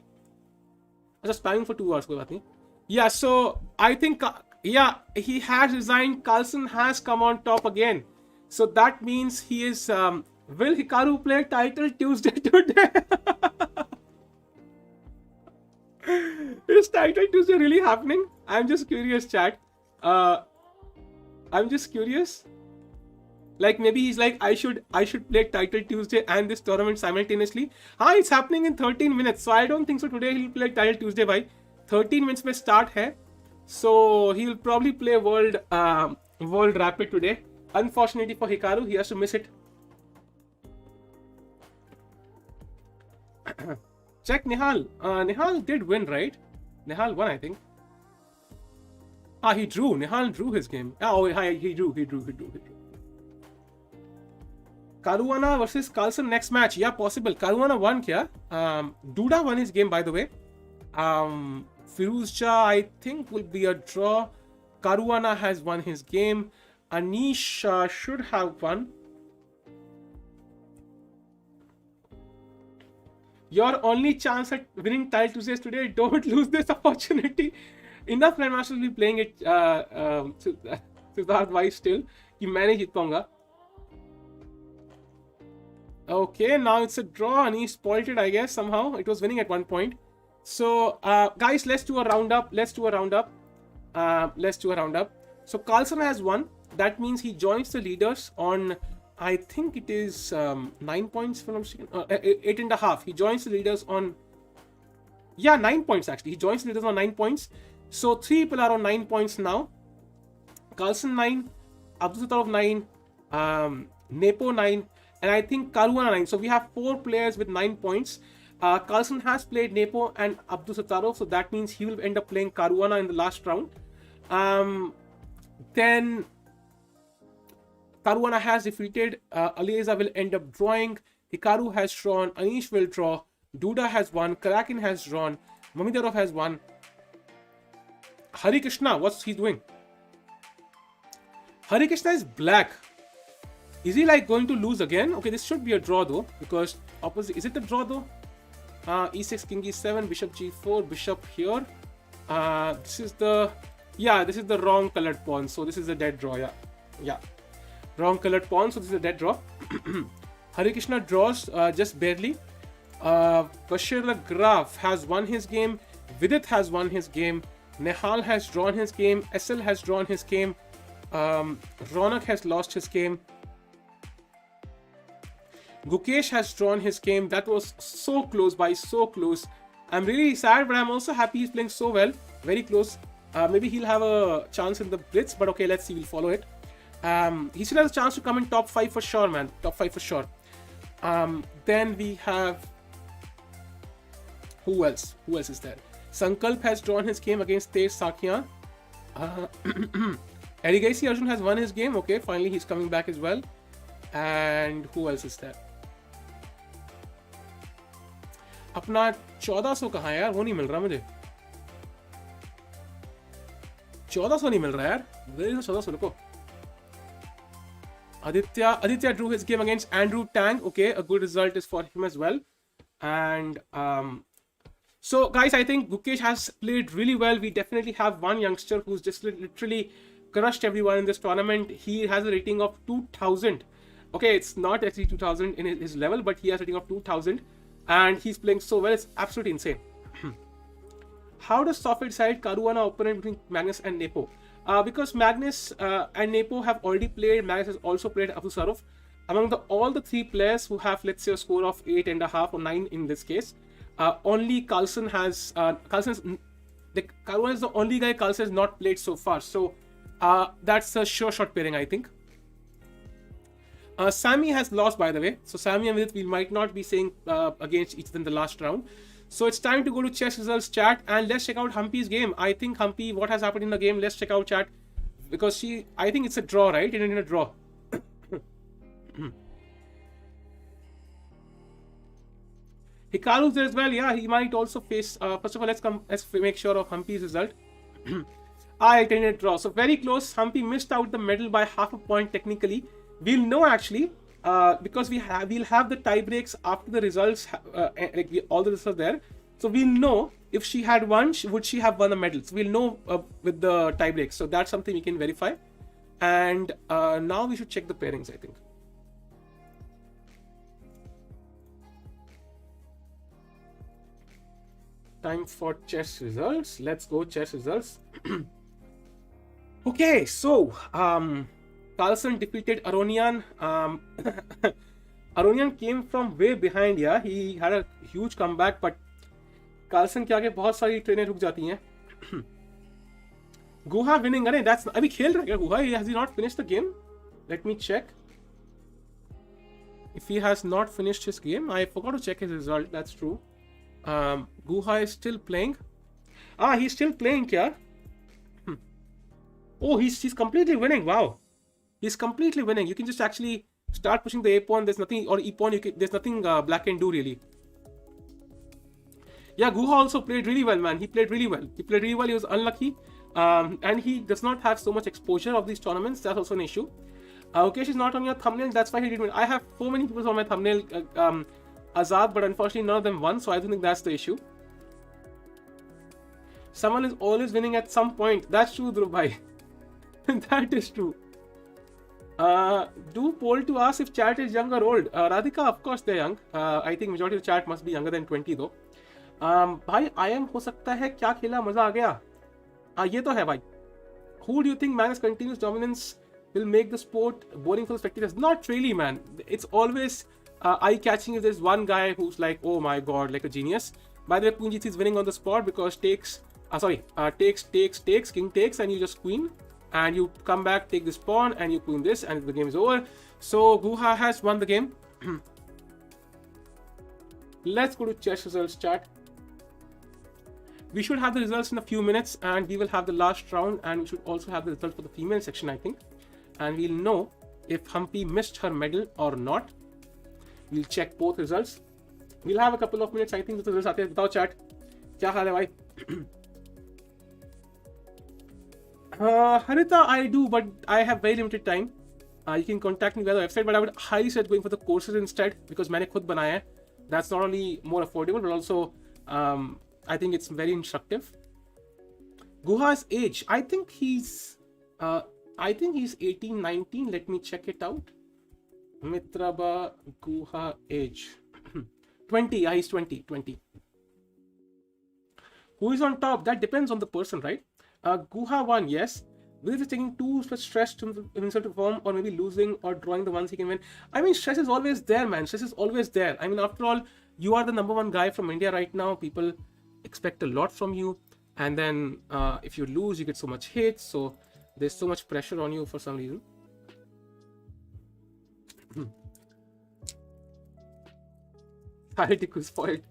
I'm just spamming for 2 hours. कोई बात नहीं. Yeah, so I think he has resigned. Carlsen has come on top again. So that means he is. Will Hikaru play title Tuesday today? Is title Tuesday really happening? I'm just curious, chat. I'm just curious. Like maybe he's like, I should play title Tuesday and this tournament simultaneously. It's happening in 13 minutes. So I don't think so today he'll play title Tuesday by 13 minutes mein start hai. So he'll probably play World Rapid today. Unfortunately for Hikaru, he has to miss it. Check Nihal. Nihal did win, right? Nihal won, I think. He drew. Nihal drew his game. He drew. Caruana versus Carlsen next match. Yeah, possible. Caruana won kya? Duda won his game, by the way. Firouzja, I think, will be a draw. Caruana has won his game. Anish should have won. Your only chance at winning title Tuesdays today. Don't lose this opportunity. Enough grandmasters will be playing it Siddharth wise still. कि मैं नहीं जीत पाऊंगा. Okay, now it's a draw and he spoiled it, I guess, somehow. It was winning at one point. So, guys, let's do a roundup. So, Carlsen has won. That means he joins the leaders on, I think it is 9 points, if I'm not mistaken. 8.5. He joins the leaders on, 9 points actually. He joins the leaders on 9 points. So, 3 people are on 9 points now. Carlsen 9, Abdusattarov 9, Nepo 9, and I think Caruana 9. So we have 4 players with 9 points. Carlsen has played Nepo and Abdusattarov, so that means he will end up playing Caruana in the last round. Then Caruana has defeated. Alireza will end up drawing. Hikaru has drawn. Anish will draw. Duda has won. Karakin has drawn. Mamidarov has won. Hari Krishna, what's he doing? Hari Krishna is black. Is he like going to lose again? Okay, this should be a draw though, because opposite. Is it a draw though? E6, King E7, Bishop G4, Bishop here. This is the wrong colored pawn. So this is a dead draw. Yeah. Wrong colored pawn. So this is a dead draw. Hari Krishna draws just barely. Bashir the Graf has won his game. Vidit has won his game. Nihal has drawn his game. SL has drawn his game. Ronak has lost his game. Gukesh has drawn his game. That was so close, by so close. I'm really sad, but I'm also happy he's playing so well. Very close. Maybe he'll have a chance in the Blitz, but okay, let's see. We'll follow it. He still has a chance to come in top 5 for sure, man. Top 5 for sure. Then we have... Who else? Who else is there? Sankalp has drawn his game against Tej Sakyan. Erigaisi Arjun has won his game. Okay, finally he's coming back as well. And who else is there? अपना 1400 कहाँ है यार? वो नहीं मिल रहा मुझे. 1400 नहीं मिल रहा यार. Where is the 1400? रुको. Aditya drew his game against Andrew Tang. Okay, a good result is for him as well. And so guys, I think Gukesh has played really well. We definitely have one youngster who's just literally crushed everyone in this tournament. He has a rating of 2000. Okay, it's not actually 2000 in his level, but he has a rating of 2000 and he's playing so well, it's absolutely insane. How does Software decide Caruana opponent between Magnus and Nepo? Because Magnus and Nepo have already played, Magnus has also played Abu Saruf. Among all the three players who have, let's say, a score of 8.5 or 9 in this case, only Carlsen has, Caruana is the only guy Carlsen has not played so far. So that's a sure shot pairing, I think. Sammy has lost, by the way. So Sammy and Vidit, we might not be saying against each other in the last round. So it's time to go to chess results chat and let's check out Humpy's game. I think Humpy, what has happened in the game? Let's check out chat because I think it's a draw, right? It ended in a draw. Hikaru's there as well. Yeah, he might also face. First of all, let's make sure of Humpy's result. I attended a draw, so very close. Humpy missed out the medal by half a point technically. We'll know actually because we'll have the tie breaks after the results. All the results are there, so we'll know if she had won. Would she have won the medal? So we'll know with the tie breaks. So that's something we can verify. And now we should check the pairings, I think. Time for chess results. Let's go chess results. Okay, so Carlsen defeated Aronian. Aronian came from way behind. Yeah, he had a huge comeback, but Carlsen के आगे बहुत सारी ट्रेनें रुक जाती हैं. Guha winning. अरे that's अभी खेल रहा है क्या Guha? Has he not finished the game? Let me check. If he has not finished his game, I forgot to check his result. That's true. Guha is still playing. He's still playing, kya? Oh, he's completely winning. Wow, he's completely winning. You can just actually start pushing the A pawn. There's nothing, or E pawn. There's nothing black can do really. Yeah, Guha also played really well, man. He played really well. He was unlucky, and he does not have so much exposure of these tournaments. That's also an issue. Okay, she's not on your thumbnail. That's why he didn't win. I have so many people on my thumbnail. Azad, but unfortunately none of them won, so I don't think that's the issue. Someone is always winning at some point. That's true, Dhruv bhai. That is true. Do poll to ask if chat is young or old. Radhika, of course they're young. I think majority of the chat must be younger than 20 though. भाई IM हो सकता है क्या खेला मजा आ गया ये तो है भाई. Who do you think Magnus' continuous dominance will make the sport boring for the spectators? Not really, man. It's always eye-catching if there's one guy who's like, oh my god, like a genius. By the way, Queen G3 is winning on the spot because takes, king takes, and you just queen, and you come back, take this pawn, and you queen this, and the game is over. So Guha has won the game. Let's go to chess results chat. We should have the results in a few minutes, and we will have the last round, and we should also have the results for the female section, I think. And we'll know if Humpy missed her medal or not. We'll check both results. We'll have a couple of minutes, I think, the results आते हैं. बताओ chat, क्या हाल है भाई? Harita, I do, but I have very limited time. You can contact me via the website, but I would highly suggest going for the courses instead because मैंने खुद बनाया है. That's not only more affordable, but also I think it's very instructive. Guha's age, I think he's 18, 19. Let me check it out. Mitraba Guha age 20. Yeah, he's 20. Who is on top? That depends on the person, right? Guha won, yes. Vidit is taking too much stress to himself to perform, or maybe losing or drawing the ones he can win. I mean, stress is always there, man. Stress is always there. I mean, after all, you are the #1 guy from India right now. People expect a lot from you, and then if you lose, you get so much hate. So there's so much pressure on you for some reason. Heretic was spoiled.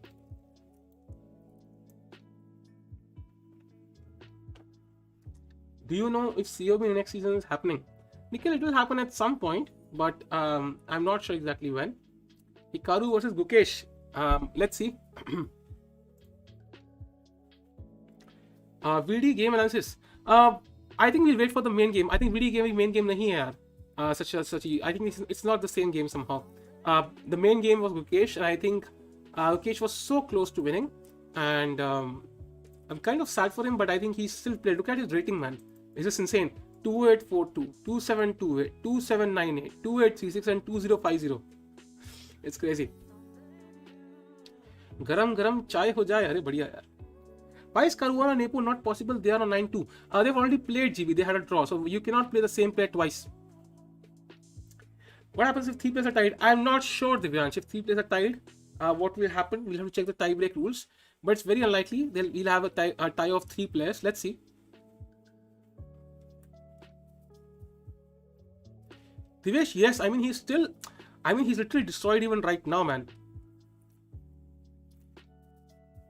Do you know if COB in the next season is happening? Nikhil, it will happen at some point, but I'm not sure exactly when. Hikaru versus Gukesh. Let's see. VD game analysis. I think we'll wait for the main game. I think VD game main game nahi hai yaar. I think it's not the same game somehow. The main game was Gukesh, and I think Gukesh was so close to winning, and I'm kind of sad for him, but I think he's still played. Look at his rating, man. It's just insane. 2842, 2728, 2798, 2836 and 2050. It's crazy. गरम चाय हो जाए. अरे बढ़िया यार. Why is Caruana Nepo not possible? They are on 9-2. They've already played GB. They had a draw, so you cannot play the same player twice. What happens if 3 players are tied? I'm not sure, Divyansh. If 3 players are tied, what will happen? We'll have to check the tie-break rules. But it's very unlikely. We'll have a tie of 3 players. Let's see. Divesh, yes. I mean, he's literally destroyed even right now, man.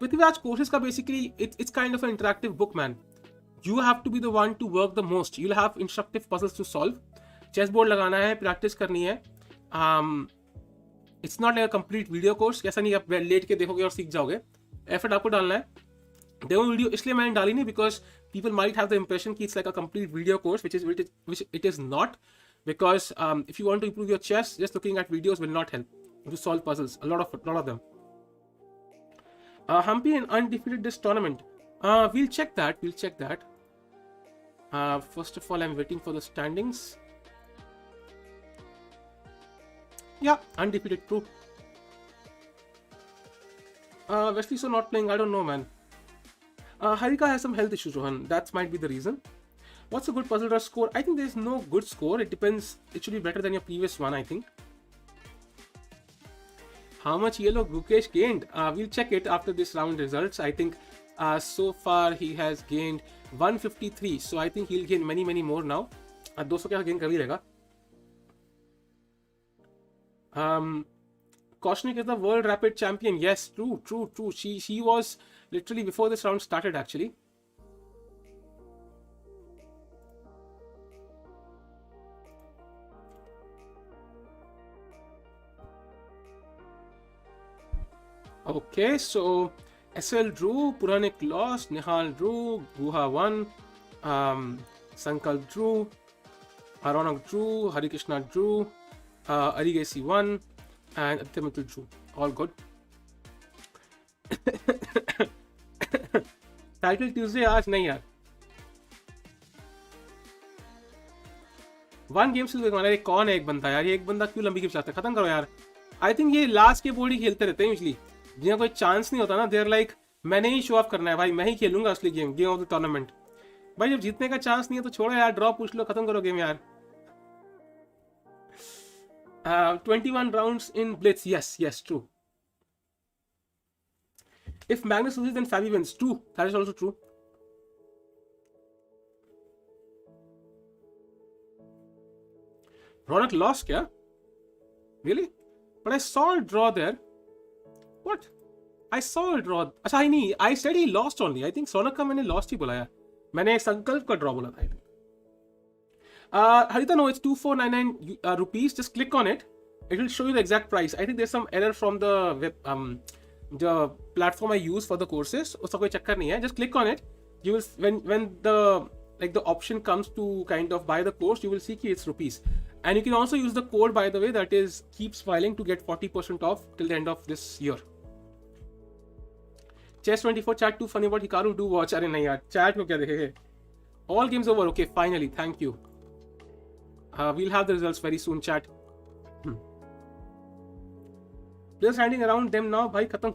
Prithviraj courses ka basically, it's kind of an interactive book, man. You have to be the one to work the most. You'll have instructive puzzles to solve. Chessboard लगाना है, practice करनी है. It's not like a complete video course. कैसा नहीं आप late के देखोगे और सीख जाओगे. Effort आपको डालना है. Demo video इसलिए मैंने डाली नहीं because people might have the impression कि it's like a complete video course, which it is not. Because if you want to improve your chess, just looking at videos will not help to solve puzzles. A lot of them. Humpy and undefeated this tournament. We'll check that. First of all, I'm waiting for the standings. Yeah, undefeated, true. Wesley so not playing, I don't know, man. Harika has some health issues, Rohan. That might be the reason. What's a good puzzle rush score? I think there's no good score. It depends. It should be better than your previous one, I think. How much yellow Gukesh gained? We'll check it after this round results. I think so far he has gained 153. So I think he'll gain many more now. 200 क्या gain कर ही रहेगा. Koshnik is the world rapid champion. Yes, true. She was literally before this round started actually. Okay, so SL drew, Puranik lost, Nihal drew, Guha won, Sankalp drew, Aronak drew, Harikrishna drew, Erigaisi won, and Aditya drew. All good. Title Tuesday आज नहीं यार. One game still going on. अरे कौन है एक बंदा यार? ये एक बंदा क्यों लंबी गेम चलाता है? खत्म करो यार. I think ये लास्ट के बोर्ड ही खेलते रहते हैं usually. जिन्हें कोई चांस नहीं होता ना, देर लाइक मैंने ही शो ऑफ करना है भाई, मैं ही खेलूंगा असली गेम ऑफ द टूर्नामेंट. भाई जब जीतने का चांस नहीं है तो छोड़ो यार, ड्रॉ पूछ लो, खत्म करो गेम यार. 21 rounds in Blitz. Yes, true. If Magnus loses, then Fabi wins. True, that is also true. Ronak lost, kya? Really? But I saw a draw there. What? I saw a draw. अच्छा ही नहीं. I said he lost only. I think Sonak का मैंने lost ही बोला यार. मैंने संकल्प का draw बोला था. Harita, no, it's 2499 rupees. Just click on it. It will show you the exact price. I think there's some error from the web, the platform I use for the courses. उसका कोई चक्कर नहीं है. Just click on it. You will when the option comes to kind of buy the course, you will see कि it's rupees. And you can also use the code, by the way, that is keep smiling, to get 40% off till the end of this year. Chess24 chat too funny about Hikaru, do watch. अरे नहीं यार, chat में क्या देखेंगे? All games over. Okay, finally, thank you. We'll have the results very soon, chat. Players standing around them now, भाई खत्म.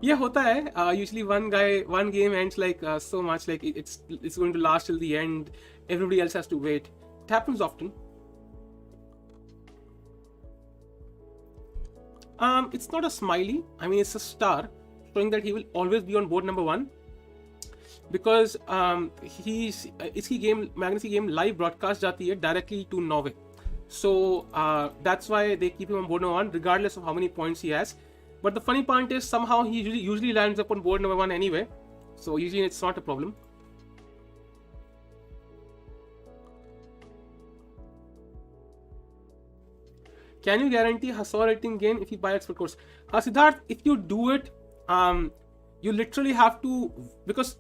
ये होता है. Usually one game ends like so much, like it's going to last till the end. Everybody else has to wait. It happens often. It's not a smiley. I mean, it's a star, showing that he will always be on board number 1. Because Magnus की game live broadcast जाती है directly to Norway. So that's why they keep him on board number 1 regardless of how many points he has. But the funny part is somehow he usually lands up on board number 1 anyway. So usually it's not a problem. Can you guarantee Hasor rating gain if you buy expert course? Siddharth, if you do it, you literally have to, because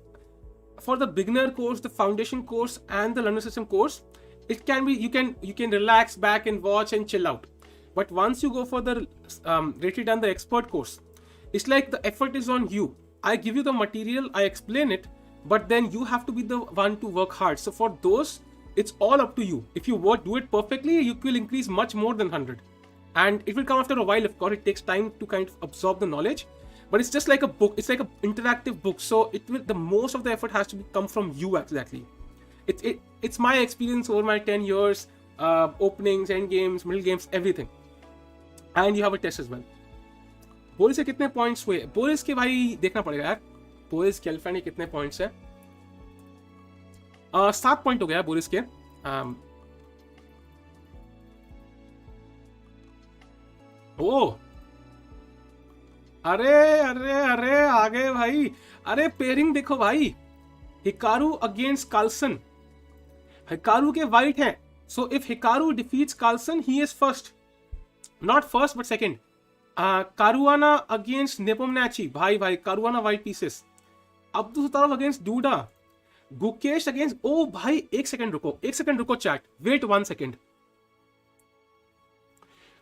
for the beginner course, the foundation course, and the learner system course, it can be you can relax back and watch and chill out. But once you go for the rated and the expert course, it's like the effort is on you. I give you the material, I explain it, but then you have to be the one to work hard. So for those, it's all up to you. If you do it perfectly, you will increase much more than 100. And it will come after a while, of course. It takes time to kind of absorb the knowledge. But it's just like a book. It's like an interactive book. So the most of the effort has to come from you exactly. It's my experience over my 10 years, openings, end games, middle games, everything. And you have a test as well. Boris के कितने points हुए? Boris के भाई देखना पड़ेगा यार. Boris girlfriend के कितने पॉइंट्स है? 7 पॉइंट हो गया बोरिस के. ओ अरे अरे अरे आ गए भाई. अरे पेयरिंग देखो भाई. Hikaru against Carlsen. हिकारू के वाइट है. So if Hikaru defeats Carlsen, he is first. Not first but second. Caruana against Nepomniachtchi. भाई भाई Caruana white pieces. Abdusattorov against Duda. Gukesh against. ओ भाई एक सेकंड रुको chat. Wait 1 second.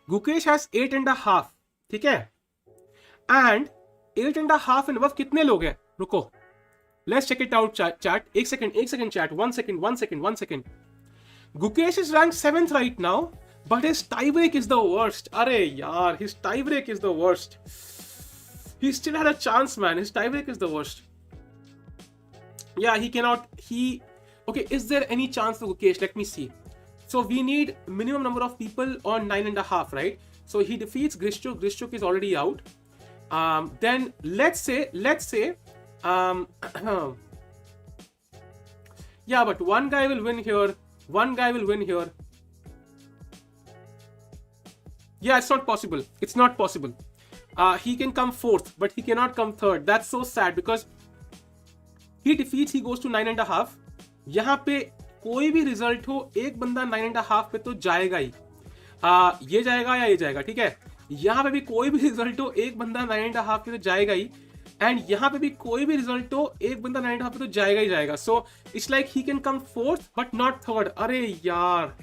Gukesh has 8.5. ठीक है. एंड 8.5 एंड अबव कितने लोग हैं? रुको, let's check it out chat. एक second chat. 1 second. Gukesh is rank 7th right now, but his tiebreak is the worst. Arey yaar, his tiebreak is the worst. He still had a chance, man. His tiebreak is the worst. Yeah, he cannot. Okay, is there any chance for Gukesh? Let me see. So we need minimum number of people on 9.5, right? So he defeats Grishchuk. Grishchuk is already out. Then let's say yeah, but one guy will win here. Yeah, it's not possible. He can come 4th, but he cannot come 3rd. That's so sad because he defeats, he goes to 9.5. यहाँ पे कोई भी result हो, एक बंदा 9.5 पे तो जाएगा ही. ये जाएगा या ये जाएगा, ठीक है. यहाँ पे भी कोई भी रिजल्ट हो, एक बंदा 9.5 पे तो जाएगा ही. एंड यहाँ पे भी कोई भी रिजल्ट हो, एक बंदा 9.5 पे तो जाएगा ही जाएगा. सो it's like he can come 4th but not 3rd. अरे यार,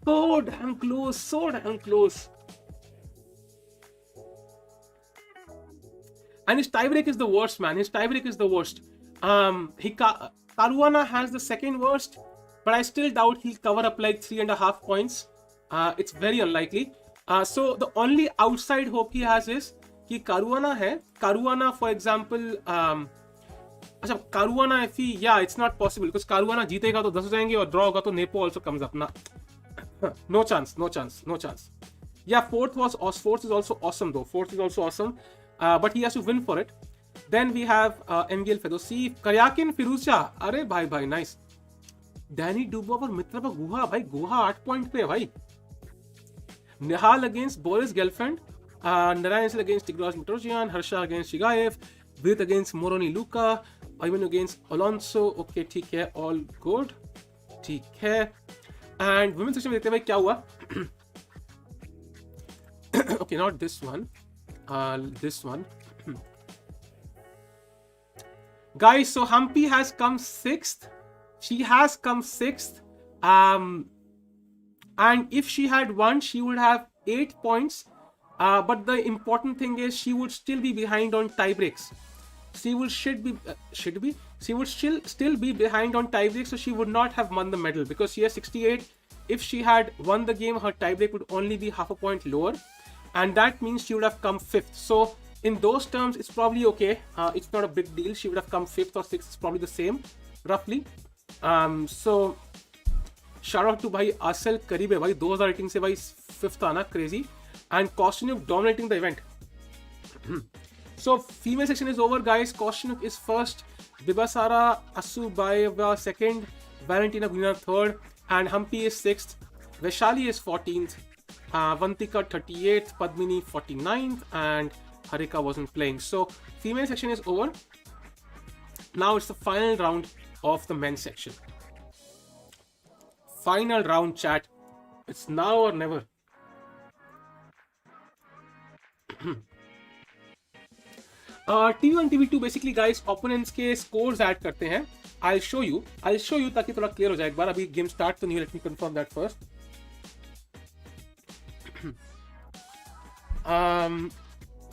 so damn close. And his tiebreak is the worst, man. Caruana has the second worst, but I still doubt he'll cover up like 3.5 points. It's very unlikely. So the only outside hope he has is कि Caruana है. Caruana, for example, अच्छा Caruana if he, yeah, it's not possible because Caruana जीतेगा तो 10 हो जाएंगे और draw होगा तो Nepo also comes up. No chance. Yeah, 4th is also awesome though. 4th is also awesome, but he has to win for it. Then we have MVL Fedosi, Karyakin Firouzja. अरे भाई nice. Danny Dubov और मित्रपा गुहा. भाई गुहा 8 point पे है भाई. Nihal against Boris girlfriend. Narayan against Tigros Mitrojian. Harsha against Shigaev. Vidit against Moroni Luka. Ivan against Alonso. Okay, ठीक है, all good. ठीक है. And women's section में देखते हैं भाई क्या हुआ. Okay, not this one. This one. Guys, so Humpy has come 6th. She has come 6th. And if she had won, she would have 8 points. But the important thing is she would still be behind on tiebreaks. She would still be behind on tiebreak, so she would not have won the medal because she has 68. If she had won the game, her tiebreak would only be half a point lower, and that means she would have come 5th. So in those terms, it's probably okay. It's not a big deal. She would have come 5th or 6th. It's probably the same, roughly. So shout out to bhai Asal करीब है भाई 2000 rating से भाई 5th आना, crazy. And Kostyuk dominating the event. So female section is over, guys. Kostyuk is first, Bibasara Asubayeva second, Valentina Gulina third, and Humpy is 6th. Vaishali is 14th, Vantika 38th, Padmini 49th, and Harika wasn't playing. So female section is over. Now it's the final round of the men's section. Final round, chat. It's now or never. T1 T2 basically guys opponents के scores add करते हैं. I'll show you ताकि थोड़ा clear हो जाए एक बार. अभी game start तो नहीं, let me confirm that first.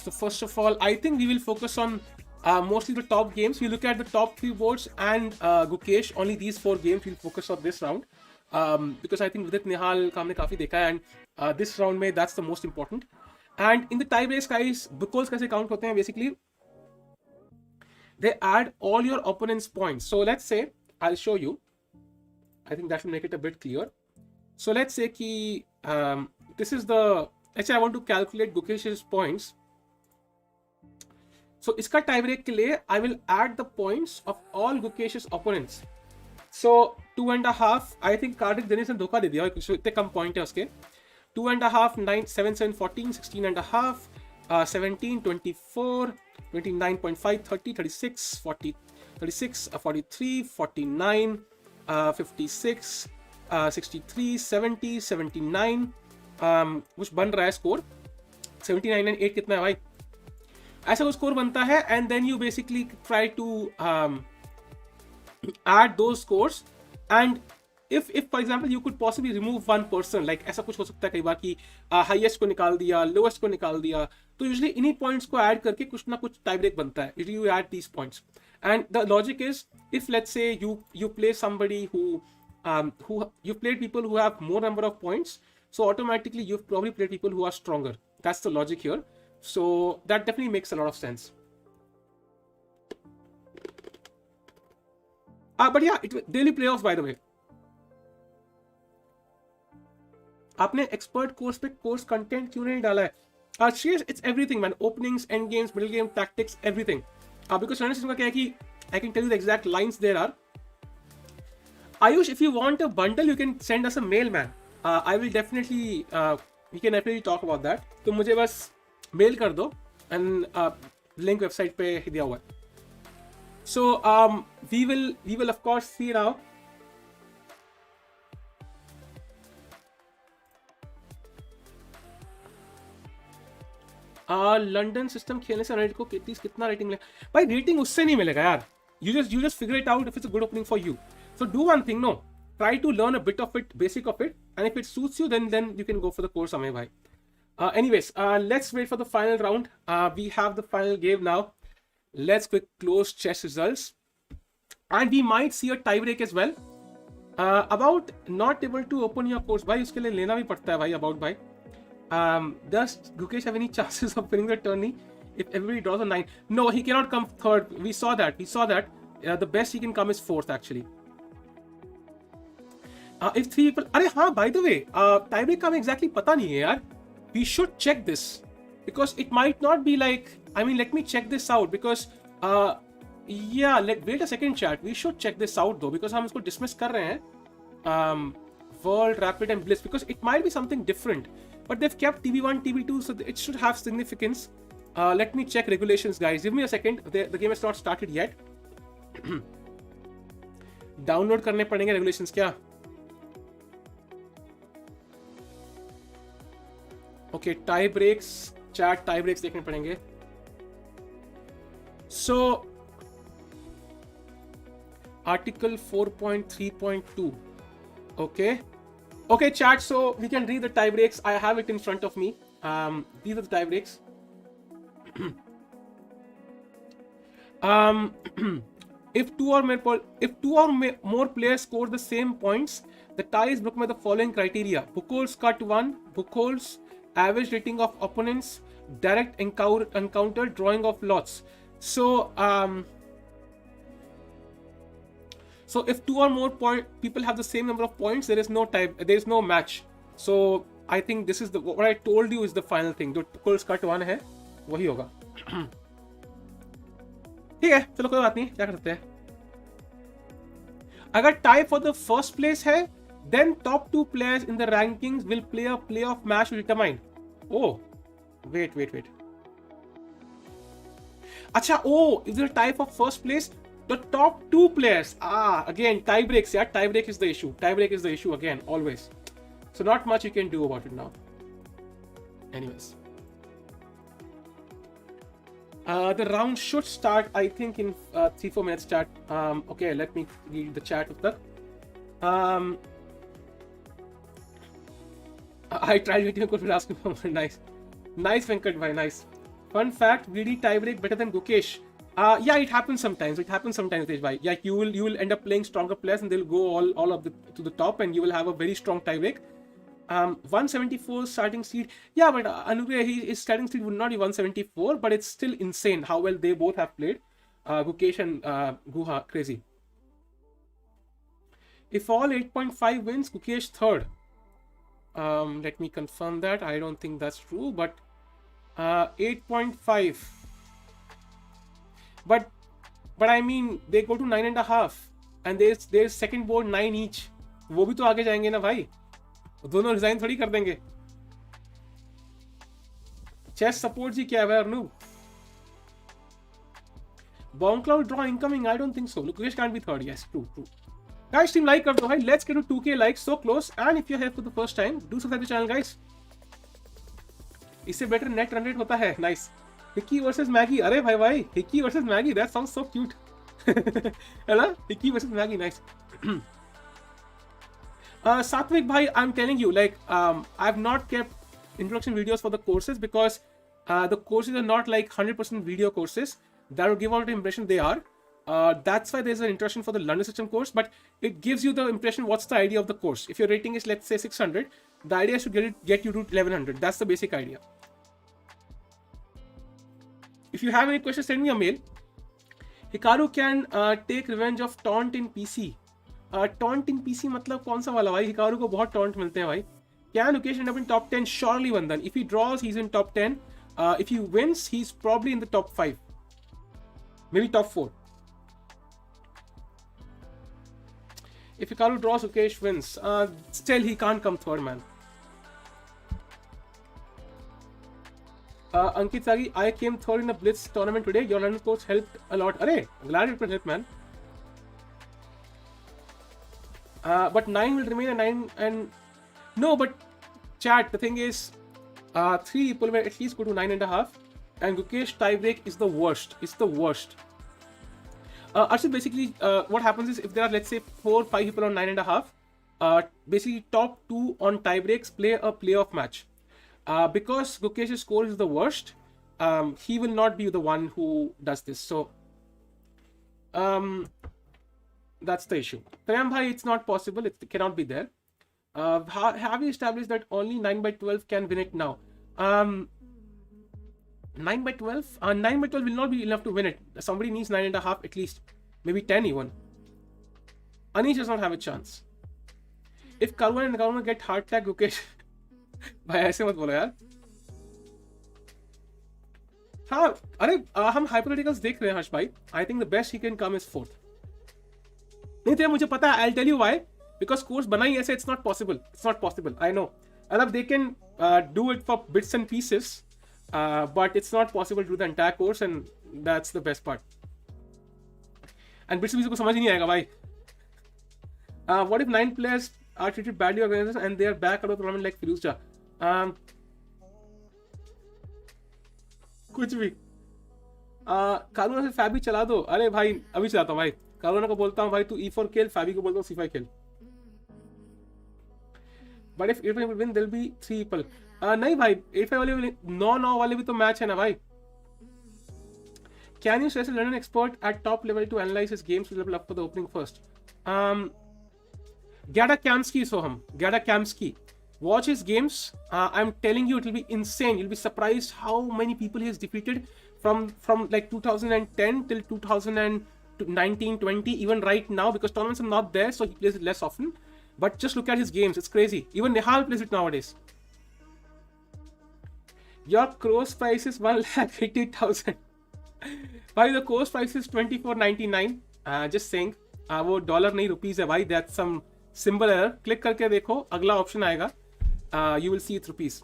So first of all, I think we will focus on Mostly the top games. We look at the top 3 boards and Gukesh. Only these 4 games we'll focus on this round. Because I think Vidit Nihal का हमने काफी देखा है, and this round में that's the most important. And in the tie breaks, guys, Bukols कैसे count होते हैं basically? They add all your opponent's points. So let's say, I'll show you. I think that will make it a bit clear. So let's say कि this is the, let's say I want to calculate Gukesh's points. So इसका tie break के लिए I will add the points of all Gukesh's opponents. So 2.5, I think Kartik Dinesh ने धोखा दे दिया, इतने कम point है उसके. 2.5, 9, 7, 7, 14, 16.5, 17, 24, 29.5, 30, 36, 40, 36, 43, 49, 56, 63, 70, 79, कुछ बन रहा है स्कोर. 79 and 8 कितना है भाई? ऐसा कुछ स्कोर बनता है, and then you basically try to add those scores, and if for example you could possibly remove one person, like ऐसा कुछ हो सकता है कई बार कि highest को निकाल दिया, lowest को निकाल दिया, तो usually इन्हीं points को add करके कुछ ना कुछ tie break बनता है. Usually you add these points, and the logic is, if let's say you play somebody who you've played people who have more number of points, so automatically you've probably played people who are stronger. That's the logic here. So that definitely makes a lot of sense. But yeah, daily playoffs, by the way. आपने expert course पे course content क्यों नहीं डाला है? Shears, it's everything, man. Openings, end games, middle game, tactics, everything. Because Anish का क्या है कि I can tell you the exact lines there are. Ayush, if you want a bundle, you can send us a mail, man. I will definitely, we can definitely talk about that. तो मुझे बस mail कर दो, and link website पे दिया हुआ है. So we will of course see now. London system खेलने से रेट को कितना रेटिंग मिलेगा? भाई रेटिंग उससे नहीं मिलेगा यार. You just figure it out if it's a good opening for you. So do one thing, no. Try to learn a bit of it, basic of it, and if it suits you, then you can go for the course, Amay bhai. Anyways, let's wait for the final round. We have the final game now. Let's quick close chess results, and we might see a tie break as well. About not able to open your course, भाई उसके लिए लेना भी पड़ता है भाई. About भाई. Does Gukesh have any chances of winning the tourney if everybody draws a 9? No, he cannot come third. We saw that. The best he can come is fourth actually. If 3 people, अरे हाँ, by the way, tie break का हमें exactly पता नहीं है यार. We should check this because it might not be like, I mean, let me check this out because yeah, wait a second chat. We should check this out though because हम इसको dismiss कर रहे हैं. World Rapid and Blitz, because it might be something different, but they've kept TB1, TB2, so it should have significance. Let me check regulations, guys. Give me a second. The game has not started yet. Download करने पड़ेंगे regulations क्या? Okay, tie breaks, chat tie breaks देखने पड़ेंगे. So article 4.3.2. Okay, chat. So we can read the tie breaks. I have it in front of me. These are the tie breaks. If two or more players score the same points, the tie is broken by the following criteria: Buchholz cut 1, Buchholz average rating of opponents, direct encounter, drawing of lots. So if 2 or more people have the same number of points, there is no match. So I think this is what I told you is the final thing. जो Buchholz cut 1 है वही होगा. ठीक है, चलो कोई बात नहीं, क्या कर सकते हैं. अगर tie for the first place है, then top 2 players in the rankings will play a playoff match to determine. Oh, wait. अच्छा, oh, if there's a tie for first place, the top 2 players. Again, tie breaks. Yeah, tie break is the issue. Tie break is the issue again, always. So not much you can do about it now. Anyways. The round should start, I think, in 3-4 minutes chat. Okay, let me read the chat of that. I tried waiting for asking for nice Venkat bhai, nice. Fun fact, VD tiebreak better than Gukesh. Yeah, it happens sometimes. Tej bhai. Like you will end up playing stronger players, and they'll go all of the to the top, and you will have a very strong tiebreak. 174 starting seed. Yeah, but Anugrah, his starting seed would not be 174, but it's still insane how well they both have played. Gukesh and Guha, crazy. If all 8.5 wins, Gukesh third. Let me confirm that. I don't think that's true, but 8.5. But I mean, they go to 9.5, and there's second board 9 each. वो भी तो आगे जाएंगे ना भाई. दोनों resign थोड़ी कर देंगे. चेस सपोर्ट जी क्या है अर्नू? Bomb cloud draw incoming. I don't think so. Lukesh can't be third. Yes, true. Guys, team like कर दो भाई. Let's get to 2K likes. So close. And if you're here for the first time, do subscribe to the channel, guys. इससे better net run rate होता है. Nice. Hickey versus Maggie. अरे भाई. Hickey versus Maggie. That sounds so cute. है ना? Hickey versus Maggie. Nice. Satvik bhai, I'm telling you, like, I've not kept introduction videos for the courses because the courses are not like 100% video courses that will give out the impression they are. That's why there's an introduction for the London system course, but it gives you the impression what's the idea of the course. If your rating is, let's say, 600, the idea is to get you to 1100. That's the basic idea. If you have any questions, send me a mail. Hikaru can take revenge of taunt in PC. Taunt in PC मतलब कौन सा वाला भाई? Hikaru को बहुत taunt मिलते हैं भाई. Can Ukesh end up in top 10? Surely, Vandan. If he draws, he's in top 10. If he wins, he's probably in the top 5. Maybe top 4. If Hikaru draws, Ukesh wins. Still, he can't come third, man. Ankit Sagi, I came third in the Blitz tournament today. Your London coach helped a lot. Arey, glad it could help, man. But 9 will remain a 9 and... No, but chat, the thing is, 3 people will at least go to 9.5, and Gukesh tiebreak is the worst. It's the worst. Arjun, basically, what happens is if there are, let's say, 4 or 5 people on 9.5, basically top 2 on tiebreaks play a playoff match. Because Gukesh's score is the worst, he will not be the one who does this. So, that's the issue. Prem bhai, it's not possible. It cannot be there. Have you established that only 9/12 can win it now? 9/12? 9/12 will not be enough to win it. Somebody needs 9.5 at least. Maybe 10 even. Anish does not have a chance. If Karwan and Nakamura get heart attack, Gukesh... भाई ऐसे मत बोलो यार. हाँ, अरे हम hypotheticals देख रहे हैं हर्ष भाई. I think the best he can come is 4th. नहीं तो मुझे पता है. I'll tell you why. Because course बना ही ऐसे, it's not possible. It's not possible. I know. मतलब they can do it for bits and pieces, but it's not possible to do the entire course, and that's the best part. And bits and pieces को समझ ही नहीं आएगा भाई. What if 9 players are treated badly organizers and they are back out of the tournament like Firouzja? कुछ भी. कारूना से फैबी चला दो. अरे भाई अभी चलाता हूँ भाई. कारूना को बोलता हूँ भाई तू E4 खेल, फैबी को बोलता हूँ C5 खेल. But if 8-5 will win, there'll be 3 people. नहीं भाई, 8-5 वाले 9-9 वाले भी तो मैच है ना भाई. Can you stress a London expert at top level to analyze his games to level up for the opening first? Gada Kamsky Soham. Gada Kamsky. Watch his games. I'm telling you, it will be insane. You'll be surprised how many people he has defeated from like 2010 till 2019-20, even right now, because tournaments are not there, so he plays it less often. But just look at his games. It's crazy. Even Nihal plays it nowadays. Your course price is 1,80,000. Why the course price is 24.99? Just saying. वो dollar नहीं rupees है भाई. That's some symbol error. Click करके देखो, अगला option आएगा. You will see it's rupees.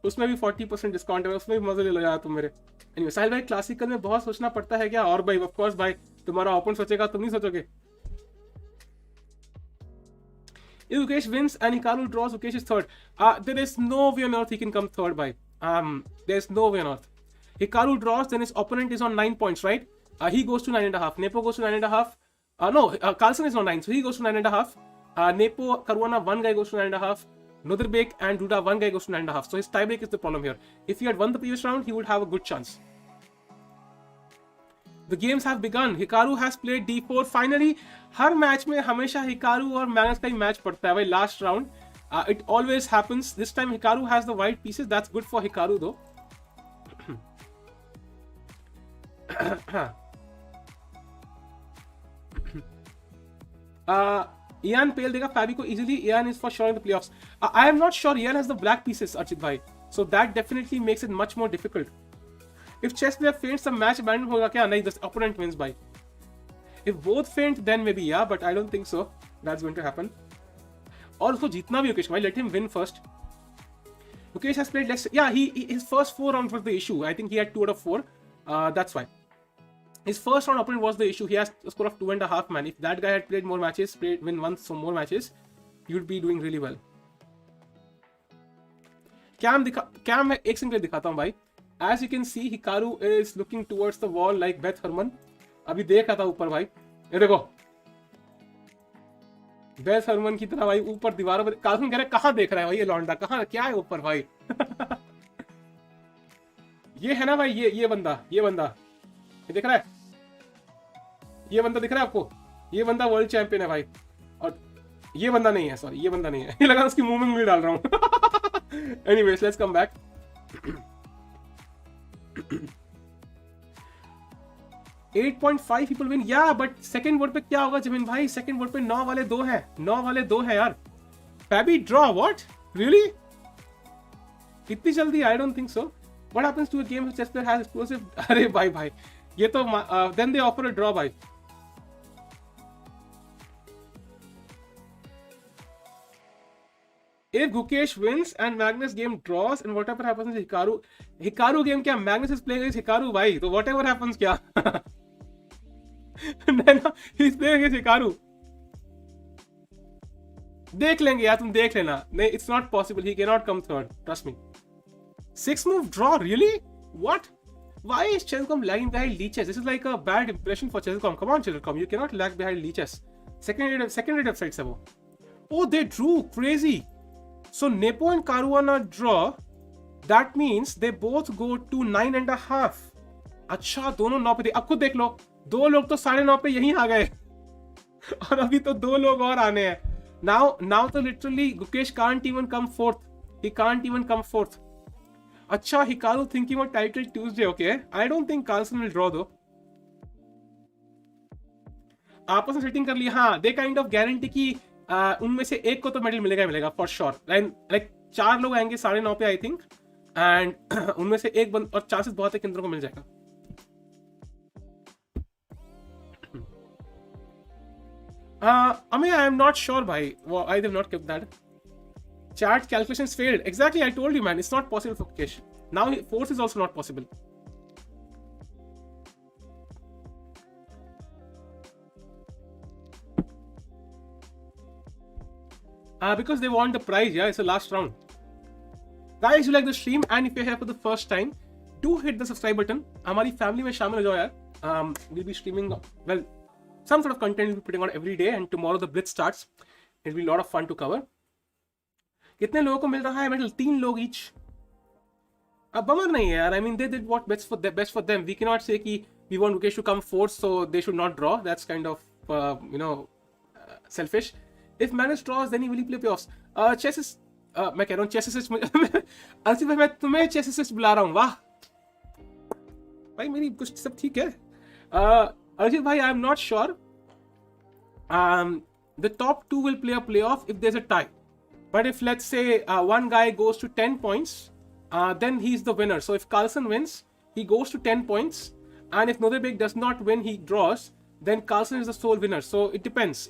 उसमें भी 40% डिस्काउंट है. उसमें भी मजे ले लो यार तुम मेरे. Anyway, साहिल भाई क्लासिकल में बहुत सोचना पड़ता है क्या? और भाई ऑफ कोर्स भाई, तुम्हारा ओपन सोचेगा, तुम नहीं सोचोगे. If Ukesh wins and Hikaru draws, Ukesh is third. There is no way on earth he can come third by. There's no way on earth. Hikaru draws, then his opponent is on 9 points, right? He goes to 9.5. Nepo goes to 9.5. Carlsen is on 9, so he goes to 9.5. Nepo, Caruana, one guy goes to 9.5. Notherbek and Duda, one guy goes to 9.5. So his tiebreak is the problem here. If he had won the previous round, he would have a good chance. The games have begun. Hikaru has played d4. Finally, her match में हमेशा Hikaru और Magnus का ही match पड़ता है भाई. Last round, it always happens. This time Hikaru has the white pieces. That's good for Hikaru though. Ian Pale देगा Fabi को easily. Ian is for sure in the playoffs. I am not sure Ian has the black pieces, Archit bhai. So that definitely makes it much more difficult. If chess player faints, the match abandoned होगा क्या? नहीं, the opponent wins by. If both faint, then maybe yeah, but I don't think so. That's going to happen. और उसको जीतना भी Mukesh भाई. Let him win first. Mukesh has played less. Yeah, his first 4 rounds was the issue. I think he had 2 out of 4. That's why. His first round opponent was the issue. He has a score of 2.5, man. If that guy had played more matches, win once some more matches, he would be doing really well. Cam मैं एक single दिखाता हूँ भाई. As you can see, Hikaru is looking towards the wall like Beth Herman. अभी देख रहा था ऊपर भाई. ये देखो. Beth Herman की तरह भाई ऊपर दीवारों पर. कार्सन कह रहा है कहाँ देख रहा है भाई ये लौंडा? कहाँ क्या है ऊपर भाई? ये है ना भाई ये बंदा. ये दिख रहा है? ये बंदा दिख रहा है आपको? ये बंदा वर्ल्ड चैंपियन है भाई. और ये बंदा नहीं है, सॉरी, ये बंदा नहीं है. ये लगा उसकी मुंह में उंगली डाल रहा हूँ. Anyways, let's come back. 8.5 people win. Yeah, but second vote पे क्या होगा जमीन भाई? Second vote पे 9 वाले 2 हैं. 9 वाले 2 हैं यार. Fabi draw what? Really? इतनी जल्दी? I don't think so. What happens to a game where chess player has explosive? अरे भाई ये तो then they offer a draw भाई. If Gukesh wins and Magnus game draws and whatever happens is Hikaru game क्या? Magnus is playing against Hikaru भाई. तो whatever happens क्या? No, he's playing against Hikaru. देख लेंगे यार, तुम देख लेना. नहीं, it's not possible. He cannot come third. Trust me. 6 move draw, really? What? Why is Chesscom lagging behind leeches? This is like a bad impression for Chesscom. Come on, Chesscom, you cannot lag behind leeches. Second rate websites है वो. Oh, they drew. Crazy. So Nepo and Caruana draw. That means they both go to 9.5. अच्छा, दोनों 9 पे थे. अब खुद देख लो, 2 लोग तो 9.5 पे यहीं आ गए. और अभी तो 2 लोग और आने हैं. Now तो literally Gukesh can't even come fourth. He can't even come fourth. अच्छा, Hikaru thinking about title Tuesday, okay? I don't think Carlsen will draw though. आपस में सेटिंग कर लिया. हाँ, they kind of guarantee कि उनमें से एक को तो मेडल मिलेगा for sure. Like 4 लोग आएंगे 9.5 पे I think, and उनमें से एक और चांसेस बहुत है कि इंद्र को मिल जाएगा. I mean, I am not sure भाई. Well, I have not kept that. Chat calculations failed. Exactly, I told you, man. It's not possible for Kesh. Now, force is also not possible. Because they want the prize, yeah. It's the last round. Guys, you like the stream, and if you're here for the first time, do hit the subscribe button. हमारी family में शामिल हो जाओ यार. We'll be streaming, well, some sort of content we'll be putting on every day, and tomorrow the blitz starts. It'll be a lot of fun to cover. कितने लोगों को मिल रहा है मेडल? 3 लोग each. अब बमर नहीं है यार. I mean, they did what best for them. We cannot say कि we want Mukesh to come fourth, so they should not draw. That's kind of selfish. If Magnus draws, then he will play playoffs. Chess is मैं कह रहा हूँ chessassist. अर्जित भाई, मैं तुम्हें chessassist बुला रहा हूँ. वाह भाई, मेरी कुछ सब ठीक है. अर्जित भाई, I am not sure. The top 2 will play a playoff if there's a tie. But if, let's say, one guy goes to 10 points, then he's the winner. So if Carlsen wins, he goes to 10 points. And if Nodebek does not win, he draws, then Carlsen is the sole winner. So it depends.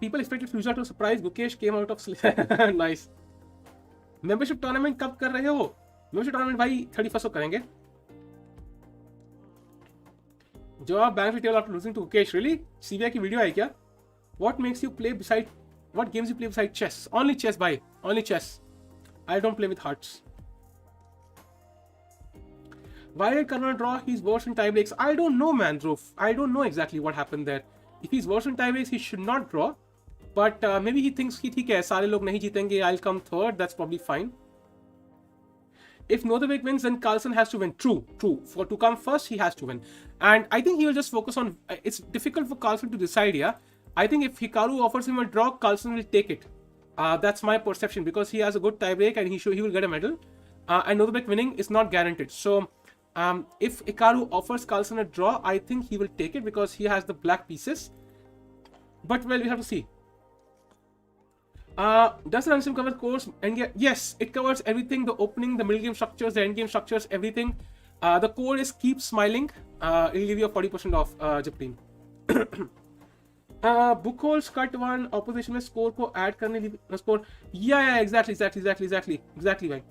People expected Firouzja to surprise. Gukesh came out of sleep. Nice. Membership tournament कब कर रहे हो? Membership tournament भाई 31st को करेंगे. जवाब bank retail after losing to Gukesh. Really? CBI की video आई क्या? What games you play beside chess? Only chess, bhai. Only chess. I don't play with hearts. Why did Karna draw? He's worse in tie breaks. I don't know, man, Dhruv. I don't know exactly what happened there. If he's worse in tie breaks, he should not draw. But maybe he thinks कि ठीक है, सारे लोग नहीं जीतेंगे. I'll come third. That's probably fine. if Nordebek wins, then Carlsen has to win. True. For to come first, he has to win. And I think he will just focus on... It's difficult for Carlsen to decide, yeah. I think if Hikaru offers him a draw, Carlsen will take it. That's my perception, because he has a good tiebreak and he will get a medal. And Nordebek winning is not guaranteed. So, if Hikaru offers Carlsen a draw, I think he will take it because he has the black pieces. But, well, we have to see. Does the run cover course? And yes, it covers everything: the opening, the middle game structures, the end game structures, everything. The code is keep smiling. It'll give you a 40% off, Japleen. Book holes cut one opposition में score को add करने score. Yeah, exactly. Bhai.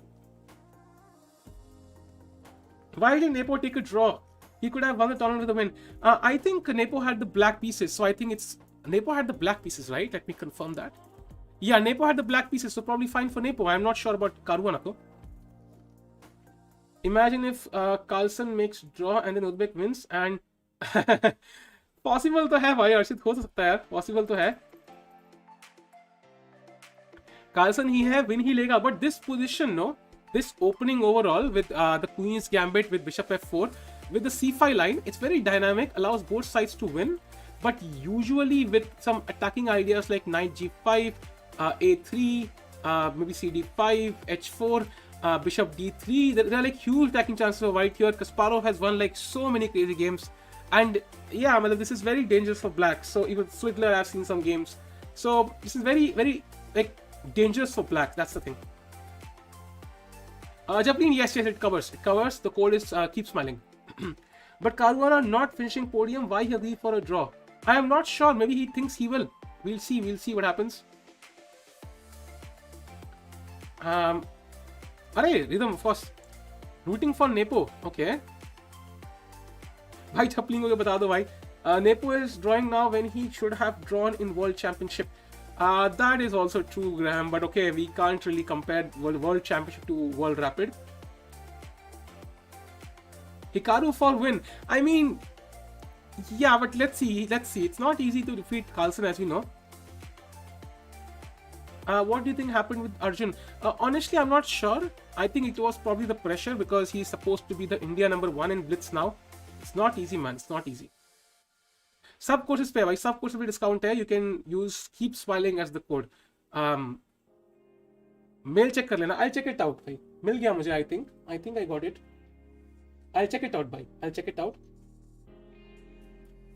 Why did Nepo take a draw? He could have won the tournament with a win. I think Nepo had the black pieces, so I think it's Nepo had the black pieces, right? Let me confirm that. Yeah, Nepo had the black pieces, so probably fine for Nepo. I'm not sure about Caruana though. Imagine if Carlsen makes draw and then Uzbek wins and possible तो है भाई अर्षित हो सकता है यार possible तो है Carlsen ही है win ही लेगा but this position no this opening overall with the Queen's Gambit with Bishop F4 with the C5 line it's very dynamic allows both sides to win but usually with some attacking ideas like Knight G5 A3 maybe CD5 H4 Bishop D3 there are like huge attacking chances for white here. Kasparov has won like so many crazy games and yeah, this is very dangerous for black. So even Swidler, I've seen some games. So this is very, very like dangerous for black. That's the thing. Japanese, yes, it covers. It covers. The code is keep smiling. But Caruana not finishing podium. Why he agreed for a draw? I am not sure. Maybe he thinks he will. We'll see. We'll see what happens. Rhythm, of course. Rooting for Nepo. Okay. भाई छपलिंग को बता दो भाई Nepo is drawing now when he should have drawn in World Championship. That is also true, Graham, but okay, we can't really compare World Championship to World Rapid. Hikaru for win. I mean, yeah, but let's see. It's not easy to defeat Carlsen, as we know. What do you think happened with Arjun? Honestly, I'm not sure. I think it was probably the pressure because he's supposed to be the India #1 in Blitz now. It's not easy, man. It's not easy. Sub courses पे भाई सब courses पे discount है. You can use keep smiling as the code. Mail check कर लेना. I'll check it out भाई. मिल गया मुझे. I think I got it. I'll check it out भाई. I'll check it out.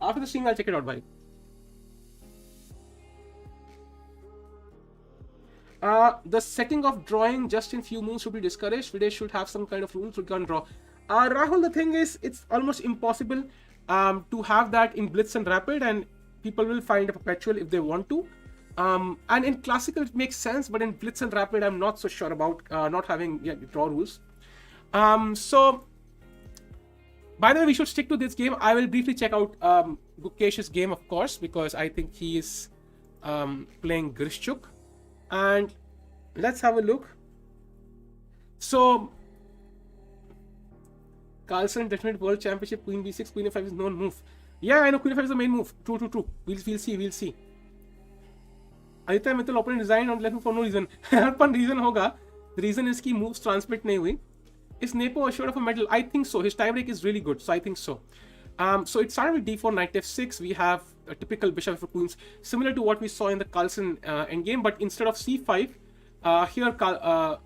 After the stream, I'll check it out भाई. The setting of drawing just in few moves should be discouraged. They should have some kind of rules so you can draw. Rahul, the thing is, it's almost impossible to have that in Blitz and Rapid, and people will find a perpetual if they want to. And in Classical, it makes sense, but in Blitz and Rapid, I'm not so sure about not having draw rules. So, by the way, we should stick to this game. I will briefly check out Gukesh's game, of course, because I think he is playing Grishchuk. And let's have a look. So, Carlsen definite World Championship, Queen B6, Queen A5 is known move. Yeah, I know Queen A5 is the main move. True. We'll see. Aditya Mittal opponent resigned on left for no reason. But reason hoga. The reason is कि moves transmit नहीं हुई. Is Nepo assured of a medal? I think so. His tiebreak is really good, so I think so. So it started with D4, Knight F6. We have a typical bishop for queens, similar to what we saw in the Carlsen endgame, but instead of C5, here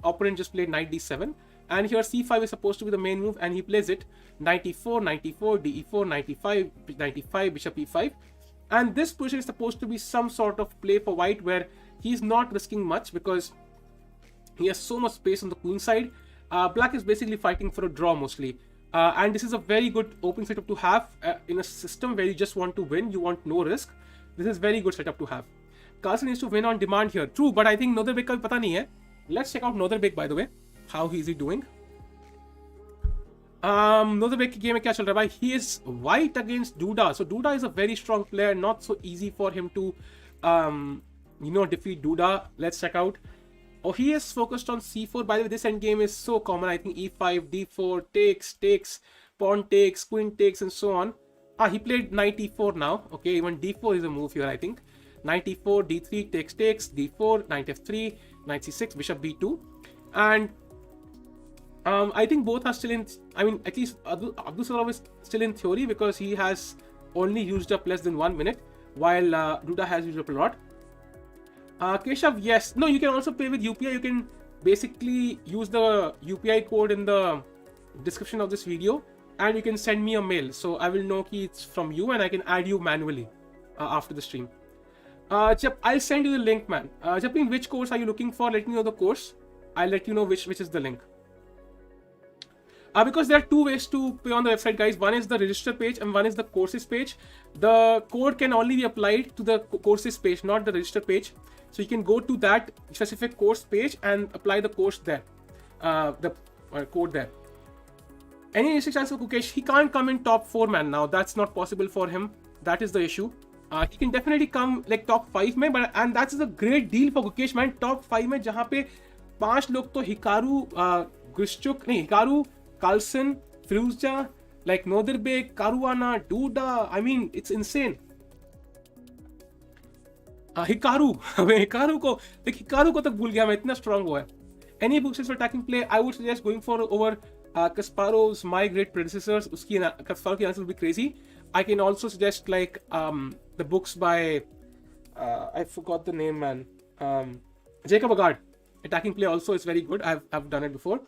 opponent just played Knight D7. And here C5 is supposed to be the main move, and he plays it Knight E4, Knight E4, DE4, Knight E5, Knight E5, Bishop E5. And this position is supposed to be some sort of play for white where he's not risking much because he has so much space on the queen side. Black is basically fighting for a draw mostly. And this is a very good open setup to have in a system where you just want to win, you want no risk. This is very good setup to have. Carlsen needs to win on demand here. True, but I think Nodarbek का पता नहीं है. Let's check out Nodarbek, by the way. How is he doing? Nodarbek की game में क्या चल रहा है भाई? He is white against Duda. So Duda is a very strong player. Not so easy for him to, defeat Duda. Let's check out. Oh, he is focused on C4. By the way, this endgame is so common. I think E5, D4, takes, pawn takes, queen takes, and so on. He played Knight E4 now. Okay, even D4 is a move here, I think. Knight E4, D3, takes, D4, Knight F3, Knight C6, Bishop B2. And I think both are still in. I mean, at least Abdusattorov is still in theory because he has only used up less than 1 minute, while Duda has used up a lot. Keshav, yes. No, you can also pay with UPI. You can basically use the UPI code in the description of this video, and you can send me a mail. So I will know it's from you, and I can add you manually after the stream. I'll send you the link, man. Japin, which course are you looking for? Let me know the course. I'll let you know which is the link. Because there are two ways to pay on the website, guys. One is the register page and one is the courses page. The code can only be applied to the courses page, not the register page. So you can go to that specific course page and apply the course there, the code there. Any realistic chance for Gukesh? He can't come in top 4, man. Now that's not possible for him. That is the issue. He can definitely come like top 5 में, but and that's a great deal for Gukesh, man. Top 5 में जहाँ पे 5 लोग तो Hikaru, Carlsen, Firouzja, like Nodirbe, Caruana, Duda. I mean, it's insane. Hikaru को तक भूल गया मैं, इतना strong वो है. Any books for attacking play, I would suggest going for over Kasparov's My Great Predecessors. Kasparov ki answer will be crazy. I can also suggest like the books by I forgot the name, man. Jacob Agard. Attacking play also is very good. I've done it before.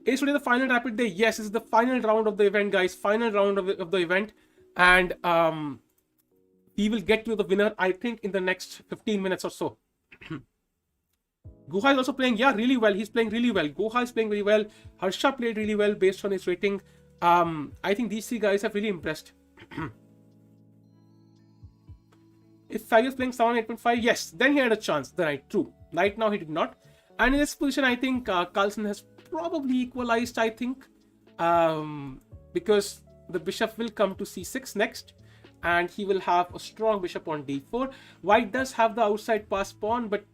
Is today the final rapid day? Yes, this is the final round of the event, guys. Final round of the event, and we will get to the winner, I think, in the next 15 minutes or so. Guha is also playing, really well. He's playing really well. Guha is playing very well. Harsha played really well based on his rating. I think these 3 guys have really impressed. If Fabio is playing 7.8.5, yes, then he had a chance. True. Right now he did not. And in this position, I think Carlsen has probably equalized, I think, because the bishop will come to c6 next, and he will have a strong bishop on d4. White does have the outside pass pawn, but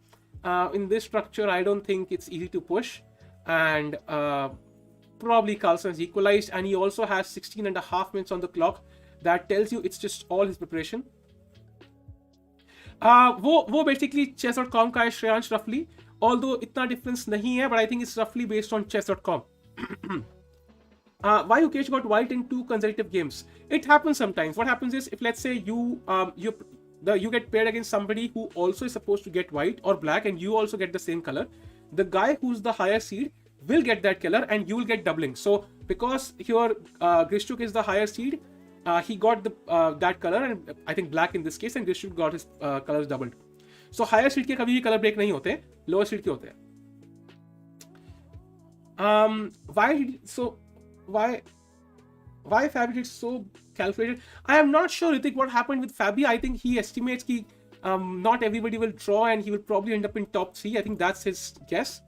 in this structure, I don't think it's easy to push, and probably Carlsen is equalized, and he also has 16.5 minutes on the clock. That tells you it's just all his preparation. वो basically chess.com का है Shreyansh roughly, although इतना difference नहीं है, but I think it's roughly based on chess.com. Why Ukesh got white in 2 consecutive games? It happens sometimes. What happens is, if let's say you get paired against somebody who also is supposed to get white or black, and you also get the same color, the guy who's the higher seed will get that color, and you will get doubling. So because your Grishchuk is the higher seed, he got the that color, and I think black in this case, and Grishchuk got his colors doubled. So higher seed के कभी भी color break नहीं होते, lower seed के होते हैं. Why Fabi did so calculated? I am not sure, Ritik, what happened with Fabi. I think he estimates that not everybody will draw, and he will probably end up in top 3. I think that's his guess.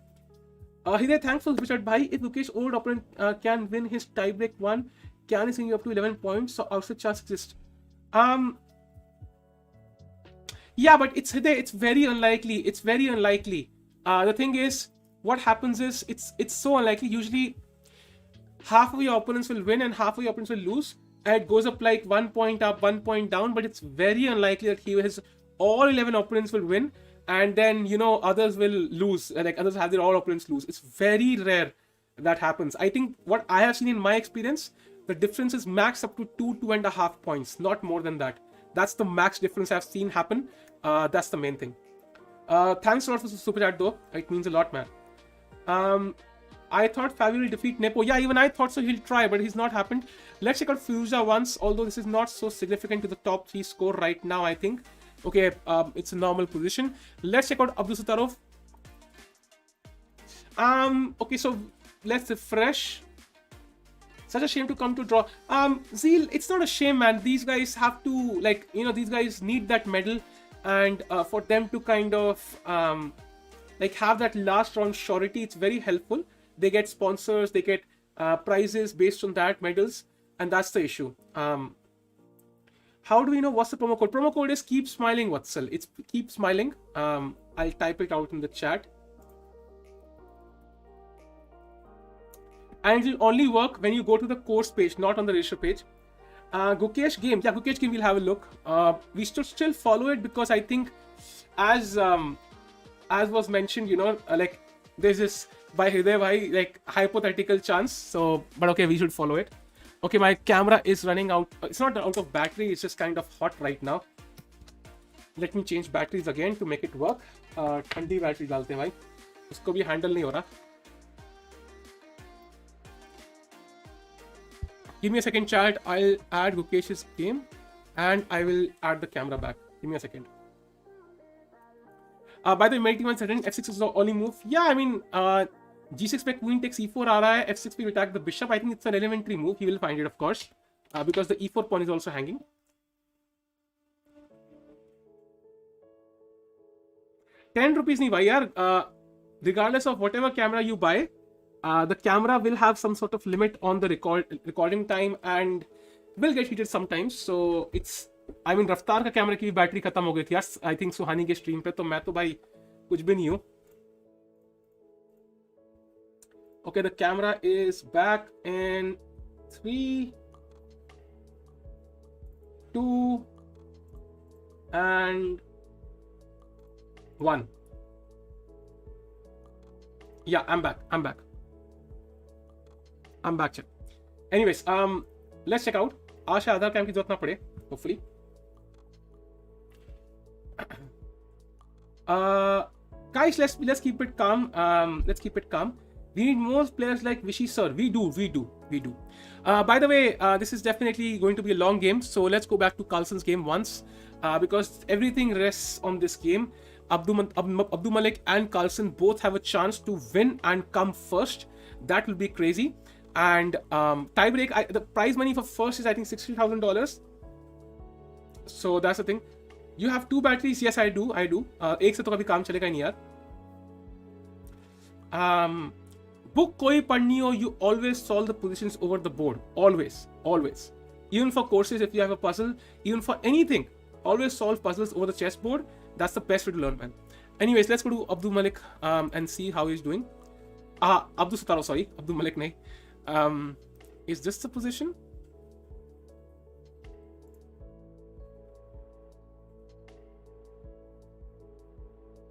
He's thankful Richard Bhai. If Mukesh old opponent can win his tiebreak 1, can he send you up to 11 points? So outside chance exists. Yeah, but it's very unlikely. It's very unlikely. The thing is, what happens is it's so unlikely. Usually, half of your opponents will win and half of your opponents will lose. And it goes up like 1 point up, 1 point down. But it's very unlikely that all 11 opponents will win, and then others will lose. Like others have all opponents lose. It's very rare that happens. I think what I have seen in my experience, the difference is max up to 2.5 points, not more than that. That's the max difference I've seen happen. That's the main thing. Thanks a lot for the super chat though. It means a lot, man. I thought Fabi will defeat Nepo. Yeah, even I thought so. He'll try, but he's not happened. Let's check out Firouzja once, although this is not so significant to the top 3 score right now, I think. Okay, it's a normal position. Let's check out Abdusattorov. Okay, so let's refresh. Such a shame to come to draw. Zeal, it's not a shame, man. These guys have to, these guys need that medal, and for them to kind of have that last round surety, it's very helpful. They get sponsors, they get prizes based on that, medals, and that's the issue. How do we know what's the promo code? Promo code is keep smiling, Vatsal. It's keep smiling. I'll type it out in the chat. And it will only work when you go to the course page, not on the register page. Gukesh game. Yeah, Gukesh game, we'll have a look. We should still follow it because I think as was mentioned, there's this by Hriday bhai, like hypothetical chance. So, but okay, we should follow it. Okay, my camera is running out. It's not out of battery. It's just kind of hot right now. Let me change batteries again to make it work. ठंडी battery डालते हैं भाई, उसको भी handle नहीं हो रहा. Give me a second, chat. I'll add Gukesh's game and I will add the camera back. Give me a second. By the way, Mate 1 said F6 is the only move. Yeah, I mean, G6 पे queen takes e4 आ रहा है, F6 पे attack the bishop. I think it's an elementary move. He will find it, of course, because the e4 pawn is also hanging. ₹10 नहीं भाई यार. Regardless of whatever camera you buy, the camera will have some sort of limit on the recording time and will get heated sometimes. So it's, I mean, रफ्तार का camera की भी battery खत्म हो गई थी यार, I think सुहानी के स्ट्रीम पे. तो मैं तो भाई कुछ भी नहीं हूँ. Okay, the camera is back in 3, 2, and 1. Yeah, I'm back. Chat. Anyways, let's check out. आशा आधार कैम की जरूरत ना पड़े, hopefully. Guys, let's keep it calm. We need more players like Vishy sir. We do. By the way, this is definitely going to be a long game, so let's go back to Carlsen's game once, because everything rests on this game. Abdul Malik and Carlsen both have a chance to win and come first. That will be crazy. And tiebreak, the prize money for first is I think $60,000. So that's the thing. You have 2 batteries. Yes, I do. एक से तो कभी काम चलेगा नहीं यार. Book कोई पढ़नी हो, you always solve the positions over the board. Always. Even for courses, if you have a puzzle, even for anything, always solve puzzles over the chessboard. That's the best way to learn, man. Anyways, let's go to Abdul Malik and see how he's doing. Abdul Sataro, sorry. Abdul Malik nahi. Is this the position?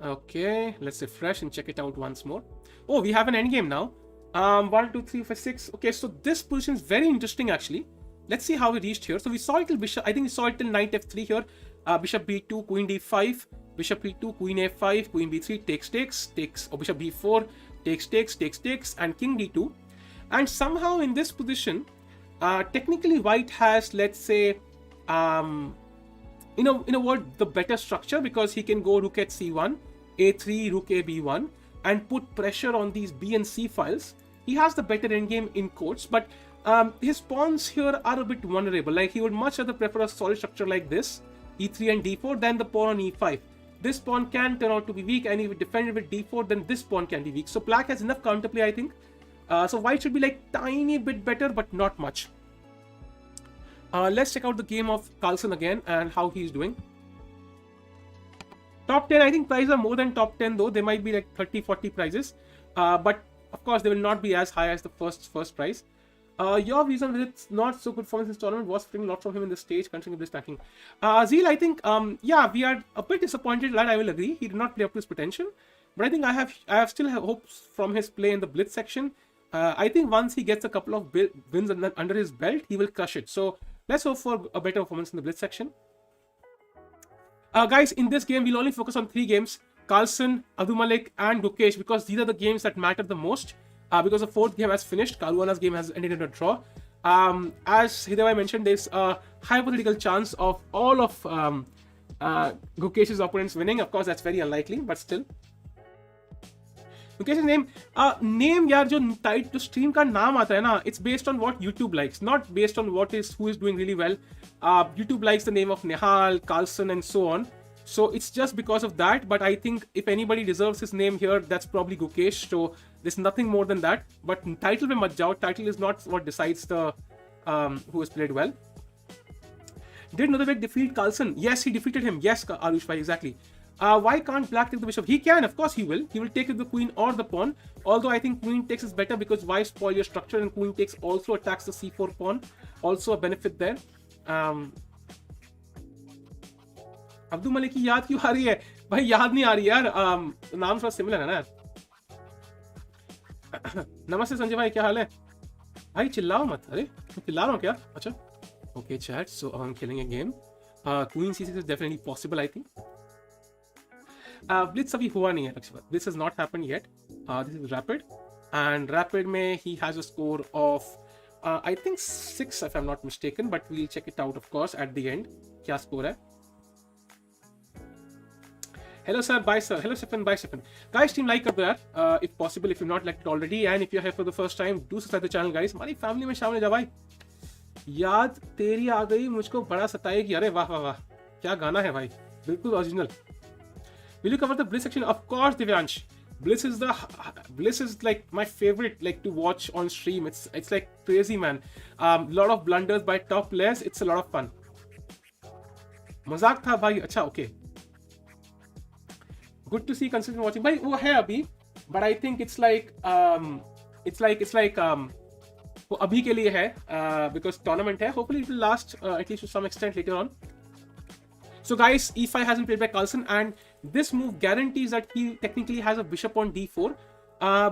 Okay, let's refresh and check it out once more. Oh, we have an endgame now. 1, 2, 3, 4, 6. Okay, so this position is very interesting actually. Let's see how we reached here. So we saw it till bishop. I think we saw it till knight f3 here. Bishop b2, queen d5, bishop e2, queen a5, queen b3, takes, or bishop b4, takes, and king d2. And somehow in this position, technically white has, let's say, in a word, the better structure, because he can go rook at c1, a3, rook a b1, and put pressure on these b and c files. He has the better endgame in quotes, but his pawns here are a bit vulnerable. Like, he would much rather prefer a solid structure like this, e3 and d4, than the pawn on e5. This pawn can turn out to be weak, and if we defend it with d4, then this pawn can be weak. So black has enough counterplay, I think. So white should be like tiny bit better, but not much. Let's check out the game of Carlsen again and how he's doing. Top 10, I think prizes are more than top 10 though. They might be like 30, 40 prizes. But of course, they will not be as high as the first prize. Your reason with its not so good performance in this tournament was putting lots of him in the stage, considering this ranking. Zeal, I think, yeah, we are a bit disappointed. That I will agree. He did not play up to his potential. But I think I have still hopes from his play in the Blitz section. I think once he gets a couple of wins under his belt, he will crush it. So let's hope for a better performance in the Blitz section. Guys, in this game, we'll only focus on 3 games. Carlsen, Abdul Malik, and Gukesh, because these are the games that matter the most. Because the 4th game has finished. Caruana's game has ended in a draw. As Hidewai mentioned, there's a hypothetical chance of all of Gukesh's opponents winning. Of course, that's very unlikely, but still. Gukesh's name यार जो tight जो stream का नाम आता है ना, it's based on what YouTube likes, not based on who is doing really well. YouTube likes the name of Nihal, Carlsen, and so on. So it's just because of that. But I think if anybody deserves his name here, that's probably Gukesh. So there's nothing more than that. But title pe mat jao. Title is not what decides the who has played well. Did Nodebek defeat Carlsen? Yes, he defeated him. Yes, Arush bhai, exactly. Why can't black take the bishop? He can, of course he will. He will take with the queen or the pawn. Although I think queen takes is better because why spoil your structure, and queen takes also attacks the c4 pawn. Also a benefit there. Abdul Malik की याद क्यों आ रही है भाई? याद नहीं आ रही यार, नाम थोड़ा सिमिलर है ना. नमस्ते संजय भाई, क्या हाल है भाई? चिल्लाओ मत। अरे मैं चिल्ला रहा हूँ क्या? अच्छा ओके चैट, सो हम खेलेंगे game. Queen C6 is definitely possible I think. Blitz अभी हुआ नहीं है Lakshya, this is not happened yet. This is rapid, and rapid में he has a score of I think 6 if I am not mistaken, but we'll check it out of course at the end क्या score है। Hello sir, bye sir. Hello Stephen, bye Stephen. Guys, team like कर दो यार, if possible, if you've not liked it already, and if you're here for the first time, do subscribe the channel guys. हमारी family में शामिल हो जा भाई। याद तेरी आ गई मुझको बड़ा सताएगी। अरे वाह वाह वाह, क्या गाना है भाई, बिल्कुल original. Will you cover the Bliss section? Of course, Divyansh. Bliss is like my favorite, like to watch on stream. It's like crazy man. Lot of blunders by top players. It's a lot of fun. मजाक था भाई। अच्छा okay, good to see consistent watching भाई। वो है अभी, but I think it's like वो अभी के लिए है, because tournament है। Hopefully it will last at least to some extent later on. So guys, e5 has been played by Carlsen, and this move guarantees that he technically has a bishop on d4.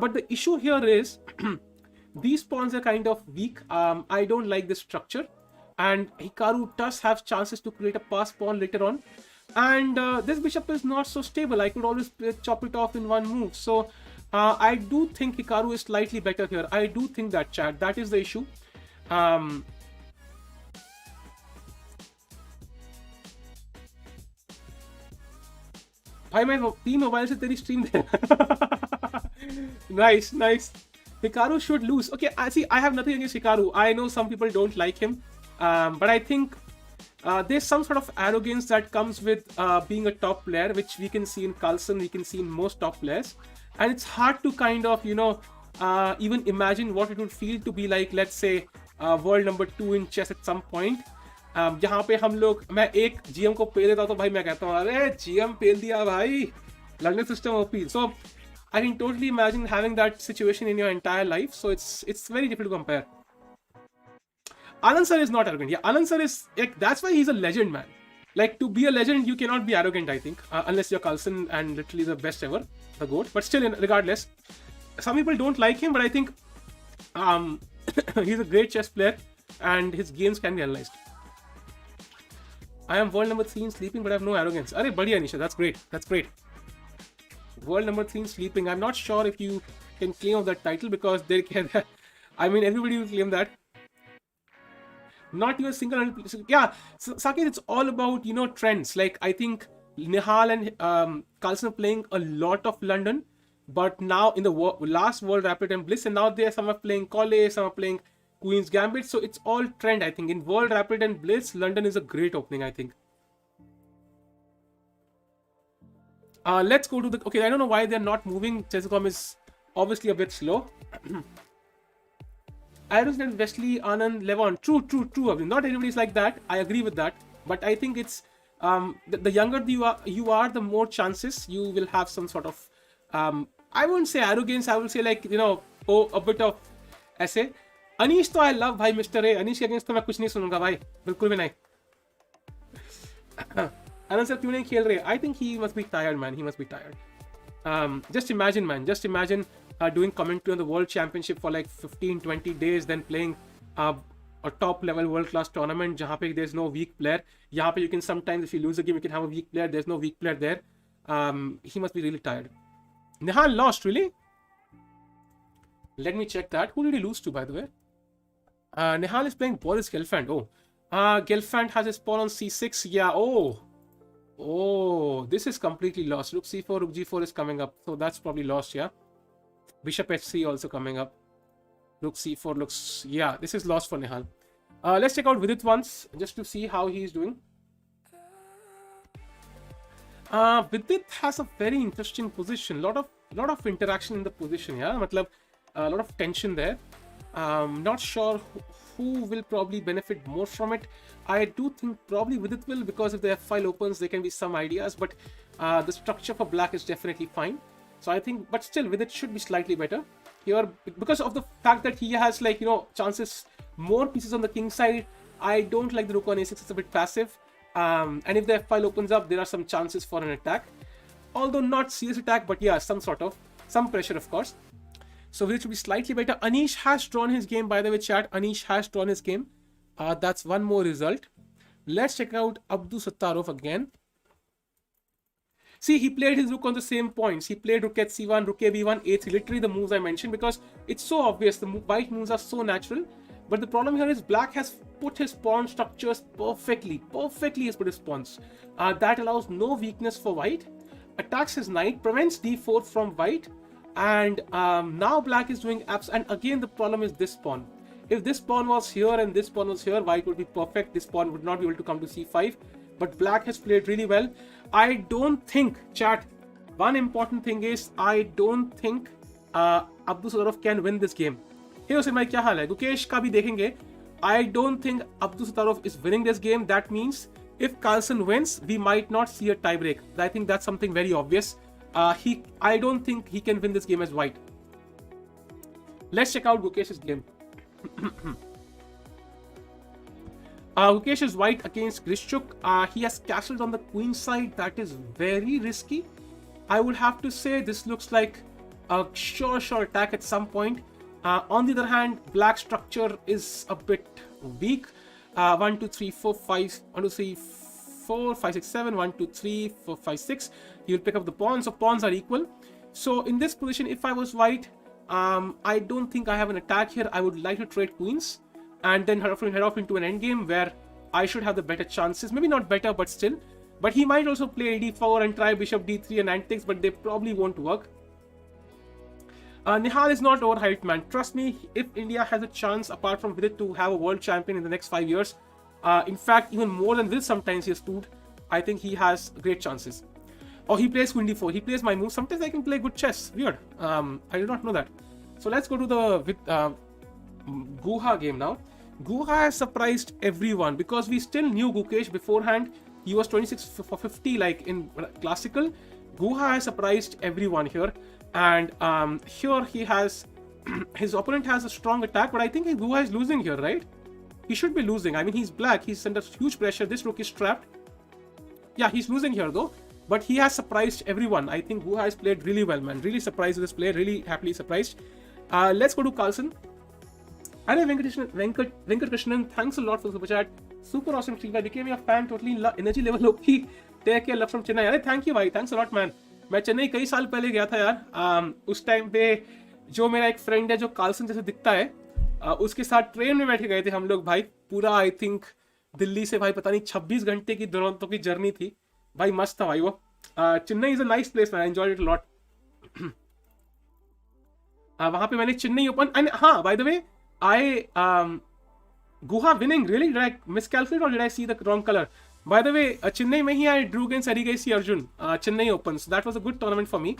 But the issue here is these pawns are kind of weak. I don't like this structure, and Hikaru does have chances to create a pass pawn later on. And this bishop is not so stable. I could always chop it off in one move. So I do think Hikaru is slightly better here. I do think that, chat. That is the issue. भाई मैं 3 mobile से तेरी stream they. Nice, nice. Hikaru should lose. Okay, I have nothing against Hikaru. I know some people don't like him, but I think there's some sort of arrogance that comes with being a top player, which we can see in Carlsen, we can see in most top players, and it's hard to kind of even imagine what it would feel to be like, let's say, world number 2 in chess at some point. जहाँ पे हम लोग, मैं एक GM को पेल देता तो भाई मैं कहता हूँ अरे GM पेल दिया भाई, लगने system OP. So I can totally imagine having that situation in your entire life. So it's very difficult to compare. Anand sir is not arrogant. Yeah, Anand sir is like, that's why he's a legend, man. Like, to be a legend, you cannot be arrogant, I think, unless you're Carlsen and literally the best ever, the GOAT. But still, regardless, some people don't like him, but I think he's a great chess player and his games can be analyzed. I am world number 3 in sleeping, but I have no arrogance. Arey, badhiya, Anisha. That's great. That's great. World number 3 in sleeping. I'm not sure if you can claim of that title because they can. I mean, everybody will claim that. Not even single. Yeah, Saket, it's all about, trends. Like, I think Nihal and Carlsen are playing a lot of London, but now in the last World Rapid and Blitz, and now some are playing College, some are playing Queen's Gambit, so it's all trend, I think. In World Rapid and Blitz, London is a great opening, I think. Let's go to the... Okay, I don't know why they're not moving. Chess.com is obviously a bit slow. Arjun, Wesley, Anand, Levon. True. Not everybody's like that. I agree with that. But I think it's... the younger you are, the more chances you will have some sort of... I won't say arrogance. I will say like, a bit of essay. Anish तो I love भाई mister A. Anish के against तो मैं कुछ नहीं सुनूंगा भाई, बिल्कुल भी नहीं। अनंत सर क्यों नहीं खेल रहे? I think he must be tired, man. He must be tired. Just imagine, man. Just imagine doing commentary on the World Championship for like 15-20 days, then playing a top level world class tournament जहाँ पे there's no weak player. यहाँ पे you can sometimes, if you lose a game, you can have a weak player. There's no weak player there. He must be really tired. Nihal lost, really? Let me check that. Who did he lose to, by the way? Nihal is playing Boris Gelfand. Oh, Gelfand has his pawn on c6. Yeah. Oh, this is completely lost. Rook c4, rook g4 is coming up. So that's probably lost, yeah. Bishop h3 also coming up. Rook c4 looks... Yeah, this is lost for Nihal. Let's check out Vidit once, just to see how he's doing. Vidit has a very interesting position. Lot of interaction in the position, yeah. Matlab, a lot of tension there. Not sure who will probably benefit more from it. I do think probably Vidit will, because if the f-file opens, there can be some ideas, but the structure for black is definitely fine. So I think, but still Vidit should be slightly better here because of the fact that he has like, chances, more pieces on the king side. I don't like the rook on a6, it's a bit passive. And if the f-file opens up, there are some chances for an attack. Although not serious attack, but yeah, some pressure, of course. So Vidit should be slightly better. Anish has drawn his game, by the way, chat. Anish has drawn his game. That's one more result. Let's check out Abdul Sattarov again. See, he played his rook on the same points. He played rook at c1, rook a b1, a3, literally the moves I mentioned, because it's so obvious. The white moves are so natural. But the problem here is black has put his pawn structures perfectly. Perfectly has put his pawns. That allows no weakness for white. Attacks his knight, prevents d4 from white. And now black is doing abs. And again, the problem is this pawn. If this pawn was here and this pawn was here, white would be perfect. This pawn would not be able to come to c5. But black has played really well. I don't think, chat, one important thing is, I don't think Abdul Sattarov can win this game. Hey Hussein bhai, kya haal hai? Gukesh ka bhi dekhenge. I don't think Abdul Sattarov is winning this game. That means if Carlsen wins, we might not see a tiebreak. I think that's something very obvious. I don't think he can win this game as white. Let's check out Gukesh's game. Gukesh is white against Grishchuk. He has castled on the queen side. That is very risky. I would have to say this looks like a sure attack at some point. On the other hand, black structure is a bit weak. 1, 2, 3, 4, 5, 1, 2, 3, 4, 5, 6, 7, 1, 2, 3, 4, 5, 6. He will pick up the pawns. So pawns are equal. So in this position, if I was white, I don't think I have an attack here. I would like to trade queens and then head off into an endgame where I should have the better chances. Maybe not better, but still. But he might also play d4 and try bishop d3 and antics, but they probably won't work. Nihal is not overhyped, man. Trust me, if India has a chance, apart from Vidit, to have a world champion in the next 5 years, in fact, even more than Vidit sometimes he has stood, I think he has great chances. Oh, he plays queen d4. He plays my move. Sometimes I can play good chess. Weird. I did not know that. So let's go to the Guha game now. Guha has surprised everyone because we still knew Gukesh beforehand. He was 26 for 50 like in classical. Guha has surprised everyone here. And here he has, his opponent has a strong attack, but I think Guha is losing here, right? He should be losing. I mean, he's black. He's under huge pressure. This rook is trapped. Yeah, he's losing here though. But he has surprised everyone. I think Guha has played really well, man. Really surprised with this play. Really happily surprised. Let's go to Carlsen. Hello, Venkat Krishnan. Thanks a lot for the super chat. Super awesome stream. I became your fan. Totally energy level okay. Take care. Love from Chennai. Hey, thank you, bhai. Thanks a lot, man. मैं चेन्नई कई साल पहले गया था यार. उस time पे जो मेरा एक फ्रेंड है जो कार्लसन जैसे दिखता है, उसके साथ ट्रेन में बैठे गए थे हम लोग भाई. पूरा आई थिंक दिल्ली से भाई पता नहीं 26 घंटे की दुरंतों की जर्नी थी भाई. मस्त था भाई वो. Chennai is a nice place man. I enjoyed it a lot. वहां पे मैंने चेन्नई ओपन एंड हाँ bye the way I Guha winning. Really? Did I miscalculate or did I see the wrong color? By the way, Chennai mein hi I drew against Erigaisi Arjun. Chennai Open. So that was a good tournament for me.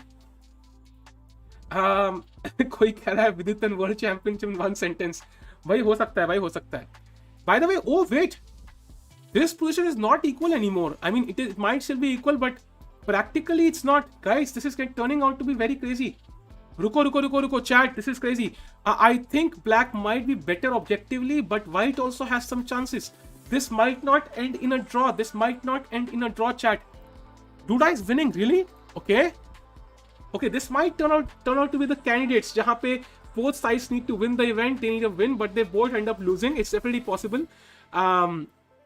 कोई कह रहा है Vidit and World Championship in one sentence. भाई हो सकता है, भाई हो सकता है. By the way, oh wait, this position is not equal anymore. I mean, it might still be equal, but practically it's not. Guys, this is turning out to be very crazy. Ruko, chat. This is crazy. I think black might be better objectively, but white also has some chances. This might not end in a draw. This might not end in a draw, chat. Duda is winning, really? Okay. This might turn out to be the candidates. Jahan pe both sides need to win the event. They need a win, but they both end up losing. It's definitely possible.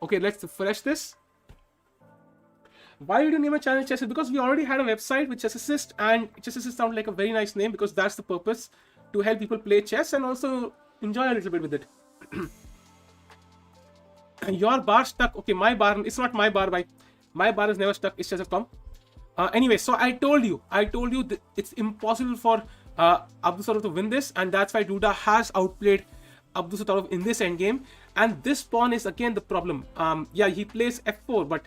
Okay, let's refresh this. Why did you name a channel Chessassist? Because we already had a website with chessassist, and chessassist sounds like a very nice name because that's the purpose, to help people play chess and also enjoy a little bit with it. Your bar stuck. Okay, my bar. It's not my bar, bhai. My bar is never stuck. It's chess.com. Anyway, so I told you that it's impossible for Abdul Sattarov to win this, and that's why Duda has outplayed Abdul Sattarov in this endgame. And this pawn is again the problem. Yeah, he plays f4, but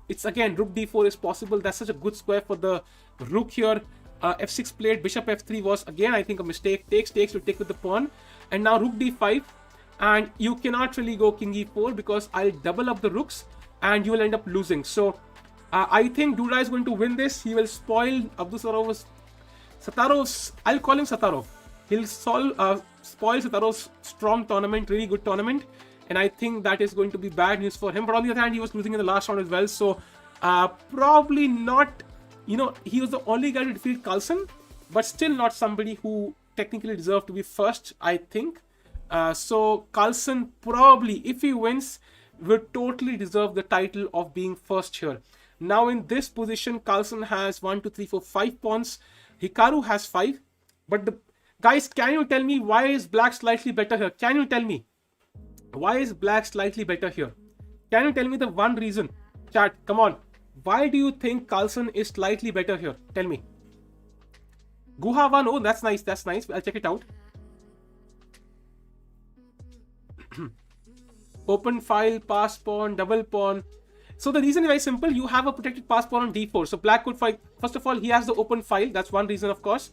it's again rook d4 is possible. That's such a good square for the rook here. F6 played, bishop f3 was again I think a mistake. Takes to take with the pawn, and now rook d5, and you cannot really go king e4 because I'll double up the rooks and you will end up losing. So I think Duda is going to win this. He will spoil Abdul Sattarov's. I'll call him Sattarov. He'll spoil Sattarov's strong tournament, really good tournament. And I think that is going to be bad news for him. But on the other hand, he was losing in the last round as well. So probably not, he was the only guy to defeat Carlsen, but still not somebody who technically deserve to be first, I think. So Carlsen probably, if he wins, will totally deserve the title of being first here. Now in this position, Carlsen has 1, 2, 3, 4, 5 pawns. Hikaru has 5. But guys, can you tell me why is black slightly better here? Can you tell me? Why is black slightly better here? Can you tell me the one reason? Chat, come on. Why do you think Carlsen is slightly better here? Tell me. Guha 1. Oh, that's nice. That's nice. I'll check it out. Open file, pass pawn, double pawn. So the reason is very simple. You have a protected pass pawn on d4. So black could fight. First of all, he has the open file. That's one reason, of course.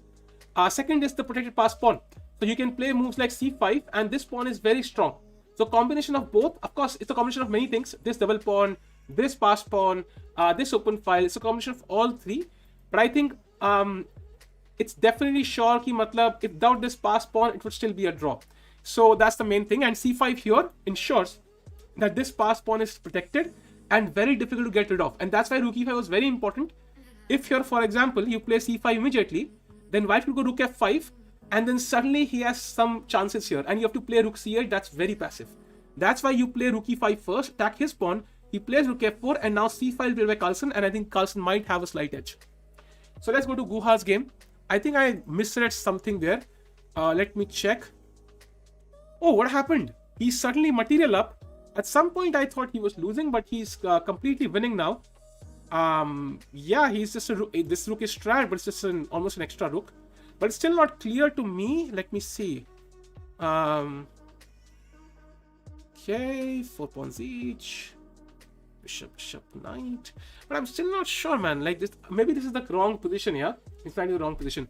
Second is the protected pass pawn. So you can play moves like c5, and this pawn is very strong. So combination of both. Of course, it's a combination of many things. This double pawn, this pass pawn, this open file. It's a combination of all three. But I think it's definitely sure ki matlab, if without this pass pawn, it would still be a draw. So that's the main thing. And c5 here ensures that this pass pawn is protected and very difficult to get rid of. And that's why rook e5 was very important. If here, for example, you play c5 immediately, then white will go rook f5, and then suddenly he has some chances here. And you have to play rook c8. That's very passive. That's why you play rook e5 first, attack his pawn. He plays rook f4, and now c5 played by Carlsen, and I think Carlsen might have a slight edge. So let's go to Guha's game. I think I misread something there. Let me check. Oh, what happened? He suddenly material up. At some point, I thought he was losing, but he's completely winning now. Yeah, he's just this rook is strat, but it's just almost an extra rook. But it's still not clear to me. Let me see. Okay, 4 pawns each. Bishop, bishop, knight. But I'm still not sure, man. Like this, maybe this is the wrong position. Yeah, it's not the wrong position.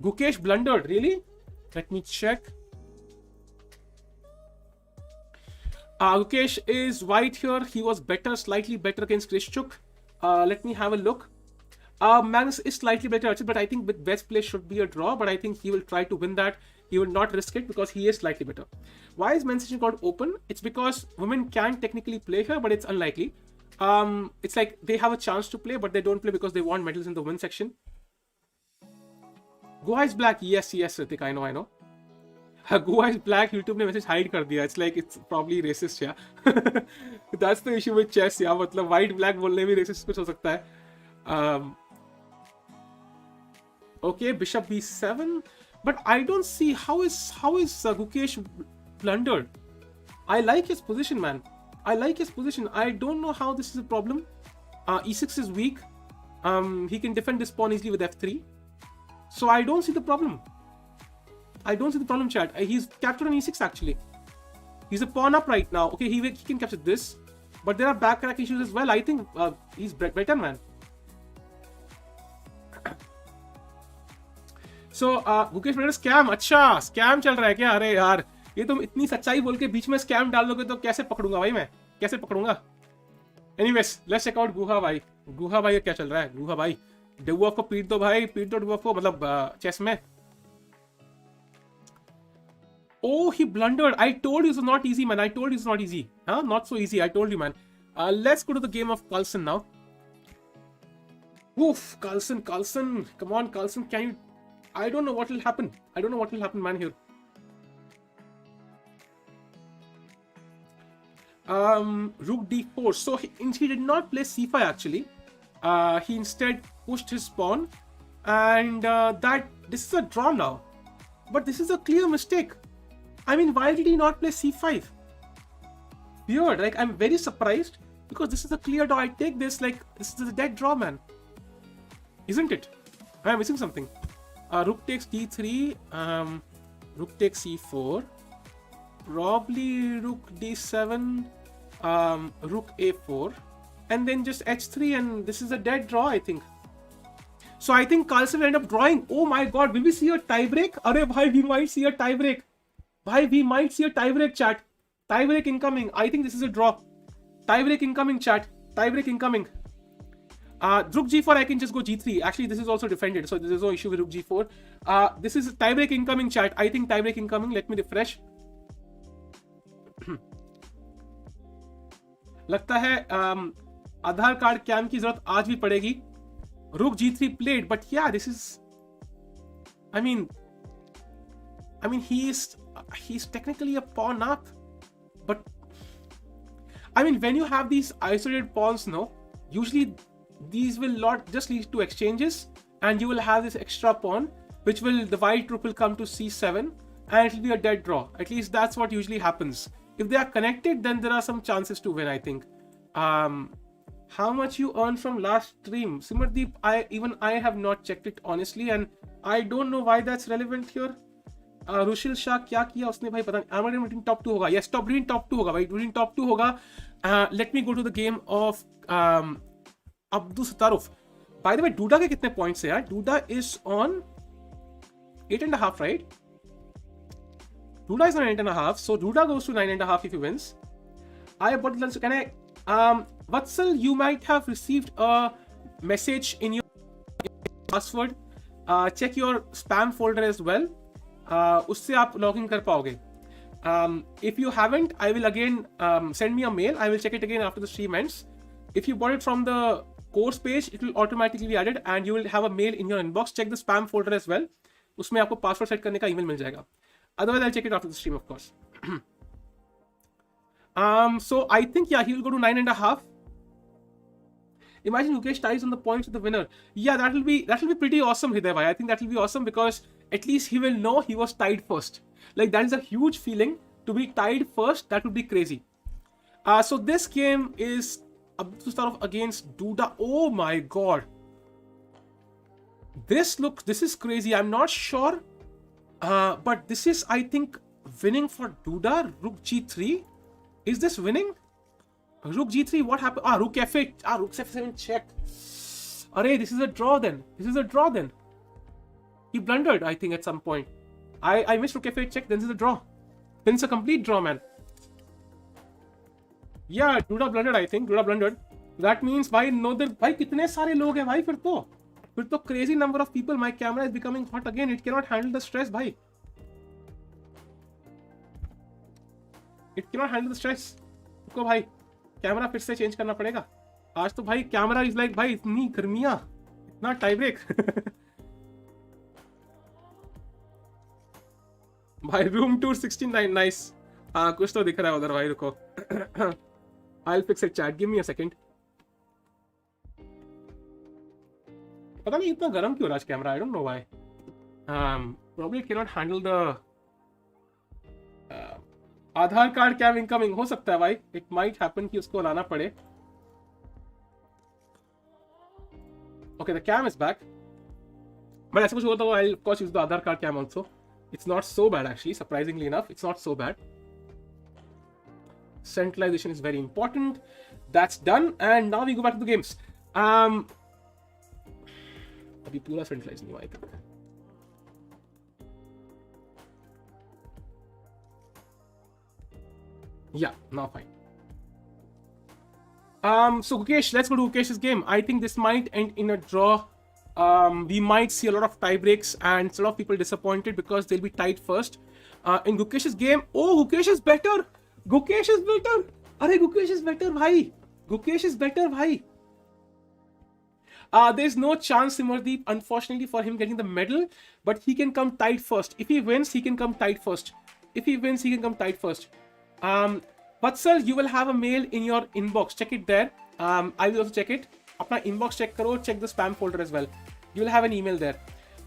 Gukesh blundered. Really? Let me check. Gukesh is white here. He was better, slightly better against Krishchuk. Let me have a look. Magnus is slightly better, but I think with best play should be a draw. But I think he will try to win that. He will not risk it because he is slightly better. Why is men's section called open? It's because women can technically play here, but it's unlikely. It's like they have a chance to play, but they don't play because they want medals in the women's section. Guha is black. Yes, Ritik. I know. Guha is black. YouTube ने message hide कर दिया. It's like it's probably racist, yeah. That's the issue with chess, yeah. मतलब white black बोलने में racist कुछ हो सकता है. Okay, bishop b7, but I don't see how is Gukesh blundered. I like his position, man. I like his position. I don't know how this is a problem. e6 is weak. He can defend this pawn easily with f3. So I don't see the problem. Chat. He's captured on e6 actually. He's a pawn up right now. Okay, he can capture this, but there are backtrack issues as well. I think he's better, man. So Gukesh brother scam. अच्छा, scam चल रहा है क्या? अरे यार, ये तुम इतनी सच्चाई बोल के बीच में स्कैम डाल दोगे तो कैसे पकड़ूंगा भाई मैं? कैसे पकड़ूंगा? Anyways, let's check out गुहा भाई. गुहा भाई क्या चल रहा है? गुहा भाई, डेवॉफ को पीट दो भाई, पीट दो डेवॉफ को, मतलब चेस में. Oh, he blundered. I told you it's not easy, man. I told you it's not easy. Huh? Not so easy. I told you, man. Let's go to the game of Carlsen now. Oof, Carlsen. Come on, Carlsen. Can you... I don't know what will happen. Man, here. Rook d4. So he did not play c5 actually. He instead pushed his pawn. And this is a draw now. But this is a clear mistake. I mean, why did he not play c5? Weird. Like, I'm very surprised because this is a clear draw. I take this like this is a dead draw, man. Isn't it? I am missing something. Rook takes d3. Rook takes c4. Probably rook d7. Rook a4. And then just h3, and this is a dead draw, I think. So I think Carlsen will end up drawing. Oh my god, will we see a tiebreak? Arey bhai, we might see a tiebreak. Chat. Tiebreak incoming. I think this is a draw. Tiebreak incoming, chat. Tiebreak incoming. Rook g4, I can just go g3. Actually, this is also defended, so there's no issue with rook g4. This is tiebreak incoming, chat. I think tiebreak incoming. Let me refresh. लगता है आधार card cam की जरूरत आज भी पड़ेगी. Rook g3 played, but yeah, this is I mean, he's technically a pawn up, but I mean, when you have these isolated pawns, no, usually these will not just lead to exchanges, and you will have this extra pawn, which will, the white rook will come to c7, and it will be a dead draw. At least that's what usually happens. If they are connected, then there are some chances to win, I think. How much you earned from last stream? Simardeep, I have not checked it honestly, and I don't know why that's relevant here. Rushil Shah क्या किया उसने भाई पता नहीं. Armour win top 2 होगा. Yes, top win top 2 होगा भाई. Win top 2 होगा. Let me go to the game of Abdusattorov. By the way, Duda के कितने पॉइंट्स है यार? Duda is on 8.5, right? Duda is on 8.5, so Duda goes to 9.5 if he wins. Can I? Vatsal, you might have received a message in your password. Check your spam folder as well. उससे आप login कर पाओगे. If you haven't, I will again send me a mail. I will check it again after the stream ends. If you bought it from the course page, it will automatically be added, and you will have a mail in your inbox. Check the spam folder as well. उसमें आपको password set करने का email मिल जाएगा. Otherwise, I'll check it after the stream, of course. So I think, yeah, he will go to 9.5. Imagine Mukesh ties on the points with the winner. Yeah, that will be pretty awesome, Hriday bhai. I think that will be awesome because at least he will know he was tied first. Like, that is a huge feeling to be tied first. That would be crazy. So this game is Abdul against Duda. Oh my god. This is crazy. I'm not sure. But this is, I think, winning for Duda. Rook g3. Is this winning? Rook g3. What happened? Rook f8. Rook f7 check. Array, this is a draw then. He blundered, I think, at some point. I missed rook f8 check. Then this is a draw. Then it's a complete draw, man. Yeah, Duda blundered, I think. That means, bhai, no, bhai, kitne sare log hai, bhai, फिर तो crazy number of people. My camera is becoming hot again. It cannot handle the stress, bhai. It cannot handle the stress. रुको भाई, camera फिर से change करना पड़ेगा. आज तो भाई कैमरा इज लाइक, भाई इतनी गर्मियां, इतना टाई ब्रेक. भाई रूम टूर 69 नाइस. कुछ तो दिख रहा है उधर भाई. रुको, I'll fix it, chat. Give me a second. पता नहीं इतना गर्म क्यों रहा है camera. I don't know why. Probably it cannot handle the Aadhaar card cam incoming. हो सकता है भाई. It might happen कि उसको लाना पड़े. Okay, the cam is back. But ऐसा कुछ होता है, I'll of course use the Aadhaar card cam also. It's not so bad actually. Surprisingly enough, it's not so bad. Centralization is very important. That's done, and now we go back to the games. अभी पूरा centralize नहीं हुआ है. Yeah, now fine. So Gukesh, let's go to Gukesh's game. I think this might end in a draw. We might see a lot of tie breaks and a lot of people disappointed because they'll be tied first. In Gukesh's game, oh, Gukesh is better. Gukesh is better. Arey, Gukesh is better, bhai. Gukesh is better, bhai. There's no chance, Simardeep, unfortunately, for him getting the medal, but he can come tied first. If he wins, he can come tied first. Vatsal, you will have a mail in your inbox. Check it there. I will also check it. Apna inbox check karo. Check the spam folder as well. You will have an email there.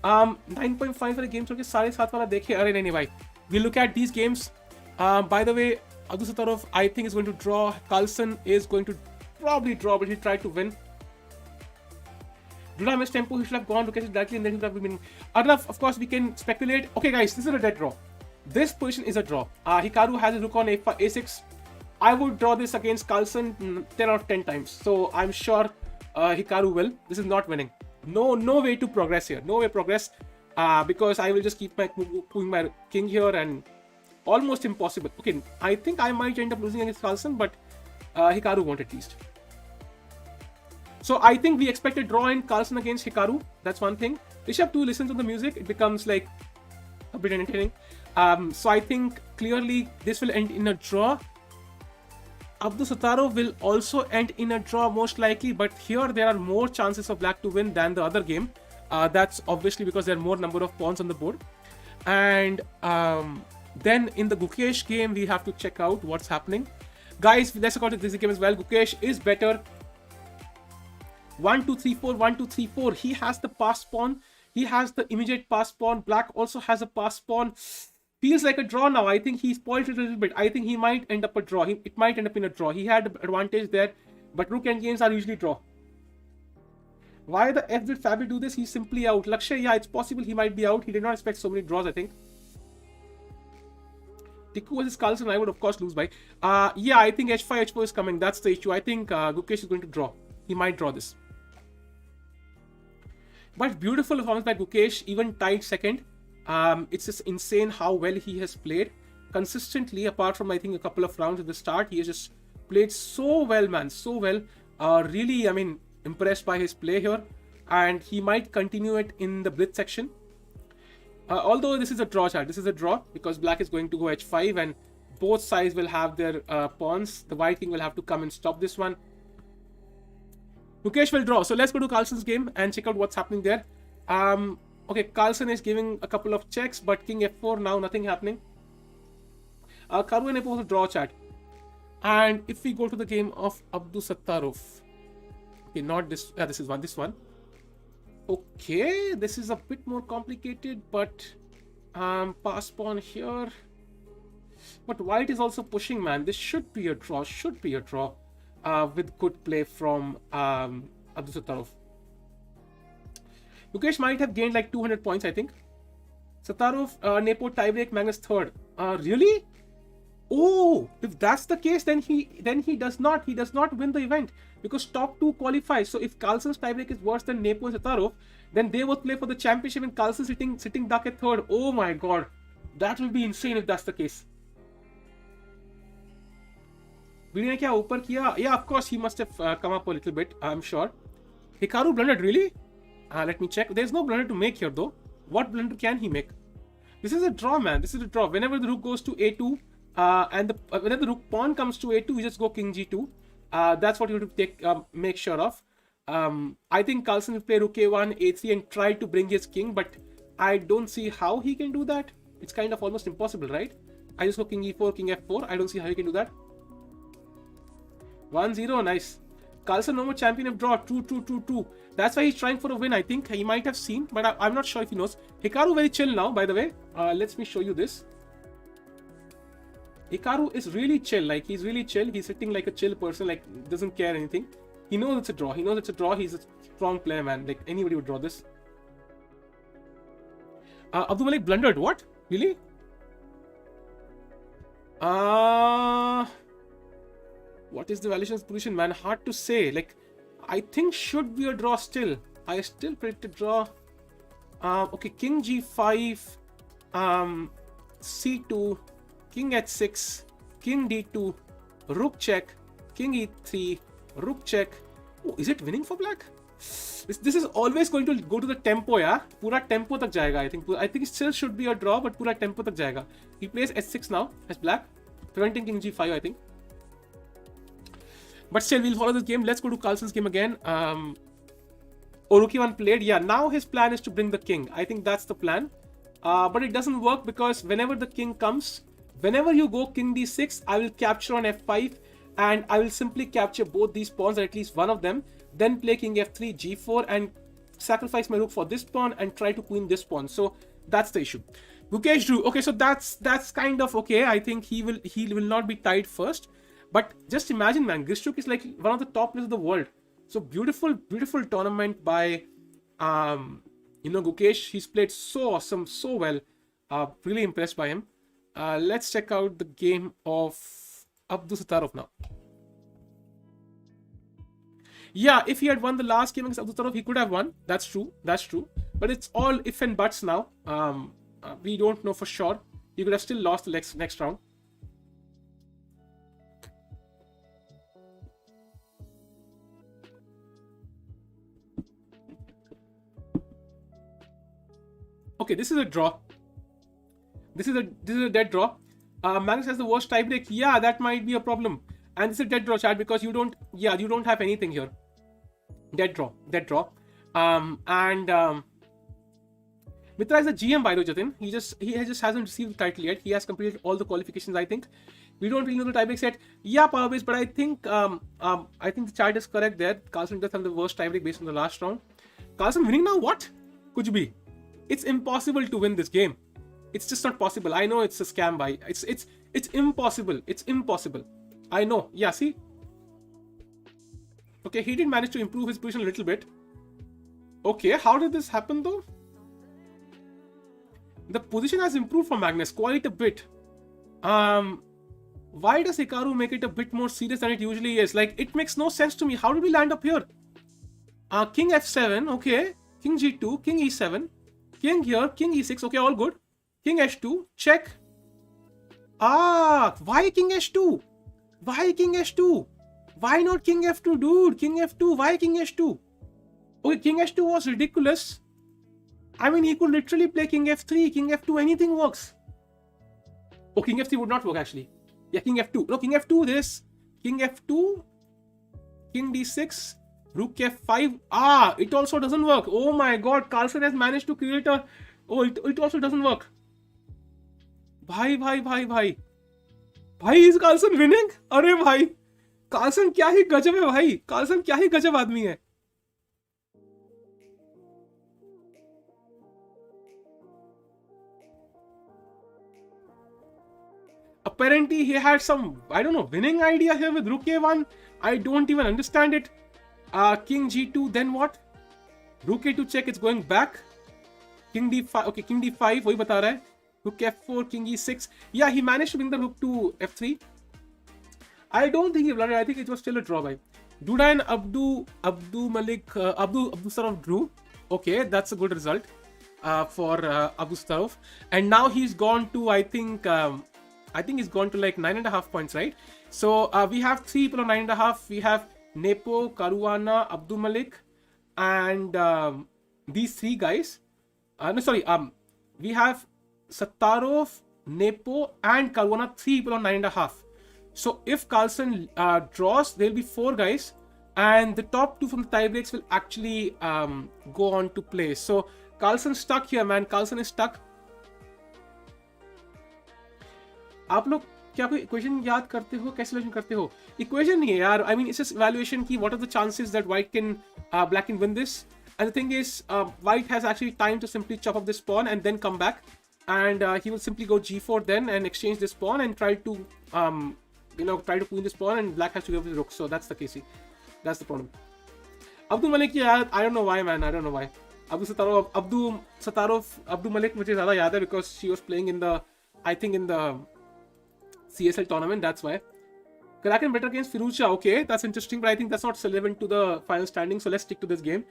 9.5 for the game. Okay, 7.5 wala dekhe. Arey nahi bhai. We look at these games. By the way, Abdul Satarov, I think is going to draw. Carlsen is going to probably draw, but he tried to win. Duda missed tempo. He should have gone to catch it directly, and then he would have been winning. Enough, of course, we can speculate. Okay, guys, this is a dead draw. This position is a draw. Hikaru has a rook on a6. I would draw this against Carlsen 10 out of 10 times. So I'm sure Hikaru will. This is not winning. No way to progress here. No way progress. Because I will just keep moving my king here, and almost impossible. Okay, I think I might end up losing against Carlsen, but Hikaru won't at least. So I think we expect a draw in Carlsen against Hikaru. That's one thing. Rishabh too listens to the music. It becomes like a bit entertaining. So I think clearly this will end in a draw. Abdul Satarov will also end in a draw most likely, but here there are more chances of black to win than the other game. That's obviously because there are more number of pawns on the board. And then in the Gukesh game, we have to check out what's happening. Guys, let's go to this game as well. Gukesh is better. 1, 2, 3, 4, 1, 2, 3, 4. He has the pass pawn. He has the immediate pass pawn. Black also has a pass pawn. Feels like a draw now. I think he spoiled it a little bit. I think he might end up a draw. It might end up in a draw. He had advantage there, but rook endgames are usually draw. Why the F did Fabi do this? He's simply out. Lakshay, yeah, it's possible he might be out. He did not expect so many draws, I think. Tiku versus Carlsen, I would of course lose by. Yeah, I think H5, H4 is coming. That's the issue. I think Gukesh is going to draw. He might draw this. But beautiful performance by Gukesh, even tied second. It's just insane how well he has played. Consistently, apart from I think a couple of rounds at the start, he has just played so well, man. So well. Really, I mean, impressed by his play here. And he might continue it in the Blitz section. Although this is a draw, chat. This is a draw because black is going to go H5 and both sides will have their pawns. The white king will have to come and stop this one. Gukesh will draw. So let's go to Carlsen's game and check out what's happening there. Okay, Carlsen is giving a couple of checks, but king F4 now, nothing happening. Hikaru and F4 draw, chat. And if we go to the game of Abdusattarov. Okay, not this. This is one. This one. Okay, this is a bit more complicated, but pass pawn here. But white is also pushing, man. This should be a draw. Should be a draw. With good play from Abdusattarov. Gukesh might have gained like 200 points, I think. Sattarov, Nepo tiebreak, Magnus third. Really? Oh, if that's the case, then he does not win the event because top two qualify. So if Carlsen's tiebreak is worse than Nepo and Sattarov, then they both play for the championship and Carlsen sitting duck at third. Oh my god, that will be insane if that's the case. Vidit ne kya upar kiya? Yeah, of course he must have come up a little bit. I'm sure. Hikaru blundered, really? Let me check. There's no blunder to make here though. What blunder can he make? This is a draw, man. This is a draw. Whenever the rook goes to A2 and whenever the rook pawn comes to A2, you just go king G2. That's what you have to take make sure of. I think Carlsen will play rook A1, A3 and try to bring his king, but I don't see how he can do that. It's kind of almost impossible, right? I just go king E4, king F4. I don't see how he can do that. 1-0, nice. Carlsen no more champion of draw. True. That's why he's trying for a win. I think he might have seen, but I'm not sure if he knows. Hikaru very chill now, by the way. Let me show you this. Hikaru is really chill. Like, he's really chill. He's sitting like a chill person, like, doesn't care anything. He knows it's a draw. He's a strong player, man. Like, anybody would draw this. Abdul Malik blundered. What? Really? What is the valuation's position, man? Hard to say. Like, I think should be a draw still. I still predict a draw. Okay, king G5, C2, king H6, king D2, rook check, king E3, rook check. Oh, is it winning for black? This is always going to go to the tempo, yeah? Pura tempo tak jayega, I think. I think it still should be a draw, but pura tempo tak jayega. He plays H6 now as black, preventing king G5, I think. But still, we'll follow this game. Let's go to Carlsen's game again. Oruki1 played. Yeah, now his plan is to bring the king. I think that's the plan. But it doesn't work because whenever the king comes, whenever you go king d6, I will capture on f5 and I will simply capture both these pawns or at least one of them. Then play king f3, g4 and sacrifice my rook for this pawn and try to queen this pawn. So that's the issue. Gukesh drew. Okay, so that's kind of okay. I think he will not be tied first. But just imagine, man, Grishuk is like one of the top players of the world. So beautiful tournament by, Gukesh. He's played so awesome, so well. Really impressed by him. Let's check out the game of Abdusattarov now. Yeah, if he had won the last game against Abdusattarov, he could have won. That's true. But it's all if and buts now. We don't know for sure. He could have still lost the next round. Okay, this is a draw. This is a dead draw. Magnus has the worst tiebreak. Yeah, that might be a problem. And this is a dead draw, chat, because you don't have anything here. Dead draw. Mitra is a GM, by the way, Jatin. He just hasn't received the title yet. He has completed all the qualifications, I think. We don't really know the tiebreaks yet. Yeah, power base, but I think the chart is correct there. Carlsen does have the worst tiebreak based on the last round. Carlsen winning now? What? Kuch bhi. It's impossible to win this game. It's just not possible. I know it's a scam, bhai. It's impossible. It's impossible. I know. Yeah, see? Okay, he did manage to improve his position a little bit. Okay, how did this happen though? The position has improved for Magnus quite a bit. Why does Hikaru make it a bit more serious than it usually is? Like, it makes no sense to me. How did we land up here? King f7, okay. King g2, king e7. King here, king e6, okay, all good. King h2, check. Why king h2? Why king h2? Why not king f2, dude? King f2, why king h2? Okay, king h2 was ridiculous. I mean, he could literally play king f3, king f2, anything works. Oh, king f3 would not work actually. Yeah, king f2. No, king f2, this. King f2, king d6, rook f5. It also doesn't work. Oh my god, Carlsen has managed to create a... Oh, it also doesn't work. Bhai. Bhai, is Carlsen winning? Arey bhai. Carlsen क्या ही गजब है भाई. Carlsen क्या ही गजब आदमी है. Apparently, he had some, I don't know, winning idea here with rook a1. I don't even understand it. King g2, then what? Rook a2 check, it's going back. King d5, okay, king d5, वही बता रहा है. Rook f4, king e6. Yeah, he managed to bring the rook to f3. I don't think he blundered. I think it was still a draw by Duda and Abdu Malik, Abdu Saraf drew. Okay, that's a good result for Abu Saraf. And now he's gone to, I think he's gone to like 9.5 points, right? So we have 3 people on 9.5. We have Nepo, Caruana, Abdul Malik, and these 3 guys. We have Sattarov, Nepo, and Caruana, 3 people on 9.5. So if Carlsen draws, there'll be 4 guys, and the top 2 from the tiebreaks will actually go on to play. So Carlsen's stuck here, man. Carlsen is stuck. आप लोग क्या कोई equation याद करते हो, कैसे solution करते हो? इक्वेशन नहीं है यार. I mean, it's just evaluation की what are the chances that white can black can win this. And the thing is, white has actually time to simply chop up this pawn and then come back, and he will simply go g4 then and exchange this pawn and try to queen this pawn, and black has to give his rook. So that's the case. That's the problem. Abdul Malik, yeah, I don't know why, man. I don't know why. Abdul Malik मुझे ज़्यादा याद है because she was playing in the CSL tournament. That's why. Kraken better against Firouzja. Okay, that's interesting, but I think that's not relevant to the final standing. So let's stick to this game.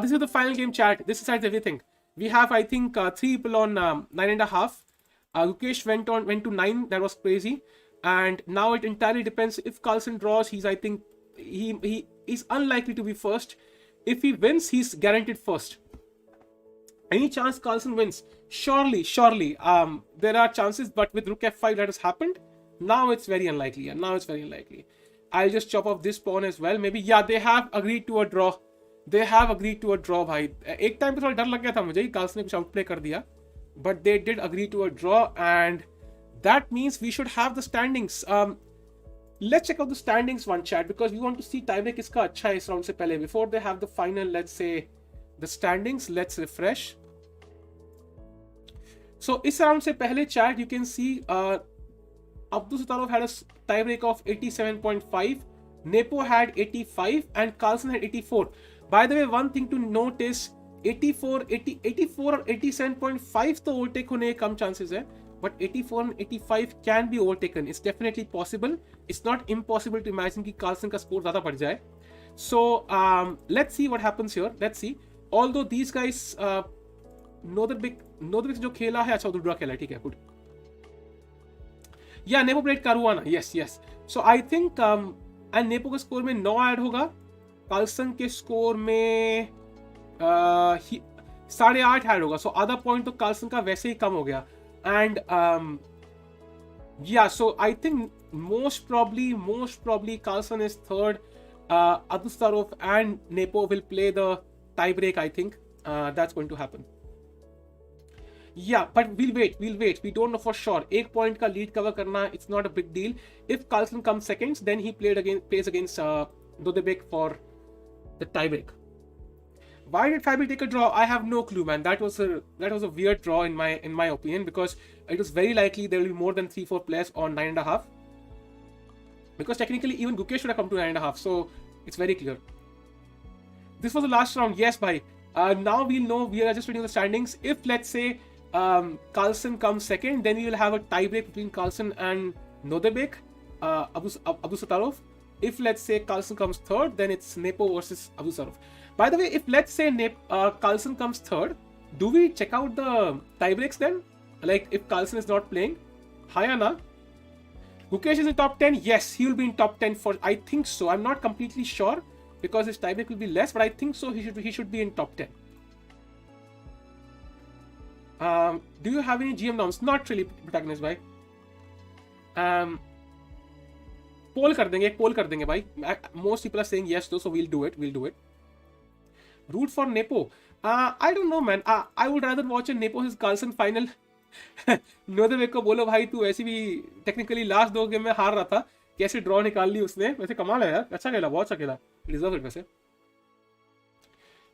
This is the final game, chat. This decides everything. We have, I think, 3 people on 9.5. Rukesh went to 9. That was crazy. And now it entirely depends. If Carlsen draws, he's unlikely to be first. If he wins, he's guaranteed first. Any chance Carlsen wins? Surely. There are chances, but with rook f5 that has happened. Now it's very unlikely. I'll just chop off this pawn as well. Maybe, yeah, they have agreed to a draw. भाई. एक time पे थोड़ा डर लग गया था मुझे. Carlsen ने कुछ outplay कर दिया. But they did agree to a draw, and that means we should have the standings. Let's check out the standings one, chat, because we want to see tiebreak किसका अच्छा है इस round से पहले. Before they have the final, let's say, the standings. Let's refresh. So इस round से पहले, chat, you can see Abdul Sattarov had a tiebreak of 87.5. Nepo had 85 and Carlsen had 84. By the way, one thing to note is 84 or 87.5 तो overtake होने के कम chances है, but 84 and 85 can be overtaken. It's definitely possible. It's not impossible to imagine कि Carlsen का score ज़्यादा बढ़ जाए. So let's see what happens here. Let's see. Although these guys Nodrbik जो खेला है, अच्छा उधर खेला है, ठीक है, good. Yeah, Nepo played Caruana. Yes. So I think and Nepo के स्कोर में 9 ऐड होगा. Carlsen के स्कोर में 8.5 ऐड होगा. So आधा पॉइंट तो Carlsen का वैसे ही कम हो गया. And yeah, so I think most probably Carlsen is third. Adustarov and Nepo will play the tiebreak. I think that's going to happen. Yeah, but we'll wait. We don't know for sure. 1 point का lead cover करना, it's not a big deal. If Carlsen comes seconds, then he plays against Dodebek for the tiebreak. Why did Fabi take a draw? I have no clue, man. That was a weird draw in my opinion, because it was very likely there will be more than 3-4 players on 9.5. Because technically even Gukesh should have come to 9.5, so it's very clear. This was the last round. Yes, bhai. Now we'll know. We are just reading the standings. If let's say Carlsen comes second, then we will have a tiebreak between Carlsen and Nodebek, Abu Satarov. If let's say Carlsen comes third, then it's Nepo versus Abu Satarov. By the way, if let's say Carlsen comes third, do we check out the tiebreaks then? Like if Carlsen is not playing? Hayana. Gukesh is in top 10. Yes, he will be in top 10 for, I think so. I'm not completely sure because his tiebreak will be less, but I think so. He should be in top 10. Do you have any GM norms? Not really, protagonist bhai. Poll kar denge bhai. Most people are saying yes though, so we'll do it. Root for Nepo. I don't know, man. I would rather watch a Nepo his Carlsen final. नोदेबेक को बोलो भाई तू ऐसे भी technically last 2 game में हार रहा था, कैसे ड्रॉ निकाल ली उसने. वैसे कमाल है यार, अच्छा खेला, बहुत अच्छा खेला, डिजर्व इट. वैसे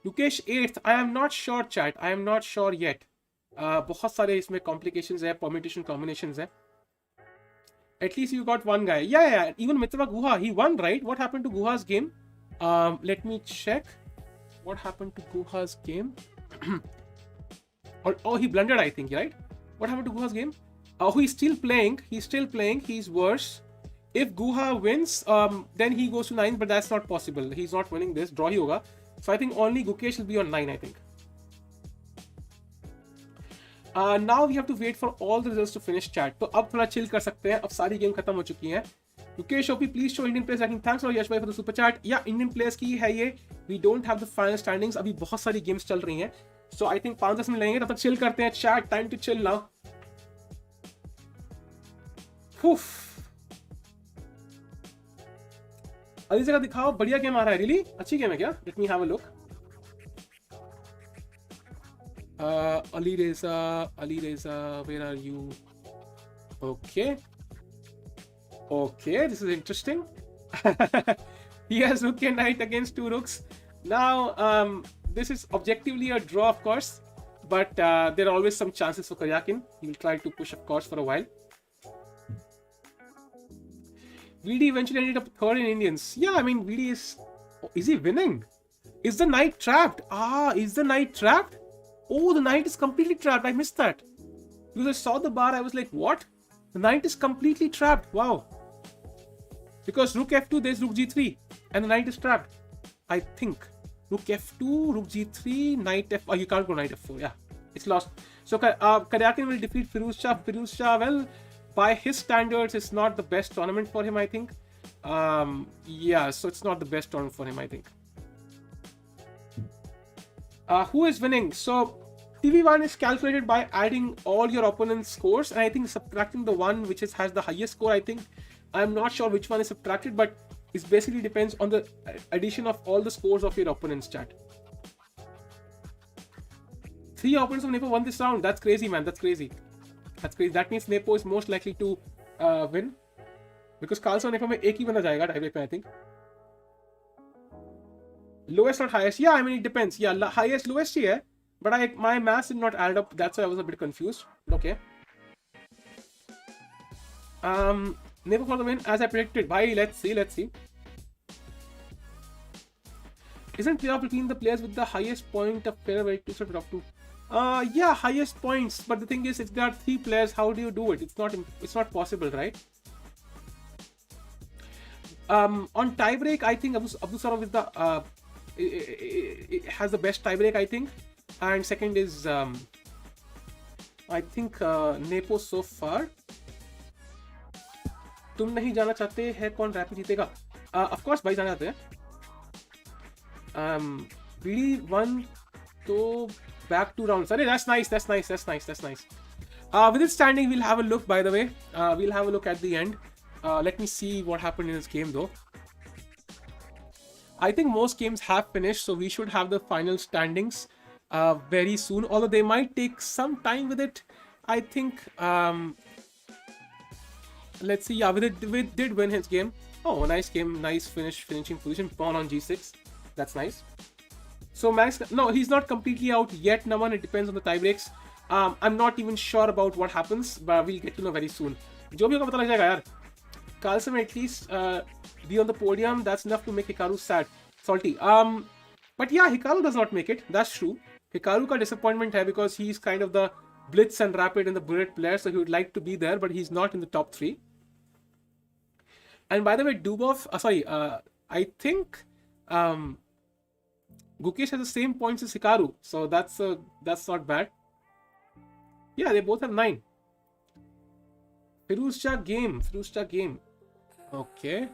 Lukesh 8th. I am not sure chat. I am not sure yet. बहुत सारे इसमें complications है, permutation combinations है. At least you got one guy. Yeah. Even Mitsuba Guha, he won, right? What happened to Guha's game? Let me check. What happened to Guha's game? He blundered, I think, right? What happened to Guha's game? He's still playing. He's worse. If Guha wins, then he goes to 9, but that's not possible. He's not winning this. Draw hi hoga. So I think only Gukesh will be on 9, I think. Now we have to wait for all the results to finish chat. तो अब थोड़ा chill कर सकते हैं. अब सारी game खत्म हो चुकी हैं. Gukesh OP, please show Indian players ranking. Thanks for Yash bhai for the super chat. Yeah, Indian players की है ये. We don't have the final standings. अभी बहुत सारी games चल रही हैं. So I think 5-10 मिनट लगेंगे, तब तक chill करते हैं. Chat, time to chill now. ELISA का दिखाओ, बढ़िया गेम आ रहा है. रियली अच्छी गेम है क्या? Let me have a look. Alireza, where are you? Okay, this is interesting. He has rook and knight against 2 rooks. Now, this is objectively a draw, of course, but there are always some chances for Karyakin. He will try to push, of course, for a while. VD eventually ended up third in Indians. Yeah, I mean, VD is he winning? Is the knight trapped? Is the knight trapped? Oh, the knight is completely trapped. I missed that. Because I saw the bar, I was like, what? The knight is completely trapped. Wow. Because rook f2, there's rook g3. And the knight is trapped. I think. Rook f2, rook g3, knight f... Oh, you can't go knight f4. Yeah, it's lost. So, Karyakin will defeat Firouzja. Firouzja, well, by his standards, it's not the best tournament for him, I think. Yeah, so it's not the best tournament for him, I think. Who is winning? So TV1 is calculated by adding all your opponent's scores, and I think subtracting the one which has the highest score. I think I'm not sure which one is subtracted, but it basically depends on the addition of all the scores of your opponent's chat. 3 opponents of Nepo won this round. That's crazy, man. That's crazy. That means Nepo is most likely to win, because Carlsen Nepo में एक ही बंदा जाएगा tiebreak में, I think. Lowest or highest? Yeah, I mean, it depends. Yeah, highest, lowest here. But my maths did not add up. That's why I was a bit confused. Okay. Nepo for the win, as I predicted. Bye, let's see. Isn't playoff between the players with the highest point of player weight to sort of top 2? Yeah, highest points. But the thing is, if there are 3 players, how do you do it? It's not possible, right? On tiebreak, I think Abu Satarov is the... it has the best tiebreak, I think, and second is I think Nepo so far. तुम नहीं जाना चाहते हैं कौन rapid जीतेगा? Of course भाई जाना चाहते हैं. BD won तो back 2 rounds. अरे that's nice. With its standing, we'll have a look. By the way, we'll have a look at the end. Let me see what happened in this game though. I think most games have finished, so we should have the final standings very soon, although they might take some time with it. I think, let's see. Yeah, Vidit did win his game. Oh, nice game, nice finishing position. Pawn on g6. That's nice. So Max, no, he's not completely out yet, Naman. It depends on the tie breaks. I'm not even sure about what happens, but we'll get to know very soon. जो भी होगा पता लग जाएगा यार. Carlsen will at least be on the podium. That's enough to make Hikaru sad, salty. But yeah, Hikaru does not make it. That's true. Hikaru ka disappointment hai because he's kind of the Blitz and Rapid and the Bullet player, so he would like to be there, but he's not in the top 3. And by the way, Dubov, I think Gukesh has the same points as Hikaru, so that's not bad. Yeah, they both have 9. Firouzja game. Okay.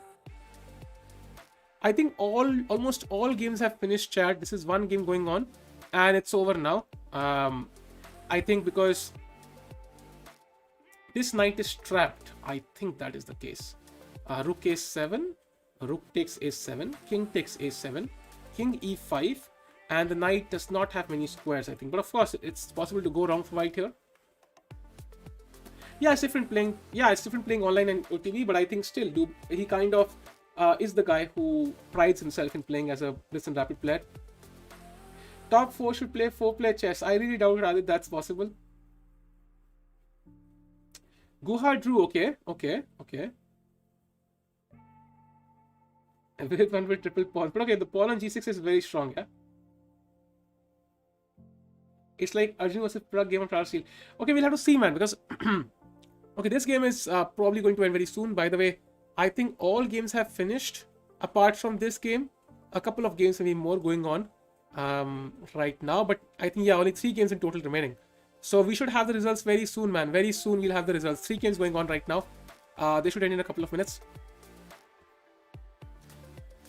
I think almost all games have finished, chat. This is one game going on, and it's over now. I think because this knight is trapped. I think that is the case. Rook a7, rook takes a7, king takes a7, king e5, and the knight does not have many squares, I think. But of course, it's possible to go wrong for white here. Yeah, it's different playing. Yeah, it's different playing online and OTV, but I think still, he kind of is the guy who prides himself in playing as a Blitz and Rapid player. Top 4 should play 4-player chess. I really doubt that that's possible. Guha drew. Okay. And with one with triple pawn. But okay, the pawn on g6 is very strong, yeah? It's like Arjun versus Prague game of Tower Steel. Okay, we'll have to see, man, because okay, this game is probably going to end very soon. By the way, I think all games have finished apart from this game. A couple of games, maybe more going on right now, but I think, yeah, only 3 games in total remaining. So we should have the results very soon, man. Very soon we'll have the results. 3 games going on right now. They should end in a couple of minutes.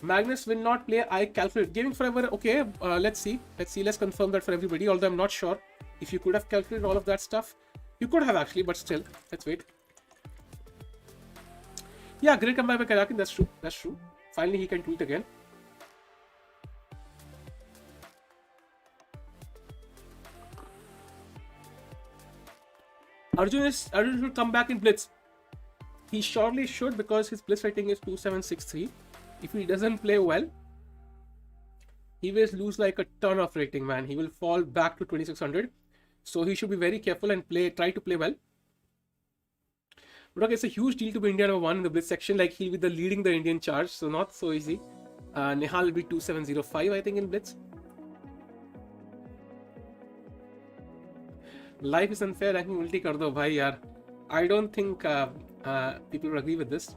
Magnus will not play. I calculate. Gaming forever. Okay, let's see. Let's confirm that for everybody. Although I'm not sure if you could have calculated all of that stuff. You could have actually, but still, let's wait. Yeah, great comeback by Karakin. That's true. Finally, he can tweet again. Arjun should come back in Blitz. He surely should, because his Blitz rating is 2763. If he doesn't play well, he will lose like a ton of rating, man. He will fall back to 2600. So he should be very careful and try to play well. But okay, it's a huge deal to be India #1 in the Blitz section. Like, he'll be leading the Indian charge, so not so easy. Nihal will be 2705, I think, in Blitz. Life is unfair, ranking ulti kar do, bhai yaar. I don't think people will agree with this.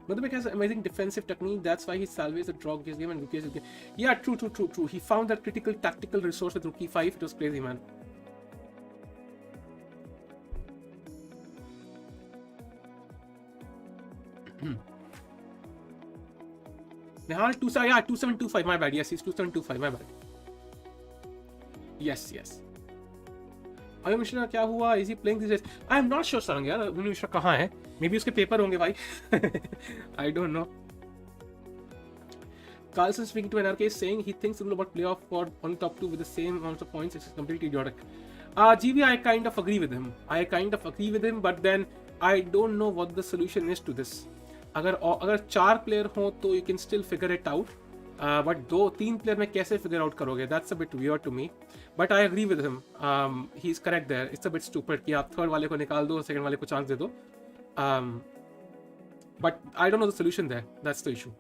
Madhubek has amazing defensive technique. That's why he salvaged the draw his game and rook his game. Yeah, true. He found that critical tactical resource with rook e5. It was crazy, man. Nihal 2725. My bad. Yes, he's 2725. My bad. Yes. अभी मिश्रा क्या हुआ? Is he playing these days? I am not sure, Sarang यार. अभी मिश्रा कहाँ है? Maybe उसके paper होंगे भाई. I don't know. Carlsen speaking to NRK saying he thinks about playoff for on top 2 with the same amount of points. It's completely idiotic. GV, I kind of agree with him. But then I don't know what the solution is to this. अगर 4 player हो तो you can still figure it out. But 2-3 player में कैसे figure out करोगे? That's a bit weird to me. But I agree with him. He's correct there. It's a bit stupid कि आप third वाले को निकाल दो, second वाले को chance दे दो. But I don't know the solution there. That's the issue.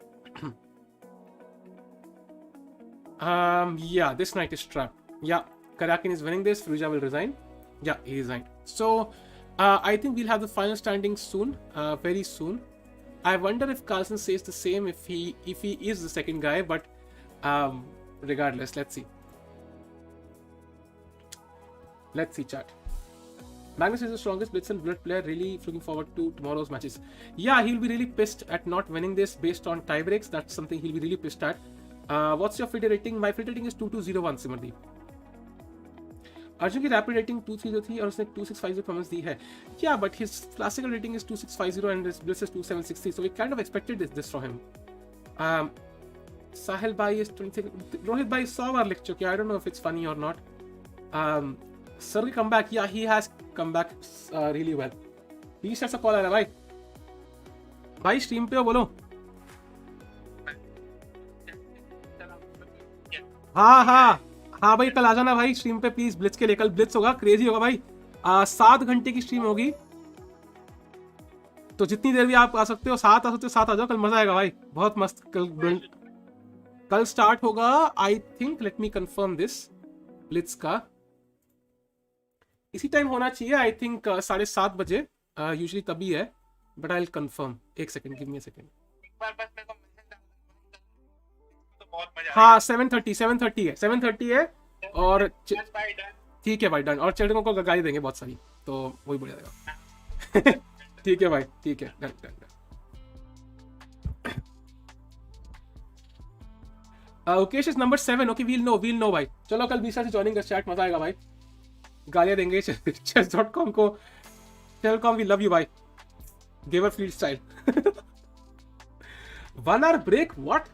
Yeah, this knight is trapped. Yeah, Karakin is winning this. Firouzja will resign. Yeah, he resigned. So I think we'll have the final standings soon, very soon. I wonder if Carlsen says the same if he is the second guy, but regardless, let's see. Let's see, chat. Magnus is the strongest Blitz and Bullet player. Really looking forward to tomorrow's matches. Yeah, he'll be really pissed at not winning this based on tie breaks. That's something he'll be really pissed at. What's your FIDE rating? My FIDE rating is 2201, Simardeep. Arjun की rapid rating 2303 थी और उसने 2650 performance दी है. Yeah, but his classical rating is 2650 and his Blitz is 2760, so we kind of expected this from him. Sahil Bhai is 26. Rohit Bhai saw our lecture. I don't know if it's funny or not. Sir come back. Yeah, he has come back really well. Please start a call आ रहा है भाई. भाई stream पे हो बोलो. हाँ भाई कल आ जाना भाई स्ट्रीम पे प्लीज. ब्लिट्स के लिए कल ब्लिट्स होगा, क्रेजी होगा भाई. 7 घंटे की स्ट्रीम होगी, तो जितनी देर भी आप आ सकते हो, 7 आ सकते हो 7 आ जाओ. कल मजा आएगा भाई, बहुत मस्त. कल स्टार्ट होगा I think, let me confirm this. Blitz का इसी टाइम होना चाहिए आई थिंक, 7:30 बजे यूजुअली तभी है, बट आई विल कंफर्म. एक second, give me a second. हाँ 7:30 है, 7:30 है. और ठीक है भाई डन. और चैटिंग को गाली देंगे बहुत सारी, तो वही बढ़िया रहेगा. ठीक है भाई, ठीक है done done done. Gukesh is number 7. Okay we'll know भाई. चलो कल 20 से ज्वाइनिंग कर चैट, मजा आएगा भाई. गालियां देंगे chess.com को. chess.com वी लव यू भाई. गेवर फील्ड स्टाइल. 1 hour break what?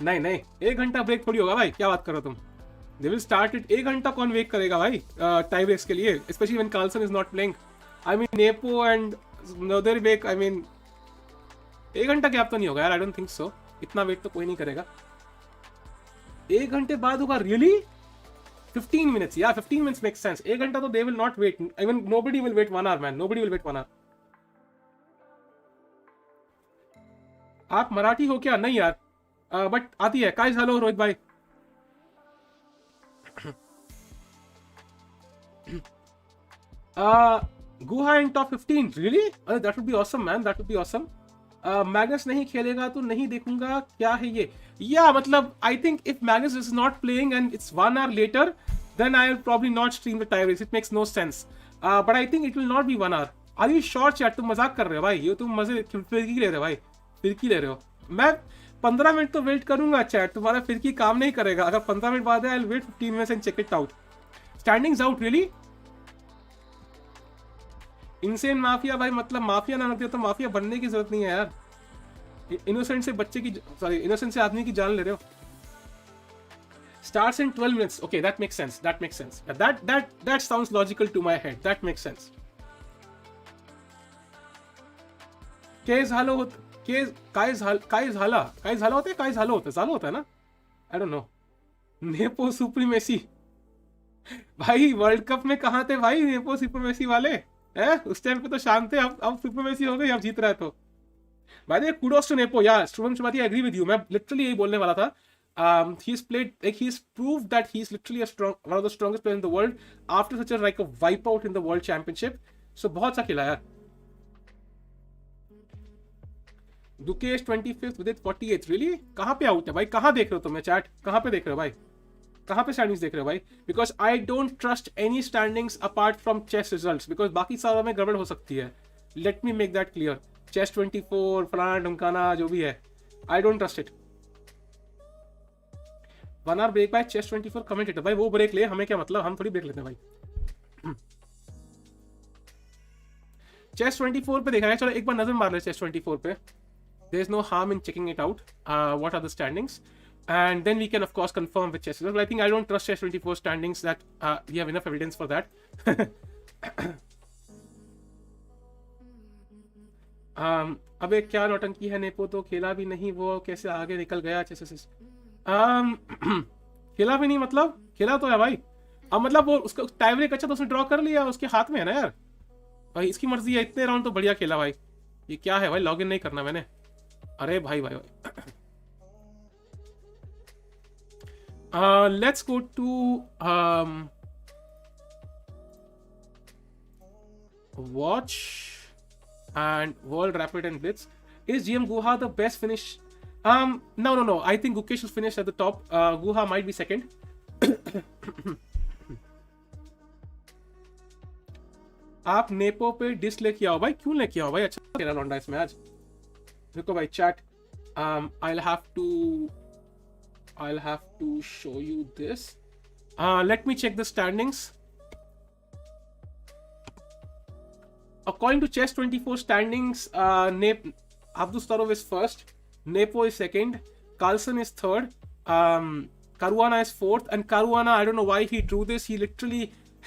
नहीं 1 घंटा ब्रेक थोड़ी होगा भाई, क्या बात करो तुम. They will start it. 1 घंटा कौन वेट करेगा भाई टाई ब्रेक्स के लिए, specially when Carlsen is not playing. I mean Nepo and Nodirbek, I mean 1 घंटा गैप तो नहीं होगा यार. I don't think so. इतना वेट तो कोई नहीं करेगा. 1 घंटे बाद होगा really. 15 minutes, yeah 15 minutes makes sense. 1 घंटा तो they will not wait. Even nobody will wait 1 hour man. Nobody will wait 1 hour. आप मराठी हो क्या? नहीं यार, बट आती है. काइज हेलो रोहित भाई. गुहा इन टॉप 15 रियली? अरे that would be awesome man, that would be awesome. Magnus नहीं खेलेगा तो नहीं देखूंगा, क्या है ये? या मतलब I think if Magnus is not playing and it's 1 hour later, then I will probably not stream the tie race. It makes no sense. But I think it will not be 1 hour. Are you sure chat? तुम मजाक कर रहे हो भाई, ये तुम मजे फिरकी ले रहे हो भाई, फिरकी ले रहे हो. मैं 15 मिनट तो वेट करूंगा चैट, तुम्हारा फिरकी काम नहीं करेगा. अगर 15 मिनट बाद है, I'll wait 15 minutes and check it out. Standings out really? Insane mafia भाई, मतलब माफिया ना होती तो माफिया बनने की जरूरत नहीं है यार. इनोसेंट से बच्चे की, सॉरी इनोसेंट से आदमी की जान ले रहे हो. Starts in 12 minutes. Okay, that makes sense. That makes sense. That sounds logical to my head. That makes sense. Kays halo होता है ना? I don't know. Nepo supremacy भाई, वर्ल्ड कप में कहाँ थे भाई नेपो सुप्रीमेसी वाले? उस टाइम पे तो शांत थे, अब सुप्रीमेसी हो गई, अब जीत रहा है. तो भाई दे कुडोस टू नेपो. या शुभम शुभाती, आई एग्री विद यू. मैं लिटरली यही बोलने वाला था. He's played, like he's proved that he's literally one of the strongest players in the world after such a wipeout in the world championship. So बहुत सा खिला यार. दुकेश 25th with 48th. really? कहाँ पे आउट है भाई? कहाँ देख रहे हो तुम चैट? कहाँ पे देख रहे हो भाई? कहाँ पे स्टैंडिंग्स देख रहे हो भाई? Because I don't trust any standings apart from chess results, because बाकी सारों में गड़बड़ हो सकती है. Let me make that clear. Chess 24, फलाना ढमकाना जो भी है, I don't trust it. 1 hour break by chess 24 commentator. भाई वो ब्रेक ले, हमें क्या मतलब, हम थोड़ी ब्रेक लेते हैं भाई. चेस 24 पे देखा है. चलो एक बार नजर मार ले चेस 24 पे. There is no harm in checking it out. What are the standings, and then we can of course confirm with chess. But I think I don't trust chess 24 standings. That we have enough evidence for that. अबे क्या नौटंकी है, nepo तो खेला भी नहीं, वो कैसे आगे निकल गया चेस. खेला भी नहीं मतलब, खेला तो है भाई. अब मतलब वो उसका टाई ब्रेक अच्छा तो उसने ड्रॉ कर लिया, उसके हाथ में है ना यार भाई. इसकी मर्जी है. इतने राउंड तो बढ़िया खेला भाई. ये क्या है भाई, लॉगिन नहीं करना मैंने. अरे भाई भाई let's go to watch and world rapid and blitz. Is GM Guha the best finish? No. I think Gukesh is finished at the top. Guha might be second. आप नेपो पे डिस लेके आओ भाई. क्यों लेके आओ भाई? अच्छा खेला लौंडा इसमें आज. देखो भाई chat. I'll have to show you this. Let me check the standings. According to Chess 24 standings, Abdustarov is first. Nepo is second, Carlsen is third, Caruana is fourth, and Caruana, I don't know why he drew this. He literally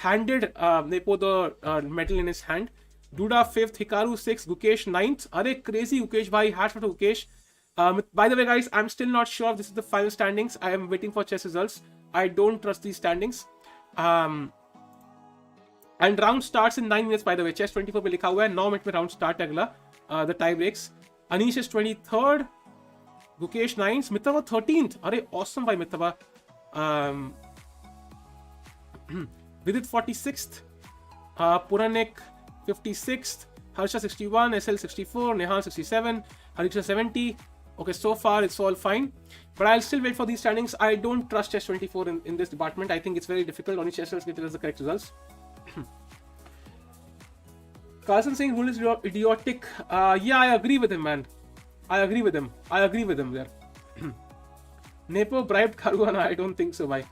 handed Nepo the medal in his hand. Duda 5th, Hikaru 6th, Gukesh 9th. Arey, crazy Gukesh bhai, hats for Gukesh. By the way, guys, I'm still not sure if this is the final standings. I am waiting for chess results. I don't trust these standings. And round starts in 9 minutes, by the way. Chess 24 पे लिखा हुआ है 9 minute में round start है अगला. The tie breaks. Anish is 23rd. Gukesh 9th. Mitava 13th. अरे awesome भाई Mitava. Vidit 46th. Puranik 56th. Harsha 61. SL 64. Nihal 67. Hariksha 70. Okay, so far it's all fine. But I'll still wait for these standings. I don't trust Chess 24 in this department. I think it's very difficult. Only Chess can tell us the correct results. Carlsen saying rule is idiotic. Yeah, I agree with him, man. I agree with him there. Nepo bribed Caruana. I don't think so, bhai.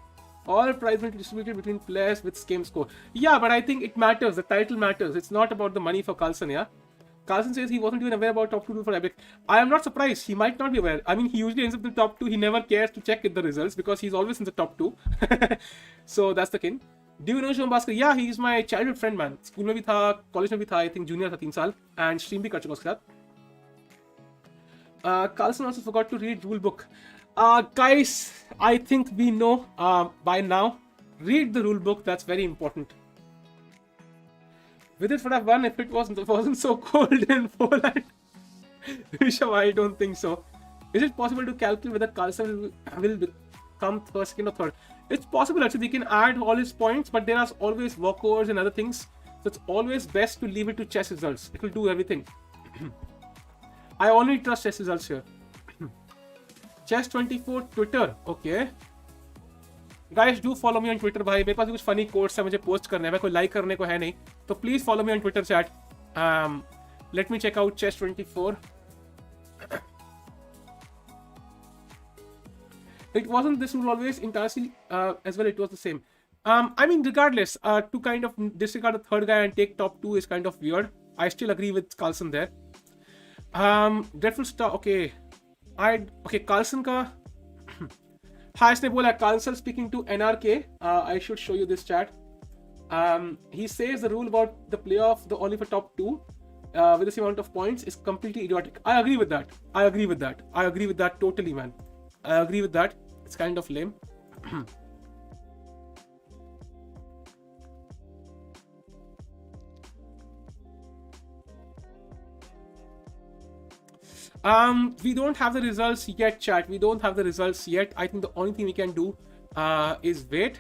All prize money distributed between players with same score. Yeah, but I think it matters. The title matters. It's not about the money for Carlsen, yeah. Carlsen says he wasn't even aware about top 2 for Epic. I am not surprised. He might not be aware. I mean, he usually ends up in the top 2. He never cares to check the results because he's always in the top 2. So that's the king. Do you know Shom Bhaskar? Yeah, he's my childhood friend, man. School mein bhi tha, college mein bhi tha, I think junior tha 3 saal. And stream bhi kar chuka uske saath. Carlsen also forgot to read rule book. Guys, I think we know by now. Read the rule book. That's very important. Vidit would have won if it wasn't so cold in Poland. Rishabh, I don't think so. Is it possible to calculate whether Carlsen will become first, second, or third? It's possible actually. They can add all his points, but there are always walkovers and other things. So it's always best to leave it to chess results. It will do everything. I only trust chess results here. Chess 24 Twitter. Okay. Guys, do follow me on Twitter, भाई. मेरे पास कुछ funny quotes है, मुझे post करने हैं. मैं कोई like करने को है नहीं. तो please follow me on Twitter chat. Let me check out Chess 24. It wasn't this rule always in Tarsi as well. It was the same. I mean, regardless, to kind of disregard the third guy and take top 2 is kind of weird. I still agree with Carlsen there. Dreadful Star. Okay. Carlsen ka. Hi, इसने बोला Carlsen speaking to NRK. I should show you this chat. He says the rule about the playoff, the only for top 2 with the same amount of points is completely idiotic. I agree with that. I agree with that totally, man. I agree with that. It's kind of lame. We don't have the results yet, chat. We don't have the results yet. I think the only thing we can do is wait.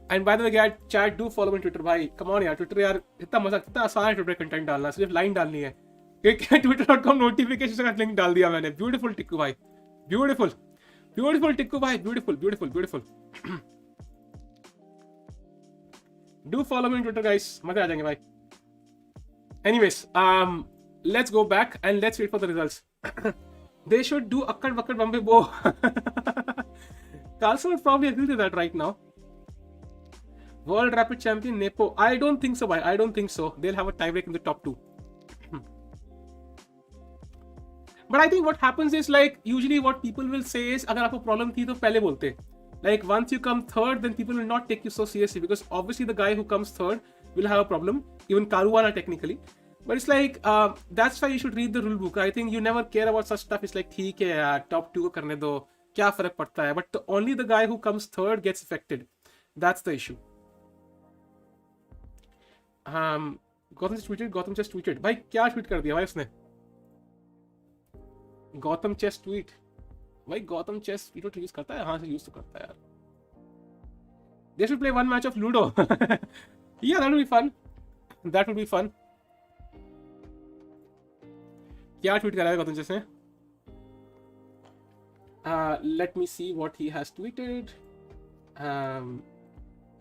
And by the way, guys, chat, do follow me on Twitter, bhai. Come on, yaar. Twitter, yaar, इतना मजा, इतना आसान है Twitter content डालना. सिर्फ line डालनी है. Twitter.com notification का link डाल दिया मैंने. Beautiful टिक्कू भाई. Beautiful टिक्कू भाई. Beautiful. Do follow me on Twitter, guys. मजे आ जाएंगे भाई. Anyways, let's go back and let's wait for the results. They should do Akkad Bakkad Bombay Bo. Carlsen would probably agree to that right now. World Rapid Champion Nepo. I don't think so, bhai. I don't think so. They'll have a tiebreak in the top 2. But I think what happens is, like, usually what people will say is, अगर आपको problem थी तो पहले बोलते. Like, once you come third, then people will not take you so seriously because obviously the guy who comes third will have a problem. Even Caruana technically. But it's like, that's why you should read the rule book. I think you never care about such stuff. It's like, ठीक है यार, top 2 को करने दो. क्या फर्क पड़ता है? But only the guy who comes third gets affected. That's the issue. Gautam just tweeted. भाई क्या tweet कर दिया भाई उसने? Gautam chess tweet. भाई Gautam chess tweet use करता है? हाँ से use तो करता है यार. They should play one match of Ludo. Yeah, that would be fun. क्या tweet करा है Gautam chess ने? Let me see what he has tweeted.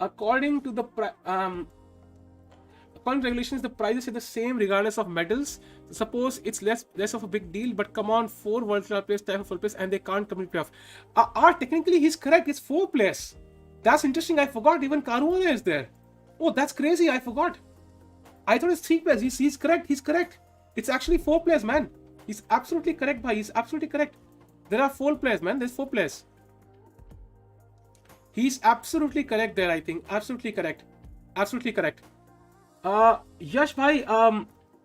According to the regulations, the prizes are the same regardless of medals. So suppose it's less of a big deal, but come on, 4 world class players tie for full place and they can't complete playoff. Technically he's correct. It's 4 players. That's interesting. I forgot even Caruana is there. Oh, that's crazy. I forgot. I thought it's 3 players. He's correct. He's correct. It's actually 4 players, man. He's absolutely correct, bhai. He's absolutely correct. There are 4 players, man. There's 4 players. He's absolutely correct there, I think. Absolutely correct. Absolutely correct. Yash bhai,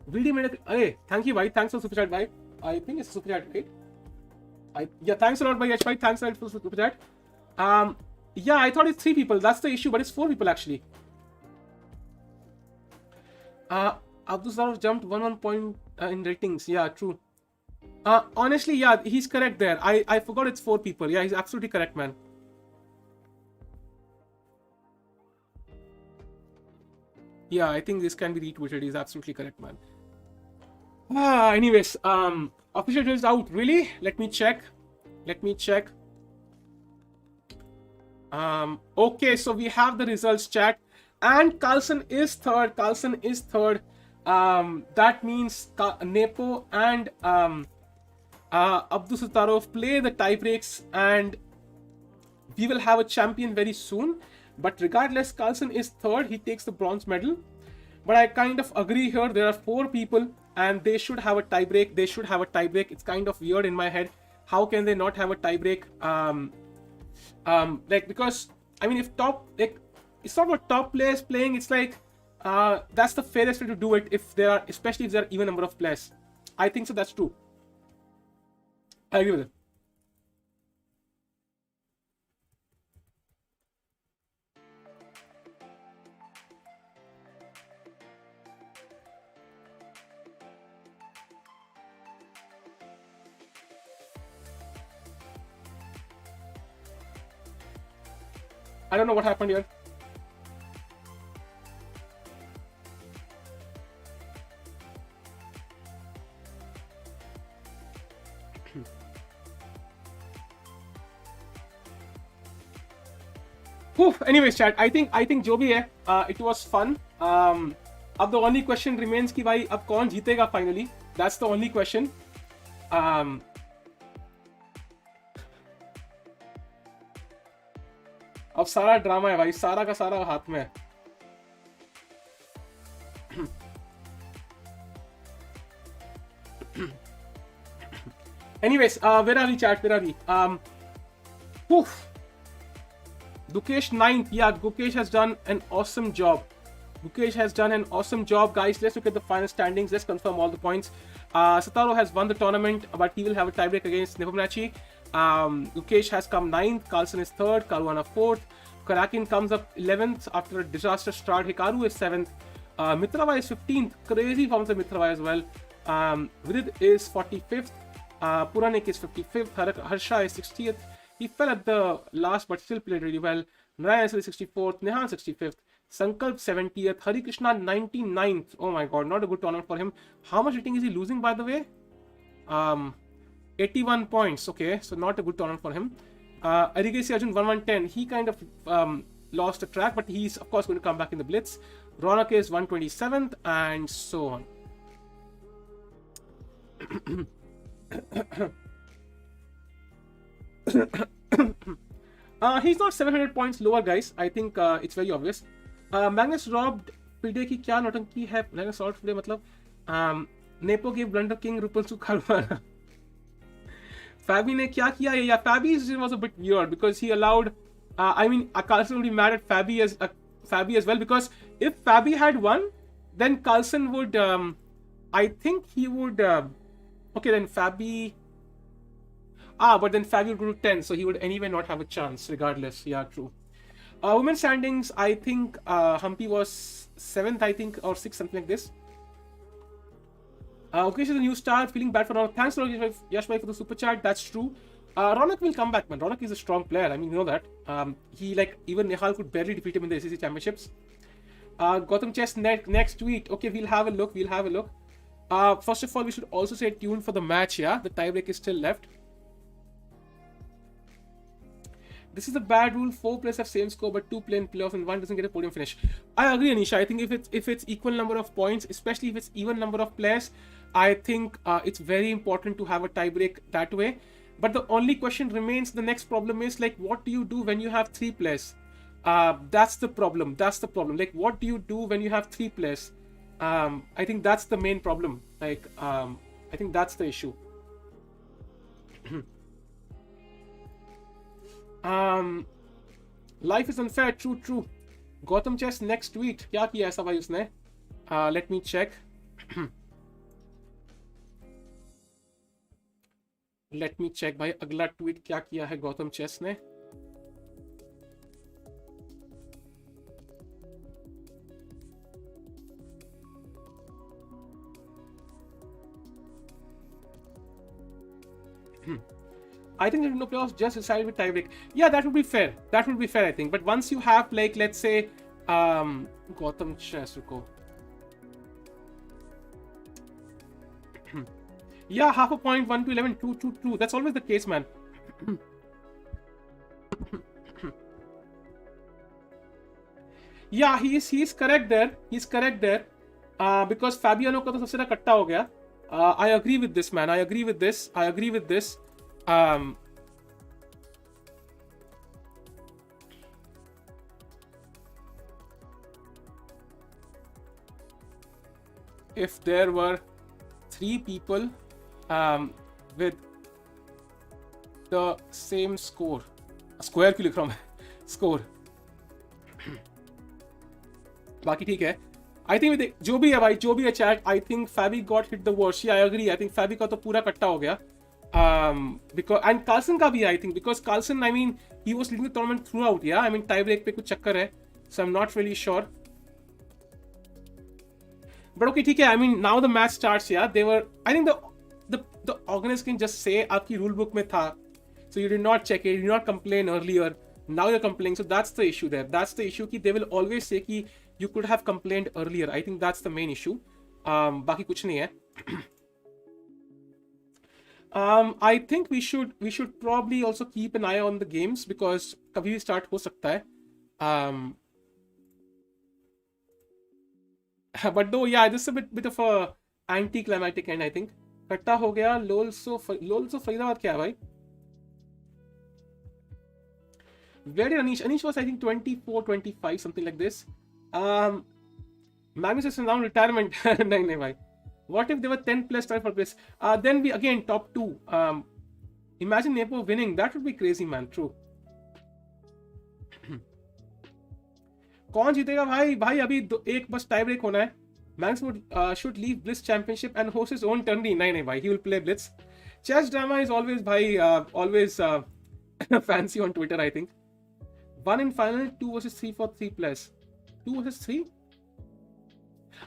VD made a, hey, thank you bhai, thanks for super chat bhai. I think it's super chat, right? Yeah, thanks a lot bhai Yash bhai, thanks a lot for super chat. Yeah, I thought it's 3 people, that's the issue, but it's 4 people actually. Abdul Saraf jumped 1 point in ratings. Yeah, true. Honestly, yeah, he's correct there. I forgot it's 4 people. Yeah, he's absolutely correct, man. Yeah, I think this can be retweeted. He's absolutely correct, man. Anyways, official results out. Really? Let me check. Okay, so we have the results, chat, and Carlsen is third. That means Nepo and Abdusattarov play the tie breaks, and we will have a champion very soon. But regardless, Carlsen is third. He takes the bronze medal. But I kind of agree here. There are 4 people, and they should have a tie break. It's kind of weird in my head. How can they not have a tie break? Like, because I mean, if top, like, it's not about top players playing. It's like that's the fairest way to do it. If there are, especially if there are even number of players, I think so. That's true. I agree with it. I don't know what happened here. Anyways, chat, I think जो भी है, it was fun. अब the only question remains कि भाई अब कौन जीतेगा finally. That's the only question. अब सारा ड्रामा है भाई, सारा का सारा हाथ में है. Anyways, where are we, chat? Where are we? Dukesh 9th. Yeah, Dukesh has done an awesome job. Guys. Let's look at the final standings. Let's confirm all the points. Sataro has won the tournament, but he will have a tiebreak against Nepomniachtchi. Dukesh has come 9th. Carlsen is 3rd. Caruana 4th. Karakin comes up 11th after a disaster start. Hikaru is 7th. Mitrava is 15th. Crazy forms of Mitrava as well. Vidit is 45th. Puranik is 55th. Harsha is 60th. He fell at the last but still played really well. Narayan is 64th. Nihal 65th. Sankalp 70th. Hari Krishna 99th. Oh my god, not a good tournament for him. How much rating is he losing, by the way? 81 points. Okay, so not a good tournament for him. Erigaisi Arjun 1110. He kind of lost the track, but he's of course going to come back in the Blitz. Ronak is 127th, and so on. He's not 700 points lower, guys. I think it's very obvious. Magnus robbed Pide ki kya notanki hai? Magnus robbed Pide matlab Nepo gave blunder king Rupalsu Caruana. Fabi ne kya kiya hai? Yeah, Fabi was a bit weird because he allowed. I mean, Carlsen would be mad at Fabi as well, because if Fabi had won, then Carlsen would. I think he would. Okay, then Fabi. But then Fabi would go to 10, so he would anyway not have a chance, regardless. Yeah, true. Women's standings, I think Humpy was 7th, I think, or 6th, something like this. Okay, she's a new star, feeling bad for Ronak. Thanks a lot, Yashbhai, for the super chat. That's true. Ronak will come back, man. Ronak is a strong player. I mean, you know that. He, like, even Nihal could barely defeat him in the ACC championships. Gotham Chess next tweet. Okay, we'll have a look. First of all, we should also stay tuned for the match, yeah? The tiebreak is still left. This is a bad rule. 4 players have same score, but 2 play in playoffs and 1 doesn't get a podium finish. I agree, Anisha. I think if it's equal number of points, especially if it's even number of players, I think it's very important to have a tiebreak that way. But the only question remains, the next problem is, like, what do you do when you have 3 players? That's the problem. Like, what do you do when you have 3 players? I think that's the main problem. Like, I think that's the issue. Life is unfair. True. Gautam chess next tweet क्या किया ऐसा भाई उसने? Let me check. Let me check भाई अगला tweet क्या किया है गौतम चेस ने. I think there will be no playoffs, just decide with tiebreak. Yeah, that would be fair. That would be fair, I think. But once you have, like, let's say, Gotham Chess, ruko. Yeah, half a point, 1 to 11, 2 to 2. That's always the case, man. Yeah, he's correct there. He's correct there. Because Fabiano का तो सबसे ज़्यादा कट्टा हो गया. I agree with this, man. I agree with this. I agree with this. If there were 3 people with the same score, square क्यों लिख रहा हूँ मैं? Score. बाकी ठीक है. I think जो भी है भाई, जो भी है chat, I think Fabi got hit the worst. Yeah, I agree. I think Fabi का तो पूरा कट्टा हो गया. Because and Carlsen का भी I think because Carlsen, I mean, he was leading the tournament throughout. Yeah, I mean tie break पे कुछ चक्कर है, so I'm not really sure. But okay, ठीक है. I mean now the match starts. Yeah, they were. I think the organizers can just say आपकी rule book में था, so you did not check it, you did not complain earlier. Now you're complaining, so that's the issue there. That's the issue कि they will always say कि you could have complained earlier. I think that's the main issue. बाकी कुछ नहीं है. I think we should probably also keep an eye on the games because कभी भी start हो सकता है. But though, yeah, this is a bit of a anti-climatic end, I think. कट्टा हो गया. लोल्सो फरीदाबाद क्या है भाई? Where did Anish was, I think, 24, 25, something like this. Magnus is now retirement. नहीं भाई. What if there were 10 plus try for this? Then we again top 2. Imagine Nepo winning. That would be crazy, man. True. कौन जीतेगा भाई? भाई अभी एक बस tie break होना है. Magnus should leave Blitz Championship and host his own tourney. नहीं भाई, he will play Blitz. Chess drama is always भाई always fancy on Twitter, I think. 1 in final, 2 versus 3 for 3 plus. 2 versus 3?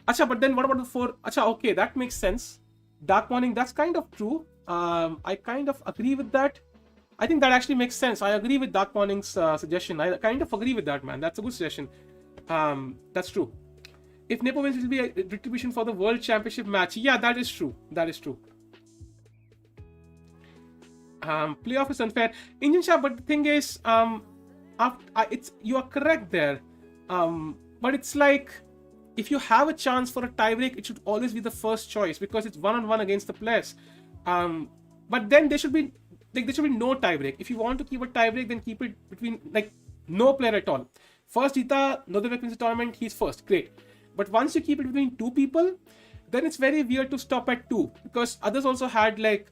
Acha, but then what about the 4? Acha, okay, that makes sense. Dark Morning, that's kind of true. I kind of agree with that. I think that actually makes sense. I agree with Dark Morning's suggestion. I kind of agree with that, man. That's a good suggestion. That's true. If Nepo wins, it will be a retribution for the World Championship match. Yeah, that is true. That is true. Playoff is unfair. Indian Shah, but the thing is, you are correct there. But it's like, if you have a chance for a tiebreak, it should always be the first choice because it's 1-on-1 against the players. But then there should be no tiebreak. If you want to keep a tiebreak, then keep it between no player at all. First Jita, Nodevek wins the tournament, he's first, great. But once you keep it between 2 people, then it's very weird to stop at 2 because others also had the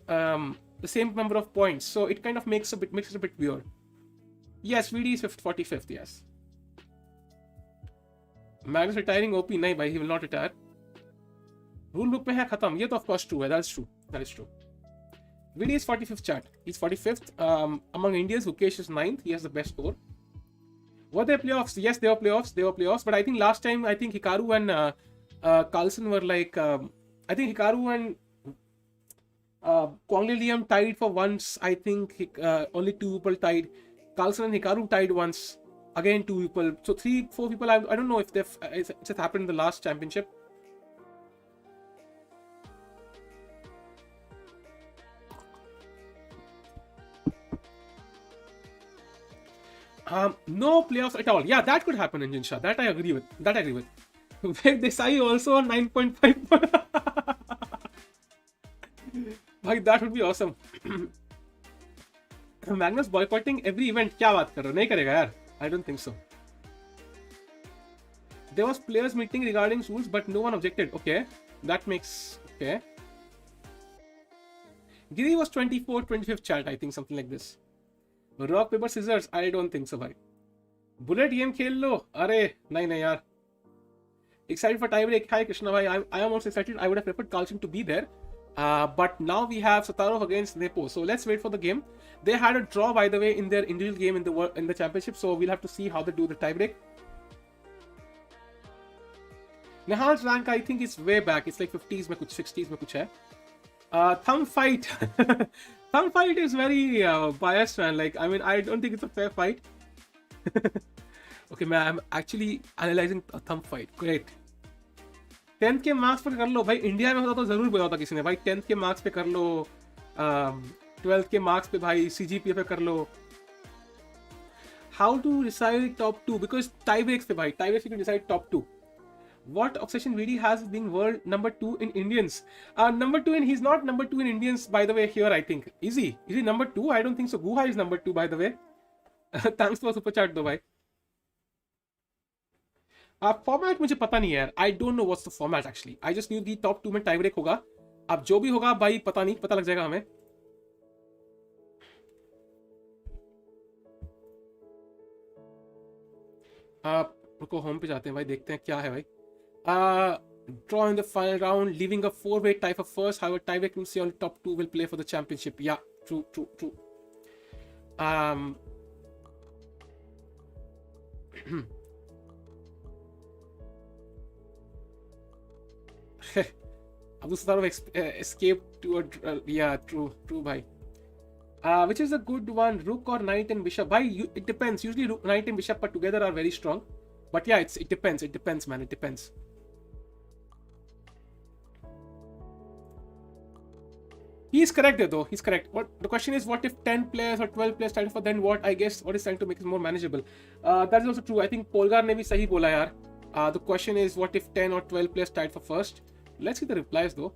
same number of points, so it kind of makes it a bit weird. Yes, VD is 45th, yes. Magnus retiring OP, nahi bhai, he will not retire. Rule book mein hai khatam. Ye to of course true hai. That is true. That is true. VD is 45th chat. He's 45th. Among Indians, Mukesh is 9th. He has the best score. Were there playoffs? Yes, there were playoffs. There were playoffs. But I think last time, Hikaru and Carlsen were I think Hikaru and Kwang Liam tied for once. I think only 2 people tied. Carlsen and Hikaru tied once. Again, 2 people. So 3-4 people. I don't know if it's happened in the last championship. No playoffs at all. Yeah, that could happen in Jinsha. That I agree with. Vivek Desai also on 9.5. Bhai, that would be awesome. Magnus boycotting every event. क्या बात कर रहे हो? नहीं करेगा यार. I don't think so. There was players meeting regarding rules, but no one objected. Okay, that makes okay. Giri was 24, 25th chat. I think something like this. Rock paper scissors. I don't think so, bhai. Bullet game खेल लो. अरे नहीं नहीं यार. Excited for tiebreak. Hi Krishna bhai. I am also excited. I would have preferred Carlsen to be there. But now we have Satarov against Nepo. So let's wait for the game. They had a draw, by the way, in their individual game in the championship. So we'll have to see how they do the tiebreak. Nihal's rank, I think, is way back. It's like 50s में कुछ 60s में कुछ है. Thumb fight. Thumb fight is very biased, man. Like, I mean, I don't think it's a fair fight. Okay, man, I'm actually analyzing a thumb fight. Great. 10th के marks पर कर लो भाई. India में होता तो जरूर बोला होता किसी ने भाई 10th के मार्क्स पे कर लो, 12th के मार्क्स पे भाई CGPA पे कर लो. How to decide top 2? Because tie breaks पे भाई, tie breaks you can decide top 2. What obsession VD has with being world number 2 in Indians? Number 2 in, he's not number 2 in Indians, by the way, here I think. Is he number 2? I don't think so. Guha is number 2, by the way. Thanks for super chat though भाई. Format मुझे पता नहीं है यार. I don't know what's the format actually. I just new कि top 2 में tie break होगा. अब जो भी होगा भाई पता नहीं, पता लग जाएगा हमें. रुको होम पे जाते हैं भाई, देखते हैं क्या है भाई. Draw in the final round, leaving a 4-way tie for first. However, tiebreak will see only top 2 will play for the championship. Yeah, true. Abu Satarov escaped to a yeah, true bhai. Which is a good one, rook or knight and bishop? Bhai, it depends. Usually knight and bishop put together are very strong, but yeah, it depends man, it depends. He's correct there though, he's correct. What the question is, what if 10 players or 12 players tied for, then what? I guess what is trying to make it more manageable. That is also true. I think Polgar ne bhi sahi bola yaar. The question is, what if 10 or 12 players tied for first? Let's see the replies though.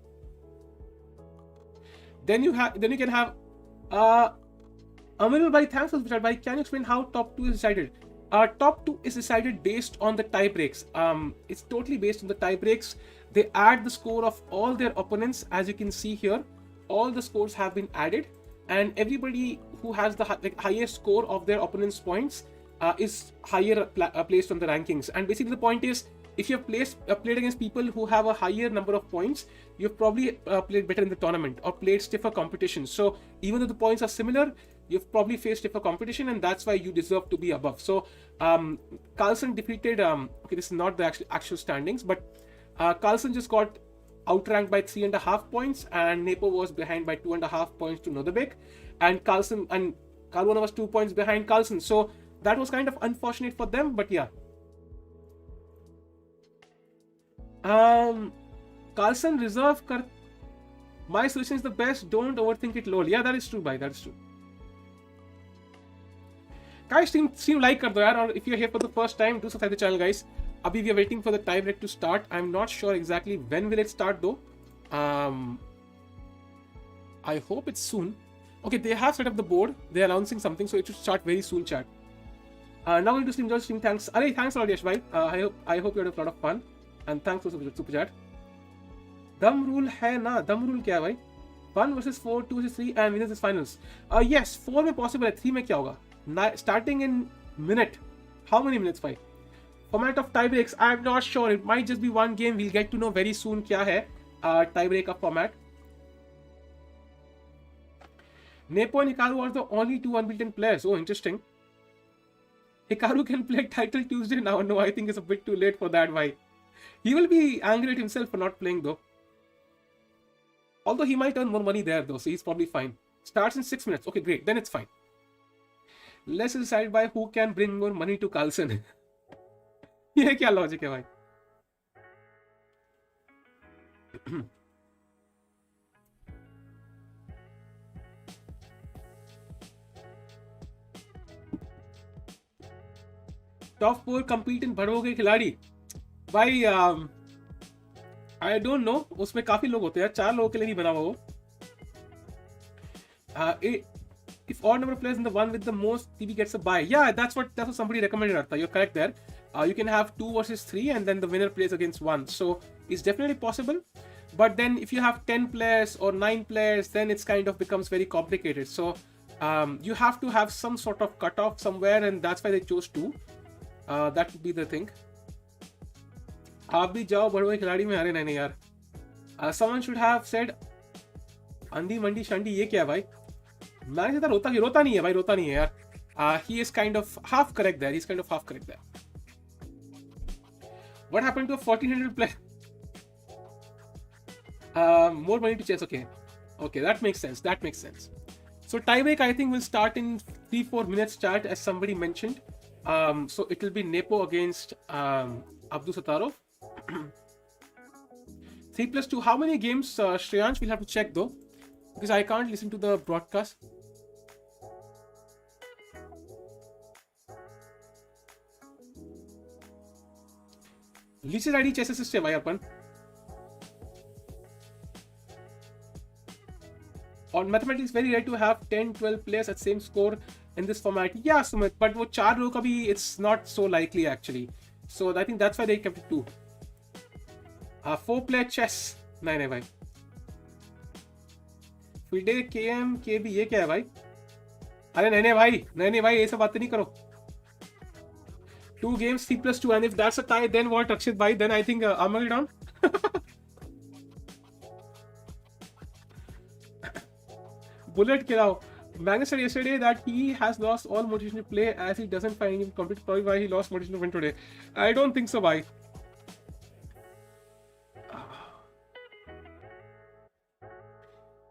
Then you can have Amirul bhai, thanks for the chat bhai. Can you explain how top 2 is decided? Top 2 is decided based on the tie breaks. It's totally based on the tie breaks. They add the score of all their opponents. As you can see here, all the scores have been added, and everybody who has the highest score of their opponent's points is higher placed on the rankings. And basically the point is, if you have played against people who have a higher number of points, you've probably played better in the tournament or played stiffer competition. So even though the points are similar, you've probably faced stiffer competition, and that's why you deserve to be above. So Carlsen defeated okay, this is not the actual standings, but Carlsen just got outranked by 3.5 points, and Nepo was behind by 2.5 points to Nodebek, and Carlsen and Caruana was 2 points behind Carlsen. So that was kind of unfortunate for them, but yeah. Carlsen reserve kar. My solution is the best. Don't overthink it, lol. Yeah, that is true, bhai. That is true. Guys, stream like kar do yaar. Or if you're here for the first time, do subscribe to the channel, guys. Abhi we are waiting for the tie break to start. I'm not sure exactly when will it start though. I hope it's soon. Okay, they have set up the board. They're announcing something, so it should start very soon, chat. Now going to stream, just stream. Thanks. Arey, thanks a lot, Yash bhai. I hope you had a lot of fun. And thanks for super chat. Dum rule hai na. Dum rule kya hai bhai? 1 versus 4, 2 versus 3, and winners is finals. Yes, 4 mein possible hai. 3 mein kya hoga? Starting in minute. How many minutes bhai? Format of tie breaks, I'm not sure. It might just be one game. We'll get to know very soon kya hai tie break of format. Nepo and Hikaru are the only 2 unbeaten players. Oh, interesting. Hikaru can play title Tuesday now. No, I think it's a bit too late for that. Why? He will be angry at himself for not playing though. Although he might earn more money there though, so he's probably fine. Starts in 6 minutes. Okay, great. Then it's fine. Let's decide by who can bring more money to Carlsen. ये क्या logic है भाई? Top 4 compete in बड़ों के खिलाड़ी भाई, I don't know. उसमें काफी लोग होते हैं, 4 लोगों के लिए नहीं बना हुआ वो. If odd number of players in the one with the most TB gets a bye. Yeah, that's what somebody recommended, Artha. You're correct there. You can have 2 versus 3, and then the winner plays against 1. So it's definitely possible. But then if you have 10 players or 9 players, then it's kind of becomes very complicated. So you have to have some sort of cutoff somewhere, and that's why they chose 2. That would be the thing. आप भी जाओ बड़े खिलाड़ी में, अरे नहीं यार. Someone should have said अंधी मंडी शंडी, ये क्या है भाई? मैंने कहा रोता नहीं है भाई, रोता नहीं है यार. He is kind of half correct there. He's kind of half correct there. What happened to a 1400 player? More money to chess. Okay, that makes sense. So tiebreak I think will start in 3-4 minutes chat, as somebody mentioned. So it will be Nepo against Abdul Sattarov. 3+2. How many games, Shreyansh? We'll have to check though, because I can't listen to the broadcast. Leech's ID chess assist है भाई अपन. On mathematics, very rare to have 10-12 players at same score in this format. Yeah, Sumit, but वो 4 रो का भी it's not so likely actually. So I think that's why they kept it 2. 4-player chess. नहीं भाई. FIDE KM KB ये क्या है भाई? अरे नहीं भाई ये सब बातें नहीं करो. 2 games 3+2, and if that's a tie, then what, Rakshit bhai? Then I think Armageddon. Bullet Kirao. Magnus said yesterday that he has lost all motivation to play as he doesn't find him complete. Probably why he lost motivation to win today. I don't think so, bhai.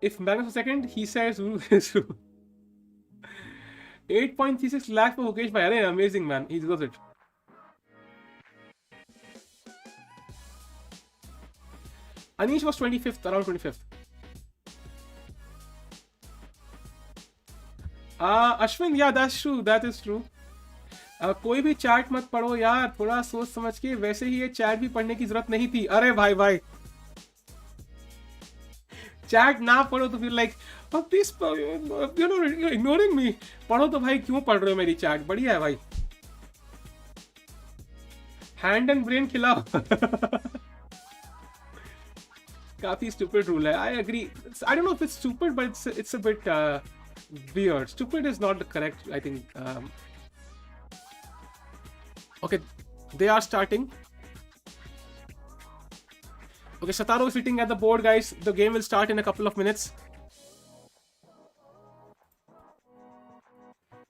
If Magnus was second, he says 8.36 lakh for Mukesh bhai. Arey, amazing man. He deserves it. Anish was 25th, around 25th. Ashwin, yeah, that's true. That is true. कोई भी chat मत पढ़ो यार, थोड़ा सोच समझ के. वैसे ही ये चैट भी पढ़ने की जरूरत नहीं थी. अरे भाई चैट ना पढ़ो तो फिर like please you're ignoring me. पढ़ो तो भाई, क्यों पढ़ रहे हो मेरी चैट? बढ़िया है भाई. हैंड एंड ब्रेन खिलाओ. काफी stupid rule है. I agree. I don't know if it's stupid, but it's a bit weird. Stupid is not the correct, I think. Okay, they are starting. Okay, Sataro is sitting at the board, guys. The game will start in a couple of minutes.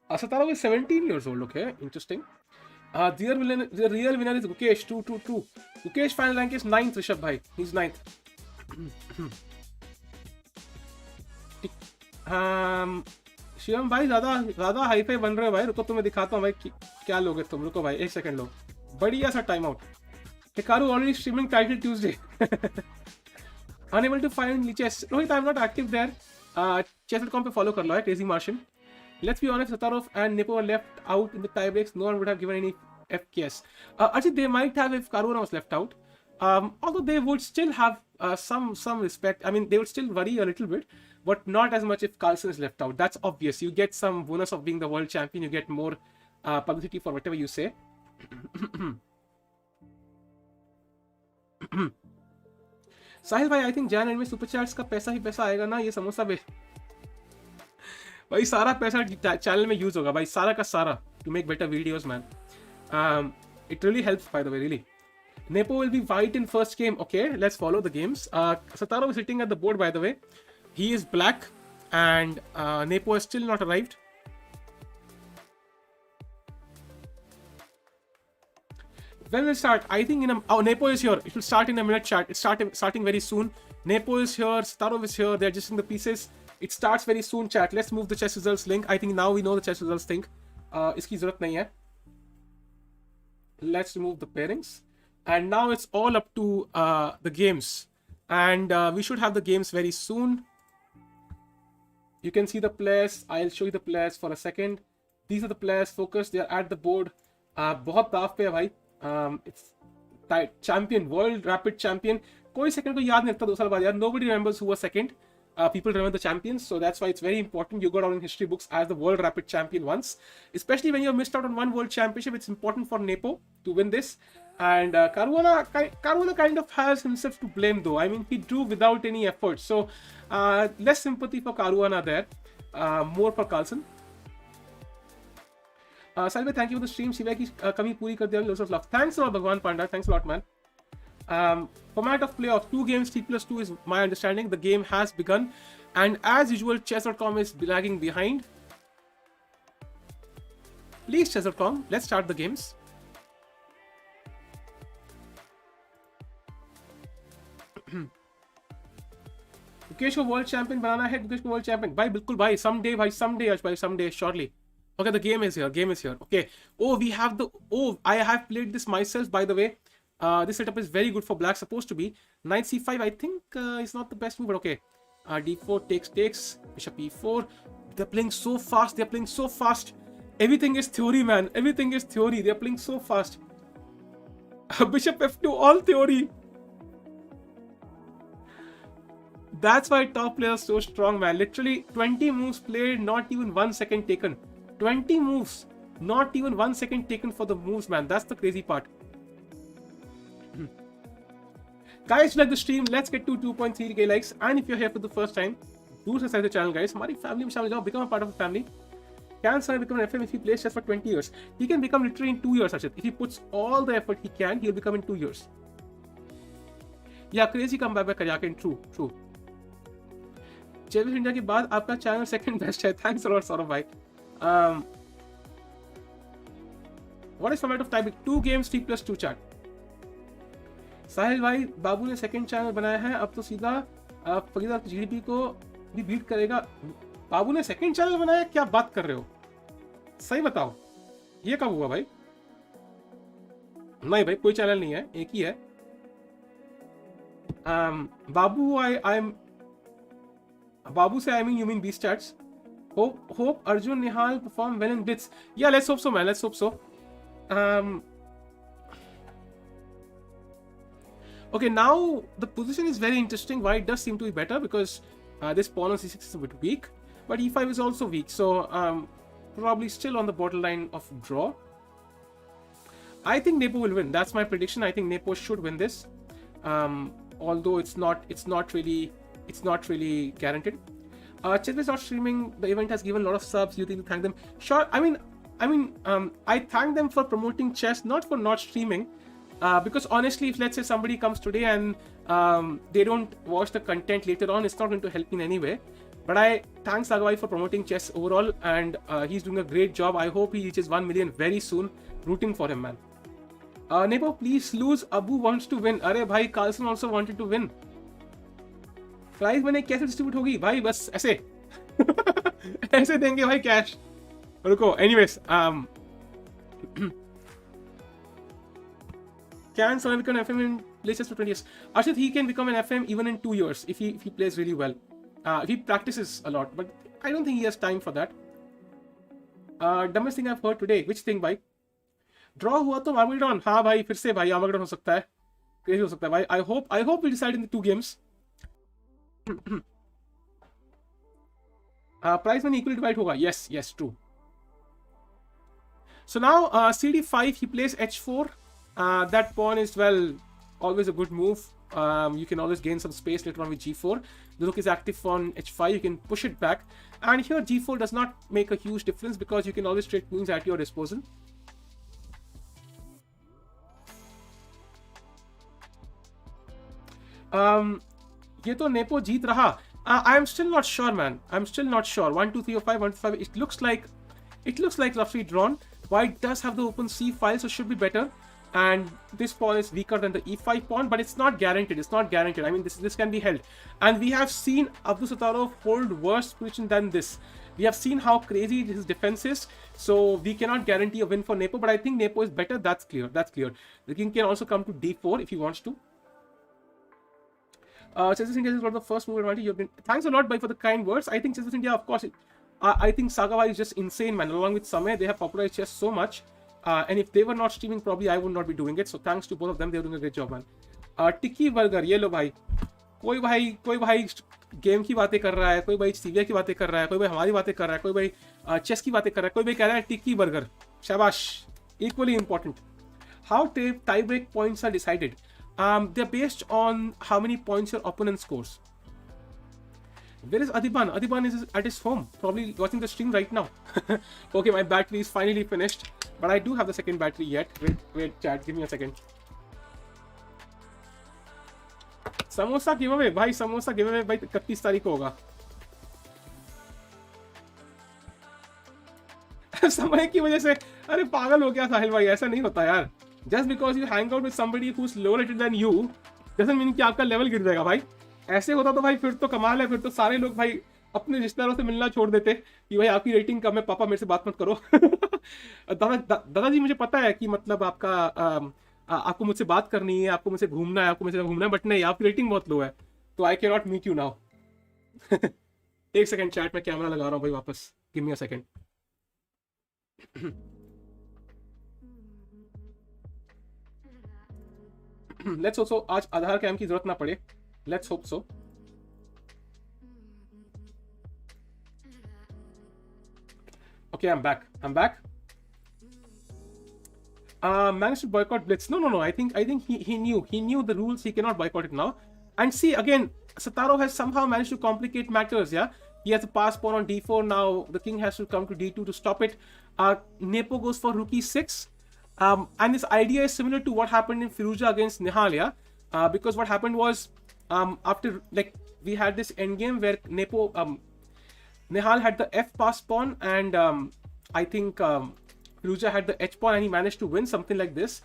Sataro is 17 years old. Okay, interesting. The real winner is Gukesh, 2-2-2. Gukesh final rank is 9th, Rishabh bhai. He's 9th. Shivam भाई ज्यादा hi fi बन रहे हो भाई. रुको तुम्हें दिखाता हूँ भाई क्या लोगे तुम. रुको भाई 1 सेकंड लो. बढ़िया सा time out. Hikaru already streaming title Tuesday. Unable to find chess. Rohit, I'm not active there. Chess.com पे follow कर लो है. Crazy Martian. Let's be honest, Sattarov and Nepo were left out in the tiebreaks. No one would have given any FKS. Actually, they might have if Karuna was left out. Although they would still have some respect. I mean, they would still worry a little bit, but not as much if Carlsen is left out. That's obvious. You get some bonus of being the world champion. You get more publicity for whatever you say. साहिल भाई, I think Jain and में super chats का पैसा ही पैसा आएगा ना. ये समोसा भाई सारा पैसा चैनल में यूज होगा भाई, सारा का सारा, to make better videos man. It really helps, by the way, really. Nepo will be white in first game. Okay, let's follow the games. Sataro is sitting at the board, by the way. He is black, and Nepo has still not arrived. When will it start? I think Nepo is here. It will start in a minute, chat. It's starting very soon. Nepo is here. Sataro is here. They're adjusting the pieces. It starts very soon, chat. Let's move the chess results link. I think now we know the chess results thing. Iski zarurat nahi hai. Let's remove the pairings. And now it's all up to the games. And we should have the games very soon. You can see the players. I'll show you the players for a second. These are the players. Focus. They are at the board. बहुत दाव पे है भाई. It's champion, world rapid champion. कोई second को याद नहीं रखता 2 साल बाद यार. Nobody remembers who was second. People remember the champions, so that's why it's very important you go down in history books as the world rapid champion once. Especially when you have missed out on one world championship, it's important for Nepo to win this. And Caruana kind of has himself to blame though. I mean, he drew without any effort. So less sympathy for Caruana there, more for Carlsen. Salve, thank you for the stream. Shiva की कमी पूरी कर दिया. Lots of love. Thanks a lot, Bhagwan Panda. Thanks a lot, man. Format of playoff, 2 games, T+2 is my understanding. The game has begun, and as usual, chess.com is lagging behind. Please, chess.com, let's start the games. Mukesh को world champion बनाना है. मुकेश को world champion भाई, बिल्कुल भाई, someday भाई, someday shortly. Okay, the game is here. Okay. Oh, we have I have played this myself, by the way. This setup is very good for black, supposed to be. Knight c5, I think is not the best move, but okay. d4 takes, bishop e4. They're playing so fast. Everything is theory, man. Everything is theory. They're playing so fast. Bishop f2, all theory. That's why top players are so strong, man. Literally 20 moves played, not even 1 second taken. 20 moves, not even 1 second taken for the moves, man. That's the crazy part. Guys, if you like the stream, let's get to 2.3k likes. And if you're here for the first time, do subscribe to the channel, guys. Hamari family mein shamil jao, become a part of the family. Can Sarin become an FM if he plays chess for 20 years? He can become literally in 2 years, Arjun. If he puts all the effort he can, he'll become in 2 years. Yeah, crazy comeback by Karyakin. True. Chess India के बाद आपका channel second best है. Thanks a lot Saurabh भाई. What is format of typing? 2 games T+2 chat. Sahil भाई, बाबू ने second channel बनाया है, अब तो सीधा फरीदा जीडीपी को भी बीट करेगा. बाबू ने सेकंड चैनल बनाया? क्या बात कर रहे हो? सही बताओ, ये कब हुआ भाई? नहीं भाई, कोई चैनल नहीं है, एक ही है. बाबू, Babu say, I mean, you mean beast chats. Hope Arjun Nihal perform well in Blitz. Yeah, let's hope so, man. Let's hope so. Okay, now the position is very interesting. White does seem to be better because this pawn on c6 is a bit weak, but e5 is also weak. So probably still on the borderline of draw. I think Nepo will win. That's my prediction. I think Nepo should win this. Although it's not really guaranteed. Chess is not streaming. The event has given a lot of subs. You think to thank them? Sure. I mean, I thank them for promoting chess, not for not streaming. Because honestly, if let's say somebody comes today and they don't watch the content later on, it's not going to help in any way. But I thank Sagawai for promoting chess overall, and he's doing a great job. I hope he reaches 1 million very soon. Rooting for him, man. Nepo, please lose. Abu wants to win. Arey bhai, Carlsen also wanted to win. Price मैंने कैसे distribute होगी भाई? बस ऐसे ऐसे देंगे भाई cash. रुको, anyways, can Sarin become an FM in places for 20 years? Arshit, he can become an FM even in 2 years if he plays really well. If he practices a lot, but I don't think he has time for that. Dumbest thing I've heard today. Which thing भाई? Draw हुआ तो Armageddon. हाँ भाई, फिर से भाई Armageddon हो सकता है. Crazy हो सकता है भाई. I hope we decide in the 2 games. Price money equally divide hoga. Yes, true. So now CD5, he plays H4. That pawn is, well, always a good move. You can always gain some space later on with G4. The rook is active on H5. You can push it back. And here G4 does not make a huge difference because you can always trade queens at your disposal. ये तो nepo जीत रहा. I am still not sure, man. I'm still not sure. 1 2 3 or 5 1 2 5. It looks like roughly drawn. White does have the open c file, so should be better. And this pawn is weaker than the e5 pawn, but it's not guaranteed. I mean, this can be held. And we have seen Abdusattorov hold worse position than this. We have seen how crazy his defense is. So we cannot guarantee a win for Nepo, but I think Nepo is better. That's clear. The king can also come to d4 if he wants to. Chess India is one of the first move advantage. Thanks a lot, Bhai, for the kind words. I think Chess India, of course, I think Sagawai is just insane, man. Along with Samay, they have popularized chess so much. And if they were not streaming, probably I would not be doing it. So thanks to both of them, they're doing a great job, man. Tiki Burger, ये लो भाई. कोई भाई game की बातें कर रहा है, कोई भाई सीविया की बातें कर रहा है, कोई भाई हमारी बातें कर रहा है, कोई भाई चेस की बातें कर रहा है, कोई भाई कह रहा है टिक्की बर्गर. शाबाश. Equally important. How tie-break points are decided? They're based on how many points your opponent scores. Where is Adiban? Adiban is at his home, probably watching the stream right now. Okay, my battery is finally finished, but I do have the second battery yet. Wait, chat, give me a second. Samosa give away भाई, samosa give away भाई 31 तारीख को होगा. समय की वजह से, अरे पागल हो गया साहिल भाई, ऐसा नहीं होता यार. Just because you hang out with somebody who's lower rated than you doesn't mean कि आपका लेवल गिर जाएगा भाई. ऐसे होता तो भाई फिर तो कमाल है, फिर तो सारे लोग भाई अपने रिश्तेदारों से मिलना छोड़ देते कि भाई आपकी रेटिंग कम है, पापा मेरे से बात मत करो. दादाजी मुझे पता है कि मतलब आपको मुझसे बात करनी है, आपको मुझसे घूमना है, आपको मुझसे घूमना है, बट नहीं, आपकी रेटिंग बहुत लो है, तो I can not meet you now. एक सेकंड चैट में कैमरा लगा रहा हूँ भाई वापस, give me a second. Let's hope so आज आधार कैम की जरूरत ना पड़े. Let's hope so. Okay, I'm back. Managed to boycott Blitz. No. I think he knew the rules. He cannot boycott it now. And see again, Sataro has somehow managed to complicate matters. Yeah, he has a pass pawn on d4 now. The king has to come to d2 to stop it. Nepo goes for rook e6. And this idea is similar to what happened in Firouzja against Nihal. Yeah, because what happened was after like we had this endgame where Nepo Nihal had the f pass pawn, and I think Firouzja had the h pawn, and he managed to win something like this.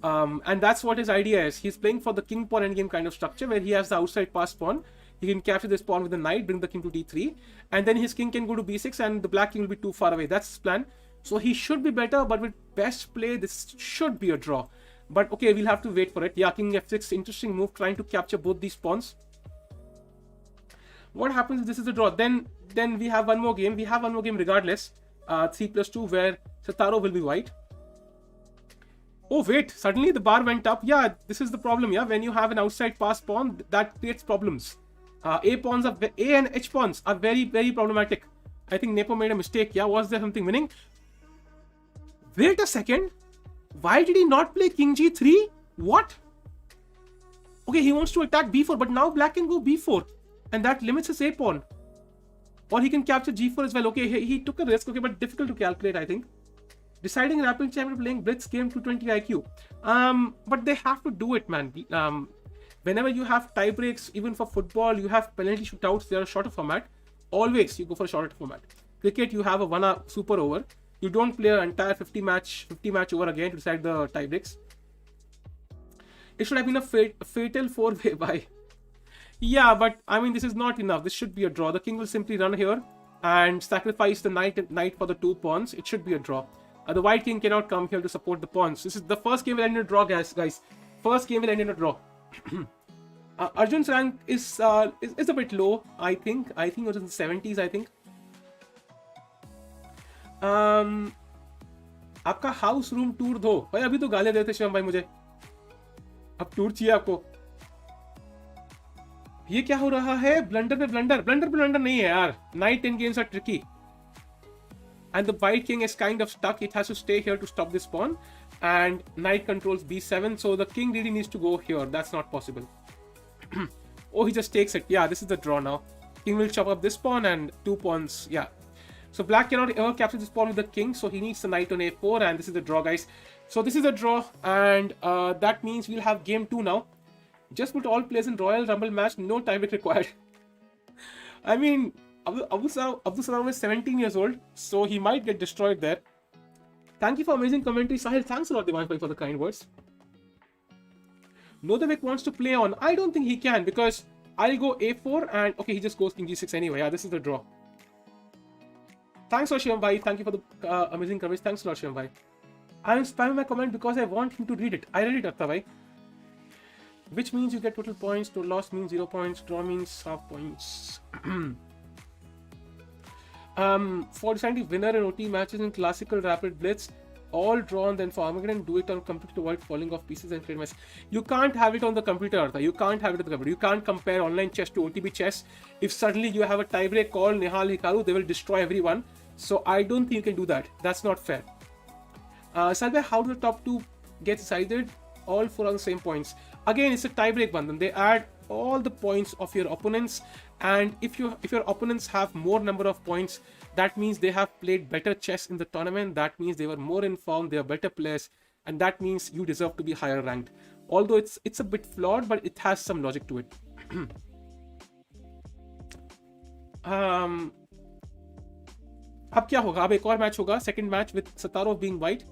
And that's what his idea is. He's playing for the king pawn endgame kind of structure where he has the outside pass pawn. He can capture this pawn with the knight, bring the king to d3, and then his king can go to b6, and the black king will be too far away. That's his plan. So he should be better, but with best play, this should be a draw. But okay, we'll have to wait for it. Yeah, king f6, interesting move, trying to capture both these pawns. What happens if this is a draw? Then we have one more game. We have one more game regardless. 3+2 where Sataro will be white. Oh wait, suddenly the bar went up. Yeah, this is the problem. Yeah, when you have an outside pass pawn, that creates problems. A and H pawns are very, very problematic. I think Nepo made a mistake. Yeah, was there something winning? Wait a second. Why did he not play king g3? What? Okay, he wants to attack b4, but now black can go b4, and that limits his a pawn. Or he can capture g4 as well. Okay, he took a risk. Okay, but difficult to calculate, I think. Deciding Rapid champion playing Blitz game 220 IQ. But they have to do it, man. Whenever you have tie breaks, even for football, you have penalty shootouts. They are a shorter format. Always you go for a shorter format. Cricket, you have a 1 hour super over. You don't play an entire 50 match over again to decide the tie breaks. It should have been a fatal 4-way bye. Yeah, but I mean, this is not enough. This should be a draw. The king will simply run here and sacrifice the knight for the 2 pawns. It should be a draw. The white king cannot come here to support the pawns. This is the first game will end in a draw, guys. First game will end in a draw. Arjun's rank is a bit low, I think. I think it was in the 70s, I think. आपका house room tour दो भाई. अभी तो गाले देते शिवम भाई मुझे. अब टूर चाहिए आपको. ये क्या हो रहा है? ब्लंडर पे ब्लंडर नहीं है यार. Knight in games are tricky. And the white king is kind of stuck. It has to stay here to stop this pawn. And knight controls b7. So the king really needs to go here. That's not possible. Oh, he just takes it. Yeah, this is the draw now. King will chop up this pawn and 2 pawns. Yeah. So black cannot ever capture this pawn with the king. So he needs the knight on a4. And this is the draw, guys. So this is the draw. And that means we'll have game 2 now. Just put all players in Royal Rumble match. No tiebreak required. I mean, Abdul Salam is 17 years old, so he might get destroyed there. Thank you for amazing commentary, Sahil. Thanks a lot, Divan, for the kind words. Nodavik wants to play on. I don't think he can because I'll go a4 and okay, he just goes king g6 anyway. Yeah, this is the draw. Thanks, Shivam bhai. Thank you for the amazing comments. Thanks a lot, Shivam bhai. I am spamming my comment because I want him to read it. I read it, Atta bhai. Which means you get total points. To loss means 0 points. Draw means half points. For deciding winner in OT matches in classical Rapid Blitz, all drawn, then for Armageddon, do it on computer to avoid falling off pieces and create mess. You can't have it on the computer, Artha. You can't have it on the computer. You can't compare online chess to OTB chess. If suddenly you have a tiebreak call Nihal Hikaru, they will destroy everyone. So I don't think you can do that. That's not fair. Salve, how do the top 2 get decided? All 4 on the same points. Again, it's a tiebreak, Bandhan. They add all the points of your opponents, and if your opponents have more number of points, that means they have played better chess in the tournament. That means they were more informed, they are better players, and that means you deserve to be higher ranked. Although it's a bit flawed, but it has some logic to it. अब क्या होगा? अब एक और match होगा, second match with Satarov being white.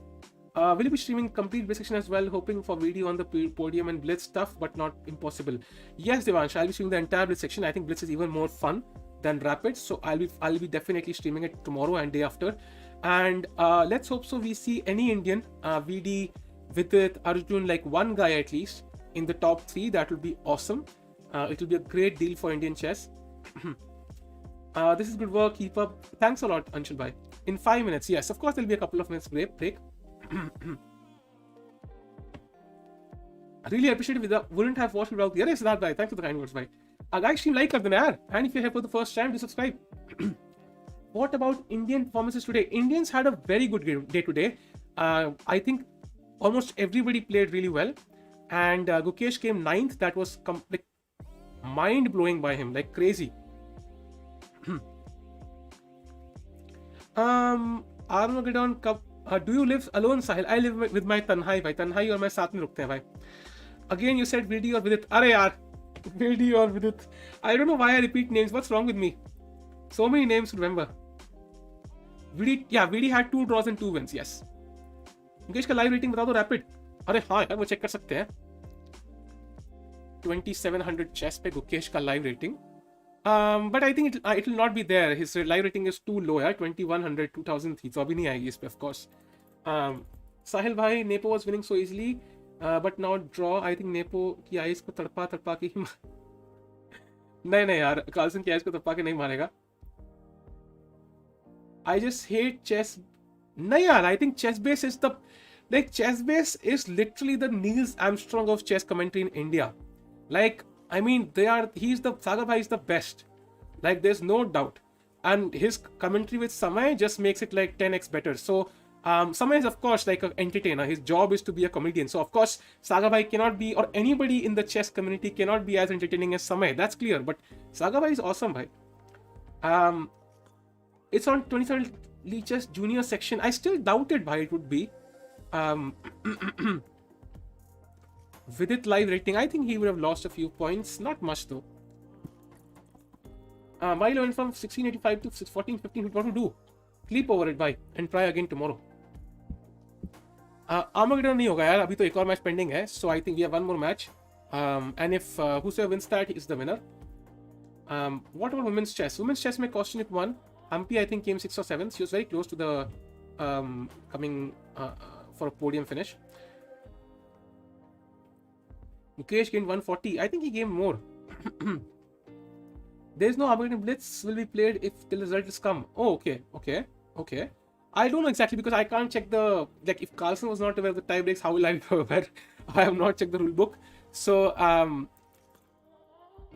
Will you be streaming complete Blitz section as well, hoping for video on the podium and Blitz stuff, but not impossible? Yes, Devansh, I'll be streaming the entire Blitz section. I think Blitz is even more fun than Rapid, so I'll be definitely streaming it tomorrow and day after. And let's hope so we see any Indian, VD, Vidit, Arjun, like one guy at least in the top 3. That will be awesome. It will be a great deal for Indian chess. This is good work. Keep up. Thanks a lot, Anshul bhai. In 5 minutes, yes, of course, there'll be a couple of minutes break. I really appreciate it. Wouldn't have watched without the other Siddharth bhai. Thanks for the kind words, bhai. Guys, stream like kar dena yaar. And if you're here for the first time, do subscribe. What about Indian performances today? Indians had a very good day today. I think almost everybody played really well. And Gukesh came 9th. That was like mind-blowing by him, like crazy. Armageddon Cup. Do you live alone, Sahil? I live with my Tanhai bhai. Tanhai और मैं साथ में रुकते हैं भाई. Again, you said Vidit or Vidit. अरे यार, Vidit or Vidit. I don't know why I repeat names. What's wrong with me? So many names to remember. Vidit, yeah, Vidit had 2 draws and 2 wins. Yes. Mukesh का live rating बता दो rapid. अरे हाँ यार, वो check कर सकते हैं. 2700 chess पे गुकेश का live rating. But I think it will not be there. His live rating is too low, yeah. 2100, 2000 थी, तो अभी नहीं आएगी इस पे, of course. Sahil bhai, Nepo was winning so easily, but now draw. I think Nepo की ice को तड़पा के ही नहीं यार, कार्लसन की आइस को तड़पा के नहीं मारेगा. I just hate chess. नहीं यार, I think chess base is literally the Niels Armstrong of chess commentary in India. Like, I mean, Sagar bhai is the best. Like, there's no doubt. And his commentary with Samay just makes it like 10x better. So, Samay is, of course, like an entertainer. His job is to be a comedian. So, of course, Sagar bhai cannot be, or anybody in the chess community cannot be as entertaining as Samay. That's clear. But Sagar bhai is awesome, bhai. It's on 23rd Chess Junior section. I still doubted bhai it would be. Vidit live rating, I think he would have lost a few points. Not much though. Milo went from 1685 to 1415. What to do? Sleep over it, bye, and try again tomorrow. Armageddon नहीं होगा यार, अभी तो एक और match pending है. So I think we have one more match. And if whosoever wins that is the winner. What about women's chess? Women's chess में Kostyuk won. Hampi I think came 6th or 7th. She was very close to the coming for a podium finish. Mukesh gained 140. I think he gained more. There's no Rapid and Blitz will be played if the result is come. Oh, okay. I don't know exactly because I can't check the, like, if Carlsen was not aware of the tie breaks, how will I be aware? I have not checked the rule book. So,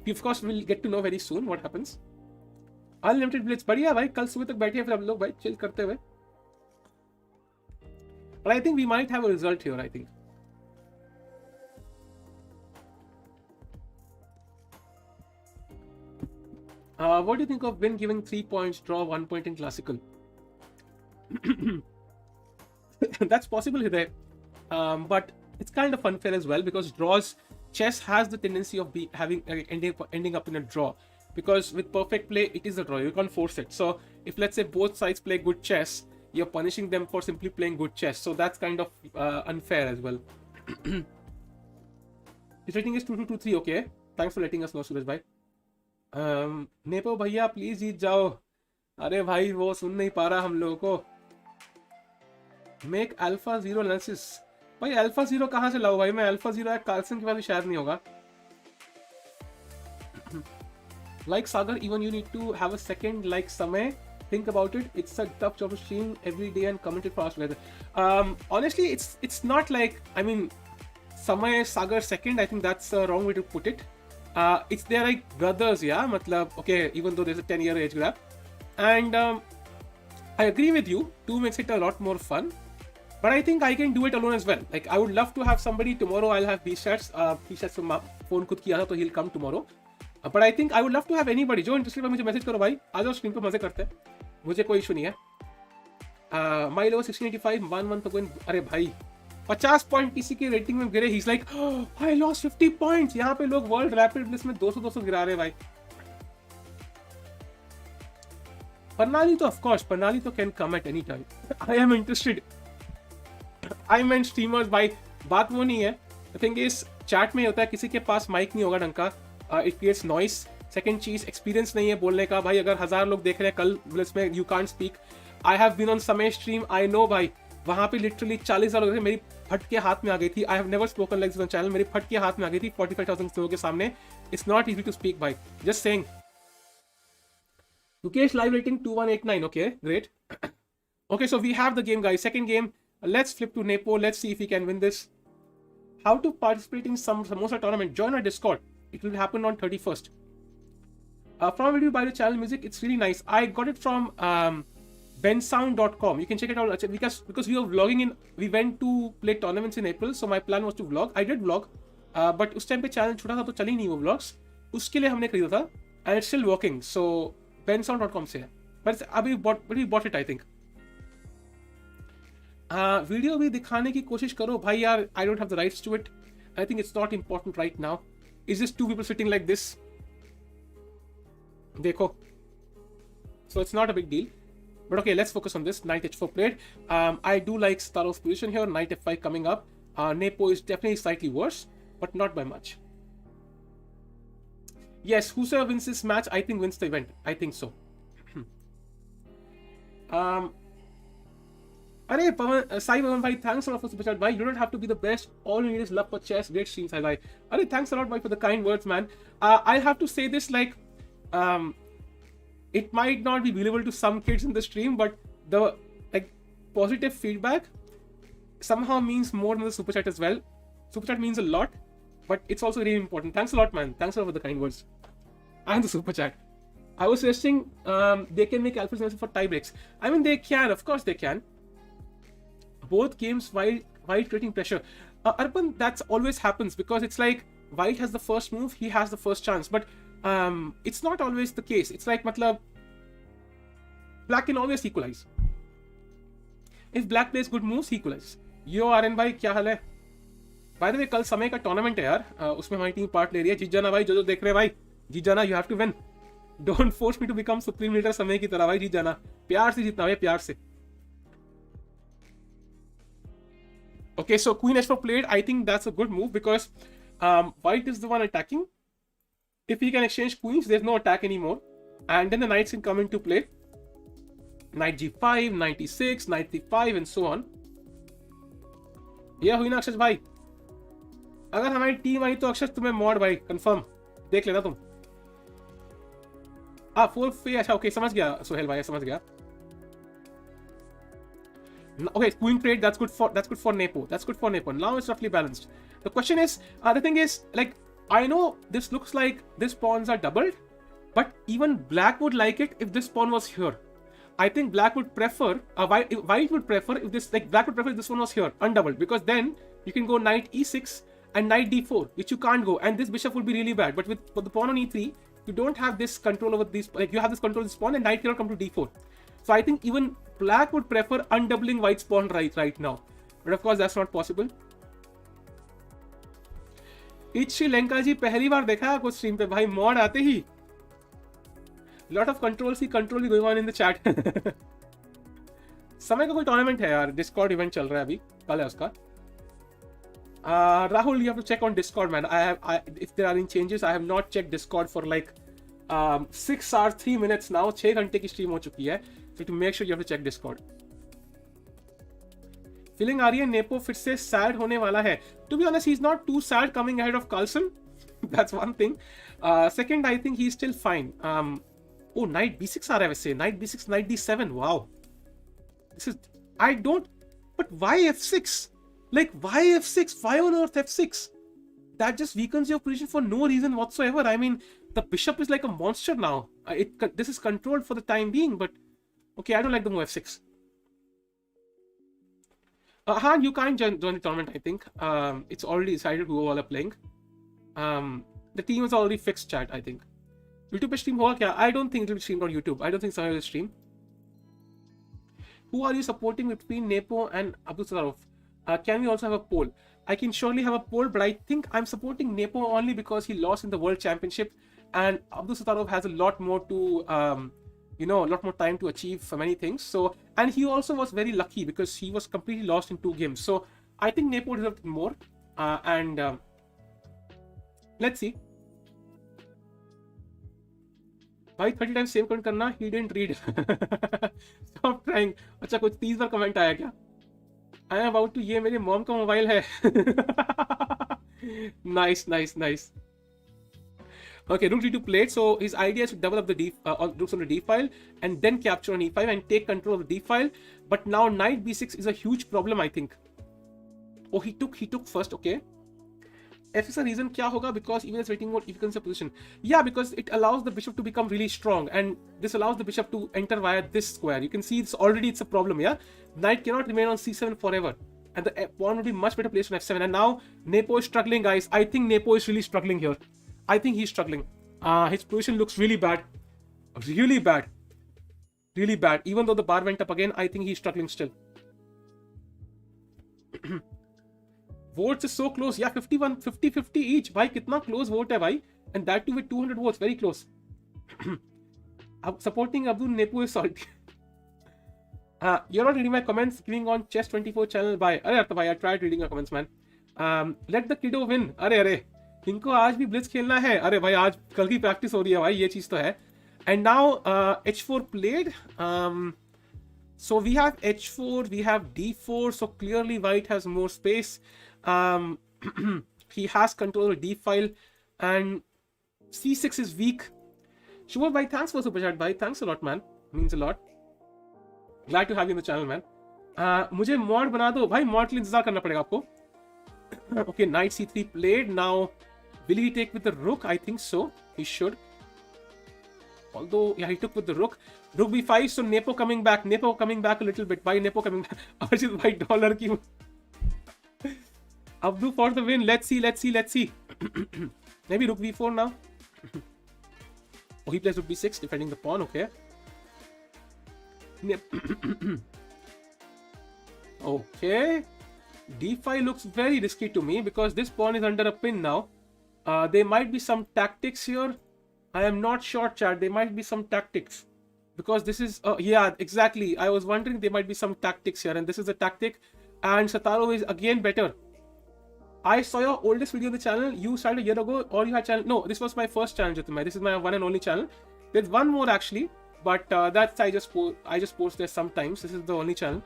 we of course will get to know very soon what happens. Unlimited Blitz. बढ़िया भाई, कल सुबह तक बैठे हैं फिर हम लोग भाई chill करते हुए. But I think we might have a result here, I think. What do you think of win giving 3 points, draw 1 point in classical? That's possible, Hidey. But it's kind of unfair as well because draws, chess has the tendency of ending up in a draw. Because with perfect play, it is a draw. You can't force it. So if let's say both sides play good chess, you're punishing them for simply playing good chess. So that's kind of unfair as well. His rating is 2223. Okay. Thanks for letting us know, Suraj bhai. Nepo भैया please जीत जाओ. अरे भाई वो सुन नहीं पा रहा हम लोगों को. Make alpha zero analysis. भाई अल्फा जीरो कहाँ से लाऊं भाई मैं? अल्फा जीरो है कार्लसन के पास भी शायद नहीं होगा. Like Sagar, even you need to have a second like Samay. Think about it. It's a tough job to stream every day and comment it fast together. Honestly, it's not like, I mean, Samay Sagar second. I think that's the wrong way to put it. It's they're like brothers, yeah. Matlab, okay, even though there's a 10-year age gap, and I agree with you. 2 makes it a lot more fun, but I think I can do it alone as well. Like I would love to have somebody tomorrow. I'll have B-Stats from phone खुद किया था तो he'll come tomorrow. But I think I would love to have anybody. जो interested है मुझे message करो भाई, आ जाओ स्क्रीन पे मजे करते हैं, मुझे कोई इशू नहीं है. My level 1685 1 month ago. अरे भाई 50 पॉइंट किसी की रेटिंग में गिरे. He's like I lost 50 points. यहाँ पे लोग वर्ल्ड रैपिड ब्लिट्ज में 200 गिरा रहे भाई. Pernali तो of course, Pernali तो can come at any time. I am interested. I meant streamers भाई, बात वो नहीं है. The thing is, chat में होता है किसी के पास माइक नहीं होगा ढंग का. It creates noise. Second चीज, एक्सपीरियंस नहीं है बोलने का भाई. अगर 1000 लोग देख रहे हैं कल ब्लिट्ज में, you can't speak. I have been on समय stream, I know भाई. वहाँ पे लिटरली 40,000 लोग थे, मेरी फट के हाथ में आ गई थी. I have never spoken like this on channel. मेरी फट के हाथ में आ गई थी 45,000 लोगों के सामने. It's not easy to speak भाई. Just saying. Mukesh live rating 2189. Okay, great. Okay, so we have the game, guys. Second game. Let's flip to Nepo. Let's see if we can win this. How to participate in some Samosa tournament? Join our Discord. It will happen on 31st. From where do you buy the channel music? It's really nice. I got it from bensound.com. You can check it out because we were vlogging in. We went to play tournaments in April, so my plan was to vlog. I did vlog, but उस time पे channel छोटा था तो चली नहीं वो vlogs. उसके लिए हमने खरीदा था, and it's still working. So bensound.com से है, but अभी bought it I think. Video भी दिखाने की कोशिश करो भाई यार. I don't have the rights to it. I think it's not important right now. Is this two people sitting like this? देखो. So it's not a big deal. But okay, let's focus on this. Knight h4 played. I do like Starov's position here. Knight f5 coming up. Nepo is definitely slightly worse, but not by much. Yes, whosoever wins this match, I think wins the event. I think so. Arey Pavan, Sai Pavan bhai, thanks a lot for super chat. Bhai, you don't have to be the best. All you need is love for chess. Great stream, Sai bhai. Arey, thanks a lot, bhai, for the kind words, man. I have to say this, like, it might not be believable to some kids in the stream, but the positive feedback somehow means more than the super chat as well. Super chat means a lot, but it's also really important. Thanks a lot, man. Thanks a lot for the kind words and the super chat. I was suggesting they can make alpha for tie breaks. I mean, they can, of course they can. Both games while creating pressure. Arpan, that's always happens because it's like white has the first move, he has the first chance, but it's not always the case. It's like matlab black can always equalize. If black plays good moves, he equalizes. Yo Aryan bhai, क्या हाल है? By the way, कल समय का tournament है यार, उसमें हमारी team part ले रही है. जीत जाना भाई, जो देख रहे हैं भाई, जीत जाना. You have to win. Don't force me to become supreme leader समय की तरह भाई. जीत जाना, प्यार से जीतना भाई, प्यार से. Okay, so queen h4 played. I think that's a good move because white is the one attacking. If he can exchange queens, there's no attack anymore, and then the knights can come into play. Knight g5, knight e6, knight c5, and so on. ये हुई ना अक्षत भाई. अगर हमारी team आई तो अक्षत तुम्हें mod भाई confirm देख लेना तुम. 4 पे अच्छा. ओके, समझ गया सोहेल भाई, समझ गया. Okay, queen trade, that's good for Nepo. That's good for Nepo. Now it's roughly balanced. The question is, the thing is, like, I know this looks like these pawns are doubled, but even black would like it if this pawn was here. I think black would prefer, white would prefer if this, like, black would prefer if this one was here, undoubled, because then you can go knight e6 and knight d4, which you can't go, and this bishop would be really bad. But with the pawn on e3, you don't have this control over these, like, you have this control of this pawn, and knight cannot come to d4. So I think even black would prefer undoubling white's pawn right now. But of course, that's not possible. It's Sri Lanka ji, पहली बार देखा आपको stream पे भाई, mod आते ही. Lot of control भी going on in the chat. समय का कोई टूर्नामेंट है यार, डिस्कॉर्ड इवेंट चल रहा है अभी, कल है उसका. Rahul, you have to check on Discord, man. If there are any changes, I have not checked Discord for like 6 hours 3 minutes now. 6 घंटे की स्ट्रीम हो चुकी है. So to make sure you have to check Discord. Feeling आ रही है nepo फिर से sad होने वाला है. To be honest, he's not too sad coming ahead of Carlsen. That's one thing. Second, I think he's still fine. Oh, knight b6 आ रहा है वैसे. Knight b6, knight d7. Wow. This is, I don't, but why f6? Like, why f6? Why on earth f6? That just weakens your position for no reason whatsoever. I mean, the bishop is like a monster now. This is controlled for the time being, but okay, I don't like the move f6. You can't join the tournament, I think. It's already decided who all are playing. The team is already fixed, chat, I think. YouTube पे stream होगा क्या? I don't think it will be streamed on YouTube. I don't think Sahil will stream. Who are you supporting between Nepo and Abdul Sattarov? Can we also have a poll? I can surely have a poll, but I think I'm supporting Nepo only because he lost in the World Championship, and Abdul Sattarov has a lot more to, a lot more time to achieve for many things. So, and he also was very lucky because he was completely lost in 2 games. So, I think Nepo deserved more, and let's see. भाई 30 times save comment करना. He didn't read. Stop trying. अच्छा कुछ 30 बार comment आया क्या? I am about to. ये मेरी mom का mobile है. Nice. Okay, rook d2 played. So his idea is to double up the rooks on the d file and then capture on e5 and take control of the d file. But now knight b6 is a huge problem, I think. Oh, he took first. Okay. F is a reason क्या होगा? Because even as waiting mode, if you can say position. Yeah, because it allows the bishop to become really strong, and this allows the bishop to enter via this square. You can see it's a problem. Yeah, knight cannot remain on c7 forever, and the pawn would be much better placed on f7. And now Nepo is struggling, guys. I think Nepo is really struggling here. I think he's struggling. His position looks really bad, really bad. Even though the bar went up again, I think he's struggling still. Votes is so close. Yeah, 50-50 each. Bhai, kitna close vote hai, bhai. And that too with 200 votes. Very close. Supporting Abdul Nepo is salty. You're not reading my comments. Giving on Chess24 channel. Bye. Arey, bhai, I tried reading your comments, man. Let the kiddo win. Arey. इनको आज भी blitz खेलना है. अरे भाई आज कल की प्रैक्टिस हो रही है भाई. ये चीज तो है. And now h4 played. So we have h4, we have d4. So clearly white has more space. He has control of d file, and c6 is weak. Shubha bhai, thanks for super chat bhai. Thanks a lot, man. Means a lot. Glad to have you in the channel, man. मुझे mod बना दो भाई. mod के लिए इंतजार करना पड़ेगा आपको. Okay, knight c3 played. Now will he take with the rook? I think so. He should. Although, yeah, he took with the rook. Rook b5. So Nepo coming back. A little bit. Bhai, Nepo coming back. Arjun bhai dollar ki. Abdu for the win. Let's see. Maybe rook b4 now. Oh, he plays rook b6, defending the pawn. Okay. Okay. d5 looks very risky to me because this pawn is under a pin now. There might be some tactics here. I am not sure, chat. There might be some tactics. Because this is... yeah, exactly. I was wondering there might be some tactics here. And this is the tactic. And Sattarov is again better. I saw your oldest video on the channel. You started a year ago, or you had channel? No, this was my first channel, Jyotirmay. This is my one and only channel. There's one more actually, but that's I just post there sometimes. This is the only channel.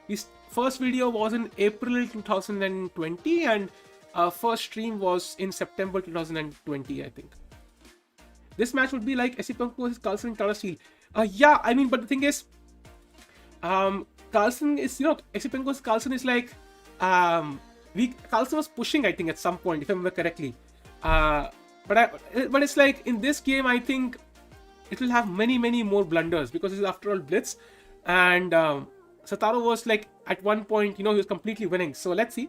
His first video was in April 2020, and first stream was in September 2020, I think. This match would be like Esipenko versus Carlsen in Tata Steel. Yeah, I mean, but the thing is, Carlsen is, Esipenko's Carlsen is like, Carlsen was pushing, I think, at some point, if I remember correctly. But it's like, in this game, I think it will have many more blunders because it's after all Blitz. And Sattarov was like, at one point, he was completely winning. So let's see.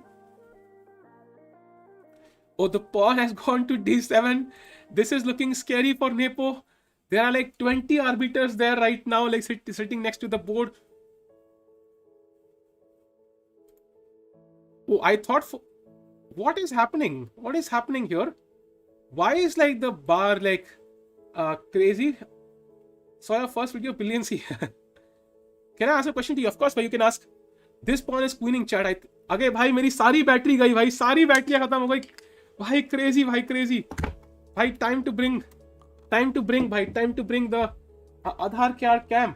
Oh, the pawn has gone to d7. This is looking scary for Nepo. There are like 20 arbiters there right now, like sitting next to the board. Oh, I thought, what is happening? What is happening here? Why is like the bar like crazy? Saw your first video, billions here. Can I ask a question to you? Of course, but you can ask. This pawn is queening, chat. Okay, bhai, मेरी सारी battery गई भाई, सारी बैटरियां खत्म हो गई भाई, crazy. Bhai, time to bring the Aadhaar card cam.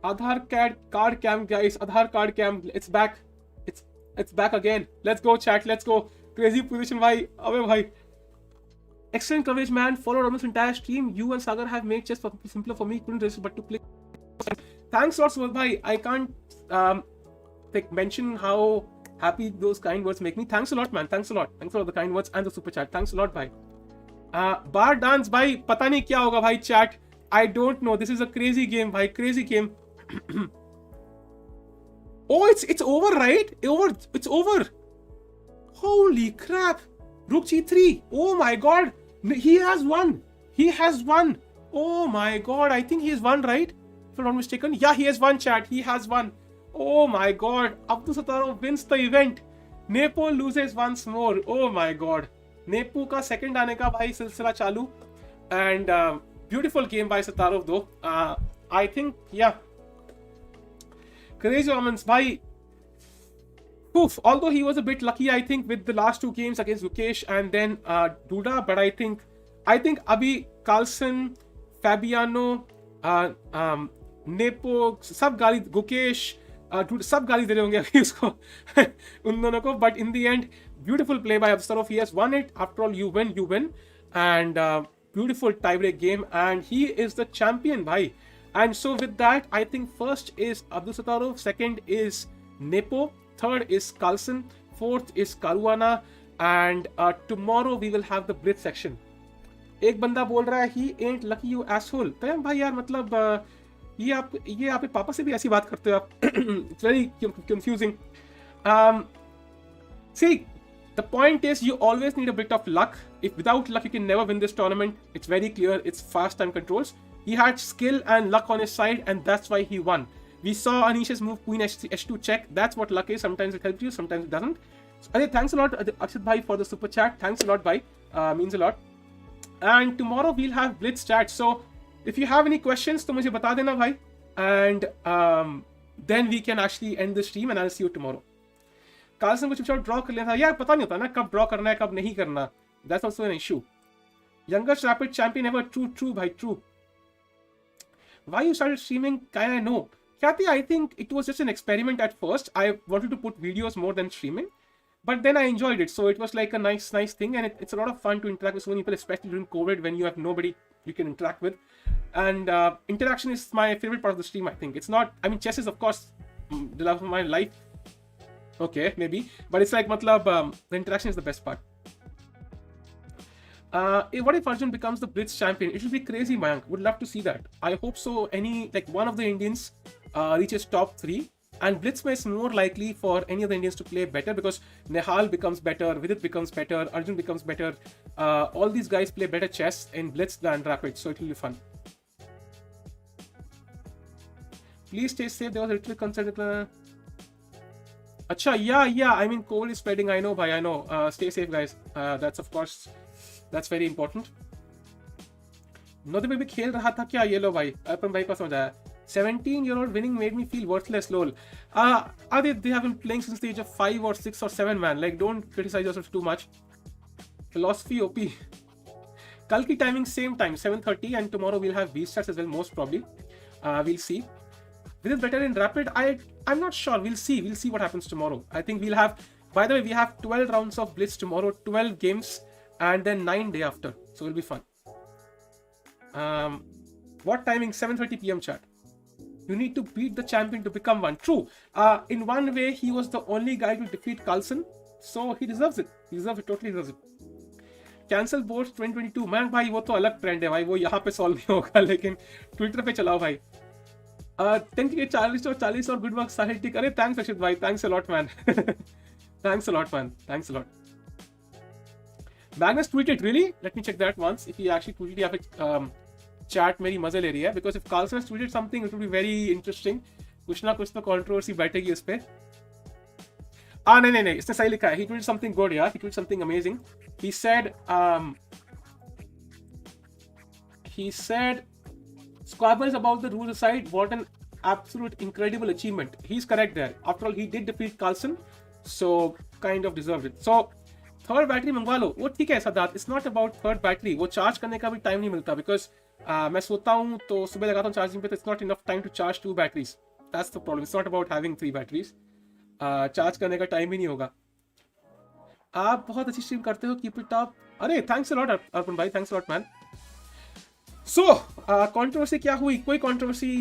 Aadhaar card cam, guys. Aadhaar card cam. It's back. It's back again. Let's go, chat. Let's go. Crazy position, bhai. Abe bhai. Excellent coverage, man. Followed almost entire stream. You and Sagar have made chess simpler for me. Couldn't resist but to play. Thanks a lot, Subodh bhai. I can't mention how happy those kind words make me. Thanks a lot, man. Thanks a lot. Thanks for all the kind words and the super chat. Thanks a lot, bhai. Bar dance, bhai. Pata nahi kya hoga, bhai. Chat. I don't know. This is a crazy game, bhai. Crazy game. Oh, it's over, right? It's over. Holy crap. Rook g3. Oh my god. He has won. He has won. Oh my god. I think he has won, right? If I'm not mistaken. Yeah, he has won, chat. He has won. Oh my god. Abdusattorov wins the event. Nepo loses once more. Oh my god. Nepo का second आने का भाई सिलसिला चालू. And beautiful game by Sattarov though. I think, yeah. Crazy moments, bhai. Poof. Although he was a bit lucky, I think, with the last two games against Gukesh and then Duda, but I think Abhi, Carlsen, Fabiano, Nepo, सब गाली Gukesh, सब गाली दे रहे होंगे अभी उसको उन दोनों को. But in the end, beautiful play by Abdusattorov. He has won it. After all, you win, and beautiful tiebreak game, and he is the champion, bhai. And so with that, I think first is Abdusattorov, second is Nepo, third is Carlsen, fourth is Caruana, and tomorrow we will have the Blitz section. एक बंदा बोल रहा है he ain't lucky you asshole. तो भाई यार मतलब ये आप पापा से भी ऐसी बात करते हो आप. It's very confusing. See, the point is you always need a bit of luck. If without luck you can never win this tournament. It's very clear. It's fast time controls. He had skill and luck on his side, and that's why he won. We saw Anish's move Queen H2 check. That's what luck is. Sometimes it helps you, sometimes it doesn't. So, thanks a lot, Akshit bhai, for the super chat. Thanks a lot, bhai. Means a lot. And tomorrow we'll have Blitz chat. So if you have any questions, तो मुझे बता देना भाई. And then we can actually end the stream, and I'll see you tomorrow. Carlsen को चुपचाप draw कर लिया था यार, पता नहीं होता ना कब ड्रॉ करना है कब नहीं करना. That's also an issue. Youngest rapid champion ever. True bhai, true. Why you started streaming? Can I know? Kathy, I think it was just an experiment at first. I wanted to put videos more than streaming, but then I enjoyed it. So it was like a nice thing, and it's a lot of fun to interact with so many people, especially during COVID when you have nobody you can interact with. And interaction is my favorite part of the stream, I think. It's not, I mean, chess is of course the love of my life. Okay, maybe, but it's like matlab, the interaction is the best part. What if Arjun becomes the Blitz champion? It will be crazy, Mayank. Would love to see that. I hope so. One of the Indians reaches top 3, and Blitz is more likely for any of the Indians to play better because Nihal becomes better, Vidit becomes better, Arjun becomes better. All these guys play better chess in Blitz than Rapid, so it will be fun. Please stay safe. There was a little concern. Acha, yeah. I mean, COVID is spreading. I know, bhai. I know. Stay safe, guys. That's of course. That's very important. नोदे पे भी खेल रहा था क्या ये लो भाई अपन भाई को समझ आया 17-year-old winning made me feel worthless lol they have been playing since the age of 5 or 6 or 7 man like don't criticize yourself too much philosophy OP कल की timing same time 7:30 and tomorrow we'll have V stats as well most probably we'll see this is better in rapid I'm not sure we'll see what happens tomorrow I think we'll have by the way we have 12 rounds of Blitz tomorrow 12 games and then 9 day after so it'll be fun what timing 7:30 p.m. chat you need to beat the champion to become one true in one way he was the only guy to defeat Carlsen so he deserves it totally deserves it cancel boards 2022 man भाई वो तो अलग trend है भाई वो यहाँ पे solve नहीं होगा लेकिन ट्विटर पे चलाओ भाई थैंक यू 40 और गुड वर्क साहिल टिक अरे थैंक्स अक्षित भाई thanks a lot man thanks a lot Magnus tweeted, really? Let me check that once. If he actually tweeted, या फिर chat मेरी मजे ले रही है because if Carlsen has tweeted something, it would be very interesting. कुछ ना कुछ तो controversy बैठेगी उस पे. नहीं, इसने सही लिखा है. He tweeted something good, yeah. He tweeted something amazing. He said, squabbles about the rules aside, what an absolute incredible achievement. He's correct there. After all, he did defeat Carlsen, so kind of deserved it. So third battery मंगवा लो वो ठीक है Sadat it's not about third battery वो charge करने का भी time नहीं मिलता बिकॉज मैं सोता हूँ तो सुबह लगाता हूँ चार्जिंग पे तो it's not enough time to charge 2 batteries that's the problem it's not about having 3 batteries charge करने का टाइम ही नहीं होगा आप बहुत अच्छी स्ट्रीम करते हो कीप इट अप अरे थैंक्स अ लॉट अर्पण भाई thanks a lot man so controversy क्या हुई कोई कंट्रोवर्सी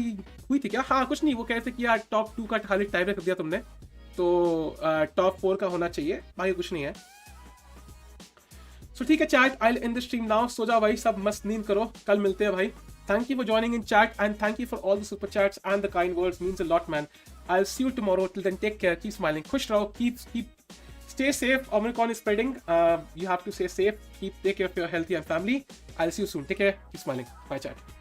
हुई थी क्या हाँ कुछ नहीं वो कह रहे थे कि यार टॉप 2 का खाली टाई ब्रेक कर दिया तुमने तो टॉप 4 का होना चाहिए बाकी कुछ नहीं है So ठीक है chat, I'll end the stream now. सो जाओ भाई सब मस्त नींद करो कल मिलते हैं भाई. Thank you for joining in chat and thank you for all the super chats and the kind words means a lot man. I'll see you tomorrow. Till then, take care. Keep smiling. Khush raho. Stay safe. Omicron is spreading. You have to stay safe. Take care of your health and family. I'll see you soon. Take care. Keep smiling. Bye, chat.